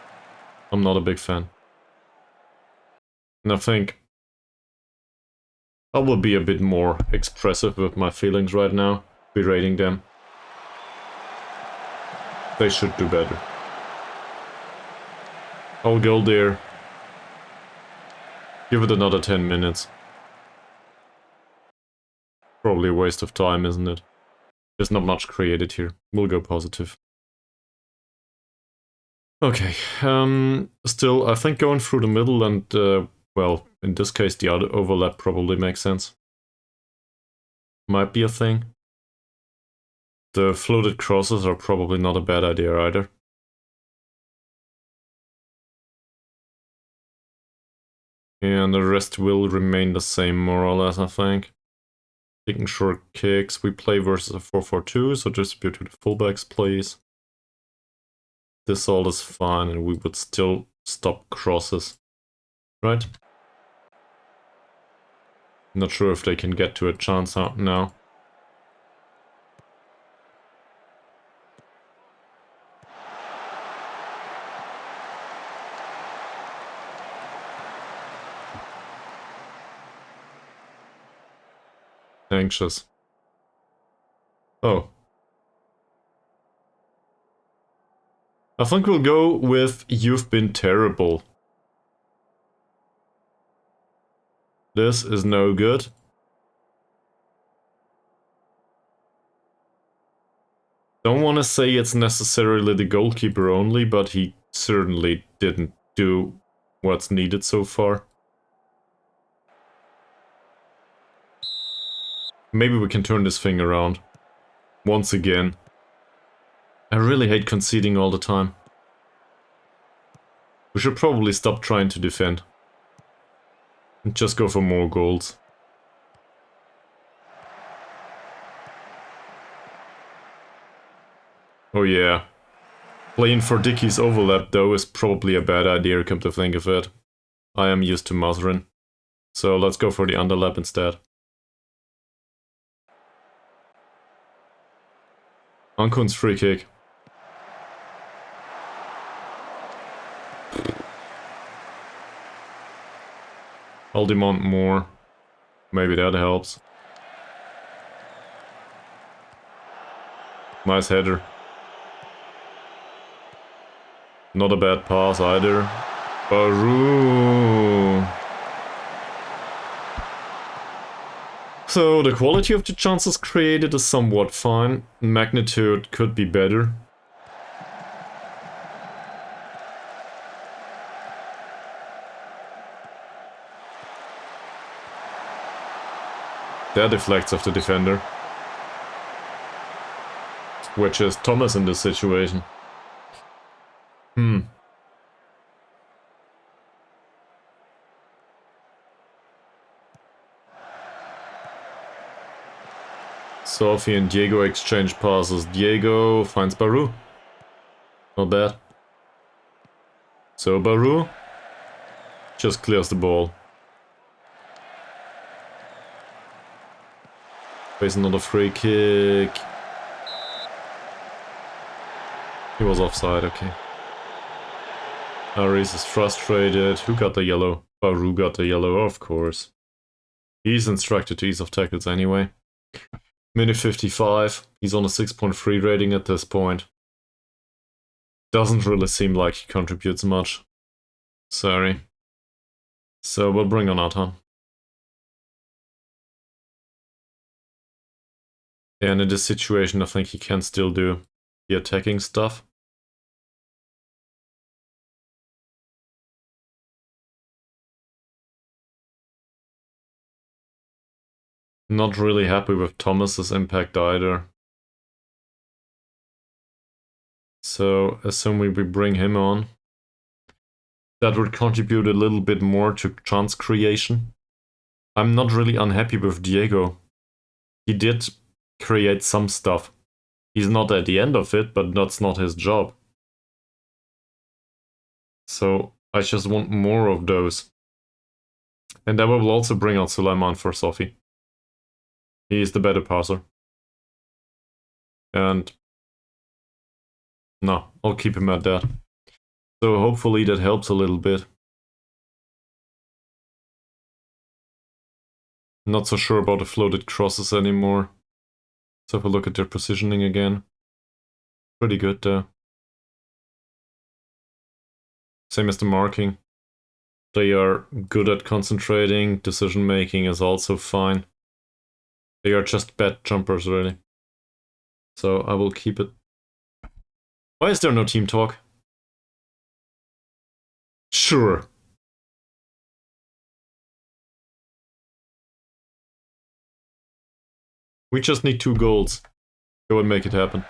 I'm not a big fan. And I think I will be a bit more expressive with my feelings right now, berating them. They should do better. I'll go there. Give it another 10 minutes. Probably a waste of time, isn't it? There's not much created here. We'll go positive. Okay, still, I think going through the middle and, well, in this case the other overlap probably makes sense. Might be a thing. The floated crosses are probably not a bad idea either. And the rest will remain the same more or less, I think. Taking short kicks. We play versus a 4-4-2, so distribute to the fullbacks, please. This all is fine, and we would still stop crosses. Right? Not sure if they can get to a chance out now. anxious. Oh. I think we'll go with "You've been terrible." This is no good. Don't want to say it's necessarily the goalkeeper only, but he certainly didn't do what's needed so far. Maybe we can turn this thing around. Once again. I really hate conceding all the time. We should probably stop trying to defend. And just go for more goals. Oh yeah. Playing for Dickie's overlap though is probably a bad idea, come to think of it. I am used to Mazrin. So let's go for the underlap instead. Ankun's free kick. I'll demand more. Maybe that helps. Nice header. Not a bad pass either. Baru. So the quality of the chances created is somewhat fine. Magnitude could be better. That deflects off the defender. Which is Thomas in this situation. Sophie and Diego exchange passes. Diego finds Baru. Not bad. So Baru just clears the ball. There's another free kick. He was offside, okay. Aris is frustrated. Who got the yellow? Baru got the yellow, of course. He's instructed to ease off tackles anyway. Minute 55. He's on a 6.3 rating at this point. Doesn't really seem like he contributes much. Sorry. So we'll bring on Atan. And in this situation, I think he can still do the attacking stuff. Not really happy with Thomas's impact either. So, assuming we bring him on, that would contribute a little bit more to chance creation. I'm not really unhappy with Diego. He did create some stuff. He's not at the end of it, but that's not his job. So, I just want more of those. And then we will also bring out Sulaiman for Sophie. He is the better passer. And no, I'll keep him at that. So hopefully that helps a little bit. Not so sure about the floated crosses anymore. Let's have a look at their positioning again. Pretty good though. Same as the marking. They are good at concentrating. Decision making is also fine. They are just bad jumpers, really. So I will keep it. Why is there no team talk? Sure. We just need 2 goals. Go and make it happen.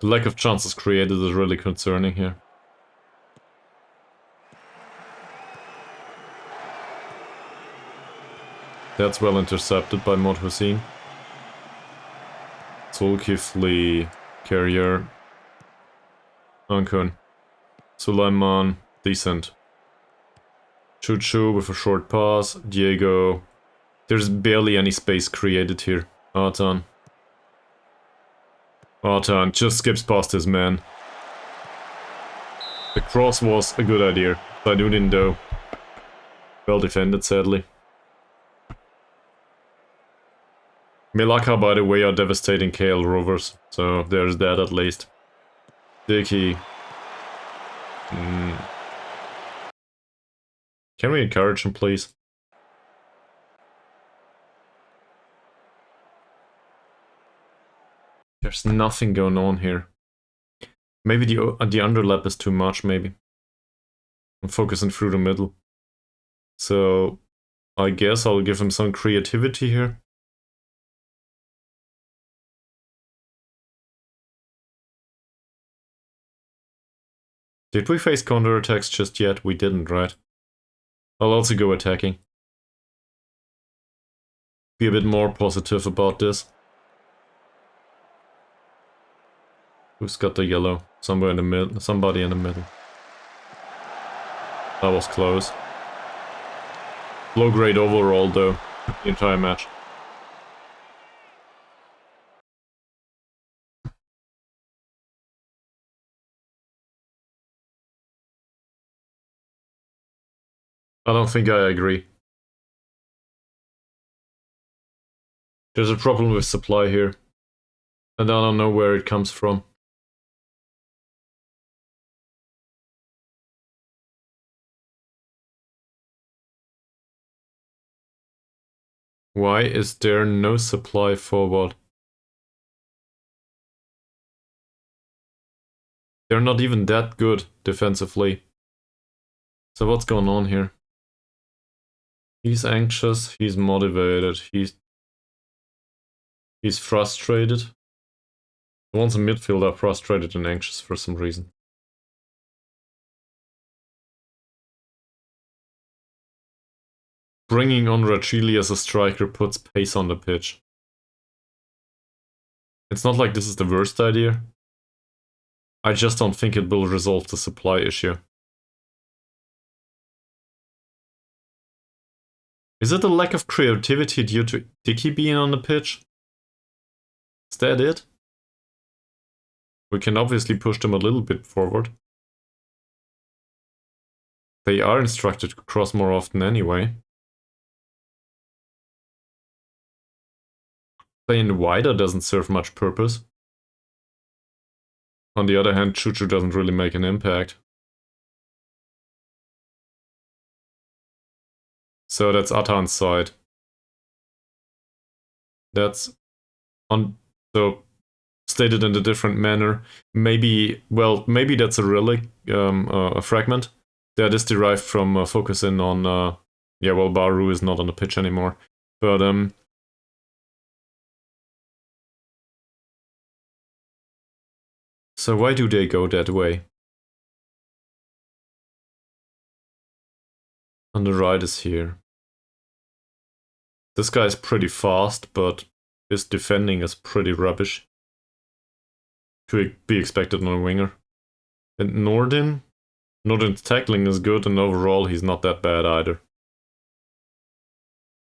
The lack of chances created is really concerning here. That's well intercepted by Mod Hussein. Zulkifli, Carrier, Ankun, Sulaiman, decent. Chuchu with a short pass, Diego. There's barely any space created here. Atan. Atan just skips past his man. The cross was a good idea, Saidudin though. Well defended, sadly. Melaka, by the way, are devastating KL Rovers, so there's that at least. Dickey. Can we encourage him, please? There's nothing going on here. Maybe the underlap is too much, maybe. I'm focusing through the middle. So, I guess I'll give him some creativity here. Did we face counterattacks just yet? We didn't, right? I'll also go attacking. Be a bit more positive about this. Who's got the yellow? Somewhere in the middle. Somebody in the middle. That was close. Low grade overall though, the entire match. I don't think I agree. There's a problem with supply here. And I don't know where it comes from. Why is there no supply forward? They're not even that good defensively. So what's going on here? He's anxious, he's motivated, he's frustrated. The ones in midfield are frustrated and anxious for some reason. Bringing on Rachili as a striker puts pace on the pitch. It's not like this is the worst idea. I just don't think it will resolve the supply issue. Is it a lack of creativity due to Dickey being on the pitch? Is that it? We can obviously push them a little bit forward. They are instructed to cross more often anyway. Playing wider doesn't serve much purpose. On the other hand, Chuchu doesn't really make an impact. So that's Atan's side. That's on, so stated in a different manner. Maybe, well, maybe that's a relic, a fragment that is derived from focusing on, yeah, well, Baru is not on the pitch anymore, but so why do they go that way? On the right is here. This guy is pretty fast, but his defending is pretty rubbish. To be expected on a winger. And Nordin's tackling is good, and overall he's not that bad either.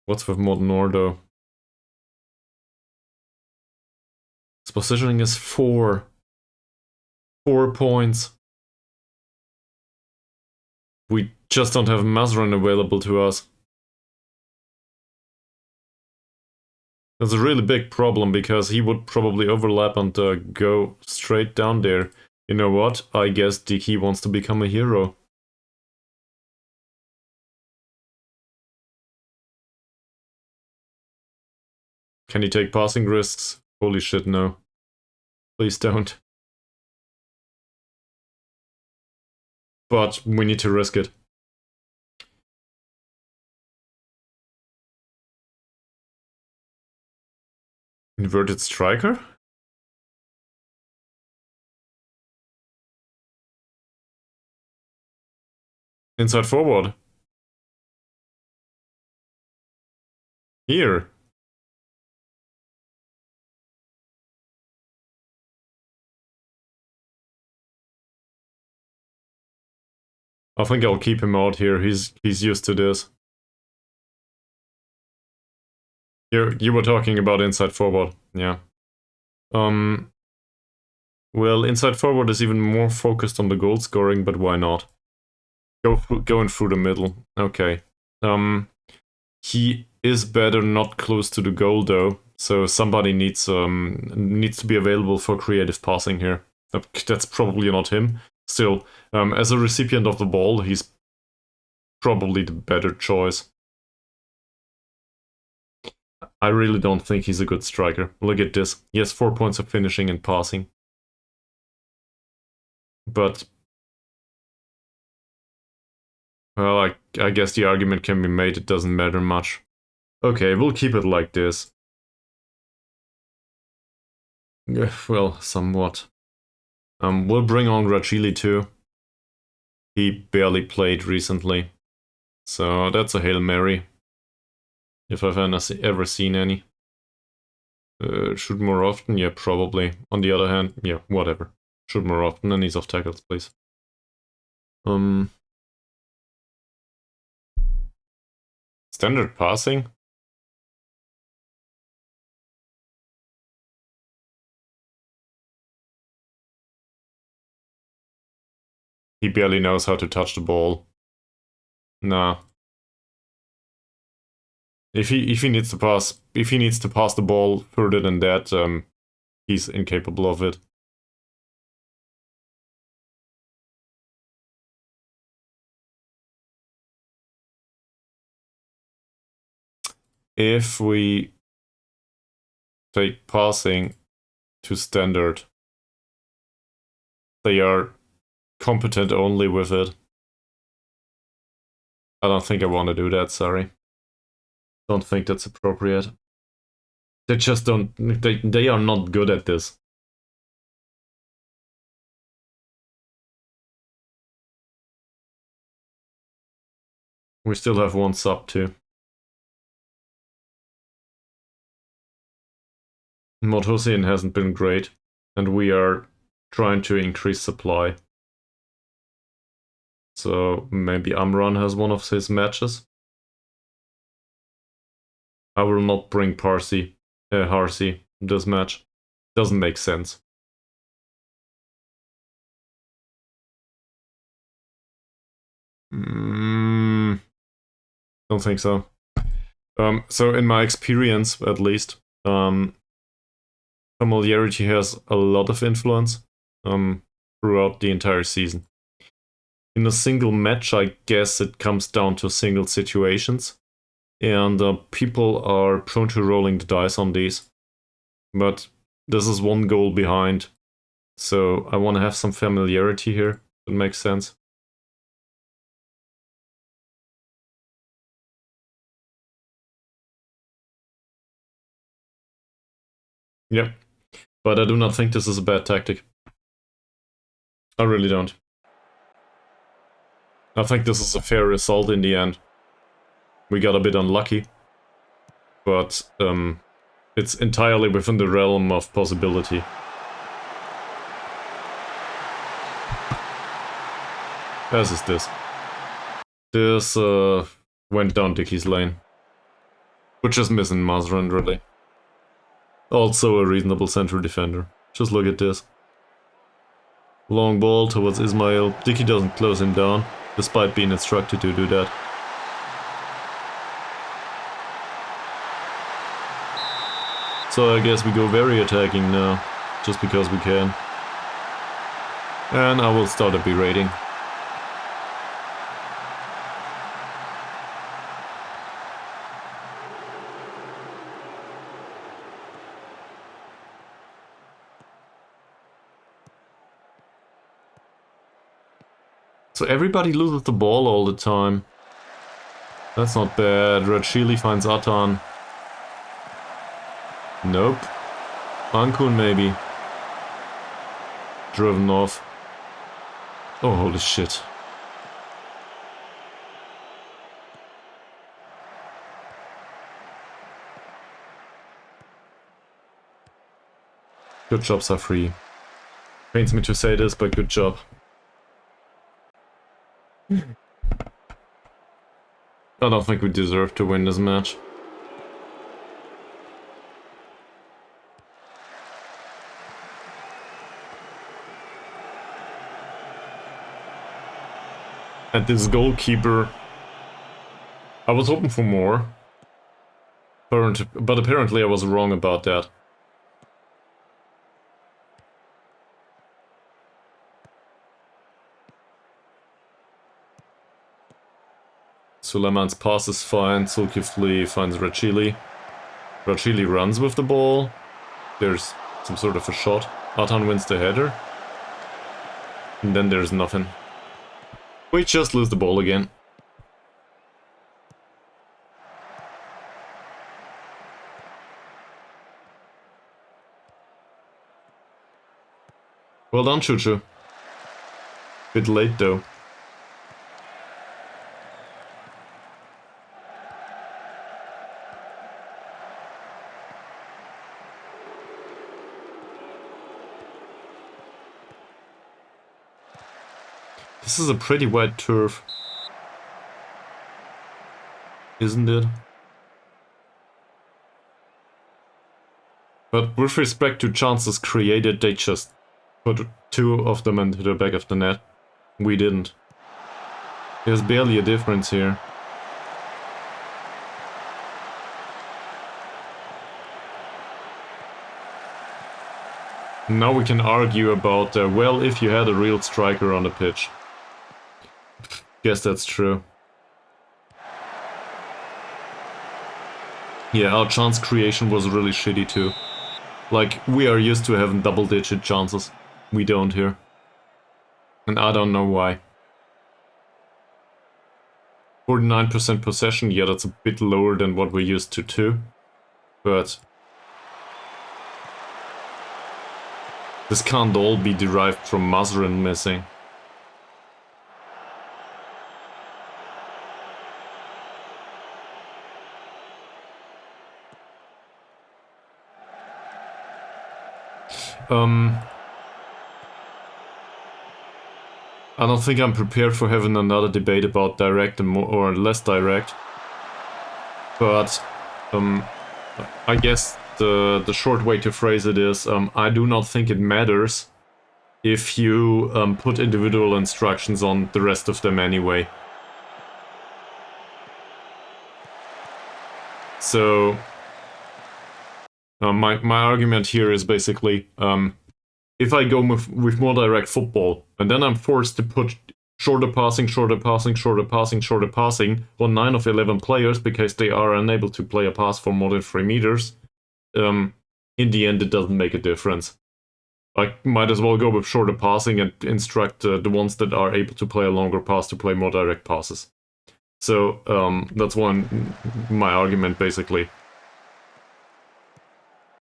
What's with Nordo? His positioning is 4. 4 points. We just don't have Mazran available to us. That's a really big problem, because he would probably overlap and go straight down there. You know what? I guess Dickey wants to become a hero. Can he take passing risks? Holy shit, no. Please don't. But we need to risk it. Inverted striker? Inside forward. Here. I think I'll keep him out here. He's used to this. You were talking about inside forward, yeah. Well, inside forward is even more focused on the goal scoring, but why not? Going through the middle. Okay. He is better not close to the goal though, so somebody needs to be available for creative passing here. That's probably not him. Still, as a recipient of the ball, he's probably the better choice. I really don't think he's a good striker. Look at this. He has 4 points of finishing and passing. But well, I guess the argument can be made it doesn't matter much. Okay, we'll keep it like this. Well, somewhat. We'll bring on Rachili too. He barely played recently. So that's a Hail Mary. If I've ever seen any. Shoot more often? Yeah, probably. On the other hand, yeah, whatever. Shoot more often and he's off tackles, please. Standard passing? He barely knows how to touch the ball. Nah. If he needs to pass the ball further than that, he's incapable of it. If we take passing to standard, they are competent only with it. I don't think I want to do that, sorry. Don't think that's appropriate. They just don't, they are not good at this. We still have one sub too. Mod Hussein hasn't been great, and we are trying to increase supply. So maybe Amran has one of his matches. I will not bring Harsi this match. Doesn't make sense. Don't think so. So in my experience, at least, familiarity has a lot of influence throughout the entire season. In a single match, I guess it comes down to single situations, and people are prone to rolling the dice on these. But this is one goal behind, so I want to have some familiarity here. That makes sense. Yep. But I do not think this is a bad tactic. I really don't. I think this is a fair result in the end. We got a bit unlucky, but it's entirely within the realm of possibility. As is this. This went down Dickie's lane. Which is missing Mazran, really. Also a reasonable central defender. Just look at this. Long ball towards Ismail. Dickie doesn't close him down, despite being instructed to do that. So I guess we go very attacking now, just because we can. And I will start a berating. So everybody loses the ball all the time. That's not bad. Rachili finds Atan. Nope. Ankun maybe. Driven off. Oh, holy shit. Good job, Safri. Pains me to say this, but good job. I don't think we deserve to win this match. And this goalkeeper, I was hoping for more, but apparently I was wrong about that. Suleiman's pass is fine, Zulkifli finds Rachili. Rachili runs with the ball. There's some sort of a shot. Atan wins the header. And then there's nothing. We just lose the ball again. Well done, Chuchu. Bit late though. This is a pretty wide turf, isn't it? But with respect to chances created, they just put 2 of them into the back of the net. We didn't. There's barely a difference here. Now we can argue about, well, if you had a real striker on the pitch. Guess that's true. Yeah, our chance creation was really shitty too. Like, we are used to having double-digit chances. We don't here. And I don't know why. 49% possession, yeah, that's a bit lower than what we're used to too. But this can't all be derived from Mazrin missing. I don't think I'm prepared for having another debate about direct and more or less direct. But I guess the short way to phrase it is, I do not think it matters if you put individual instructions on the rest of them anyway. So my argument here is basically, if I go with more direct football, and then I'm forced to put shorter passing on 9 of 11 players because they are unable to play a pass for more than 3 meters, in the end it doesn't make a difference. I might as well go with shorter passing and instruct the ones that are able to play a longer pass to play more direct passes. So that's my argument basically.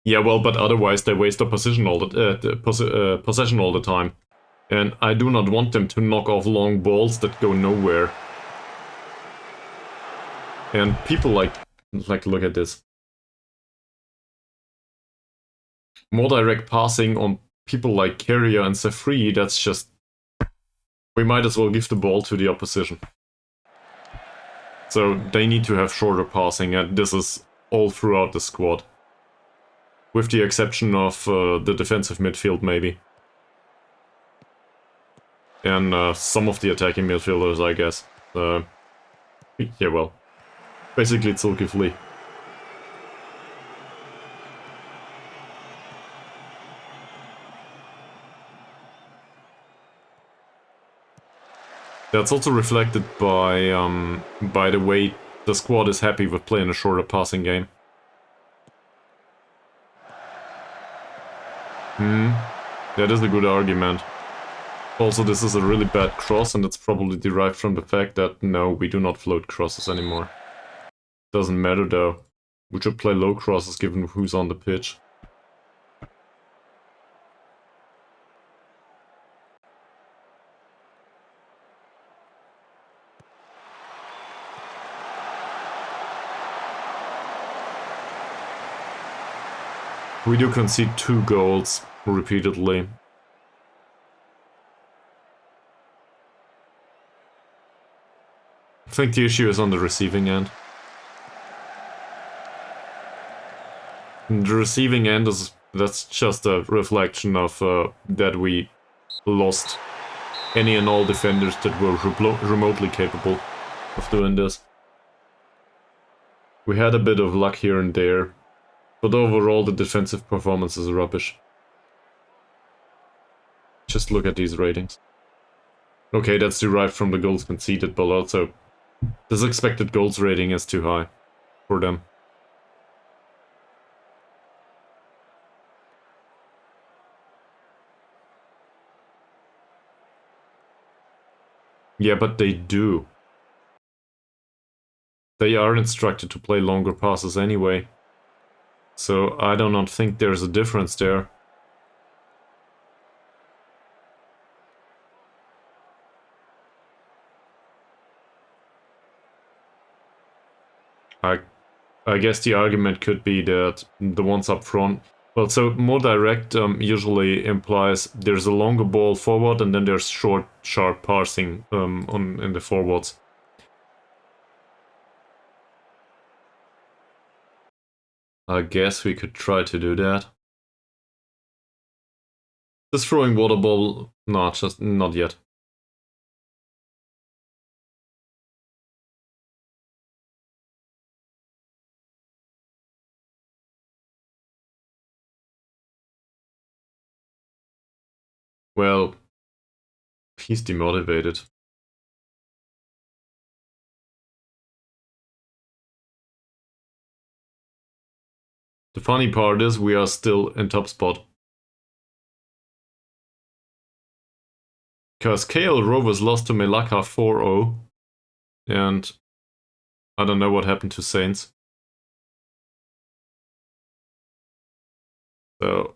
Yeah, well, but otherwise they waste their possession all the time. And I do not want them to knock off long balls that go nowhere. And people like look at this. More direct passing on people like Carrier and Safri, that's just... We might as well give the ball to the opposition. So they need to have shorter passing, and this is all throughout the squad. With the exception of the defensive midfield, maybe. And some of the attacking midfielders, I guess. Yeah, well. Basically, it's Zulkifli. That's also reflected by the way the squad is happy with playing a shorter passing game. That is a good argument. Also, this is a really bad cross, and it's probably derived from the fact that, no, we do not float crosses anymore. Doesn't matter though. We should play low crosses given who's on the pitch. We do concede 2 goals repeatedly. I think the issue is on the receiving end. The receiving end that's just a reflection of that we lost any and all defenders that were remotely capable of doing this. We had a bit of luck here and there, but overall the defensive performance is rubbish. Just look at these ratings. Okay, that's derived from the goals conceded, but also this expected goals rating is too high for them. Yeah, but they do. They are instructed to play longer passes anyway. So I do not think there's a difference there. I guess the argument could be that the ones up front... Well, so more direct usually implies there's a longer ball forward and then there's short, sharp passing in the forwards. I guess we could try to do that. This throwing water ball... No, just not yet. Well, he's demotivated. The funny part is we are still in top spot. Because KL Rovers lost to Melaka 4-0. And I don't know what happened to Saints. So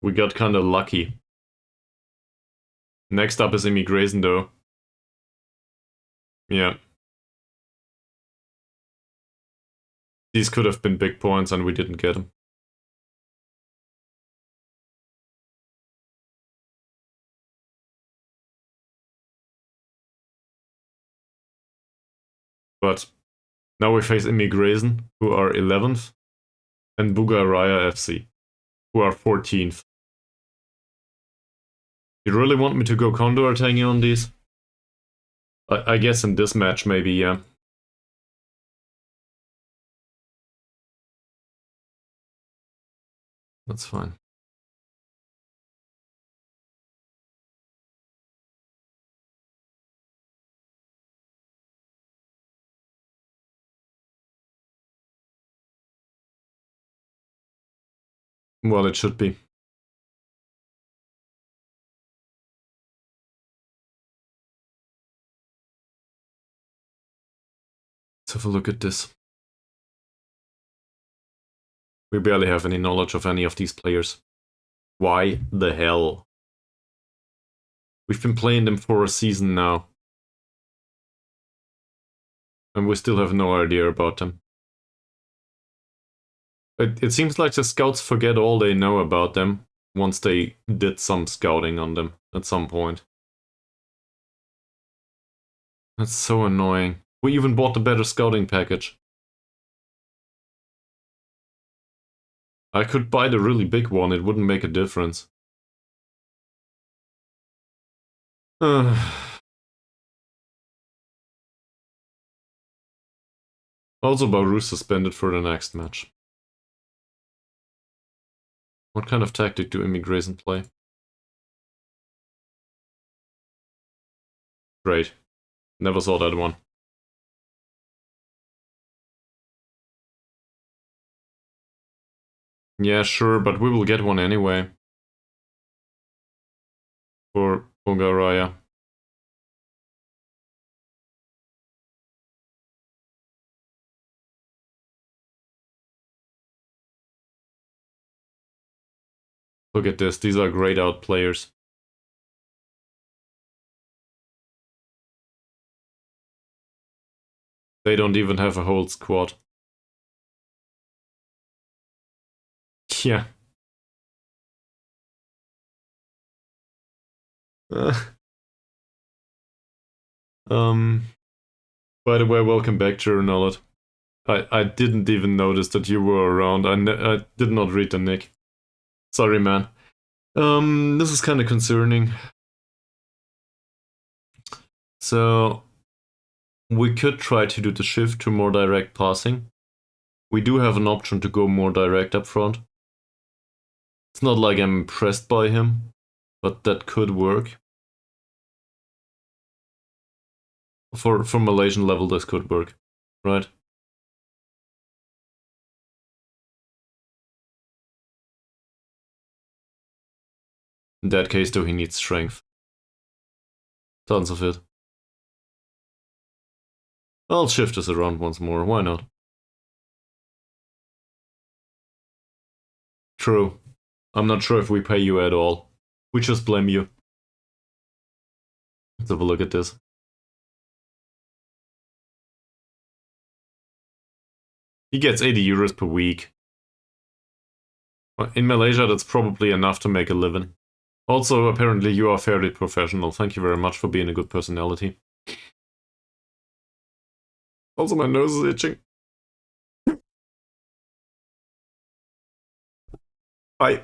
we got kind of lucky. Next up is Immigration though. Yeah. These could have been big points and we didn't get them. But now we face Immigration, who are 11th, and Bugaraya FC, who are 14th. You really want me to go Condor attacking on these? I guess in this match maybe, yeah. That's fine. Well, it should be. Let's have a look at this. We barely have any knowledge of any of these players. Why the hell? We've been playing them for a season now. And we still have no idea about them. It seems like the scouts forget all they know about them once they did some scouting on them at some point. That's so annoying. We even bought the better scouting package. I could buy the really big one, it wouldn't make a difference. Also, Baru suspended for the next match. What kind of tactic do Immigration play? Great. Never saw that one. Yeah, sure, but we will get one anyway. For Bulgaria. Look at this, these are grayed out players. They don't even have a whole squad. Yeah. By the way, welcome back, Journalot. I didn't even notice that you were around. I did not read the nick. Sorry, man. This is kind of concerning. So we could try to do the shift to more direct passing. We do have an option to go more direct up front. It's not like I'm impressed by him, but that could work. For Malaysian level, this could work, right? In that case, though, he needs strength. Tons of it. I'll shift this around once more, why not? True. I'm not sure if we pay you at all. We just blame you. Let's have a look at this. He gets 80 euros per week. In Malaysia, that's probably enough to make a living. Also, apparently you are fairly professional. Thank you very much for being a good personality. Also, my nose is itching. Bye.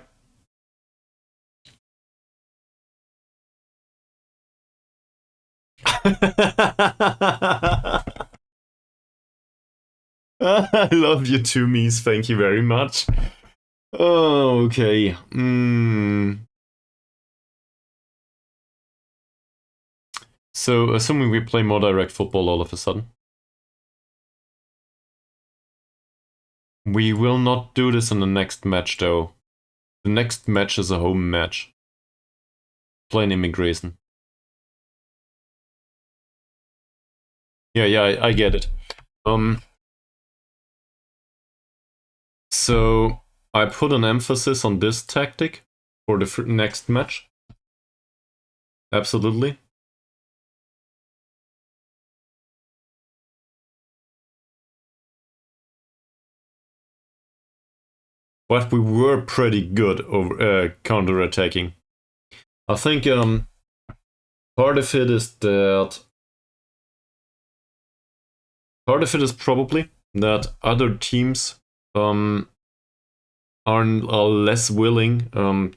I love you too, Mies. Thank you very much. Oh, okay. So, assuming we play more direct football all of a sudden. We will not do this in the next match, though. The next match is a home match. Plain immigration. Yeah, I get it. So I put an emphasis on this tactic for the next match. Absolutely. But we were pretty good over counter-attacking. I think part of it is that probably that other teams are less willing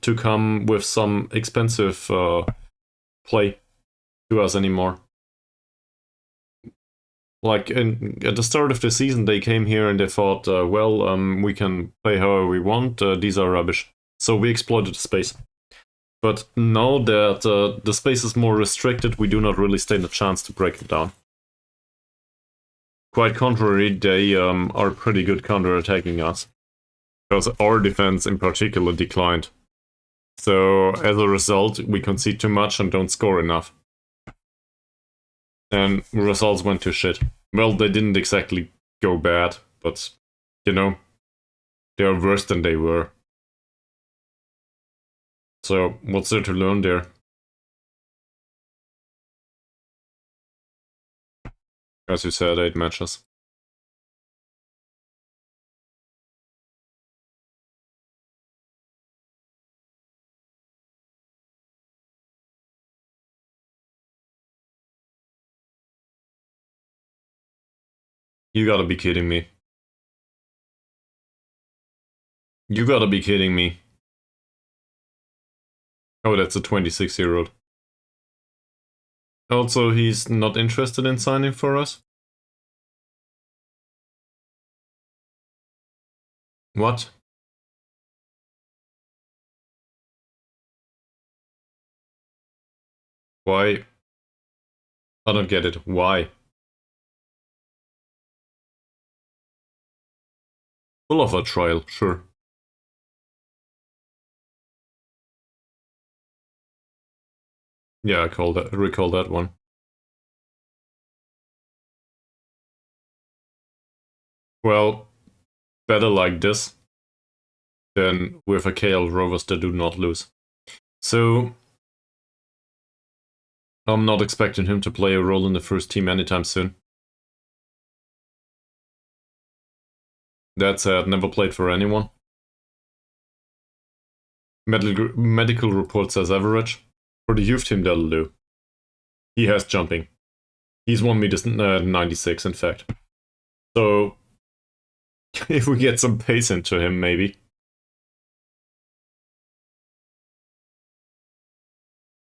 to come with some expensive play to us anymore. Like at the start of the season, they came here and they thought, well, we can play however we want. These are rubbish. So we exploited the space. But now that the space is more restricted, we do not really stand a chance to break it down. Quite contrary, they are pretty good counter-attacking us. Because our defense in particular declined. So as a result, we concede too much and don't score enough. And results went to shit. Well, they didn't exactly go bad, but, you know, they are worse than they were. So, what's there to learn there? As you said, 8 matches. You gotta be kidding me. You gotta be kidding me. Oh, that's a 26-year-old. Also, he's not interested in signing for us? What? Why? I don't get it. Why? We'll offer a trial, sure. Yeah, I recall that one. Well, better like this than with a KL Rovers that do not lose. So, I'm not expecting him to play a role in the first team anytime soon. That said, never played for anyone. Medical report says average. For the youth team, that'll do. He has jumping. He's 1 meter 96, in fact. So, if we get some pace into him, maybe.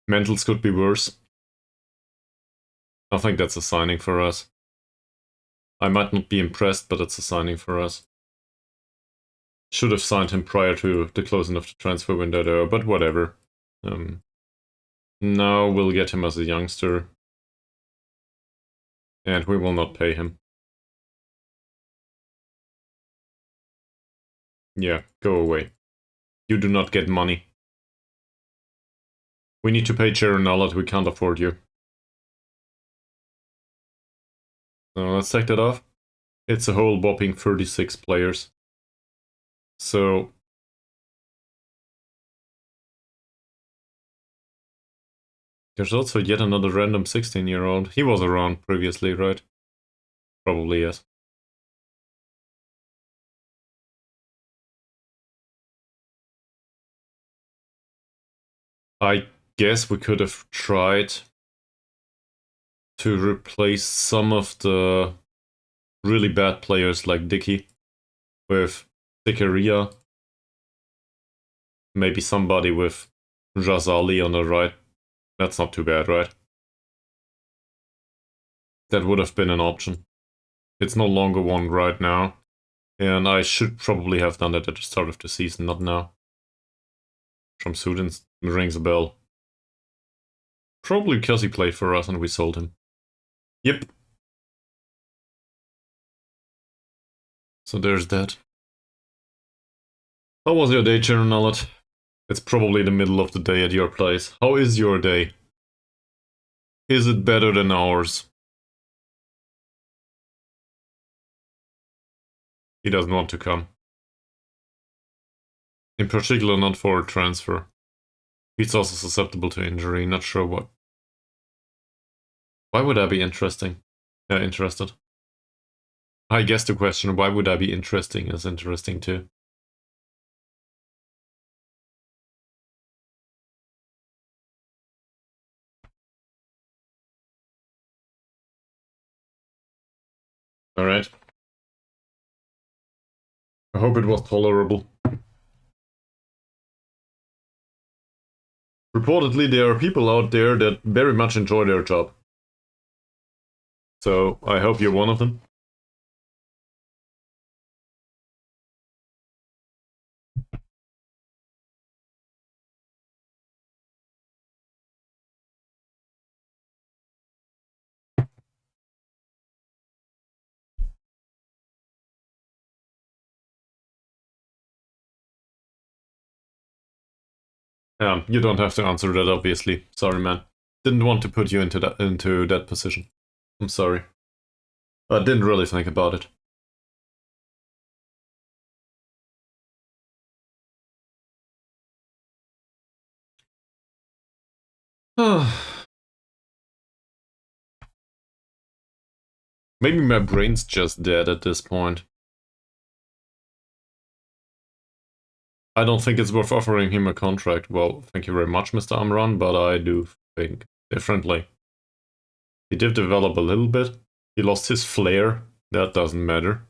Mentals could be worse. I think that's a signing for us. I might not be impressed, but it's a signing for us. Should have signed him prior to the closing of the transfer window though, but whatever. Now we'll get him as a youngster. And we will not pay him. Yeah, go away. You do not get money. We need to pay Cheronalot, we can't afford you. So let's take that off. It's a whole whopping 36 players. So... there's also yet another random 16-year-old. He was around previously, right? Probably, yes. I guess we could have tried to replace some of the really bad players like Dicky with Zikaria. Maybe somebody with Razali on the right. That's not too bad, right? That would have been an option. It's no longer one right now. And I should probably have done that at the start of the season, not now. From Sudan rings a bell. Probably because he played for us and we sold him. Yep. So there's that. How was your day, Cheronalot? It's probably the middle of the day at your place. How is your day? Is it better than ours? He doesn't want to come. In particular, not for a transfer. He's also susceptible to injury, not sure what. Why would I be interested? I guess the question, why would I be interesting, is interesting too. Alright. I hope it was tolerable. Reportedly, there are people out there that very much enjoy their job. So, I hope you're one of them. You don't have to answer that, obviously. Sorry, man. Didn't want to put you into that position. I'm sorry. I didn't really think about it. Maybe my brain's just dead at this point. I don't think it's worth offering him a contract. Well, thank you very much, Mr. Amran, but I do think differently. He did develop a little bit. He lost his flair. That doesn't matter.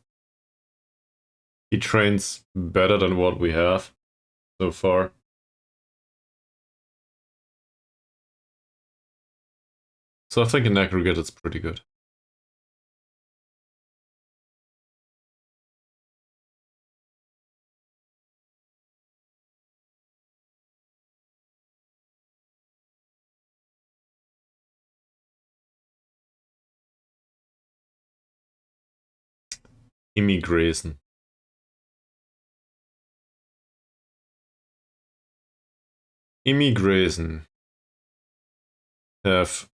He trains better than what we have so far. So I think in aggregate it's pretty good. Immigration. Immigration have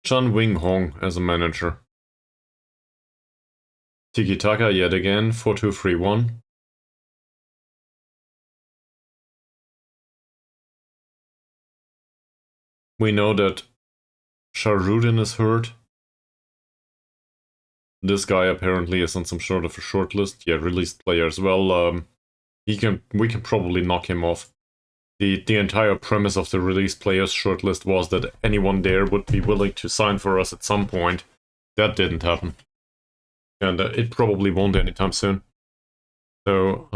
Chan Wing Hong as a manager. Tiki Taka yet again, 4-2-3-1. We know that Sharudin is hurt. This guy apparently is on some sort of a short list. Yeah, released player as well. We can probably knock him off. The entire premise of the released players shortlist was that anyone there would be willing to sign for us at some point. That didn't happen. And it probably won't anytime soon. So,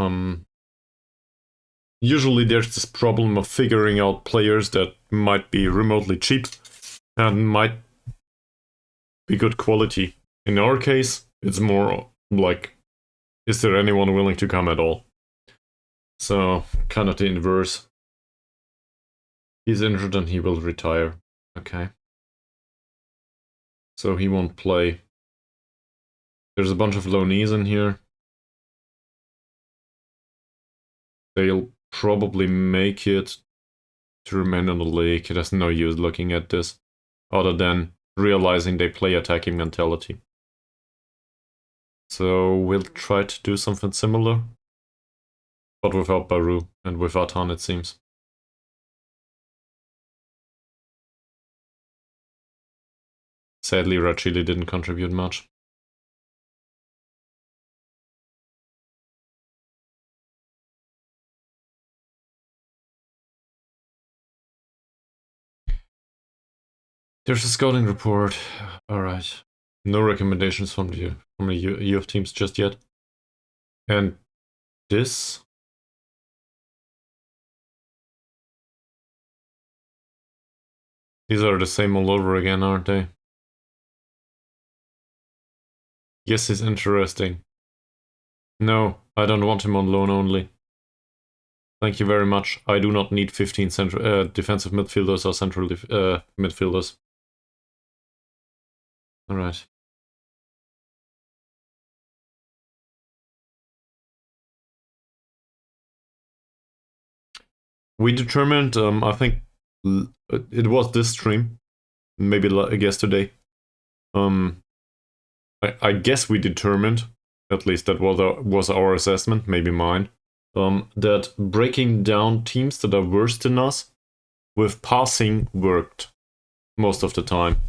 Usually there's this problem of figuring out players that might be remotely cheap and might be good quality. In our case, it's more like, is there anyone willing to come at all? So, kind of the inverse. He's injured and he will retire. Okay. So he won't play. There's a bunch of loanees in here. They'll probably make it to remain on the league. There's no use looking at this, other than realizing they play attacking mentality. So we'll try to do something similar, but without Baru and without Han, it seems. Sadly, Rachili didn't contribute much. There's a scouting report. Alright. No recommendations from the youth teams just yet. And this? These are the same all over again, aren't they? Yes, it's interesting. No, I don't want him on loan only. Thank you very much. I do not need 15 defensive midfielders or central midfielders. Alright. We determined, I think it was this stream, maybe yesterday. I guess we determined, at least that was our assessment, maybe mine, that breaking down teams that are worse than us with passing worked most of the time.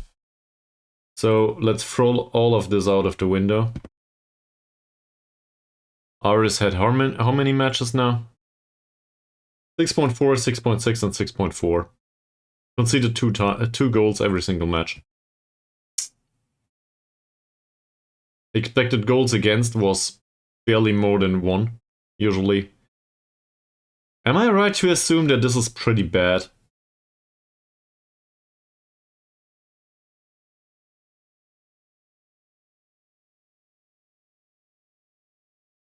So let's throw all of this out of the window. Aris had how many matches now? 6.4, 6.6, and 6.4. Conceded two goals every single match. Expected goals against was barely more than 1, usually. Am I right to assume that this is pretty bad?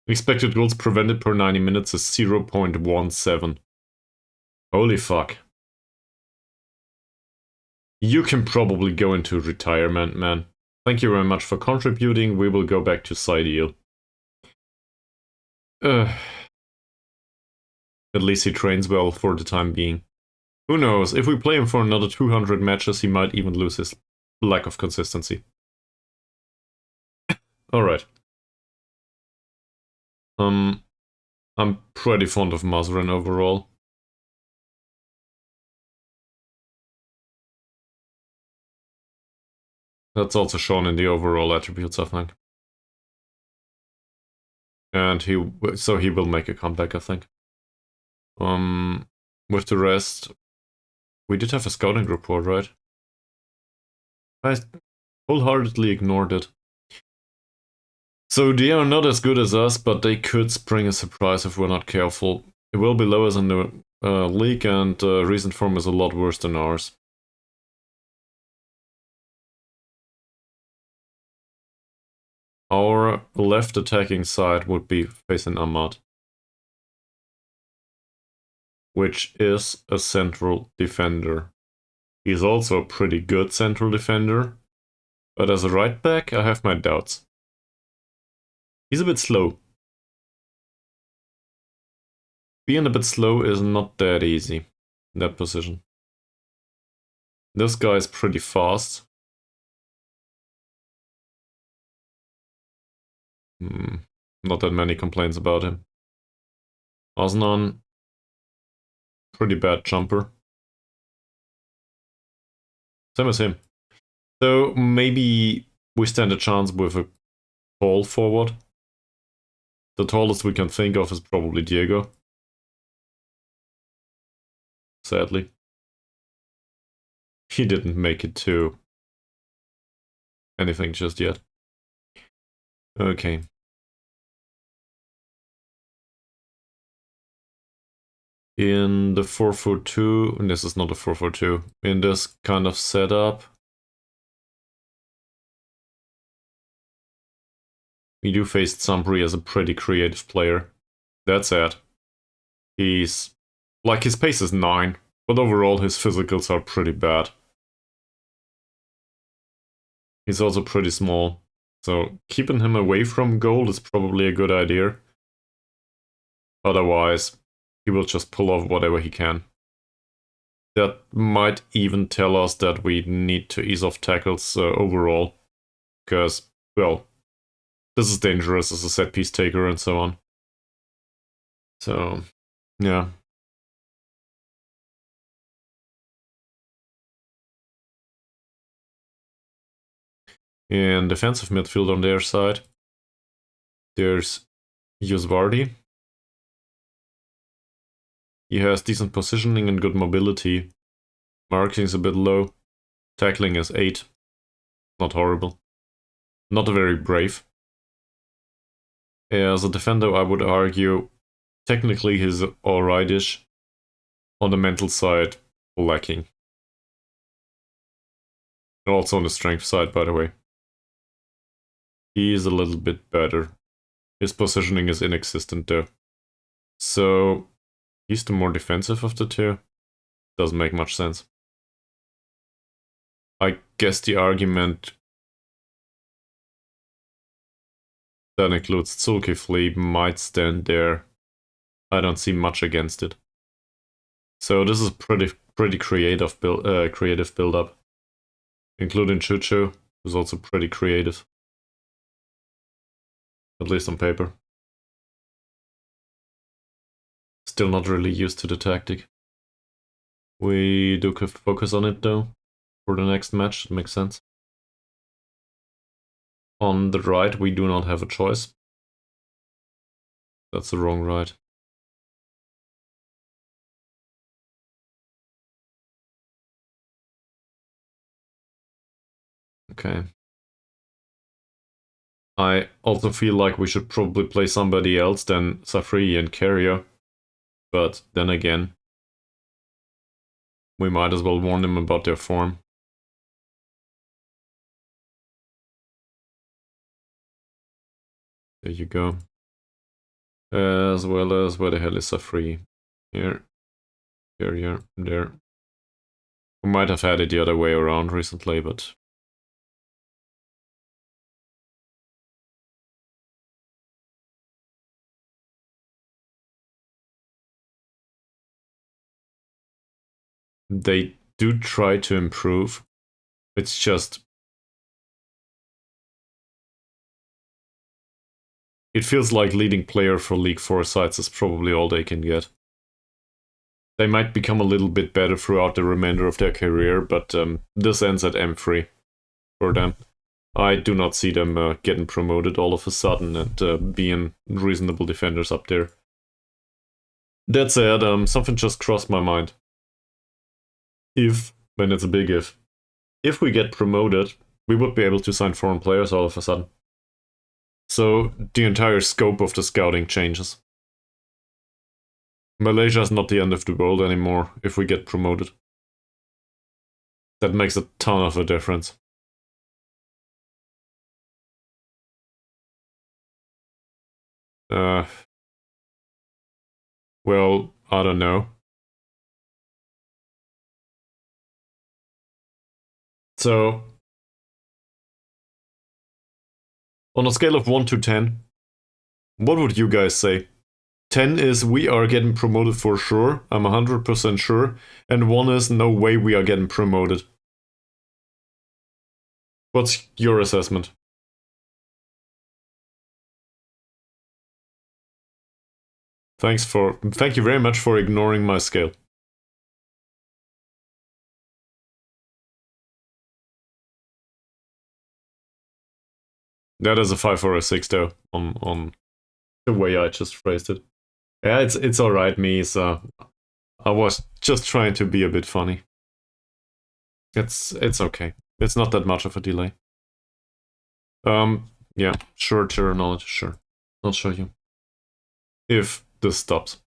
Expected goals prevented per 90 minutes is 0.17. Holy fuck. You can probably go into retirement, man. Thank you very much for contributing. We will go back to Sideal. At least he trains well for the time being. Who knows, if we play him for another 200 matches, he might even lose his lack of consistency. Alright. I'm pretty fond of Mazrin overall. That's also shown in the overall attributes, I think. And he will make a comeback, I think. With the rest, we did have a scouting report, right? I wholeheartedly ignored it. So they are not as good as us, but they could spring a surprise if we're not careful. It will be lower than the league, and recent form is a lot worse than ours. Our left attacking side would be facing Ahmad, which is a central defender. He's also a pretty good central defender, but as a right back, I have my doubts. He's a bit slow. Being a bit slow is not that easy in that position. This guy is pretty fast. Not that many complaints about him. Osnan, pretty bad jumper. Same as him. So maybe we stand a chance with a tall forward. The tallest we can think of is probably Diego. Sadly. He didn't make it to anything just yet. Okay. In the 4-4-2, and this is not a 4-4-2, in this kind of setup, we do face Zampri as a pretty creative player. That said, he's... like, his pace is 9, but overall his physicals are pretty bad. He's also pretty small, so keeping him away from goal is probably a good idea. Otherwise, he will just pull off whatever he can. That might even tell us that we need to ease off tackles overall, because, well, this is dangerous as a set-piece taker and so on. So, yeah. In defensive midfield on their side, there's Yusvardi. He has decent positioning and good mobility. Marking is a bit low. Tackling is 8. Not horrible. Not very brave. As a defender, I would argue, technically he's alrightish. On the mental side, lacking. Also on the strength side, by the way. He is a little bit better. His positioning is inexistent though. So, he's the more defensive of the two. Doesn't make much sense. I guess the argument that includes Zulkifli might stand there. I don't see much against it. So this is pretty creative build-up. Including Chuchu, who's also pretty creative. At least on paper. Still not really used to the tactic. We do focus on it though. For the next match, it makes sense. On the right, we do not have a choice. That's the wrong right. Okay. I also feel like we should probably play somebody else than Safri and Carrier. But then again, we might as well warn them about their form. There you go. As well as, where the hell is Safri? Here. Carrier. There. We might have had it the other way around recently, but... they do try to improve. It's just... it feels like leading player for League 4 sides is probably all they can get. They might become a little bit better throughout the remainder of their career, but this ends at M3 for them. I do not see them getting promoted all of a sudden and being reasonable defenders up there. That said, something just crossed my mind. If, and it's a big if we get promoted, we would be able to sign foreign players all of a sudden. So the entire scope of the scouting changes. Malaysia is not the end of the world anymore if we get promoted. That makes a ton of a difference. Well, I don't know. So, on a scale of 1 to 10, what would you guys say? 10 is we are getting promoted for sure, I'm 100% sure, and 1 is no way we are getting promoted. What's your assessment? Thank you very much for ignoring my scale. That is a 5 or a 6 though, on the way I just phrased it. Yeah, it's alright, me, so I was just trying to be a bit funny. It's okay. It's not that much of a delay. Yeah, short-term knowledge, sure. I'll show you. If this stops.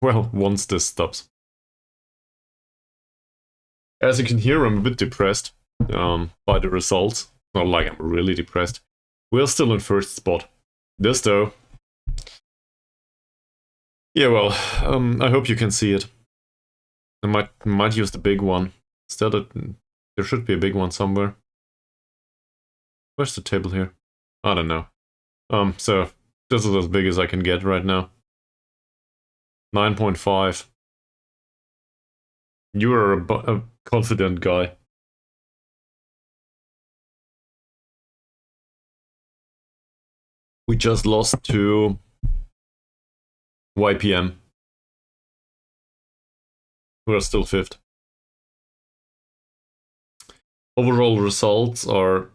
Well, once this stops. As you can hear, I'm a bit depressed by the results. Not like I'm really depressed. We're still in first spot. This though. Yeah, well, I hope you can see it. I might use the big one. Still, there should be a big one somewhere. Where's the table here? I don't know. So this is as big as I can get right now. 9.5. You are a confident guy. We just lost to YPM. We're still 5th. Overall results are...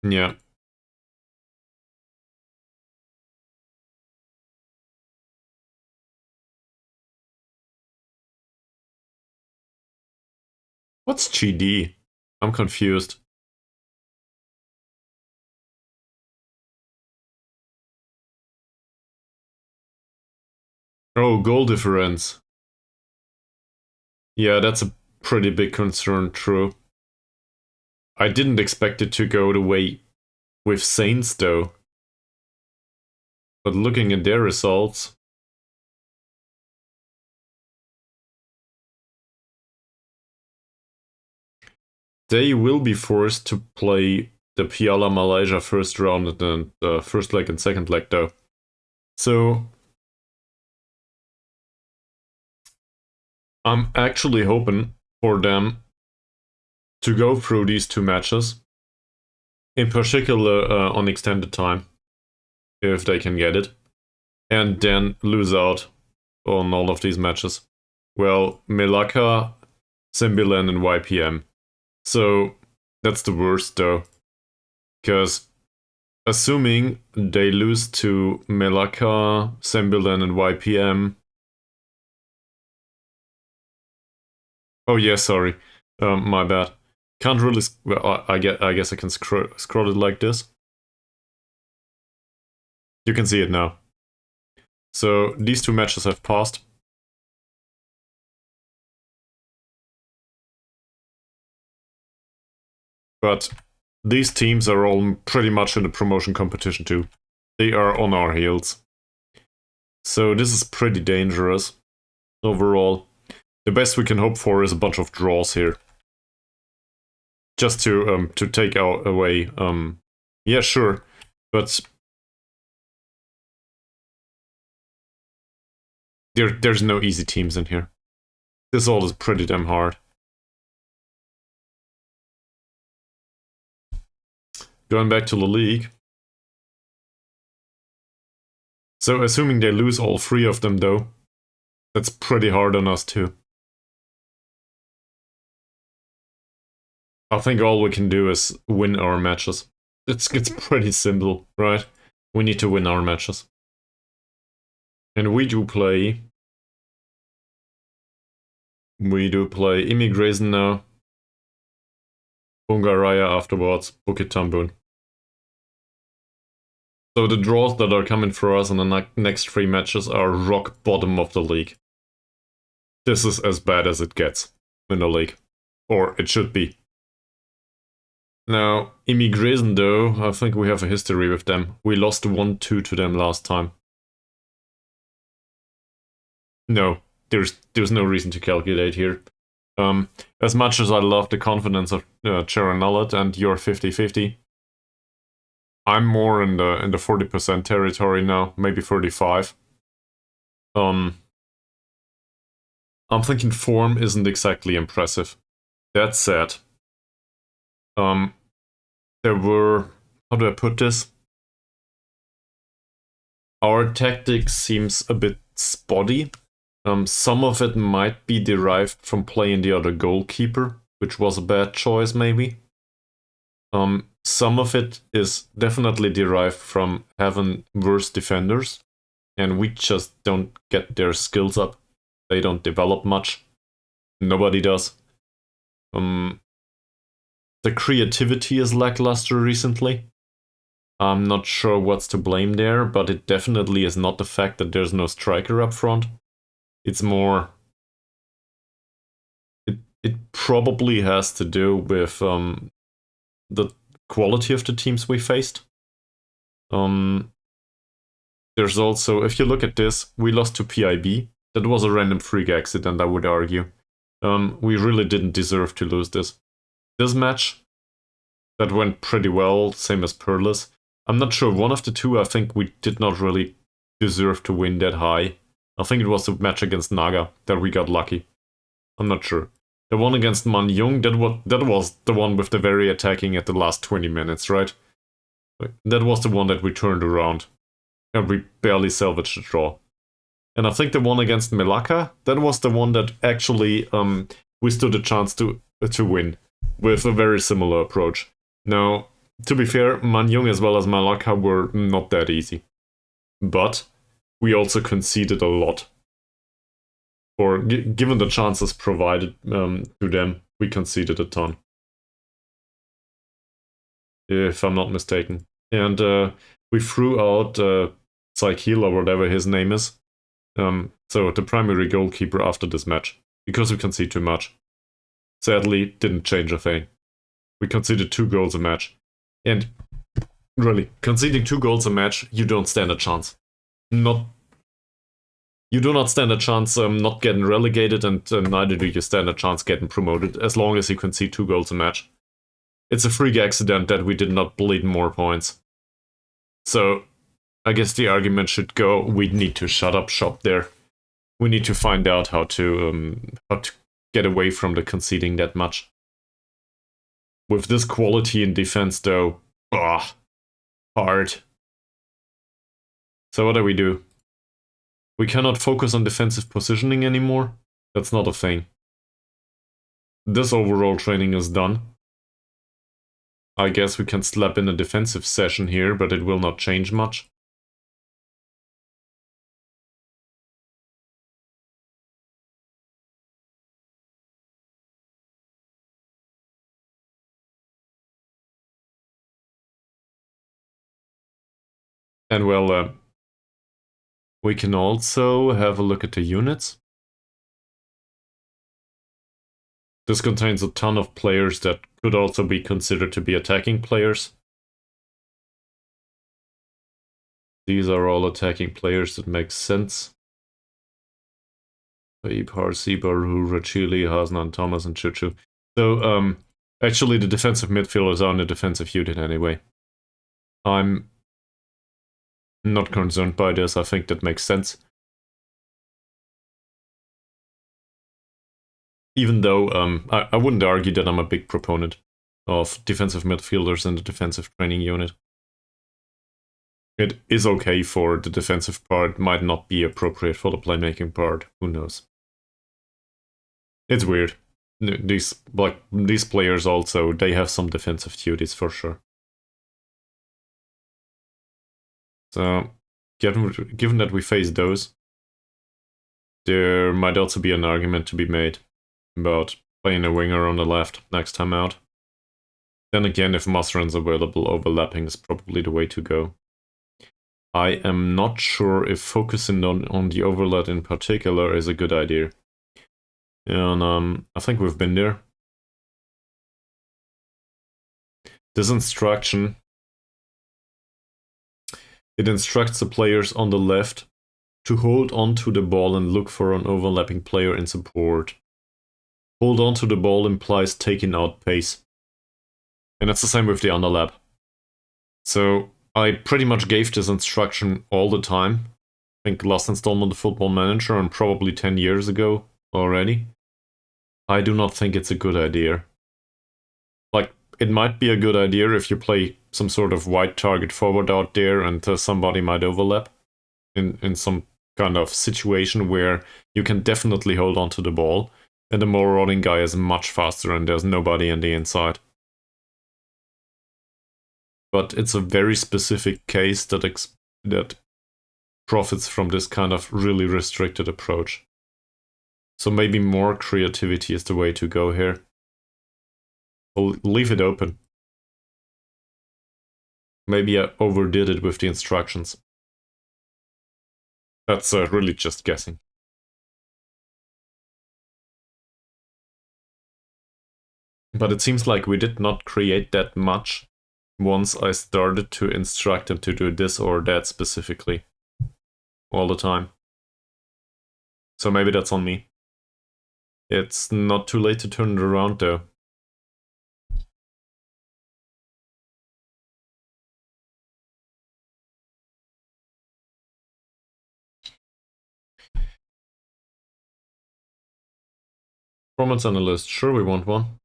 yeah. What's GD? I'm confused. Oh, goal difference. Yeah, that's a pretty big concern, true. I didn't expect it to go the way with Saints, though. But looking at their results... they will be forced to play the Piala Malaysia first round and the first leg and second leg, though. So... I'm actually hoping for them to go through these two matches, in particular on extended time, if they can get it, and then lose out on all of these matches. Well, Melaka, Sembilan, and YPM. So that's the worst, though, because assuming they lose to Melaka, Sembilan, and YPM... oh yeah, sorry. My bad. Can't really... well, I guess I can scroll it like this. You can see it now. So these two matches have passed. But these teams are all pretty much in the promotion competition too. They are on our heels. So this is pretty dangerous overall. The best we can hope for is a bunch of draws here. Just to take away... yeah, sure. But... there's no easy teams in here. This all is pretty damn hard. Going back to the league. So assuming they lose all three of them, though, that's pretty hard on us too. I think all we can do is win our matches. It's pretty simple, right? We need to win our matches. And we do play Immigration now. Bungaraya afterwards, Bukit Tambun. So the draws that are coming for us in the next 3 matches are rock bottom of the league. This is as bad as it gets in the league. Or it should be. Now, Immigration though, I think we have a history with them. We lost 1-2 to them last time. No, there's no reason to calculate here. As much as I love the confidence of Charanullet and you're 50-50, I'm more in the 40% territory now, maybe 35. I'm thinking form isn't exactly impressive. That said, there were... how do I put this? Our tactics seems a bit spotty. Some of it might be derived from playing the other goalkeeper, which was a bad choice, maybe. Some of it is definitely derived from having worse defenders, and we just don't get their skills up. They don't develop much. Nobody does. The creativity is lackluster recently. I'm not sure what's to blame there, but it definitely is not the fact that there's no striker up front. It's more... It probably has to do with the quality of the teams we faced. There's also, if you look at this, we lost to PIB. That was a random freak accident, I would argue. We really didn't deserve to lose this. This match, that went pretty well, same as Perlis. I'm not sure, one of the two, I think we did not really deserve to win that high. I think it was the match against Naga that we got lucky. I'm not sure. The one against Man Jung, that was the one with the very attacking at the last 20 minutes, right? That was the one that we turned around. And we barely salvaged the draw. And I think the one against Melaka, that was the one that actually we stood a chance to win with a very similar approach. Now, to be fair, Manjung as well as Malacca were not that easy. But we also conceded a lot. Or given the chances provided to them, we conceded a ton. If I'm not mistaken. And we threw out Saikil or whatever his name is. So the primary goalkeeper after this match. Because we conceded too much. Sadly, didn't change a thing. We conceded 2 goals a match. And really, conceding 2 goals a match, you don't stand a chance. You do not stand a chance not getting relegated, and neither do you stand a chance getting promoted, as long as you concede 2 goals a match. It's a freak accident that we did not bleed more points. So, I guess the argument should go, we need to shut up shop there. We need to find out how to get away from the conceding that much. With this quality in defense, though, hard. So what do? We cannot focus on defensive positioning anymore? That's not a thing. This overall training is done. I guess we can slap in a defensive session here, but it will not change much. And well, we can also have a look at the units. This contains a ton of players that could also be considered to be attacking players. These are all attacking players that make sense. Ipar, Sibaru, Rachili, Hasnan, Thomas, and Chuchu. So, actually the defensive midfielders are in the defensive unit anyway. I'm not concerned by this, I think that makes sense. Even though I wouldn't argue that I'm a big proponent of defensive midfielders in the defensive training unit. It is okay for the defensive part, might not be appropriate for the playmaking part, who knows. It's weird. These players also, they have some defensive duties for sure. So, given that we face those, there might also be an argument to be made about playing a winger on the left next time out. Then again, if Masran's available, overlapping is probably the way to go. I am not sure if focusing on the overlap in particular is a good idea. And I think we've been there. This instruction, it instructs the players on the left to hold on to the ball and look for an overlapping player in support. Hold on to the ball implies taking out pace. And that's the same with the underlap. So I pretty much gave this instruction all the time. I think last installment of Football Manager and probably 10 years ago already. I do not think it's a good idea. Like, it might be a good idea if you play some sort of wide target forward out there and somebody might overlap in some kind of situation where you can definitely hold on to the ball and the marauding guy is much faster and there's nobody on the inside. But it's a very specific case that profits from this kind of really restricted approach. So maybe more creativity is the way to go here. We'll leave it open. Maybe I overdid it with the instructions. That's really just guessing. But it seems like we did not create that much once I started to instruct him to do this or that specifically all the time. So maybe that's on me. It's not too late to turn it around though. Performance analyst, sure we want one.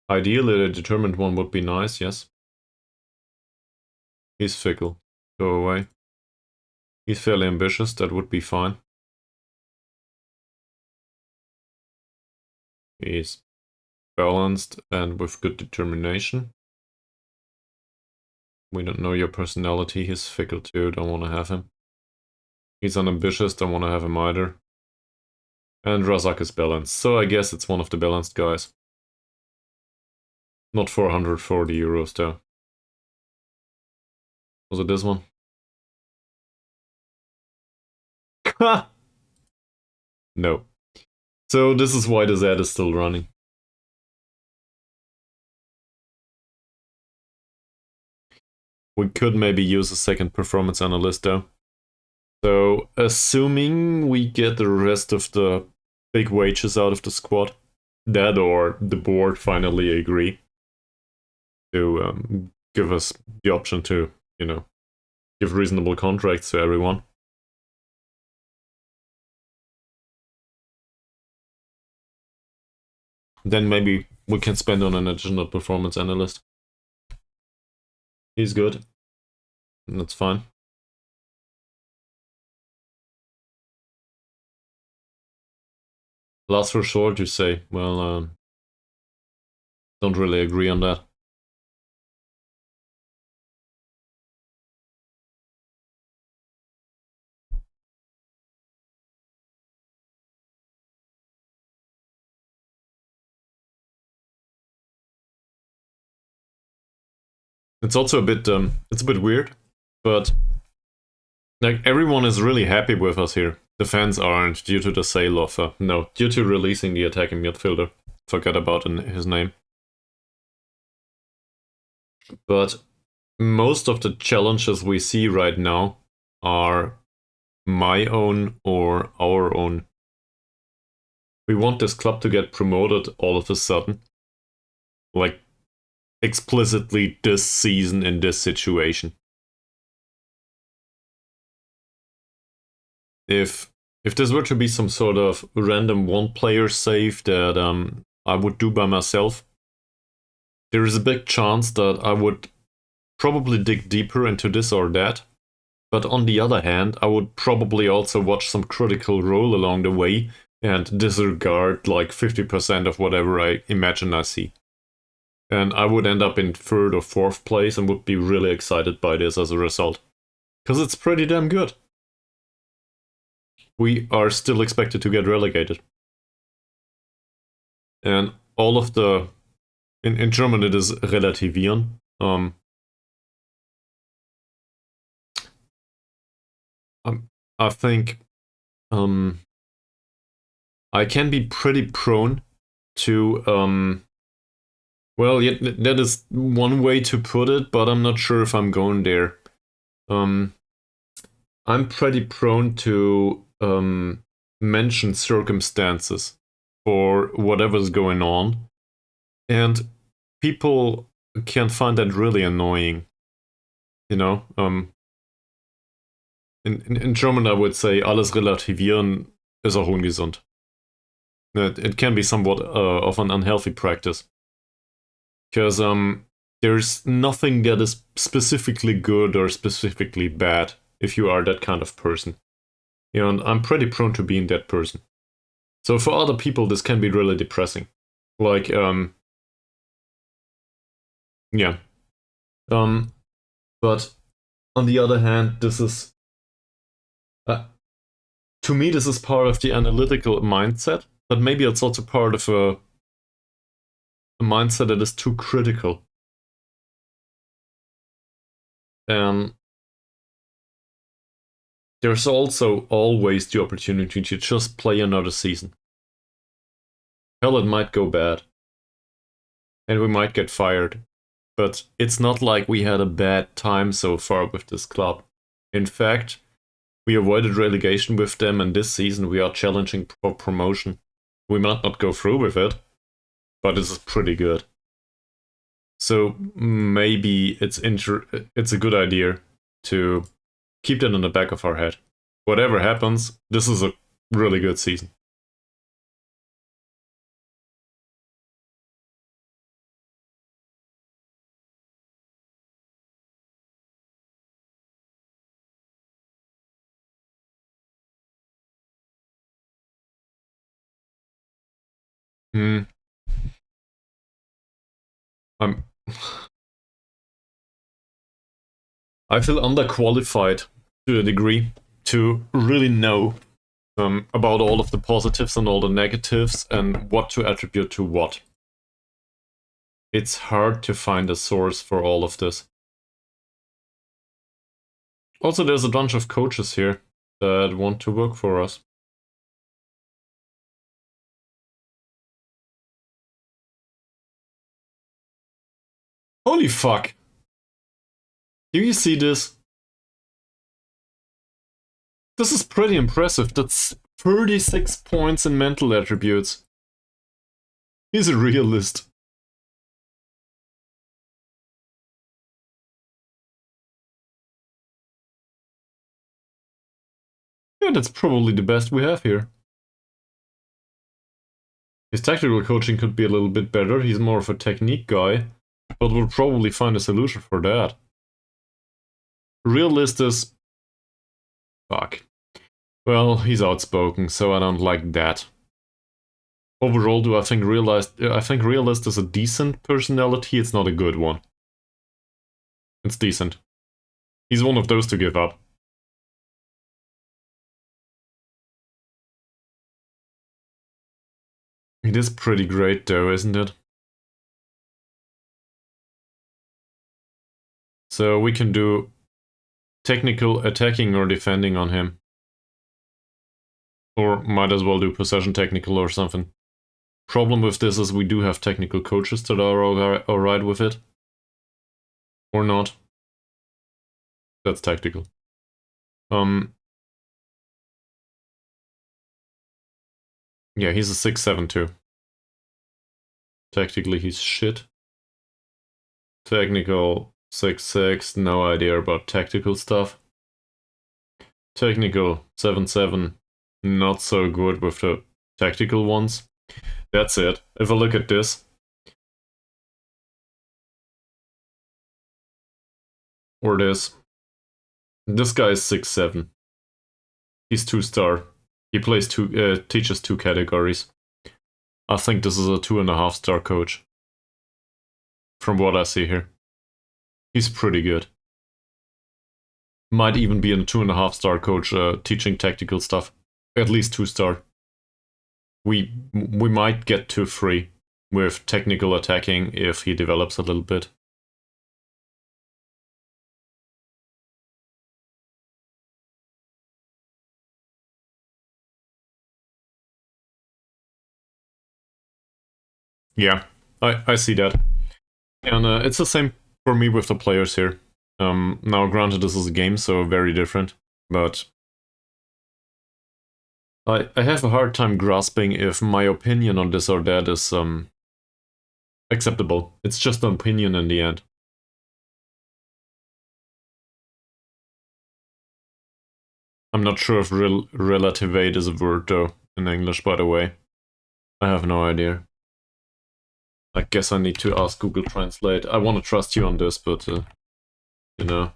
Ideally a determined one would be nice, yes. He's fickle. Go away. He's fairly ambitious, that would be fine. He's balanced and with good determination. We don't know your personality, he's fickle too, don't want to have him. He's unambitious, don't want to have him either. And Razak is balanced, so I guess it's one of the balanced guys. Not 440 euros though. Was it this one? No. So this is why this ad is still running. We could maybe use a second performance analyst though. So assuming we get the rest of the big wages out of the squad, that or the board finally agree to give us the option to, you know, give reasonable contracts to everyone. Then maybe we can spend on an additional performance analyst. He's good. That's fine. Last for short, you say. Well, don't really agree on that. It's also a bit, it's a bit weird, but like everyone is really happy with us here. The fans aren't due to the sale of, no, due to releasing the attacking midfielder. Forgot about his name. But most of the challenges we see right now are my own or our own. We want this club to get promoted all of a sudden. Like, explicitly this season in this situation. If this were to be some sort of random one-player save that I would do by myself, there is a big chance that I would probably dig deeper into this or that. But on the other hand, I would probably also watch some Critical Role along the way and disregard like 50% of whatever I imagine I see. And I would end up in 3rd or 4th place and would be really excited by this as a result. Because it's pretty damn good. We are still expected to get relegated. And all of the... In German it is relativieren. I think I can be pretty prone to well, yeah, that is one way to put it, but I'm not sure if I'm going there. I'm pretty prone to mention circumstances for whatever's going on, and people can find that really annoying. You know, in German I would say alles relativieren ist auch ungesund. It can be somewhat of an unhealthy practice. Because there's nothing that is specifically good or specifically bad if you are that kind of person. You know, and I'm pretty prone to being that person. So for other people, this can be really depressing. Like, yeah. But on the other hand, this is... to me, this is part of the analytical mindset, but maybe it's also part of a a mindset that is too critical. And there's also always the opportunity to just play another season. Hell, it might go bad. And we might get fired. But it's not like we had a bad time so far with this club. In fact, we avoided relegation with them, and this season we are challenging for promotion. We might not go through with it, but this is pretty good. So maybe it's a good idea to keep that in the back of our head. Whatever happens, this is a really good season. Hmm. I feel underqualified to a degree to really know about all of the positives and all the negatives and what to attribute to what. It's hard to find a source for all of this. Also, there's a bunch of coaches here that want to work for us. Holy fuck! Do you see this? This is pretty impressive. That's 36 points in mental attributes. He's a realist. Yeah, that's probably the best we have here. His tactical coaching could be a little bit better. He's more of a technique guy, but we'll probably find a solution for that. Realist is... fuck. Well, he's outspoken, so I don't like that. Overall, do I think Realist is a decent personality? It's not a good one. It's decent. He's one of those to give up. It is pretty great though, isn't it? So we can do technical attacking or defending on him. Or might as well do possession technical or something. Problem with this is we do have technical coaches that are alright with it. Or not. That's tactical. Yeah, he's a 6-7 too. Tactically, he's shit. Technical 6-6, no idea about tactical stuff. Technical 7-7, not so good with the tactical ones. That's it. If I look at this. Or this. This guy is 6-7. He's 2-star. He plays teaches 2 categories. I think this is a 2.5-star coach. From what I see here. He's pretty good. Might even be a 2.5-star coach teaching tactical stuff. At least 2-star. We might get to 3 with technical attacking if he develops a little bit. Yeah, I see that. And it's the same for me with the players here. Now, granted, this is a game, so very different, but I have a hard time grasping if my opinion on this or that is acceptable. It's just an opinion in the end. I'm not sure if relativate is a word, though, in English, by the way. I have no idea. I guess I need to ask Google Translate. I want to trust you on this, but, you know.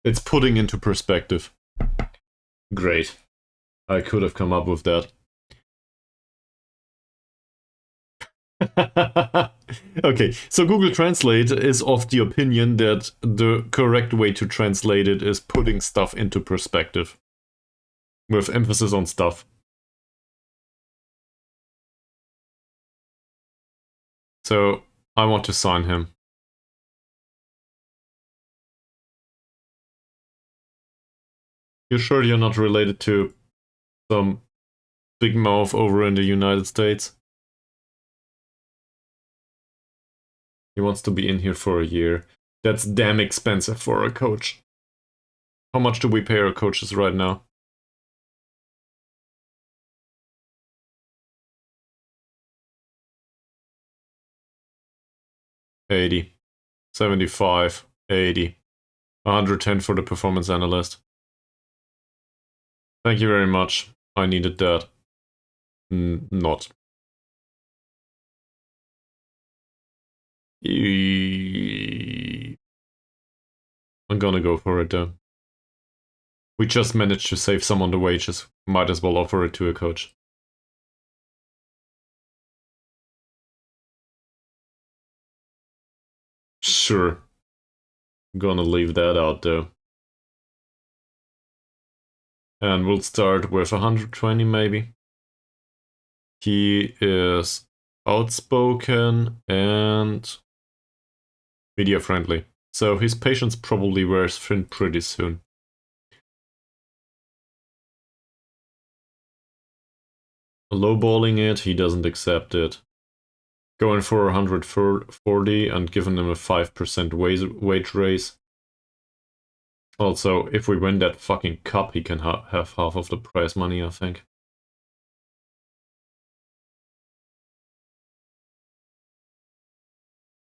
It's putting into perspective. Great. I could have come up with that. Okay, so Google Translate is of the opinion that the correct way to translate it is putting stuff into perspective. with emphasis on stuff. So I want to sign him. You sure you're not related to some big mouth over in the United States? He wants to be in here for a year. That's damn expensive for a coach. How much do we pay our coaches right now? $80, $75, $80, $110 for the performance analyst. Thank you very much. I needed that. Not. I'm gonna go for it though. We just managed to save some on the wages. Might as well offer it to a coach. Sure. Gonna leave that out though. And we'll start with 120 maybe. He is outspoken and media friendly. So his patience probably wears thin pretty soon. Lowballing it, he doesn't accept it. Going for 140 and giving him a 5% wage raise. Also, if we win that fucking cup, he can have half of the prize money, I think.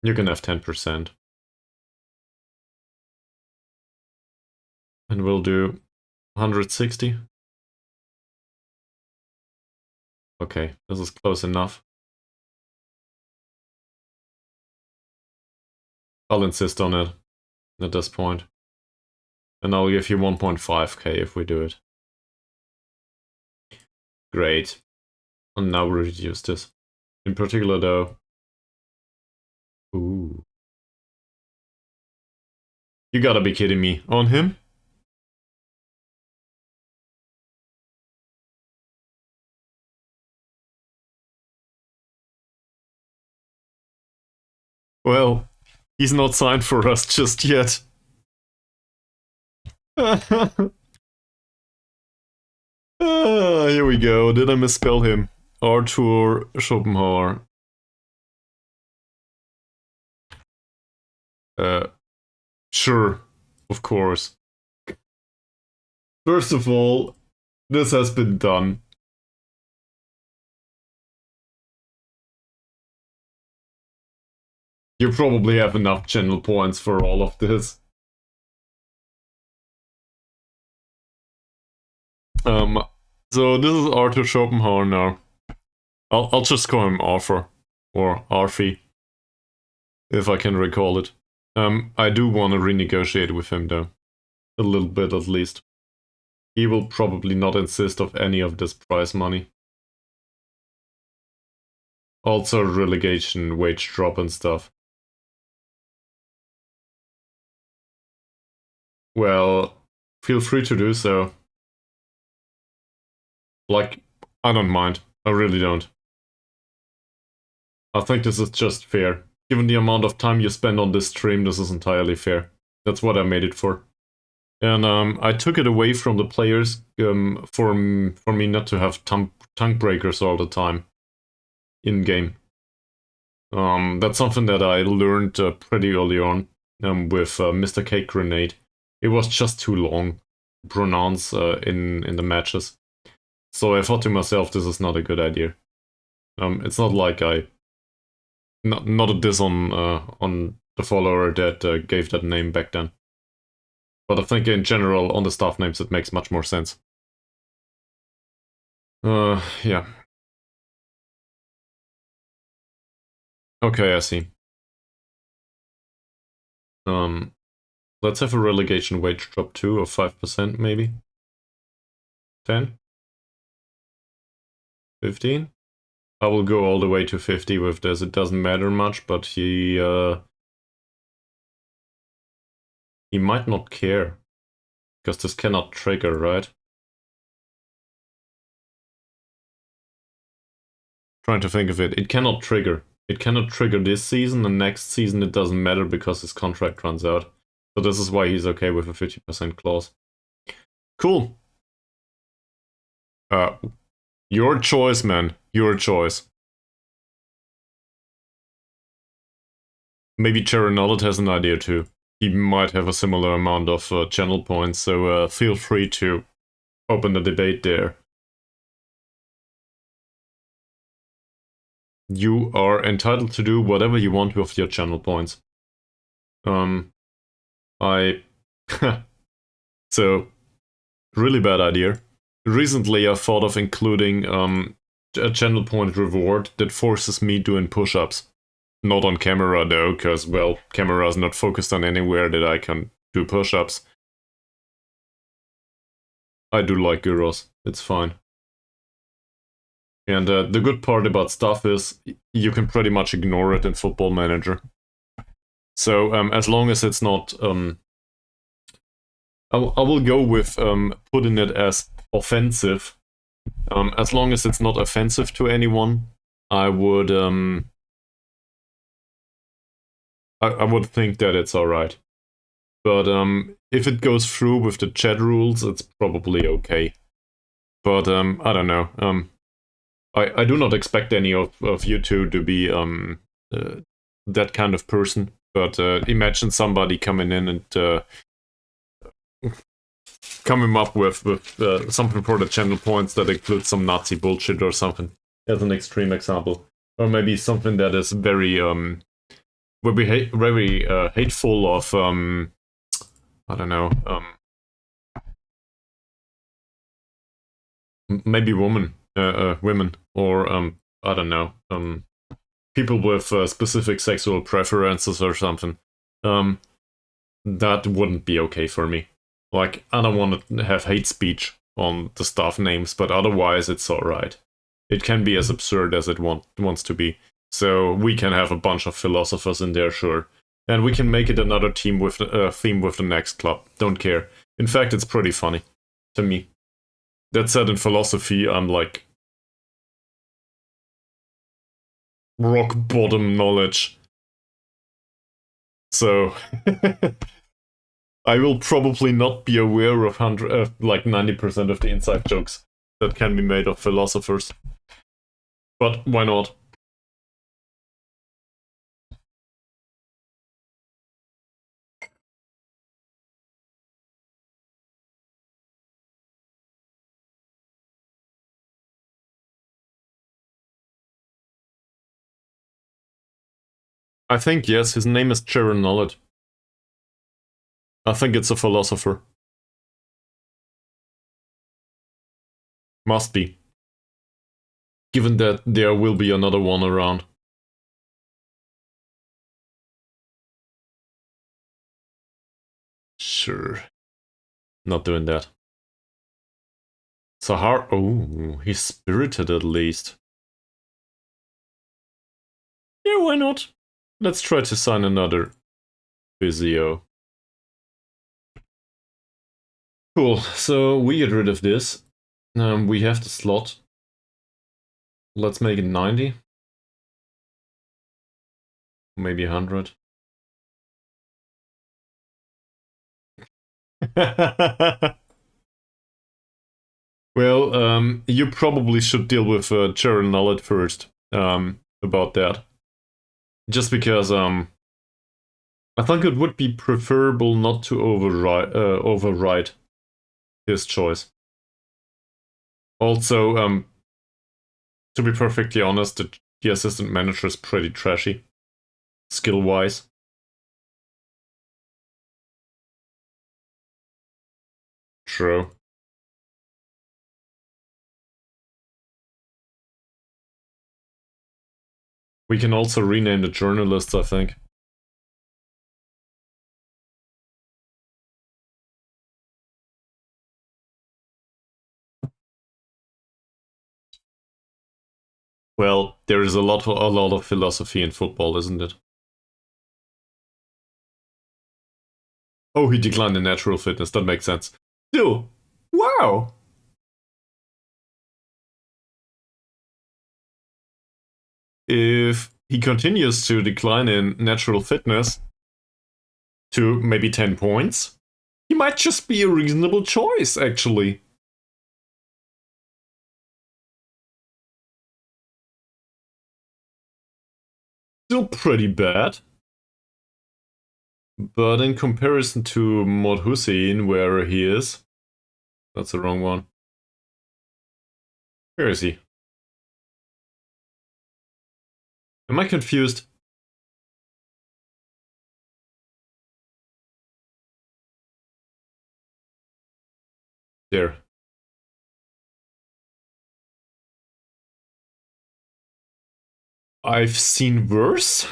You can have 10%. And we'll do 160. Okay, this is close enough. I'll insist on it at this point. And I'll give you 1.5k if we do it. Great. And now we reduce this. In particular though... Ooh. You gotta be kidding me. On him? Well, he's not signed for us just yet. Here we go. Did I misspell him? Arthur Schopenhauer. Sure. Of course. First of all, this has been done. You probably have enough channel points for all of this. So this is Arthur Schopenhauer now. I'll just call him Arthur. Or Arfie. If I can recall it. I do want to renegotiate with him though. A little bit at least. He will probably not insist of any of this prize money. Also relegation, wage drop and stuff. Well, feel free to do so. Like, I don't mind. I really don't. I think this is just fair. Given the amount of time you spend on this stream, this is entirely fair. That's what I made it for. And I took it away from the players for me not to have tongue breakers all the time in-game. That's something that I learned pretty early on with Mr. Cake Grenade. It was just too long to pronounce in the matches. So I thought to myself, this is not a good idea. It's not like I... Not a diss on the follower that gave that name back then. But I think in general, on the staff names, it makes much more sense. Yeah. Okay, I see. Let's have a relegation wage drop too, of 5% maybe. 10? 15? I will go all the way to 50 with this. It doesn't matter much, but he might not care. Because this cannot trigger, right? Trying to think of it. It cannot trigger. It cannot trigger this season, and next season it doesn't matter because his contract runs out. So this is why he's okay with a 50% clause. Cool. Your choice, man. Your choice. Maybe Cherenollet has an idea too. He might have a similar amount of channel points, so feel free to open the debate there. You are entitled to do whatever you want with your channel points. So, really bad idea. Recently I thought of including a channel point reward that forces me doing push-ups. Not on camera though, because, well, camera is not focused on anywhere that I can do push-ups. I do like gyros, it's fine. And the good part about stuff is you can pretty much ignore it in Football Manager. So as long as it's not... I will go with putting it as offensive. As long as it's not offensive to anyone, I would I would think that it's alright. But if it goes through with the chat rules, it's probably okay. But I don't know. I do not expect any of you two to be that kind of person. But imagine somebody coming in and coming up with something for the channel points that includes some Nazi bullshit or something, as an extreme example. Or maybe something that is very hateful of I don't know, maybe women or I don't know, people with specific sexual preferences or something. That wouldn't be okay for me. Like, I don't want to have hate speech on the staff names, but otherwise it's alright. It can be as absurd as it wants to be. So we can have a bunch of philosophers in there, sure. And we can make it another theme with the next club. Don't care. In fact, it's pretty funny to me. That said, in philosophy, I'm like rock bottom knowledge. So I will probably not be aware of like 90% of the inside jokes that can be made of philosophers. But why not? I think, yes, his name is Cherenollet. I think it's a philosopher. Must be. Given that there will be another one around. Sure. Not doing that. Sahar. Oh, he's spirited at least. Yeah, why not? Let's try to sign another physio. Cool, so we get rid of this. We have the slot. Let's make it 90. Maybe 100. Well, you probably should deal with Cheryl Nullet first about that. Just because I think it would be preferable not to override his choice. Also, to be perfectly honest, the assistant manager is pretty trashy, skill-wise. True. We can also rename the journalists, I think. Well, there is a lot of philosophy in football, isn't it? Oh, he declined in natural fitness. That makes sense. Still, wow. if he continues to decline in natural fitness to maybe 10 points, he might just be a reasonable choice, actually. Still pretty bad. But in comparison to Mod Hussein, where he is... That's the wrong one. Where is he? Am I confused? There. I've seen worse.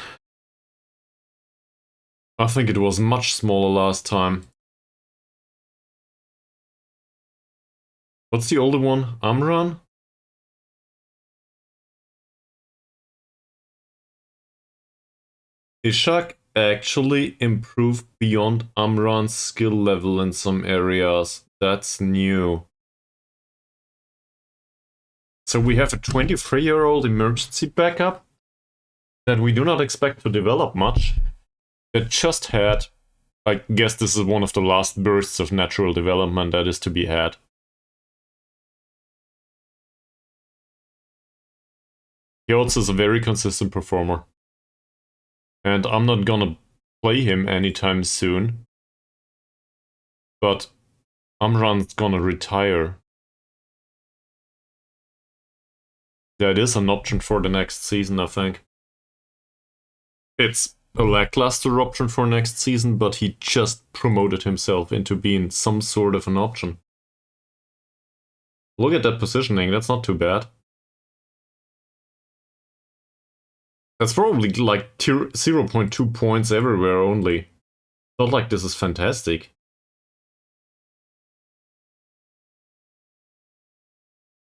I think it was much smaller last time. What's the older one? Amran? Ishak actually improved beyond Amran's skill level in some areas. That's new. So we have a 23-year-old emergency backup that we do not expect to develop much. That just had, I guess this is one of the last bursts of natural development that is to be had. He also is a very consistent performer. And I'm not gonna play him anytime soon. But Amran's gonna retire. That is an option for the next season, I think. It's a lackluster option for next season, but he just promoted himself into being some sort of an option. Look at that positioning, that's not too bad. That's probably like 0.2 points everywhere only. Not like this is fantastic.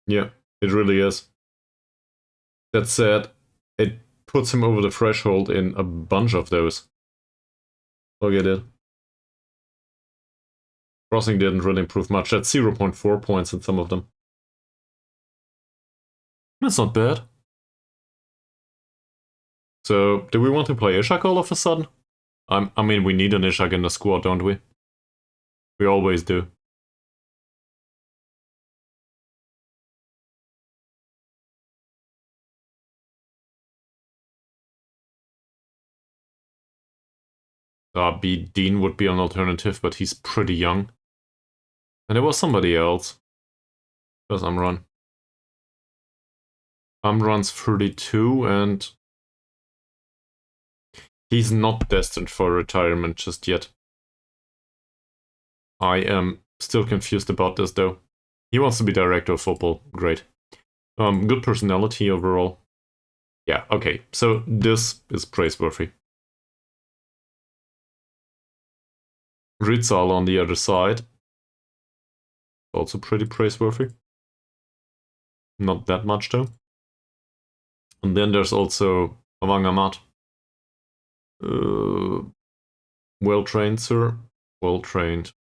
Yeah, it really is. That said, it puts him over the threshold in a bunch of those. Look at it. Crossing didn't really improve much. That's 0.4 points in some of them. That's not bad. So, do we want to play Ishak all of a sudden? I mean, we need an Ishak in the squad, don't we? We always do. B. Dean would be an alternative, but he's pretty young. And there was somebody else. There's Amran. Amran's 32 and he's not destined for retirement just yet. I am still confused about this though. He wants to be director of football. Great. Good personality overall. Yeah, okay. So this is praiseworthy. Rizal on the other side. Also pretty praiseworthy. Not that much though. And then there's also Awang Amat. Well-trained, sir. Well-trained.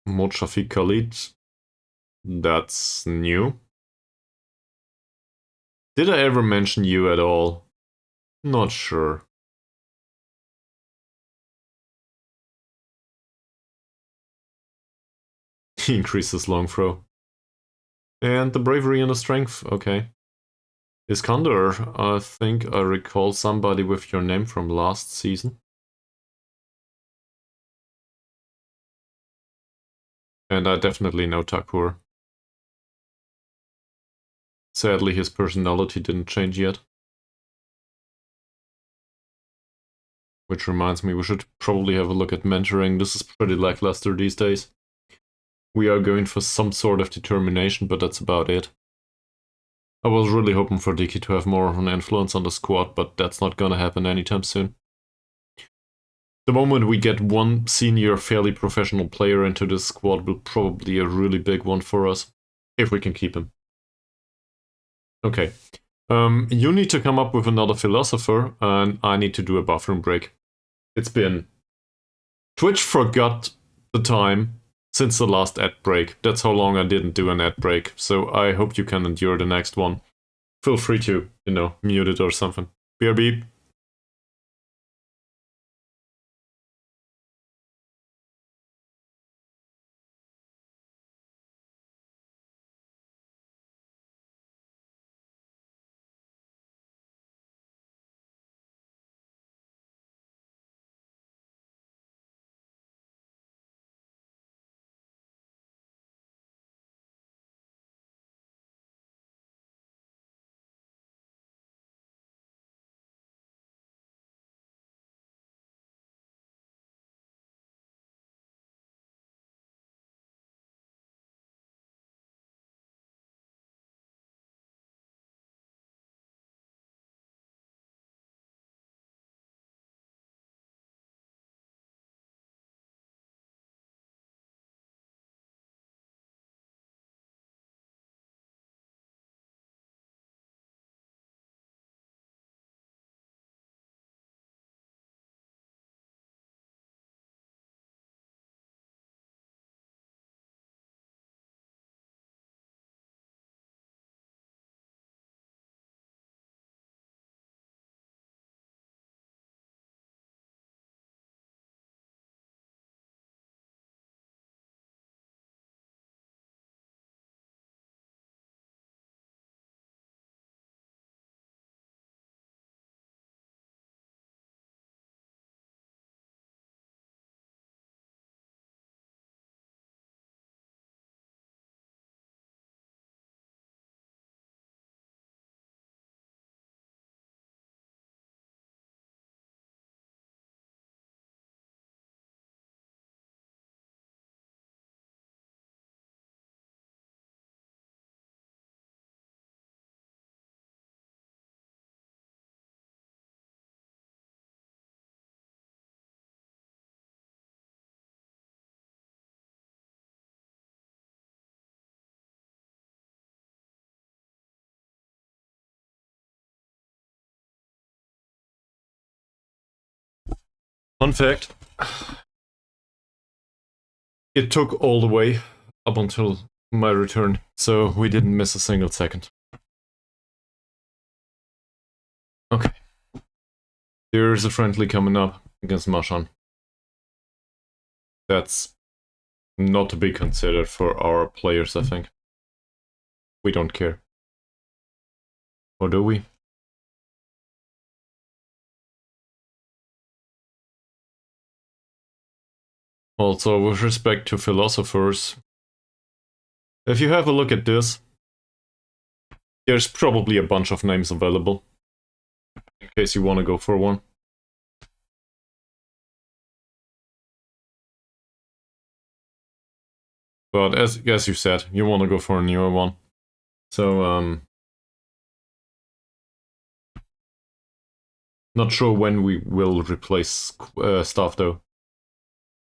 Shafiq Khalid. That's new. Did I ever mention you at all? Not sure. He increases long throw. And the bravery and the strength, okay. Iskander, I think I recall somebody with your name from last season. And I definitely know Takur. Sadly, his personality didn't change yet. Which reminds me, we should probably have a look at mentoring. This is pretty lackluster these days. We are going for some sort of determination, but that's about it. I was really hoping for Dicky to have more of an influence on the squad, but that's not gonna happen anytime soon. The moment we get one senior, fairly professional player into this squad will probably be a really big one for us, if we can keep him. Okay. You need to come up with another philosopher, and I need to do a bathroom break. It's been... Twitch forgot the time since the last ad break. That's how long I didn't do an ad break, so I hope you can endure the next one. Feel free to, mute it or something. BRB. Fun fact. It took all the way up until my return, so we didn't miss a single second. Okay. There's a friendly coming up against Mashan. That's not to be considered for our players, I think. We don't care. Or do we? Also, with respect to philosophers, if you have a look at this, there's probably a bunch of names available, in case you want to go for one. But as you said, you want to go for a newer one. So, not sure when we will replace staff, though.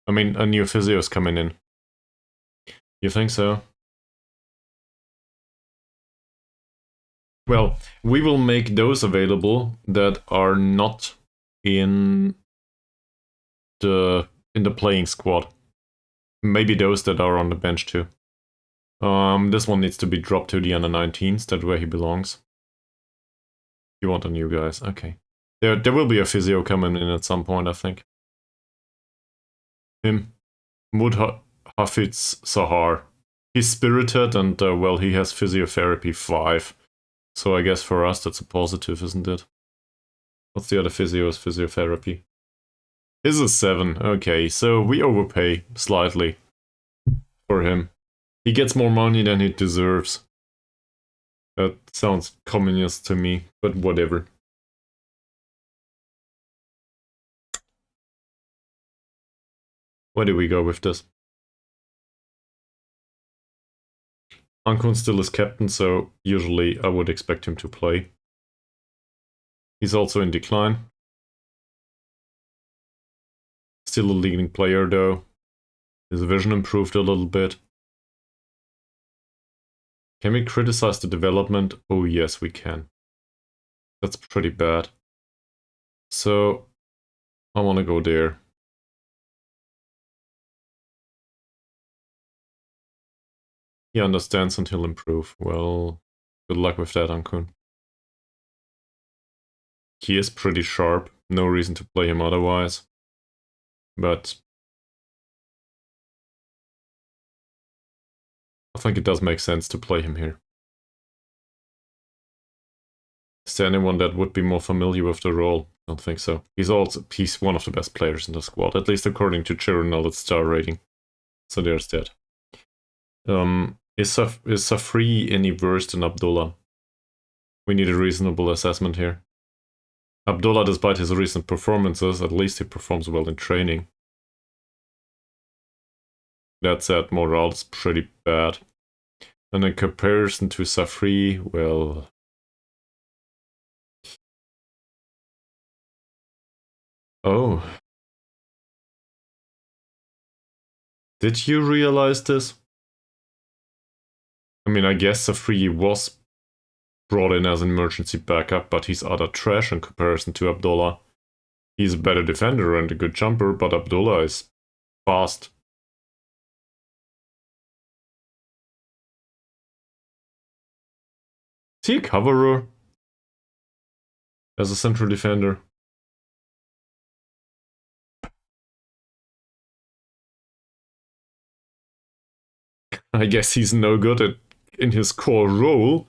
I mean, a new physio is coming in. You think so? Well, we will make those available that are not in the playing squad. Maybe those that are on the bench too. This one needs to be dropped to the under-19s, that's where he belongs. You want the new guys, okay. There will be a physio coming in at some point, I think. Him. Hafiz Sahar. He's spirited and, well, he has physiotherapy 5. So I guess for us that's a positive, isn't it? What's the other physio's physiotherapy? His is 7, okay, so we overpay slightly for him. He gets more money than he deserves. That sounds communist to me, but whatever. Where do we go with this? Ankun still is captain, so usually I would expect him to play. He's also in decline. Still a leading player though. His vision improved a little bit. Can we criticize the development? Oh yes, we can. That's pretty bad. So, I want to go there. He understands and he'll improve. Well, good luck with that, Ankun. He is pretty sharp. No reason to play him otherwise. But I think it does make sense to play him here. Is there anyone that would be more familiar with the role? I don't think so. He's one of the best players in the squad, at least according to Chironel's star rating. So there's that. Is Safri any worse than Abdullah? We need a reasonable assessment here. Abdullah, despite his recent performances, at least he performs well in training. That said, morale is pretty bad. And in comparison to Safri, well... Oh. Did you realize this? I mean, I guess Safri was brought in as an emergency backup, but he's utter trash in comparison to Abdullah. He's a better defender and a good jumper, but Abdullah is fast. Is he a coverer? As a central defender? I guess he's no good in his core role.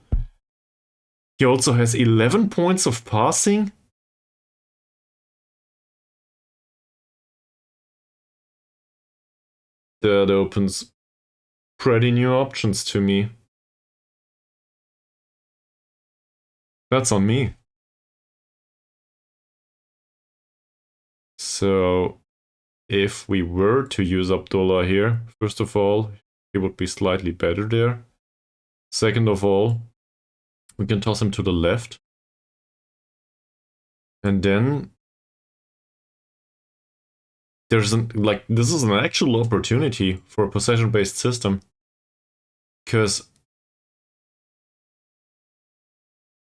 He also has 11 points of passing? That opens pretty new options to me. That's on me. So, if we were to use Abdullah here, first of all, he would be slightly better there. Second of all, we can toss him to the left. And then there's this is an actual opportunity for a possession-based system. Because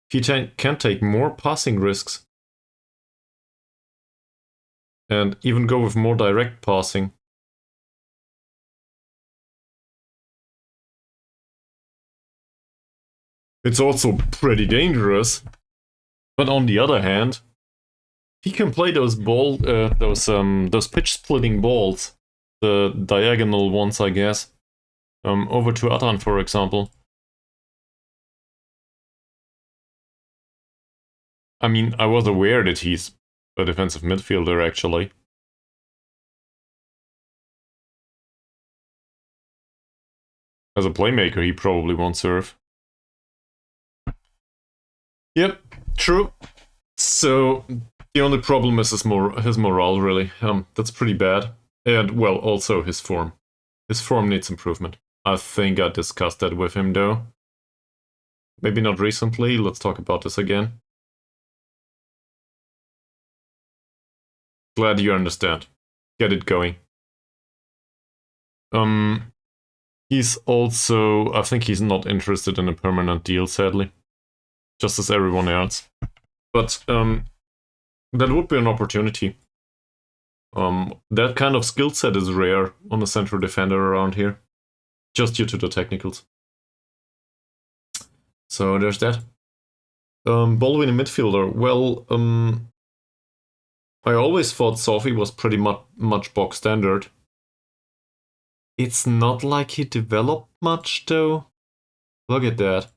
he can take more passing risks. And even go with more direct passing. It's also pretty dangerous. But on the other hand, he can play those pitch splitting balls, the diagonal ones, I guess, over to Atan, for example. I mean, I was aware that he's a defensive midfielder, actually. As a playmaker, he probably won't serve. Yep, true. So, the only problem is his morale, really. That's pretty bad. And, well, also his form. His form needs improvement. I think I discussed that with him, though. Maybe not recently. Let's talk about this again. Glad you understand. Get it going. He's also... I think he's not interested in a permanent deal, sadly. Just as everyone else. But, that would be an opportunity. That kind of skill set is rare on a central defender around here. Just due to the technicals. So there's that. Baldwin in midfielder. Well, I always thought Sophie was pretty much box standard. It's not like he developed much, though. Look at that.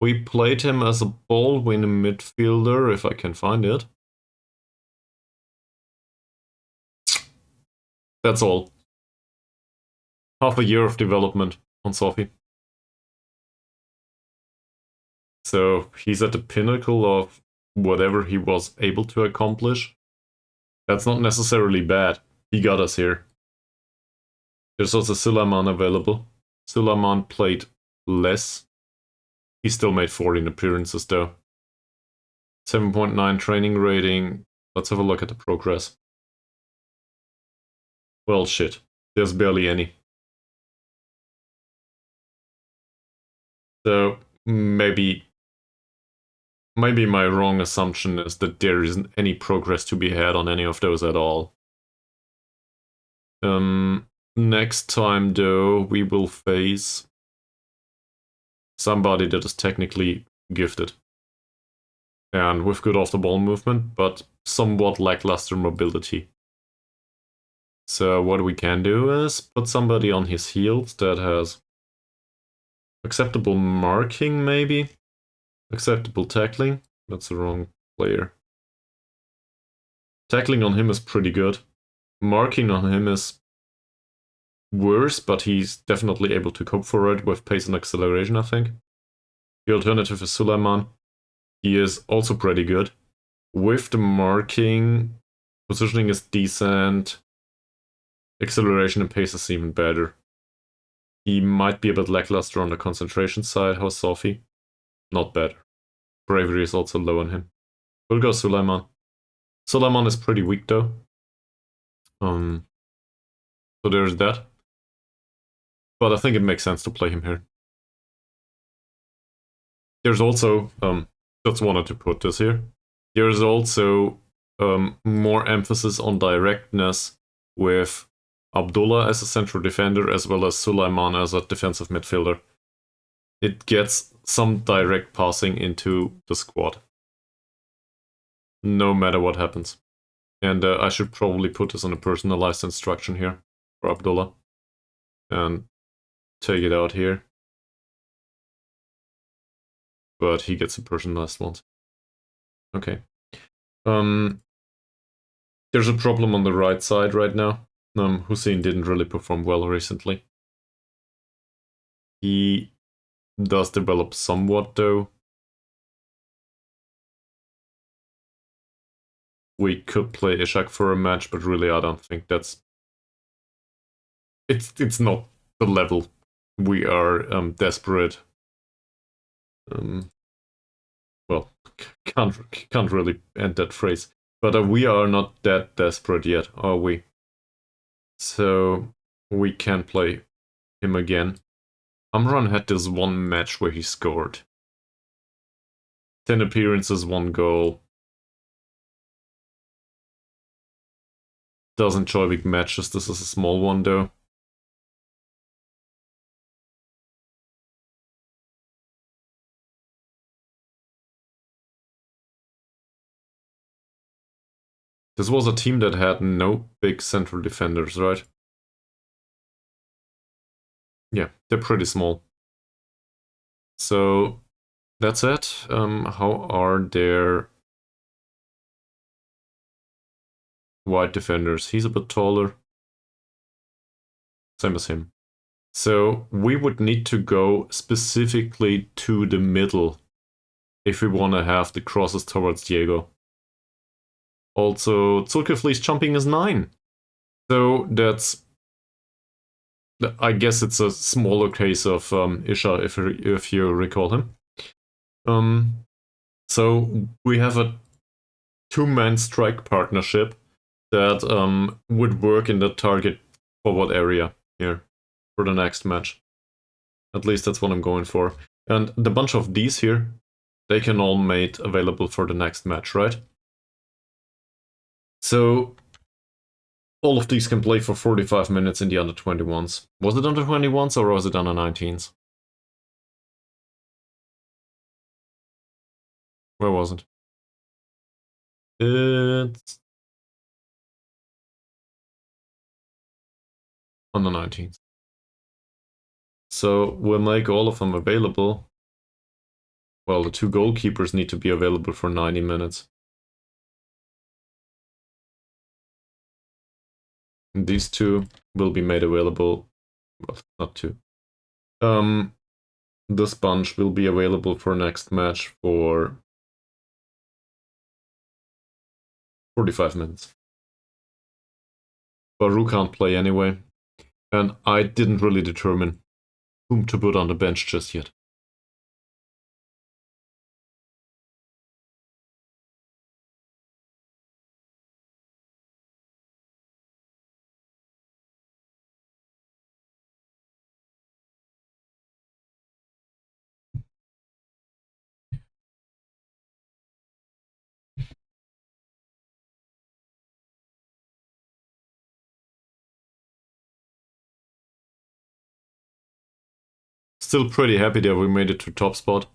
We played him as a Baldwin midfielder, if I can find it. That's all. Half a year of development on Sophie. So he's at the pinnacle of whatever he was able to accomplish. That's not necessarily bad. He got us here. There's also Suleiman available. Suleiman played less. He still made 14 appearances though. 7.9 training rating. Let's have a look at the progress. Well, shit. There's barely any. So, maybe my wrong assumption is that there isn't any progress to be had on any of those at all. Next time, though, we will face somebody that is technically gifted and with good off-the-ball movement, but somewhat lackluster mobility. So what we can do is put somebody on his heels that has acceptable marking, maybe? Acceptable tackling? That's the wrong player. Tackling on him is pretty good. Marking on him is worse, but he's definitely able to cope for it with pace and acceleration, I think. The alternative is Suleiman. He is also pretty good. With the marking, positioning is decent. Acceleration and pace is even better. He might be a bit lackluster on the concentration side. How's Sophie? Not bad. Bravery is also low on him. We'll go Suleiman. Suleiman is pretty weak though. So there's that. But I think it makes sense to play him here. There's also, just wanted to put this here. There's also more emphasis on directness with Abdullah as a central defender as well as Suleiman as a defensive midfielder. It gets some direct passing into the squad. No matter what happens. And I should probably put this on a personalized instruction here for Abdullah. And take it out here. But he gets a personalized one. Okay. There's a problem on the right side right now. Hussein didn't really perform well recently. He does develop somewhat though. We could play Ishak for a match, but really I don't think that's... It's not the level. We are desperate. Well, can't really end that phrase. But we are not that desperate yet, are we? So we can play him again. Amran had this one match where he scored. 10 appearances, 1 goal. Does enjoy big matches. This is a small one though. This was a team that had no big central defenders, right? Yeah, they're pretty small. So that's it. How are their wide defenders? He's a bit taller. Same as him. So we would need to go specifically to the middle if we want to have the crosses towards Diego. Also, Zulkifli's jumping is 9. So that's... I guess it's a smaller case of Isha, if you recall him. So we have a 2-man strike partnership that would work in the target forward area here for the next match. At least that's what I'm going for. And the bunch of these here, they can all made available for the next match, right? So all of these can play for 45 minutes in the under 21s. Was it under 21s or was it under 19s? Where was it? It's under 19s. So we'll make all of them available. Well, the 2 goalkeepers need to be available for 90 minutes. And these 2 will be made available. Well, not 2. This bunch will be available for next match for 45 minutes. Baru can't play anyway. And I didn't really determine whom to put on the bench just yet. still pretty happy that we made it to top spot.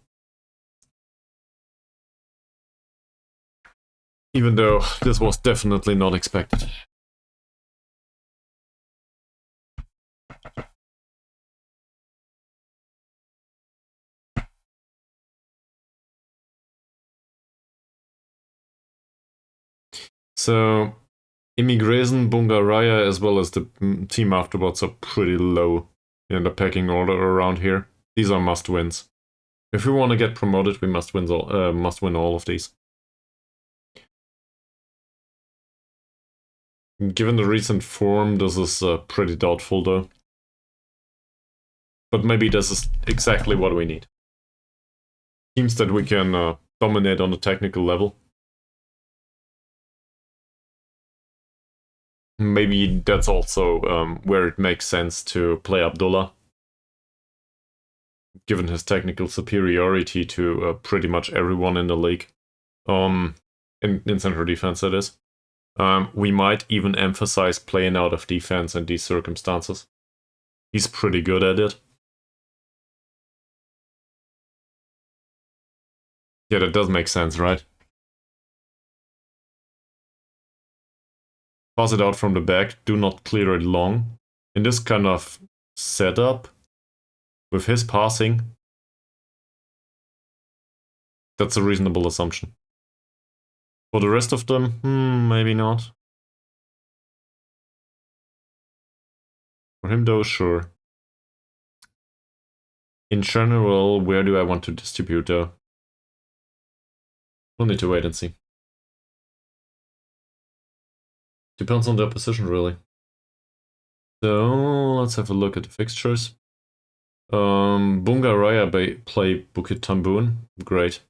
Even though this was definitely not expected. So, Immigration, Bungaraya, as well as the team afterwards are pretty low in the pecking order around here. These are must-wins. If we want to get promoted, we must win all of these. Given the recent form, this is pretty doubtful though. But maybe this is exactly what we need. Teams that we can dominate on the technical level. Maybe that's also where it makes sense to play Abdullah, given his technical superiority to pretty much everyone in the league. In central defense, that is. We might even emphasize playing out of defense in these circumstances. He's pretty good at it. Yeah, that does make sense, right? Pass it out from the back, do not clear it long. In this kind of setup, with his passing, that's a reasonable assumption. For the rest of them, maybe not. For him though, sure. In general, where do I want to distribute though? We'll need to wait and see. Depends on their position, really. So, let's have a look at the fixtures. Bungaraya play Bukit Tambun. Great.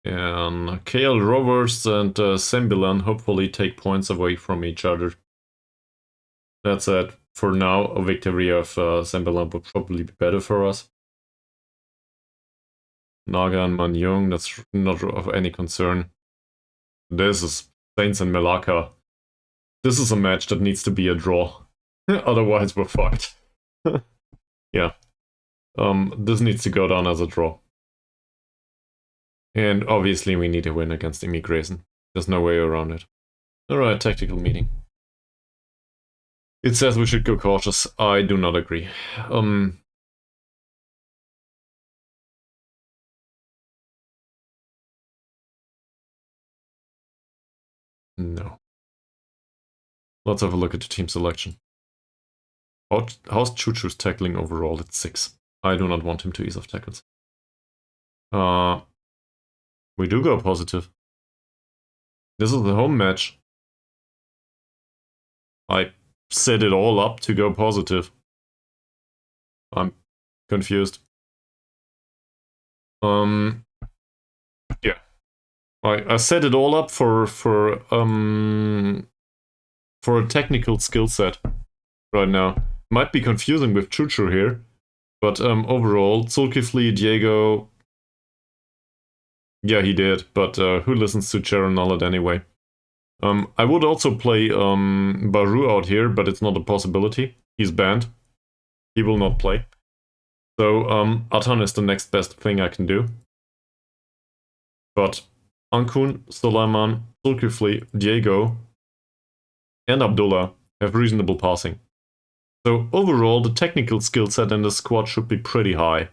And KL Rovers and Sembilan hopefully take points away from each other. That said, for now, a victory of Sembilan would probably be better for us. Naga and Manyung, that's not of any concern. This is Saints and Melaka. This is a match that needs to be a draw. Otherwise, we're fucked. Yeah. This needs to go down as a draw. And obviously we need a win against Immigration. There's no way around it. Alright, tactical meeting. It says we should go cautious. I do not agree. No. Let's have a look at the team selection. How's Choo-Choo's tackling overall? It's 6. I do not want him to ease off tackles. We do go positive. This is the home match. I set it all up to go positive. I'm confused. Yeah. I set it all up for a technical skill set right now. Might be confusing with Choo-Choo here, but overall, Zulkifli, Diego... Yeah, he did, but who listens to Sharon Nollet anyway? I would also play Baru out here, but it's not a possibility. He's banned. He will not play. So Atan is the next best thing I can do. But Ankun, Sulaiman, Zulkifli, Diego, and Abdullah have reasonable passing. So overall, the technical skill set in the squad should be pretty high.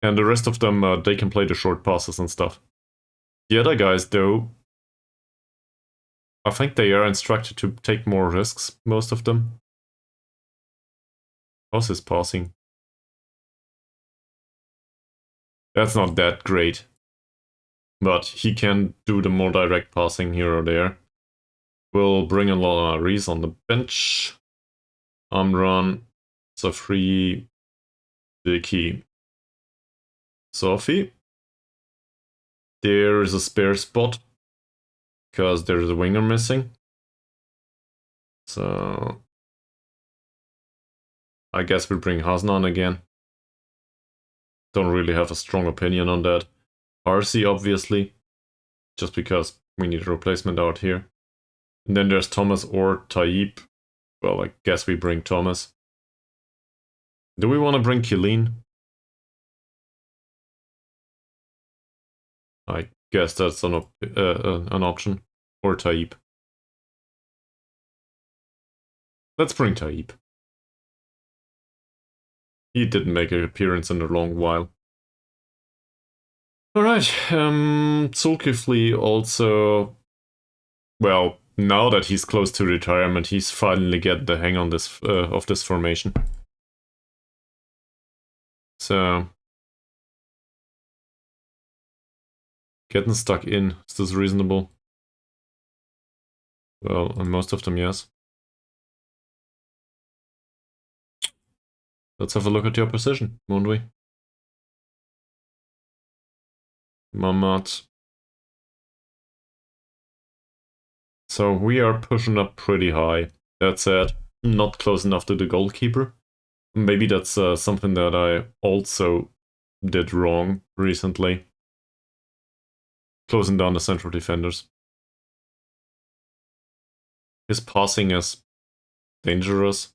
And the rest of them, they can play the short passes and stuff. The other guys, though, I think they are instructed to take more risks, most of them. How's his passing? That's not that great. But he can do the more direct passing here or there. We'll bring in Reese on the bench. Amran, Safri, Vicky, Sophie. There is a spare spot because there's a winger missing. So I guess we bring Hasnan again. Don't really have a strong opinion on that. RC, obviously, just because we need a replacement out here. And then there's Thomas or Taib. Well, I guess we bring Thomas. Do we want to bring Killeen? I guess that's an option. Or Taib. Let's bring Taib. He didn't make an appearance in a long while. Alright, Zulkifli also... Well, now that he's close to retirement, he's finally get the hang on this of this formation. So... Getting stuck in, is this reasonable? Well, on most of them, yes. Let's have a look at your position, won't we? Mamad. So we are pushing up pretty high. That said, not close enough to the goalkeeper. Maybe that's something that I also did wrong recently. Closing down the central defenders. His passing is dangerous.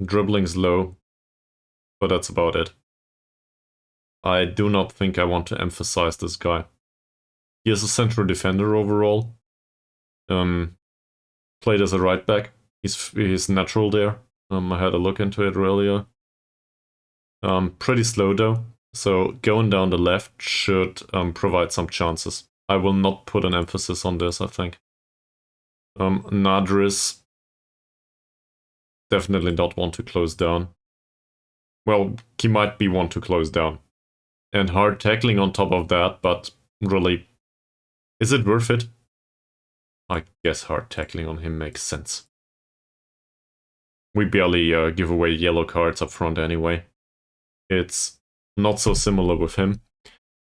Dribbling's low, but that's about it. I do not think I want to emphasize this guy. He is a central defender overall. Played as a right back. He's natural there. I had a look into it earlier. Pretty slow though, so going down the left should provide some chances. I will not put an emphasis on this, I think. Nadris definitely not want to close down. Well, he might be one to close down. And hard tackling on top of that, but really, is it worth it? I guess hard tackling on him makes sense. We barely give away yellow cards up front anyway. It's not so similar with him.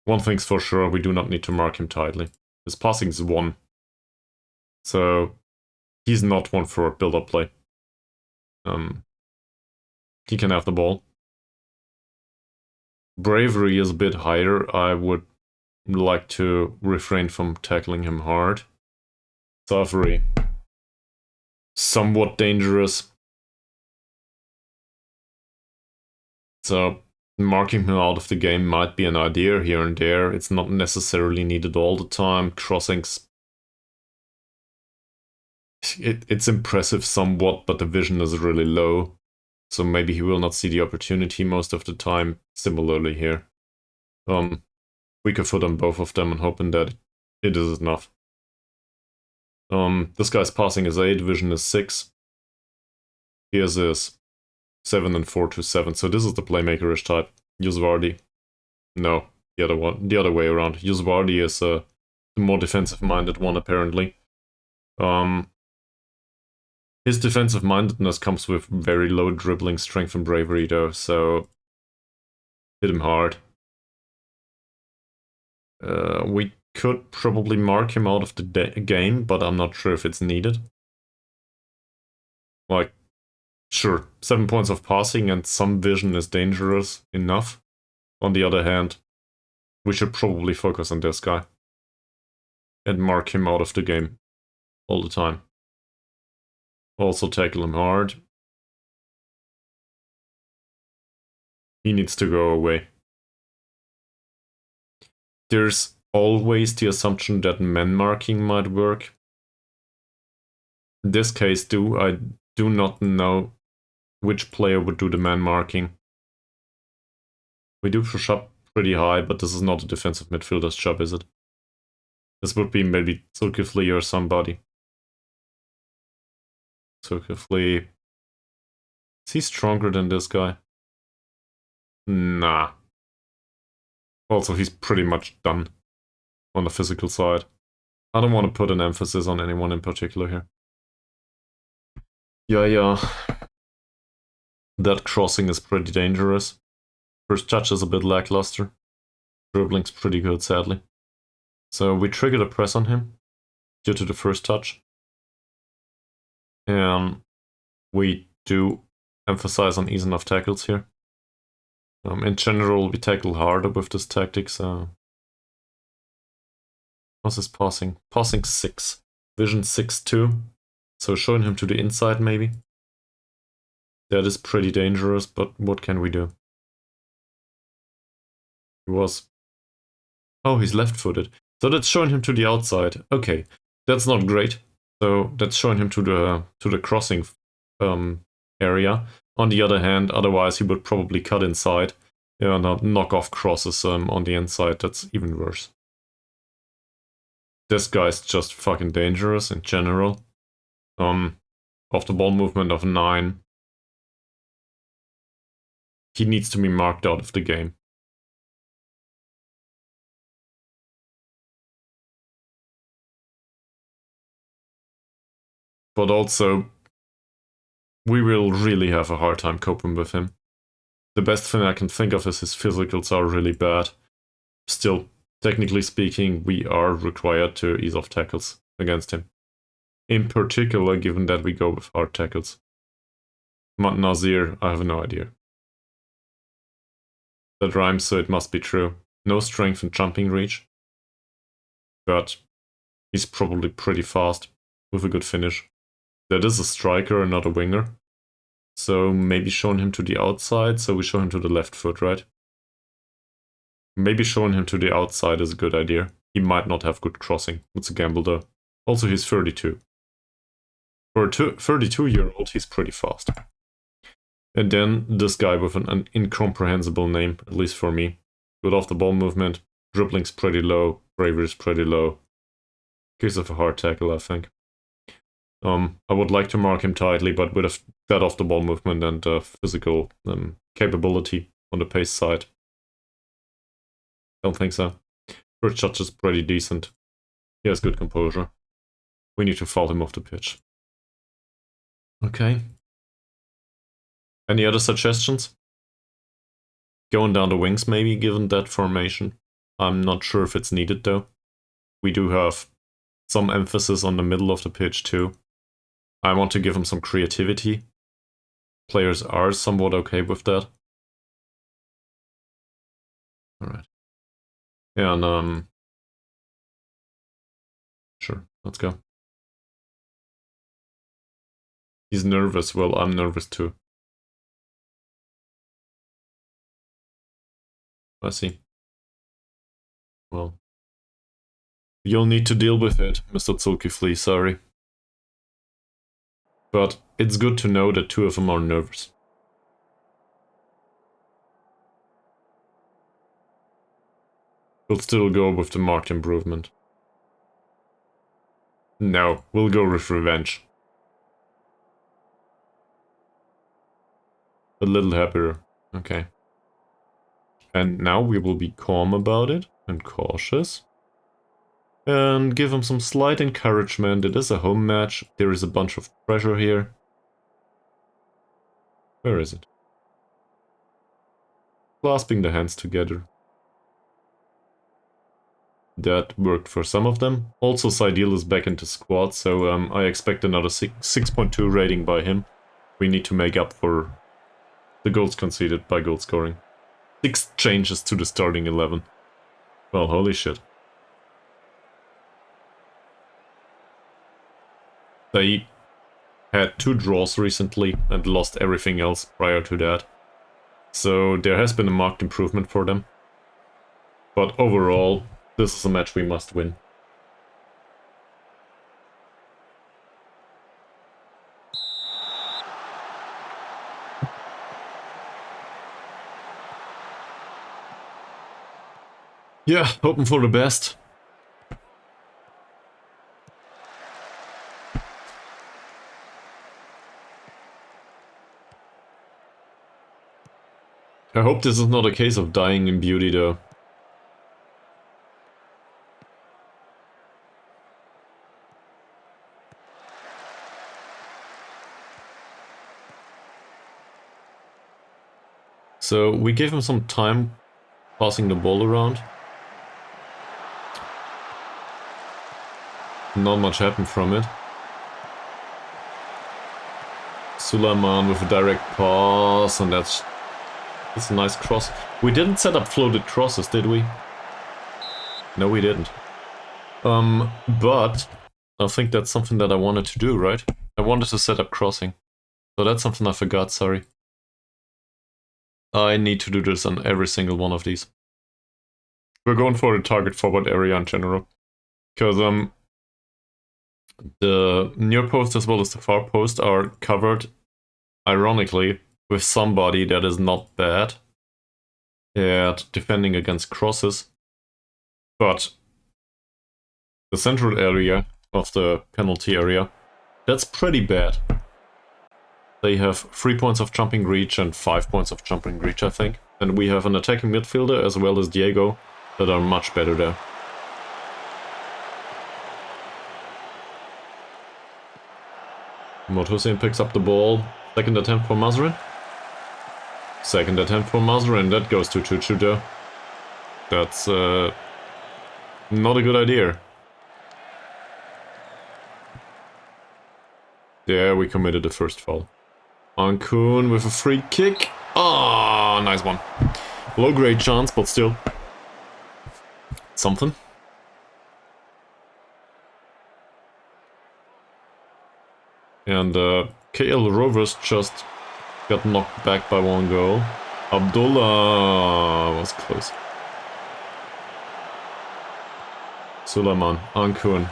One thing's for sure, we do not need to mark him tightly. His passing's 1. So, he's not one for build-up play. He can have the ball. Bravery is a bit higher. I would like to refrain from tackling him hard. Safari. Somewhat dangerous. So, marking him out of the game might be an idea here and there. It's not necessarily needed all the time. Crossings... It's impressive somewhat, but the vision is really low. So maybe he will not see the opportunity most of the time. Similarly here. Weaker foot on both of them and hoping that it is enough. This guy's passing is 8, vision is 6. Here's his 7 and 4 to 7. So this is the playmaker-ish type. Yusvardi. No, the other way around. Yusvardi is the more defensive-minded one, apparently. His defensive-mindedness comes with very low dribbling strength and bravery, though, so hit him hard. We could probably mark him out of the game, but I'm not sure if it's needed. Like, sure, 7 points of passing and some vision is dangerous enough. On the other hand, we should probably focus on this guy. And mark him out of the game all the time. Also tackle him hard. He needs to go away. There's always the assumption that man marking might work. In this case, I do not know which player would do the man marking. We do push up pretty high, but this is not a defensive midfielder's job, is it? This would be maybe Zulkifli or somebody. Zulkifli. Is he stronger than this guy? Nah. Also, he's pretty much done on the physical side. I don't want to put an emphasis on anyone in particular here. Yeah. That crossing is pretty dangerous. First touch is a bit lackluster. Dribbling's pretty good, sadly. So we triggered a press on him due to the first touch. And we do emphasize on easing off tackles here. In general, we tackle harder with this tactic, so... What's his passing? Passing 6. Vision 6-2. So showing him to the inside, maybe. That is pretty dangerous, but what can we do? He was... Oh, he's left-footed. So that's showing him to the outside. Okay, that's not great. So that's showing him to the crossing area. On the other hand, otherwise he would probably cut inside. Yeah, not knock off crosses on the inside. That's even worse. This guy's just fucking dangerous in general. Off the ball movement of 9. He needs to be marked out of the game. But also, we will really have a hard time coping with him. The best thing I can think of is his physicals are really bad. Still, technically speaking, we are required to ease off tackles against him. In particular, given that we go with hard tackles. Nazir, I have no idea. That rhymes, so it must be true. No strength and jumping reach. But he's probably pretty fast, with a good finish. That is a striker and not a winger. So maybe showing him to the outside, so we show him to the left foot, right? Maybe showing him to the outside is a good idea. He might not have good crossing. It's a gamble though. Also, he's 32. For a 32-year-old, he's pretty fast. And then this guy with an incomprehensible name, at least for me. Good off the ball movement, dribbling's pretty low, bravery's pretty low. Case of a hard tackle, I think. I would like to mark him tightly, but with a bad off the ball movement and physical capability on the pace side. Don't think so. First shot is pretty decent. He has good composure. We need to foul him off the pitch. Okay. Any other suggestions? Going down the wings maybe, given that formation. I'm not sure if it's needed though. We do have some emphasis on the middle of the pitch too. I want to give him some creativity. Players are somewhat okay with that. Alright. And sure, let's go. He's nervous, well, I'm nervous too. I see. Well, you'll need to deal with it, Mr. Zulkifli, sorry. But it's good to know that 2 of them are nervous. We'll still go with the marked improvement. No, we'll go with revenge. A little happier, okay. And now we will be calm about it and cautious. And give him some slight encouragement. It is a home match. There is a bunch of pressure here. Where is it? Clasping the hands together. That worked for some of them. Also, Saidil is back into squad, so I expect another 6.2 rating by him. We need to make up for the goals conceded by goal scoring. 6 changes to the starting 11. Well, holy shit. They had 2 draws recently and lost everything else prior to that. So there has been a marked improvement for them. But overall, this is a match we must win. Yeah, hoping for the best. I hope this is not a case of dying in beauty though. So we gave him some time passing the ball around. Not much happened from it. Suleiman with a direct pass, and that's a nice cross. We didn't set up floated crosses, did we? No, we didn't. But I think that's something that I wanted to do, right? I wanted to set up crossing. So that's something I forgot, sorry. I need to do this on every single one of these. We're going for the target forward area in general. Because the near post as well as the far post are covered, ironically, with somebody that is not bad at defending against crosses. But the central area of the penalty area, that's pretty bad. They have 3 points of jumping reach and 5 points of jumping reach, I think. And we have an attacking midfielder as well as Diego that are much better there. Hussein picks up the ball. Second attempt for Mazrin. Second attempt for Mazrin. That goes to Chuchu though. That's not a good idea. There we committed the first foul. Ankun with a free kick. Ah, nice one. Low grade chance, but still. Something. And KL Rovers just got knocked back by 1 goal. Abdullah was close. Suleiman, Ankun,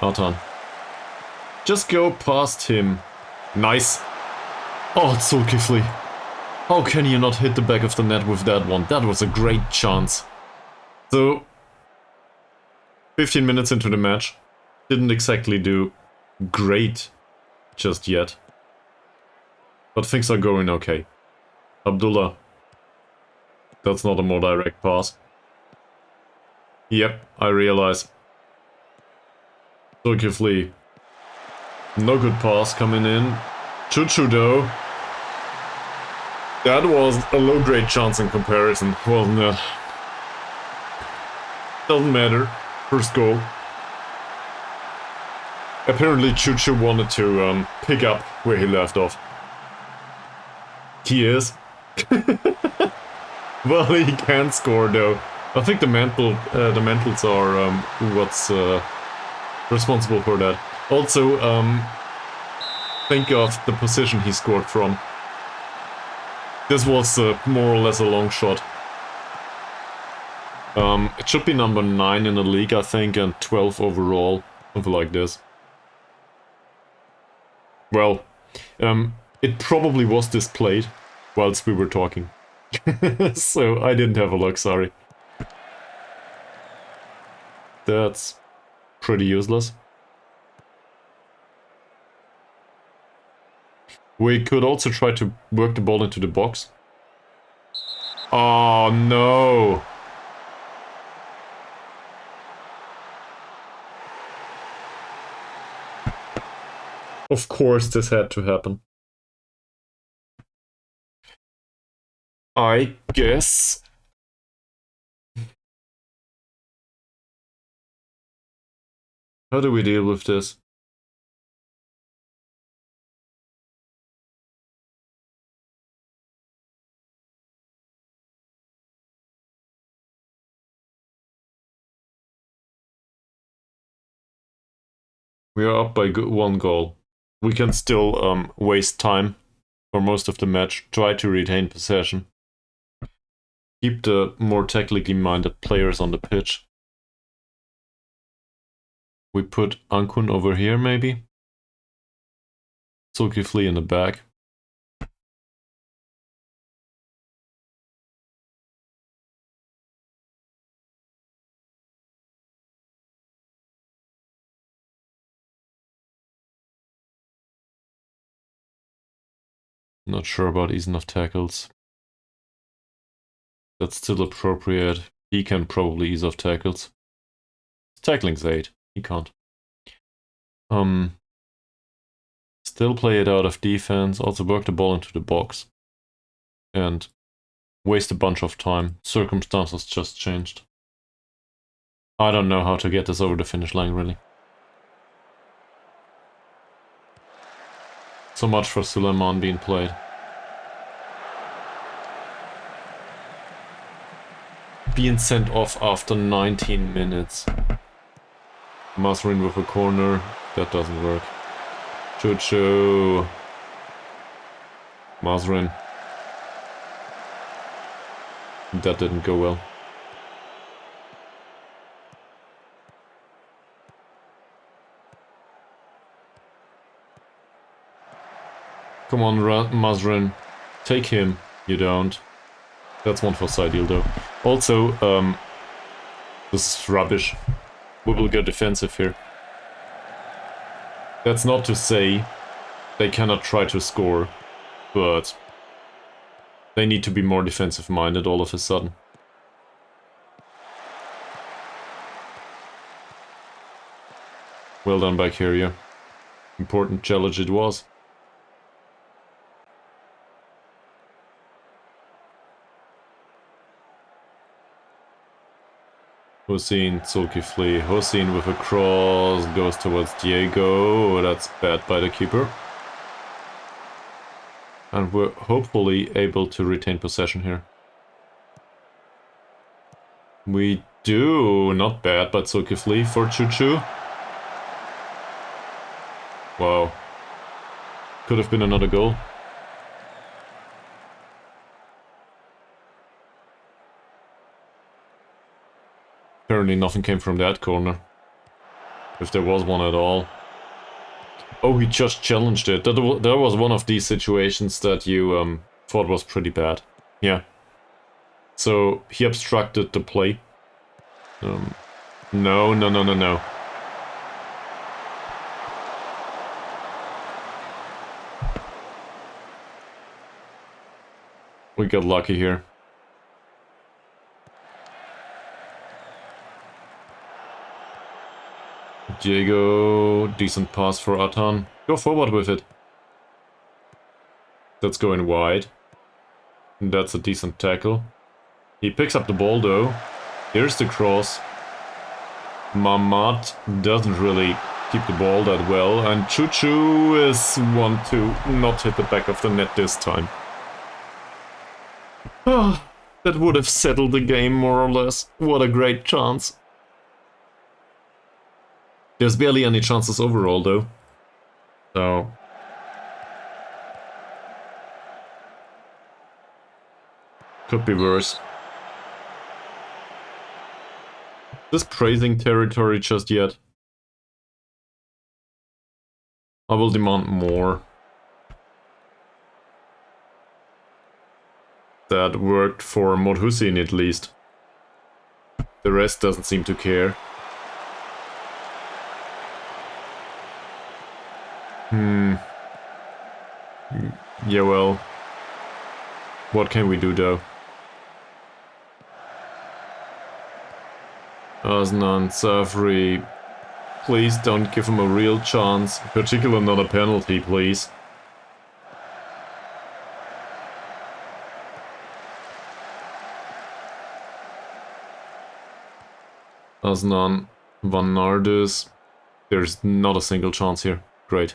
Atan. Just go past him. Nice. Oh, it's so Zulkifli. How can you not hit the back of the net with that one? That was a great chance. So, 15 minutes into the match. Didn't exactly do great just yet. But things are going okay. Abdullah. That's not a more direct pass. Yep, I realize. Zulkifli. No good pass coming in. Chuchu though. That was a low-grade chance in comparison, wasn't it? Doesn't matter. First goal. Apparently Chuchu wanted to pick up where he left off. He is. Well, he can score though. I think the mentals are what's responsible for that. Also, think of the position he scored from. This was more or less a long shot. It should be number 9 in the league, I think, and 12 overall. Something like this. Well, it probably was displayed whilst we were talking. So I didn't have a look, sorry. That's pretty useless. We could also try to work the ball into the box. Oh no! Of course this had to happen. I guess. How do we deal with this? We are up by 1 goal. We can still waste time for most of the match, try to retain possession. Keep the more technically minded players on the pitch. We put Ankun over here, maybe? Zulkifli in the back. Not sure about easing of tackles. That's still appropriate. He can probably ease off tackles. Tackling's 8. He can't. Still play it out of defense. Also work the ball into the box. And waste a bunch of time. Circumstances just changed. I don't know how to get this over the finish line, really. So much for Suleiman being played. Being sent off after 19 minutes. Mazrin with a corner. That doesn't work. Choo-choo. Mazrin. That didn't go well. Come on, Mazrin. Take him. You don't. That's one for Sideal though. Also, this is rubbish. We will go defensive here. That's not to say they cannot try to score, but they need to be more defensive-minded all of a sudden. Well done back here, yeah. Important challenge it was. Hossein, Zulkifli. Hossein with a cross goes towards Diego. That's bad by the keeper. And we're hopefully able to retain possession here. We do. Not bad, but Zulkifli for Choo-choo. Wow. Could have been another goal. Apparently nothing came from that corner. If there was one at all. Oh, he just challenged it. That was one of these situations that you thought was pretty bad. Yeah. So, he obstructed the play. No. We got lucky here. Diego, decent pass for Atan. Go forward with it. That's going wide. That's a decent tackle. He picks up the ball though. Here's the cross. Mamad doesn't really keep the ball that well, and Choo-choo is one to not hit the back of the net this time. Ah, that would have settled the game more or less. What a great chance. There's barely any chances overall, though. So... could be worse. This praising territory just yet. I will demand more. That worked for Modhusin at least. The rest doesn't seem to care. Yeah, well. What can we do though? Osnan, Safri. Please don't give him a real chance. Particularly not a penalty, please. Osnan, Van Nardus. There's not a single chance here. Great.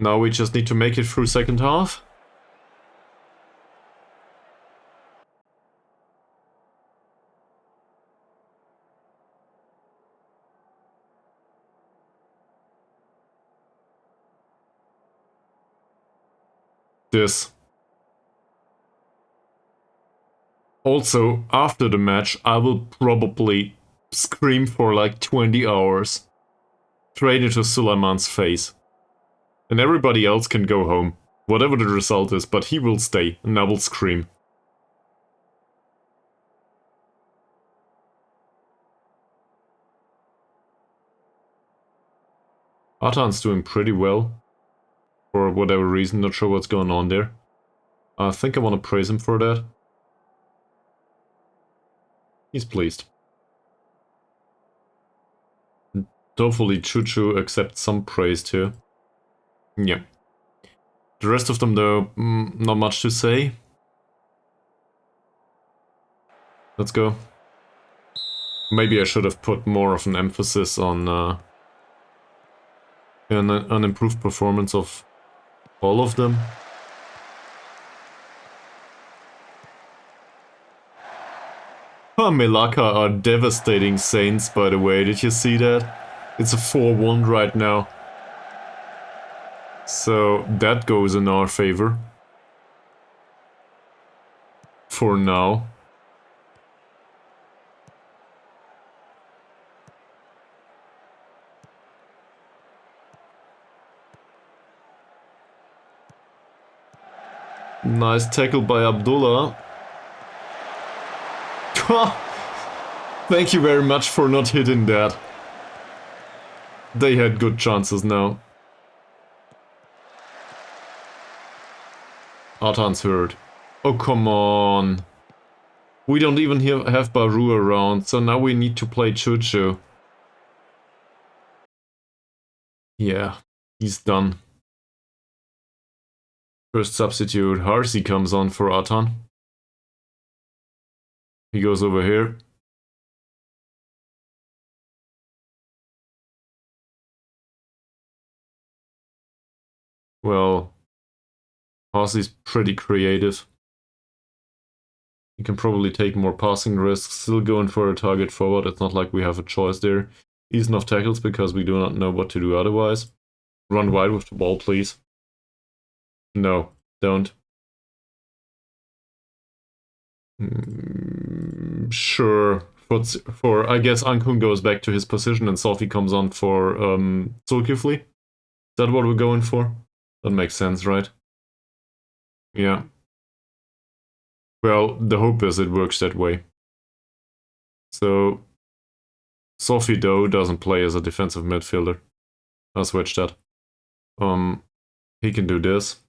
Now we just need to make it through second half. This. Also, after the match, I will probably scream for like 20 hours. Straight into Suleiman's face. And everybody else can go home. Whatever the result is, but he will stay, and I will scream. Atan's doing pretty well. For whatever reason, not sure what's going on there. I think I want to praise him for that. He's pleased. Hopefully Choo-choo accepts some praise too. Yeah. The rest of them though, not much to say. Let's go. Maybe I should have put more of an emphasis on an improved performance of all of them. Melaka are devastating saints, by the way, did you see that? It's a 4-1 right now. So that goes in our favor. For now. Nice tackle by Abdullah. Thank you very much for not hitting that. They had good chances now. Atan's hurt. Oh, come on. We don't even have Baru around, so now we need to play Chuchu. Yeah, he's done. First substitute, Harsey comes on for Atan. He goes over here. Well, Harsey's pretty creative. He can probably take more passing risks, still going for a target forward. It's not like we have a choice there. Ease enough tackles because we do not know what to do otherwise. Run wide with the ball, please. No, don't. Sure. For I guess Ankun goes back to his position and Sophie comes on for Zulkifli. Is that what we're going for? That makes sense, right? Yeah. Well, the hope is it works that way. So, Sophie though doesn't play as a defensive midfielder. I'll switch that. He can do this.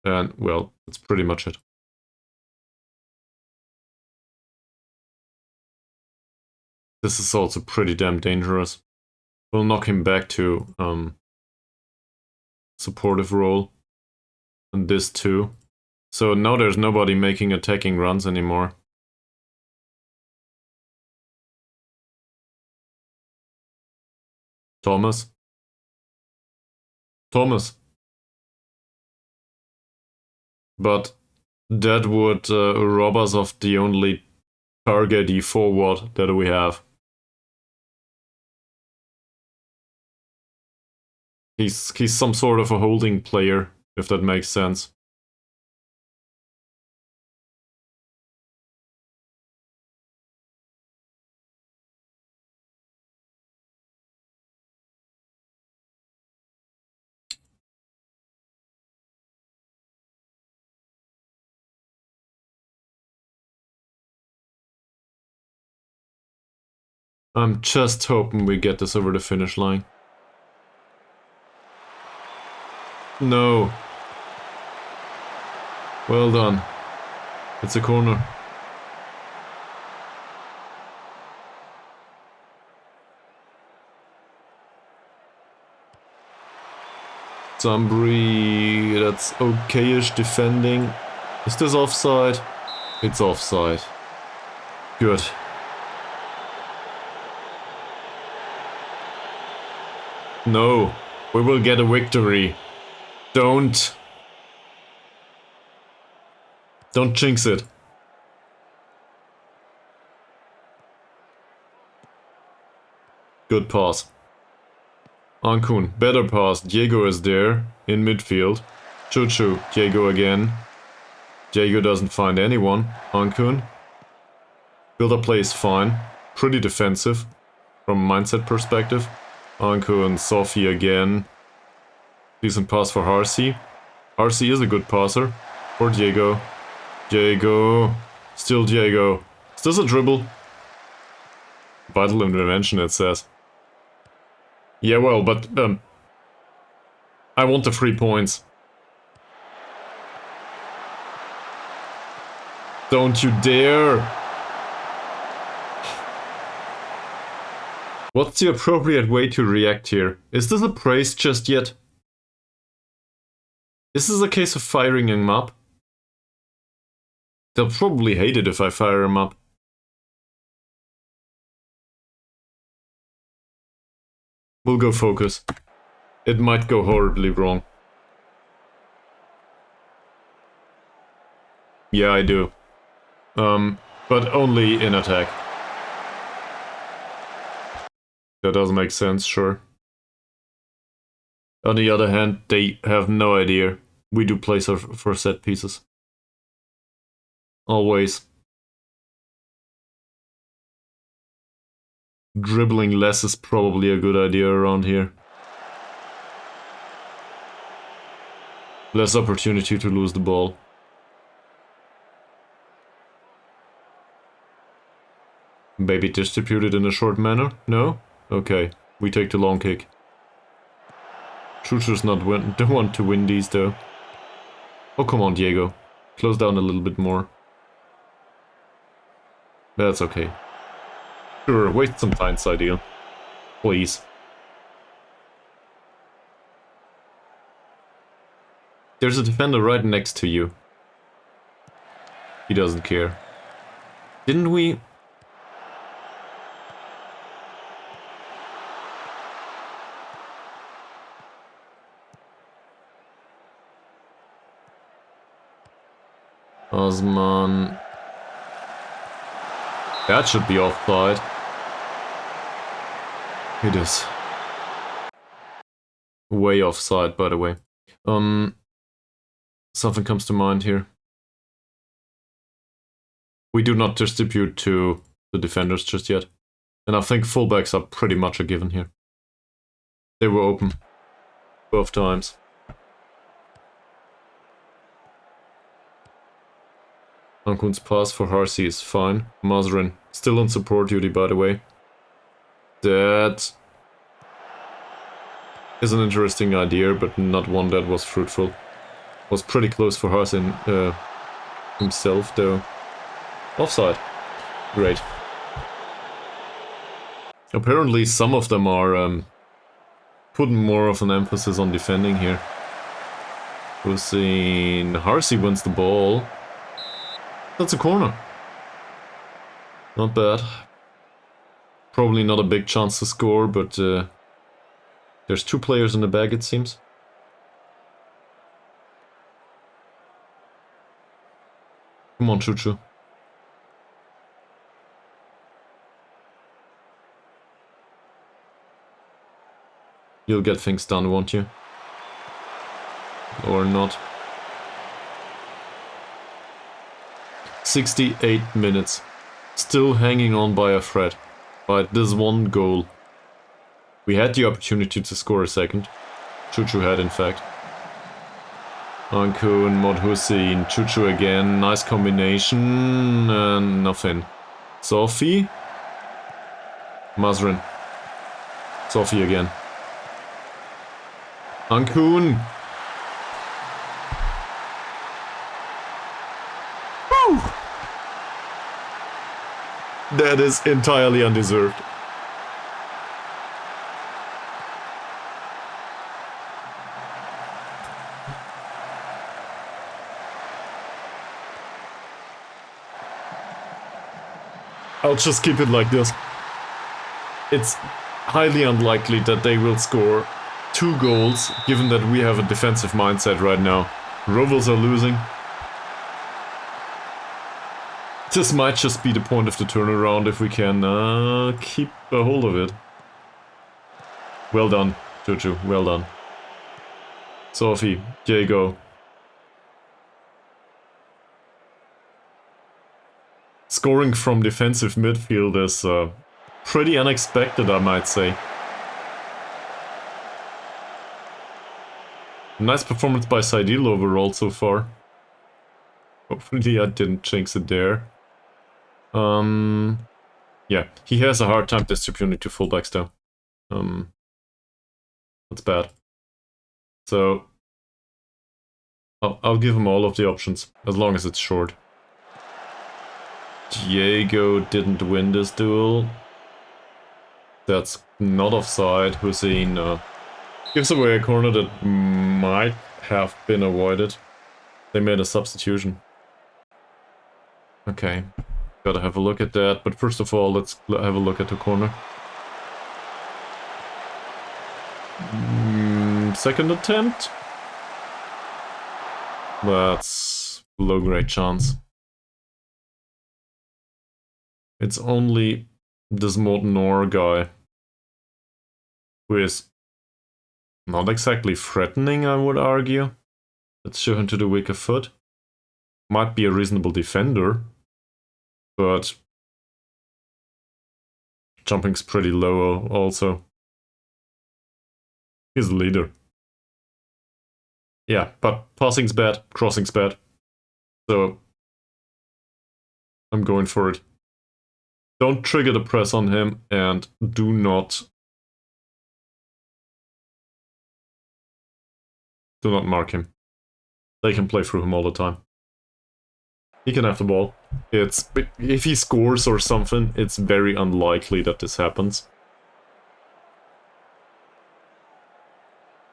And, well, that's pretty much it. This is also pretty damn dangerous. We'll knock him back to supportive role. And this too. So now there's nobody making attacking runs anymore. Thomas. But that would rob us of the only target forward that we have. He's some sort of a holding player, if that makes sense. I'm just hoping we get this over the finish line. No. Well done. It's a corner. Zambri, that's okayish defending. Is this offside? It's offside. Good. No, we will get a victory. Don't jinx it. Good pass. Ankun, better pass. Diego is there in midfield. Chuchu, Diego again. Diego doesn't find anyone. Ankun. Build-up play is fine. Pretty defensive from a mindset perspective. Ankun, Sophie again. Decent pass for Harsey. Harsey is a good passer. For Diego. Diego. Still Diego. Is this a dribble? Vital intervention, it says. Yeah, well, but I want the 3 points. Don't you dare! What's the appropriate way to react here? Is this a praise just yet? Is this a case of firing him up? They'll probably hate it if I fire him up. We'll go focus. It might go horribly wrong. Yeah, I do. But only in attack. That doesn't make sense, sure. On the other hand, they have no idea. We do play for set pieces. Always. Dribbling less is probably a good idea around here. Less opportunity to lose the ball. Maybe distribute it in a short manner? No? Okay, we take the long kick. Chuchu's not the one to win these though. Oh, come on, Diego. Close down a little bit more. That's okay. Sure, waste some time's ideal. Please. There's a defender right next to you. He doesn't care. Didn't we? Osman. That should be offside. It is. Way offside, by the way. Something comes to mind here. We do not distribute to the defenders just yet. And I think fullbacks are pretty much a given here. They were open. Both times. Ankun's pass for Harsi is fine. Mazrin, still on support duty, by the way. That is an interesting idea, but not one that was fruitful. Was pretty close for Harsi himself, though. Offside. Great. Apparently some of them are putting more of an emphasis on defending here. Hussein Harsi wins the ball. That's a corner. Not bad. Probably not a big chance to score, but there's two players in the bag, it seems. Come on, Chuchu. You'll get things done, won't you? Or not. 68 minutes. Still hanging on by a thread. By this one goal. We had the opportunity to score a second. Chuchu had, in fact. Ankun, Mod Hussein, Chuchu again. Nice combination. And nothing. Sophie. Mazrin. Sophie again. Ankun. Woo! That is entirely undeserved. I'll just keep it like this. It's highly unlikely that they will score 2 goals, given that we have a defensive mindset right now. Rovers are losing. This might just be the point of the turnaround if we can keep a hold of it. Well done, Chuchu, well done. Sophie, Diego. Scoring from defensive midfield is pretty unexpected, I might say. Nice performance by Saidil overall so far. Hopefully I didn't jinx it there. Yeah, he has a hard time distributing to fullbacks though. That's bad. So I'll give him all of the options, as long as it's short. Diego didn't win this duel. That's not offside. Hussein gives away a corner that might have been avoided. They made a substitution. Okay, gotta have a look at that. But first of all, let's have a look at the corner. Second attempt. That's low-grade chance. It's only this Mod Nor guy who is not exactly threatening, I would argue. Let's show him to the weaker foot. Might be a reasonable defender, but jumping's pretty low also. He's the leader. Yeah, but passing's bad, crossing's bad. So I'm going for it. Don't trigger the press on him, and do not mark him. They can play through him all the time. He can have the ball. If he scores or something, it's very unlikely that this happens.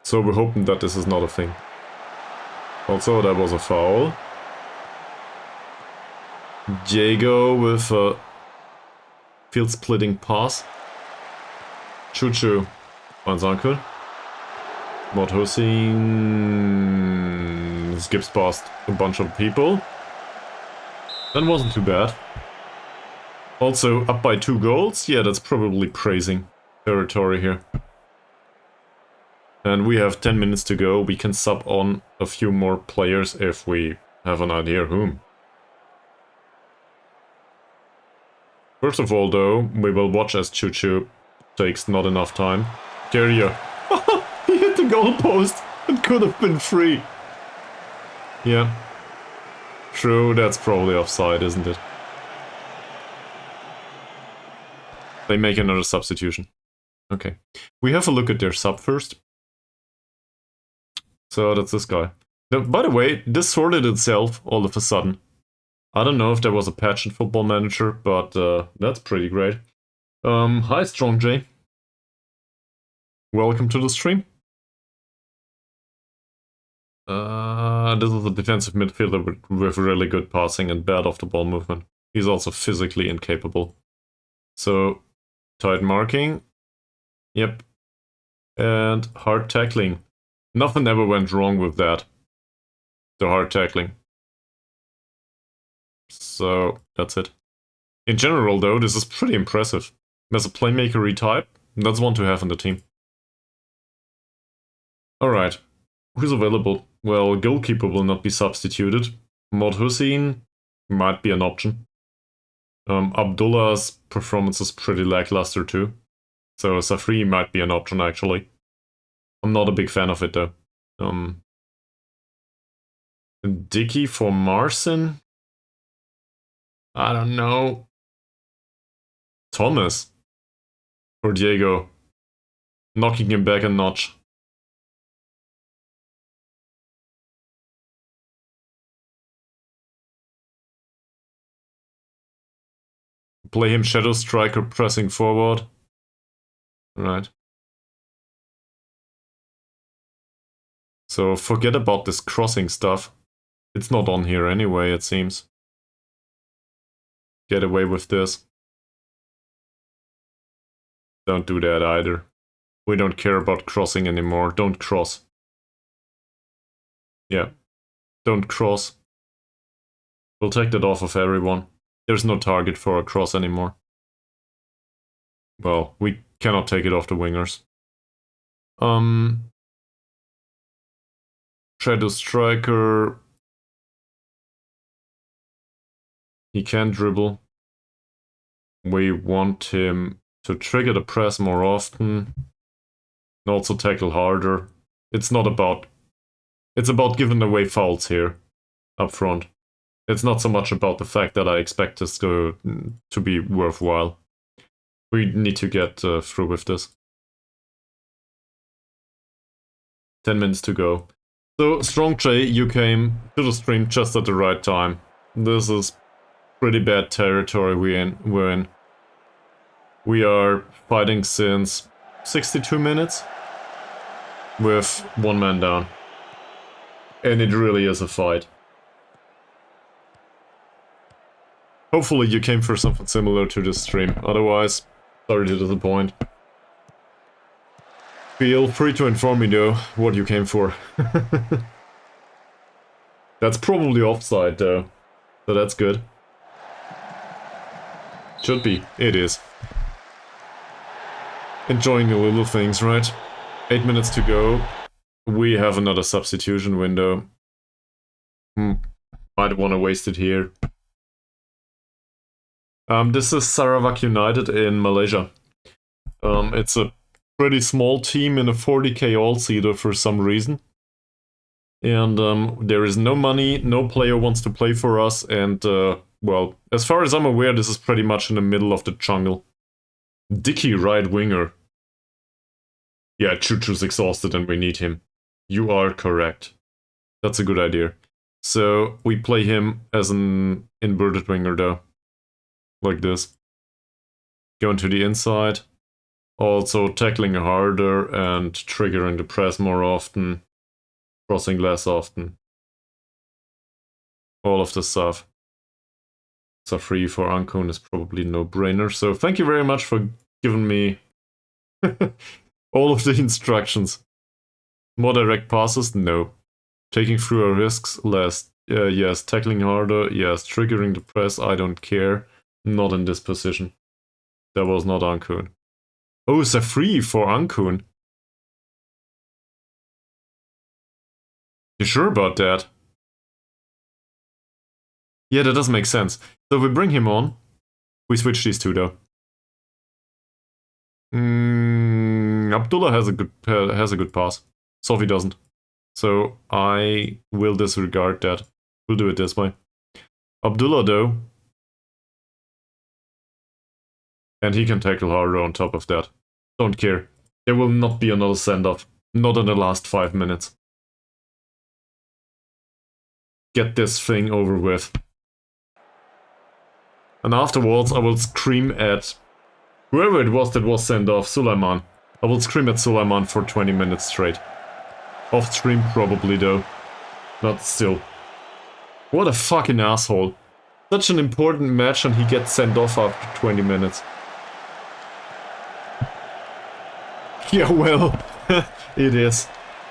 So we're hoping that this is not a thing. Also, that was a foul. Diego with a field-splitting pass. Choo-choo finds Uncle. Mod Hussein skips past a bunch of people. That wasn't too bad. Also, up by 2 goals? Yeah, that's probably praising territory here. And we have 10 minutes to go. We can sub on a few more players if we have an idea whom. First of all, though, we will watch as Choo-Choo takes not enough time. Carrier. He hit the goalpost! It could have been free. Yeah. True, that's probably offside, isn't it? They make another substitution. Okay. We have a look at their sub first. So that's this guy. Now, by the way, this sorted itself all of a sudden. I don't know if there was a patch in Football Manager, but that's pretty great. Hi, Strong J. Welcome to the stream. This is a defensive midfielder with really good passing and bad off-the-ball movement. He's also physically incapable. So, tight marking. Yep. And hard tackling. Nothing ever went wrong with that. The hard tackling. So, that's it. In general, though, this is pretty impressive. As a playmaker type, that's one to have in the team. Alright. Who's available? Well, goalkeeper will not be substituted. Mod Hussein might be an option. Abdullah's performance is pretty lackluster too. So Safri might be an option actually. I'm not a big fan of it though. Dickey for Marcin? I don't know. Thomas for Diego. Knocking him back a notch. Play him Shadow Striker pressing forward. Right. So forget about this crossing stuff. It's not on here anyway, it seems. Get away with this. Don't do that either. We don't care about crossing anymore. Don't cross. Yeah. Don't cross. We'll take that off of everyone. There's no target for a cross anymore. Well, we cannot take it off the wingers. Shadow Striker. He can dribble. We want him to trigger the press more often. And also tackle harder. It's not about... It's about giving away fouls here. Up front. It's not so much about the fact that I expect this to be worthwhile. We need to get through with this. 10 minutes to go. So, Strong J, you came to the stream just at the right time. This is pretty bad territory we're in. We are fighting since 62 minutes with one man down. And it really is a fight. Hopefully you came for something similar to this stream, otherwise, sorry to disappoint. Feel free to inform me though, what you came for. That's probably offside though, so that's good. Should be, it is. Enjoying the little things, right? 8 minutes to go. We have another substitution window. Might want to waste it here. This is Sarawak United in Malaysia. It's a pretty small team in a 40k all-seater for some reason. And there is no money, no player wants to play for us, and well, as far as I'm aware, this is pretty much in the middle of the jungle. Dicky right winger. Yeah, Choo-Choo's exhausted and we need him. You are correct. That's a good idea. So we play him as an inverted winger though. Like this. Going to the inside. Also tackling harder and triggering the press more often. Crossing less often. All of the stuff. So free for Ankun is probably no-brainer. So thank you very much for giving me all of the instructions. More direct passes? No. Taking fewer risks? Less. Yes. Tackling harder? Yes. Triggering the press? I don't care. Not in this position. That was not Ankun. Oh, it's a free for Ankun. You sure about that? Yeah, that does make sense. So we bring him on. We switch these two though. Abdullah has a good pass. Sophie doesn't. So I will disregard that. We'll do it this way. Abdullah though. And he can tackle harder on top of that. Don't care. There will not be another send-off. Not in the last 5 minutes. Get this thing over with. And afterwards I will scream at whoever it was that was sent off, Sulaiman. I will scream at Sulaiman for 20 minutes straight. Off stream probably though. But still. What a fucking asshole. Such an important match and he gets sent off after 20 minutes. Yeah, well, it is.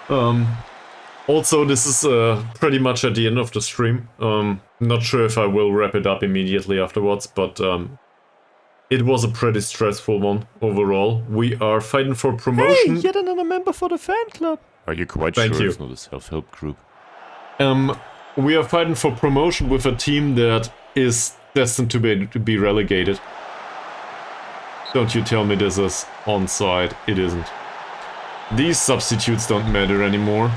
Also, this is pretty much at the end of the stream. Not sure if I will wrap it up immediately afterwards, but it was a pretty stressful one overall. We are fighting for promotion. Hey, yet another member for the fan club. Are you quite Thank sure you. it's not a self-help group? We are fighting for promotion with a team that is destined to be relegated. Don't you tell me this is onside. It isn't. These substitutes don't matter anymore.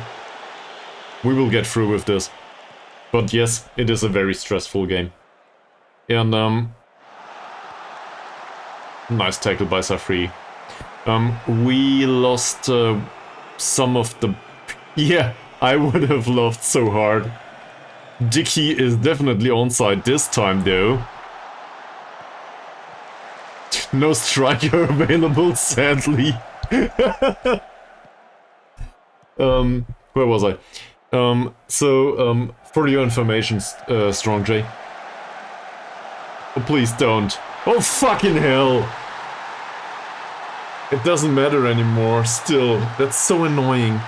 We will get through with this. But yes, it is a very stressful game. And nice tackle by Safri. We lost some of the... Yeah, I would have loved so hard. Dicky is definitely onside this time though. No striker available, sadly. Where was I? For your information, Strong J. Oh, please don't. Oh, fucking hell! It doesn't matter anymore, still. That's so annoying.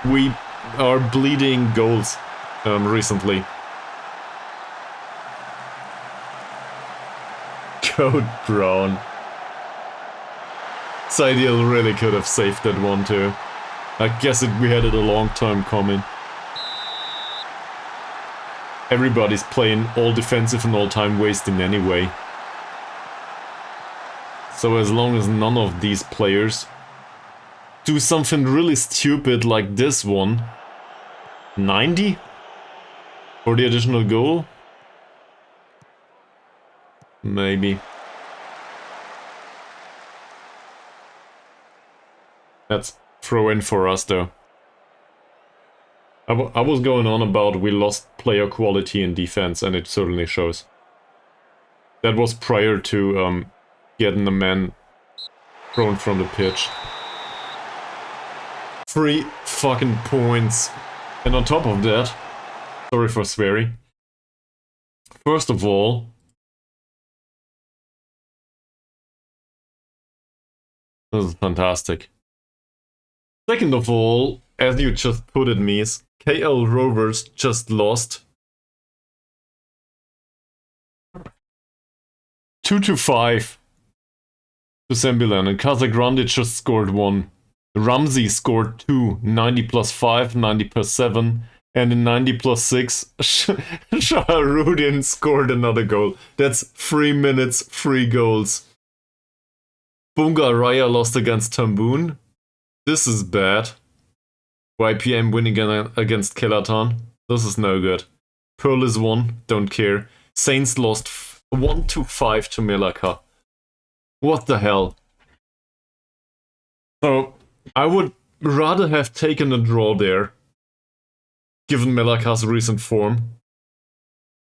We are bleeding goals, recently. Code Brown. Sideal really could have saved that one too. I guess we had it a long time coming. Everybody's playing all defensive and all time wasting anyway. So as long as none of these players do something really stupid like this one. 90? For the additional goal? Maybe. That's throw in for us though. I was going on about we lost player quality in defense and it certainly shows. That was prior to getting the man thrown from the pitch. 3 fucking points. And on top of that, sorry for swearing. First of all, this is fantastic. Second of all, as you just put it, Mies, KL Rovers just lost 2-5. to Sembilan, and Casagrande just scored 1. Ramsey scored 2, 90 plus 5, 90 plus 7, and in 90 plus 6, Shaharudin scored another goal. That's 3 minutes, 3 goals. Bunga Raya lost against Tamboon. This is bad. YPM winning against Kelatan. This is no good. Pearl is 1, don't care. Saints lost 1-5 to Melaka. What the hell? So, I would rather have taken a draw there, given Melaka's recent form.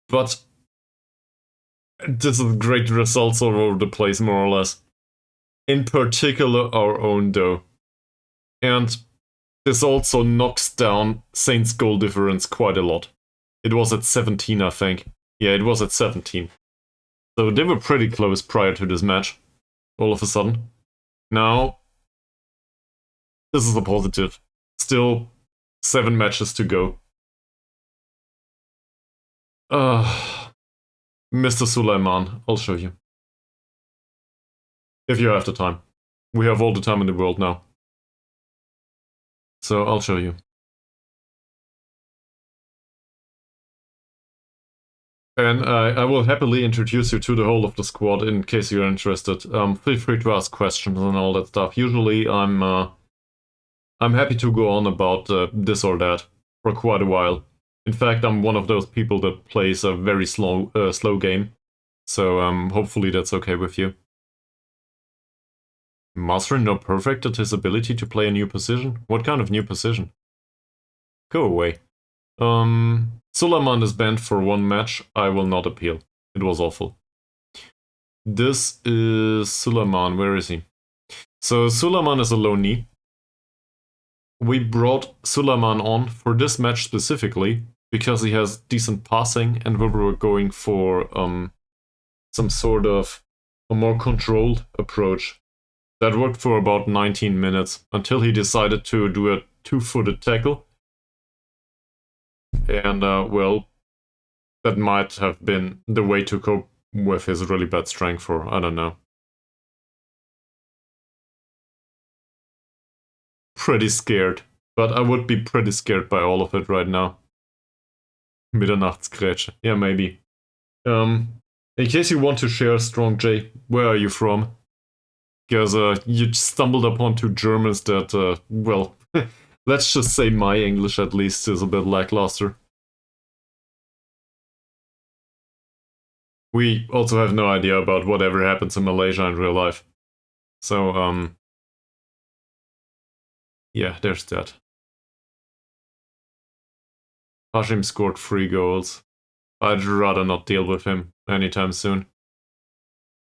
But this is great results all over the place, more or less. In particular, our own, though. And this also knocks down Saints' goal difference quite a lot. It was at 17, I think. Yeah, it was at 17. So they were pretty close prior to this match, all of a sudden. Now, this is a positive. Still 7 matches to go. Mr. Sulaiman, I'll show you. If you have the time. We have all the time in the world now. So I'll show you. And I will happily introduce you to the whole of the squad in case you're interested. Feel free to ask questions and all that stuff. Usually I'm happy to go on about this or that for quite a while. In fact, I'm one of those people that plays a very slow game. So hopefully that's okay with you. Mastering not perfect at his ability to play a new position? What kind of new position? Go away. Suleiman is banned for 1 match. I will not appeal. It was awful. This is Suleiman. Where is he? So Suleiman is a loanee. We brought Suleiman on for this match specifically because he has decent passing and we were going for some sort of a more controlled approach. That worked for about 19 minutes until he decided to do a 2-footed tackle. And, well, that might have been the way to cope with his really bad strength for, I don't know. Pretty scared. But I would be pretty scared by all of it right now. Mitternachtsgrätsche. Yeah, maybe. In case you want to share, Strong J, where are you from? Because you stumbled upon 2 Germans that, well, let's just say my English at least is a bit lackluster. We also have no idea about whatever happens in Malaysia in real life. So, yeah, there's that. Hashim scored 3 goals. I'd rather not deal with him anytime soon.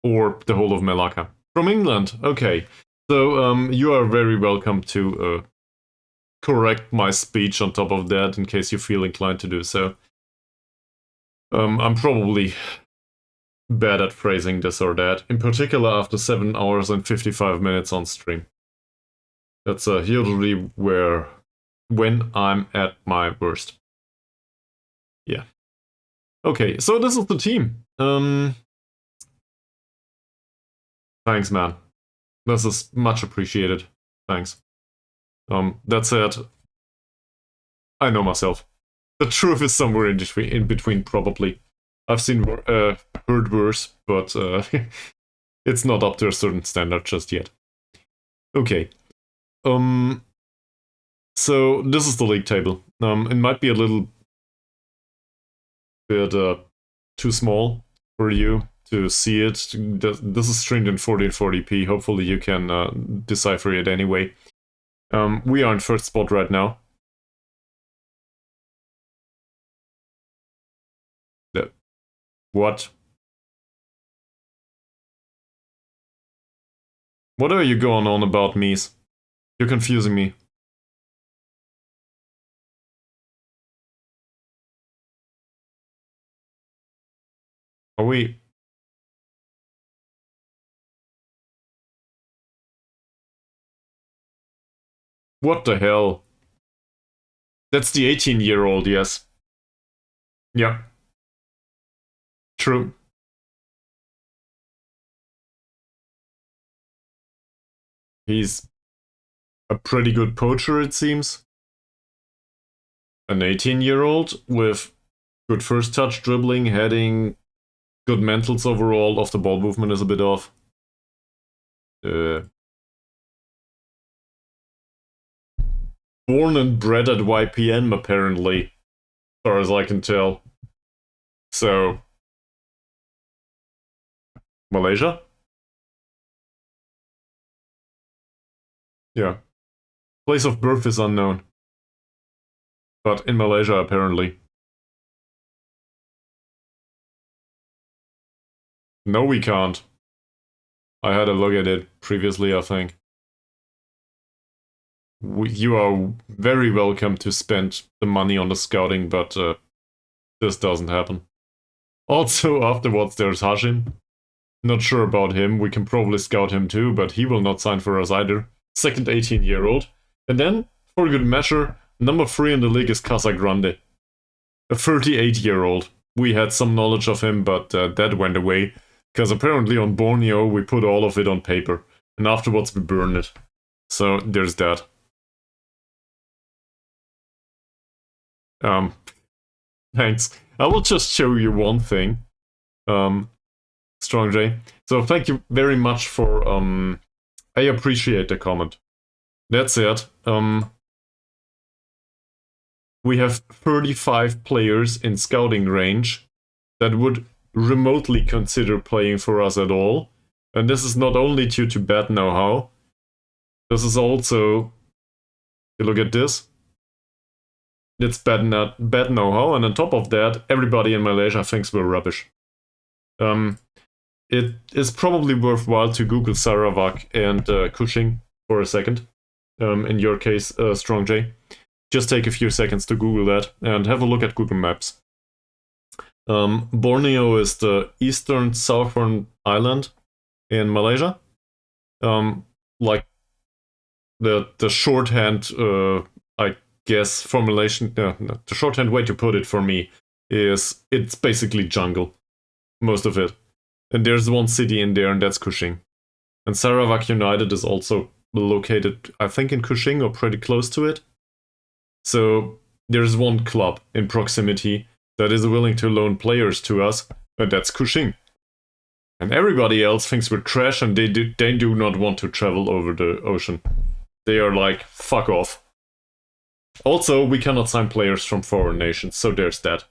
Or the whole of Melaka. From England, okay. So, you are very welcome to correct my speech on top of that in case you feel inclined to do so. I'm probably bad at phrasing this or that, in particular after 7 hours and 55 minutes on stream. That's usually when I'm at my worst. Yeah. Okay, so this is the team. Thanks, man. This is much appreciated. Thanks. That said, I know myself. The truth is somewhere in between, probably. I've seen heard worse, but it's not up to a certain standard just yet. Okay. So this is the league table. It might be a little bit too small for you to see it. This is streamed in 1440p. Hopefully you can decipher it anyway. We are in first spot right now. What? What are you going on about, Mies? You're confusing me. Are we... What the hell? That's the 18-year-old, yes. Yeah. True. He's a pretty good poacher, it seems. An 18-year-old with good first touch, dribbling, heading, good mentals overall. Off the ball movement is a bit off. Born and bred at YPM, apparently, as far as I can tell. So, Malaysia? Yeah. Place of birth is unknown. But in Malaysia, apparently. No, we can't. I had a look at it previously, I think. You are very welcome to spend the money on the scouting, but this doesn't happen. Also, afterwards, there's Hashim. Not sure about him. We can probably scout him too, but he will not sign for us either. Second 18-year-old. And then, for good measure, number 3 in the league is Casa Grande. A 38-year-old. We had some knowledge of him, but that went away. Because apparently on Borneo, we put all of it on paper. And afterwards, we burned it. So, there's that. Thanks. I will just show you one thing. Strong J. So thank you very much for I appreciate the comment. That's it. We have 35 players in scouting range that would remotely consider playing for us at all. And this is not only due to bad know-how. This is also, you look at this. It's bad know-how, and on top of that, everybody in Malaysia thinks we're rubbish. It is probably worthwhile to Google Sarawak and Kuching for a second. In your case, Strong J. Just take a few seconds to Google that and have a look at Google Maps. Borneo is the eastern southern island in Malaysia. Like the shorthand, I guess formulation. The shorthand way to put it for me is it's basically jungle, most of it. And there's one city in there, and that's Kuching. And Sarawak United is also located, I think, in Kuching or pretty close to it. So there's one club in proximity that is willing to loan players to us, and that's Kuching. And everybody else thinks we're trash, and they do not want to travel over the ocean. They are like, fuck off. Also, we cannot sign players from foreign nations, so there's that.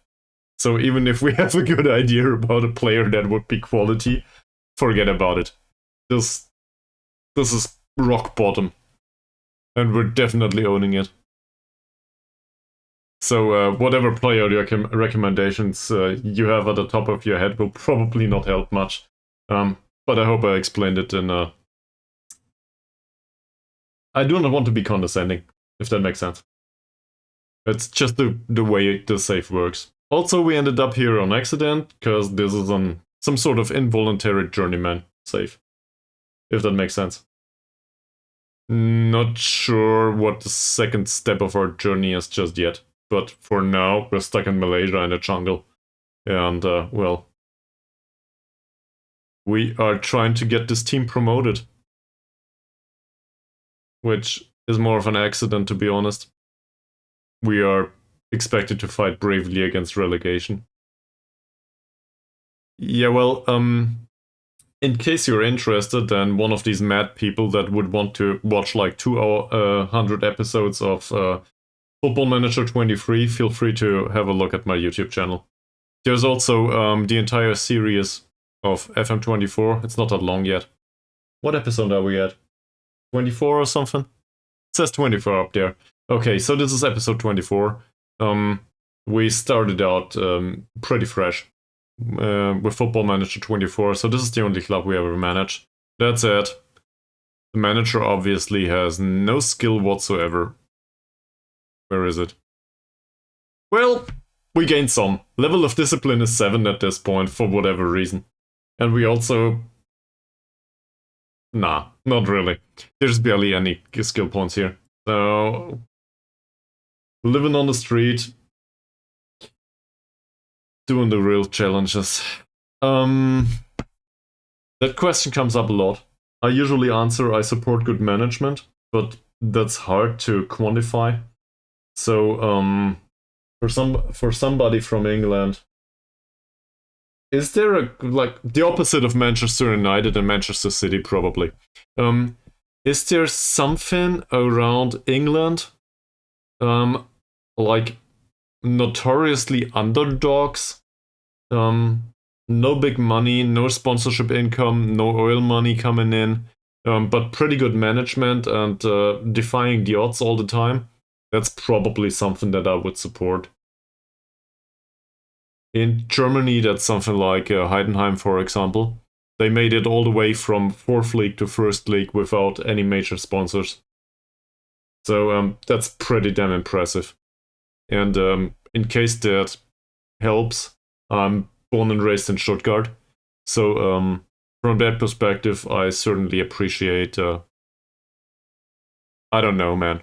So even if we have a good idea about a player that would be quality, forget about it. This is rock bottom. And we're definitely owning it. So whatever player recommendations you have at the top of your head will probably not help much. But I hope I explained it in a... I do not want to be condescending, if that makes sense. It's just the way the save works. Also, we ended up here on accident, because this is on some sort of involuntary journeyman save. If that makes sense. Not sure what the second step of our journey is just yet. But for now, we're stuck in Malaysia in the jungle. And, well... we are trying to get this team promoted. Which is more of an accident, to be honest. We are expected to fight bravely against relegation. Yeah, well, in case you're interested, then one of these mad people that would want to watch like 200 episodes of Football Manager 23, feel free to have a look at my YouTube channel. There's also the entire series of FM24. It's not that long yet. What episode are we at? 24 or something? It says 24 up there. Okay, so this is episode 24. We started out pretty fresh with Football Manager 24, so this is the only club we ever managed. That's it. The manager obviously has no skill whatsoever. Where is it? Well, we gained some. Level of discipline is 7 at this point, for whatever reason. And we also... Nah, not really. There's barely any skill points here. So... living on the street, doing the real challenges. That question comes up a lot. I usually answer I support good management, but that's hard to quantify. So for somebody from England, is there a like the opposite of Manchester United and Manchester City probably? Is there something around England, like notoriously underdogs? No big money, no sponsorship income, no oil money coming in, but pretty good management and defying the odds all the time. That's probably something that I would support. In Germany, that's something like Heidenheim, for example. They made it all the way from 4th league to 1st league without any major sponsors. So that's pretty damn impressive. And in case that helps, I'm born and raised in Stuttgart. So from that perspective, I certainly appreciate... I don't know, man.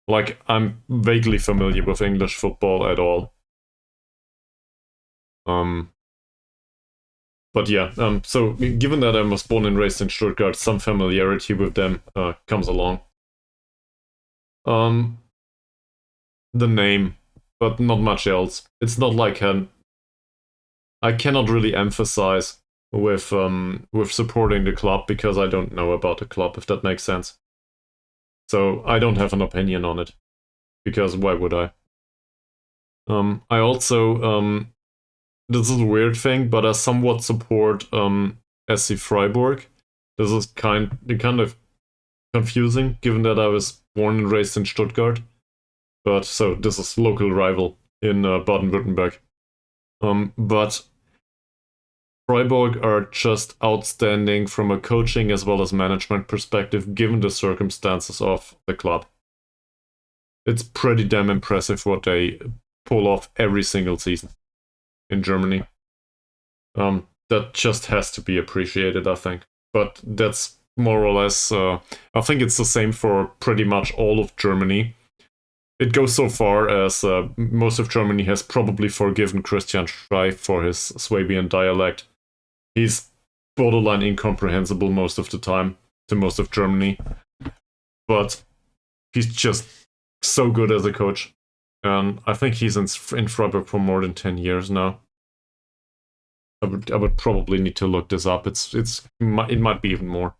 Like, I'm vaguely familiar with English football at all. But yeah, so given that I was born and raised in Stuttgart, some familiarity with them comes along. The name, but not much else. It's not like I cannot really emphasize with supporting the club because I don't know about the club, if that makes sense. So I don't have an opinion on it because why would I? I also this is a weird thing, but I somewhat support SC Freiburg. This is kind of confusing, given that I was born and raised in Stuttgart. But so this is local rival in Baden-Württemberg. But Freiburg are just outstanding from a coaching as well as management perspective, given the circumstances of the club. It's pretty damn impressive what they pull off every single season in Germany. That just has to be appreciated, I think. But that's more or less, I think it's the same for pretty much all of Germany. It goes so far as most of Germany has probably forgiven Christian Streich for his Swabian dialect. He's borderline incomprehensible most of the time to most of Germany. But he's just so good as a coach. And I think he's in Freiburg for more than 10 years now. I would probably need to look this up. It might be even more.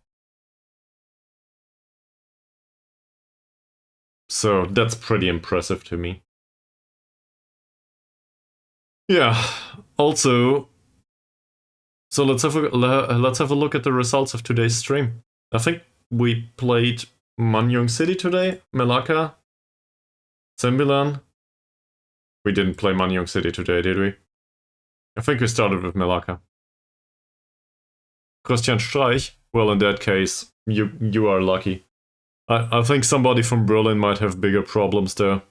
So that's pretty impressive to me. Yeah. Also, so let's have a look at the results of today's stream. I think we played Manyong City today, Melaka, Sembilan. We didn't play Manyong City today, did we? I think we started with Melaka. Christian Streich? Well, in that case, you are lucky. I think somebody from Berlin might have bigger problems there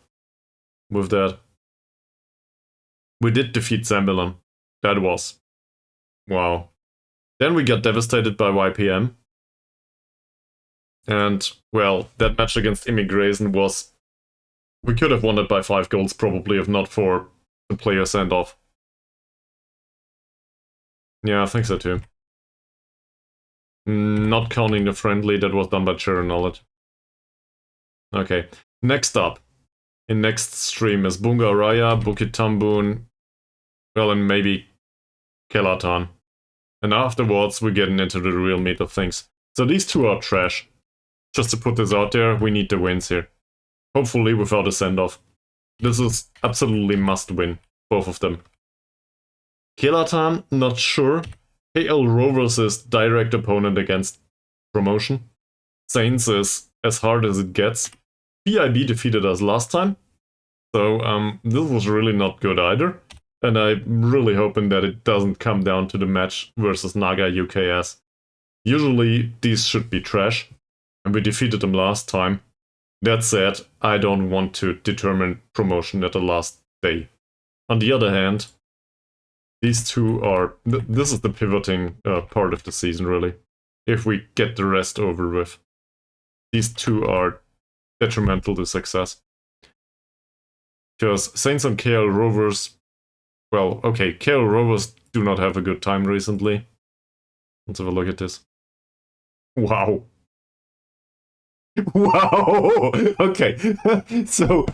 with that. We did defeat Sembilan. That was... wow. Then we got devastated by YPM. And, well, that match against Immigration was... we could have won it by 5 goals probably, if not for the player send-off. Yeah, I think so too. Not counting the friendly that was done by Chernollet. Okay, next up, in next stream is Bunga Raya, Bukit Tambun, well, and maybe Kelatan. And afterwards, we're getting into the real meat of things. So these two are trash. Just to put this out there, we need the wins here. Hopefully without a send-off. This is absolutely must win, both of them. Kelatan, not sure. KL Rovers is direct opponent against promotion. Saints is as hard as it gets. PIB defeated us last time. So this was really not good either. And I'm really hoping that it doesn't come down to the match versus Naga UKS. Usually these should be trash. And we defeated them last time. That said, I don't want to determine promotion at the last day. On the other hand, these two are... this is the pivoting part of the season, really. If we get the rest over with. These two are detrimental to success. Because Saints and KL Rovers... well, okay, KL Rovers do not have a good time recently. Let's have a look at this. Wow. Wow! Okay. So,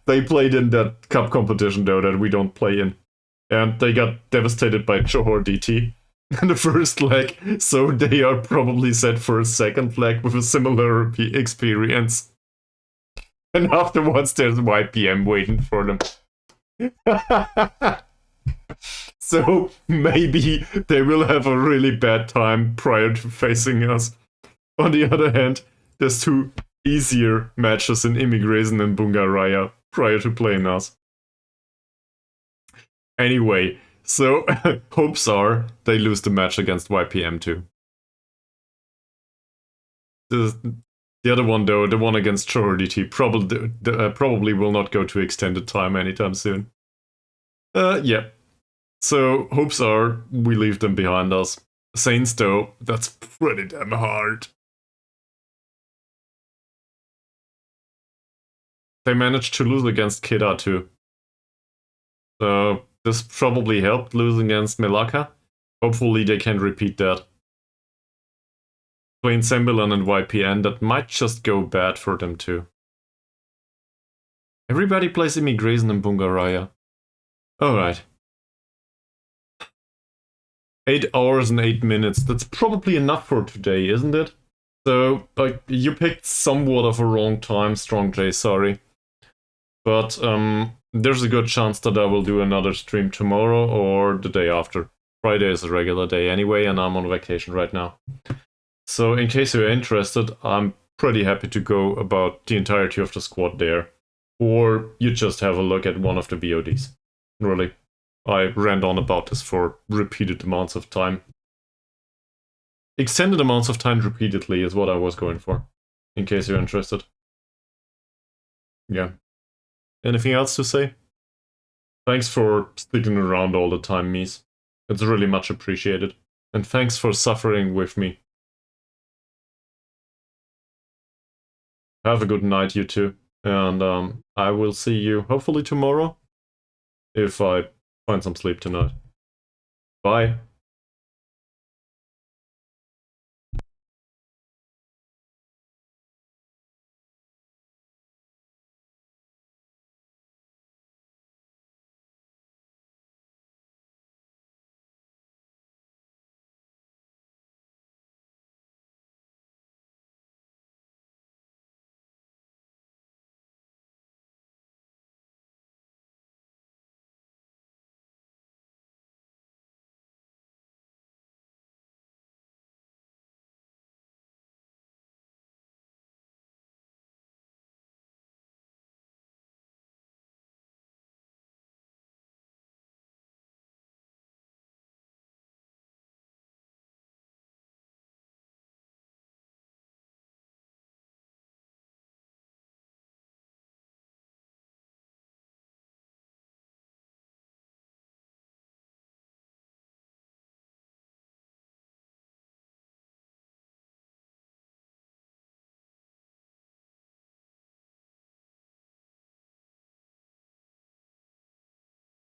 they played in that cup competition, though, that we don't play in. And they got devastated by Johor DT in the first leg, so they are probably set for a second leg with a similar experience. And afterwards, there's YPM waiting for them. So maybe they will have a really bad time prior to facing us. On the other hand, there's 2 easier matches in Immigration and Bungaraya prior to playing us. Anyway, so hopes are they lose the match against YPM too. The other one, though, the one against Johor DT, probably will not go to extended time anytime soon. Yeah. So hopes are we leave them behind us. Saints, though, that's pretty damn hard. They managed to lose against Kedah too. So this probably helped losing against Melaka. Hopefully they can repeat that. Playing Sembilan and YPN, that might just go bad for them too. Everybody plays Immigration and Bungaraya. Alright. 8 hours and 8 minutes. That's probably enough for today, isn't it? So, like, you picked somewhat of a wrong time, Strong J, sorry. But, there's a good chance that I will do another stream tomorrow or the day after. Friday is a regular day anyway, and I'm on vacation right now. So, in case you're interested, I'm pretty happy to go about the entirety of the squad there. Or you just have a look at one of the VODs. Really. I ran on about this for repeated amounts of time. Extended amounts of time repeatedly is what I was going for, in case you're interested. Yeah. Anything else to say? Thanks for sticking around all the time, Mies. It's really much appreciated. And thanks for suffering with me. Have a good night, you two. And I will see you hopefully tomorrow, if I find some sleep tonight. Bye.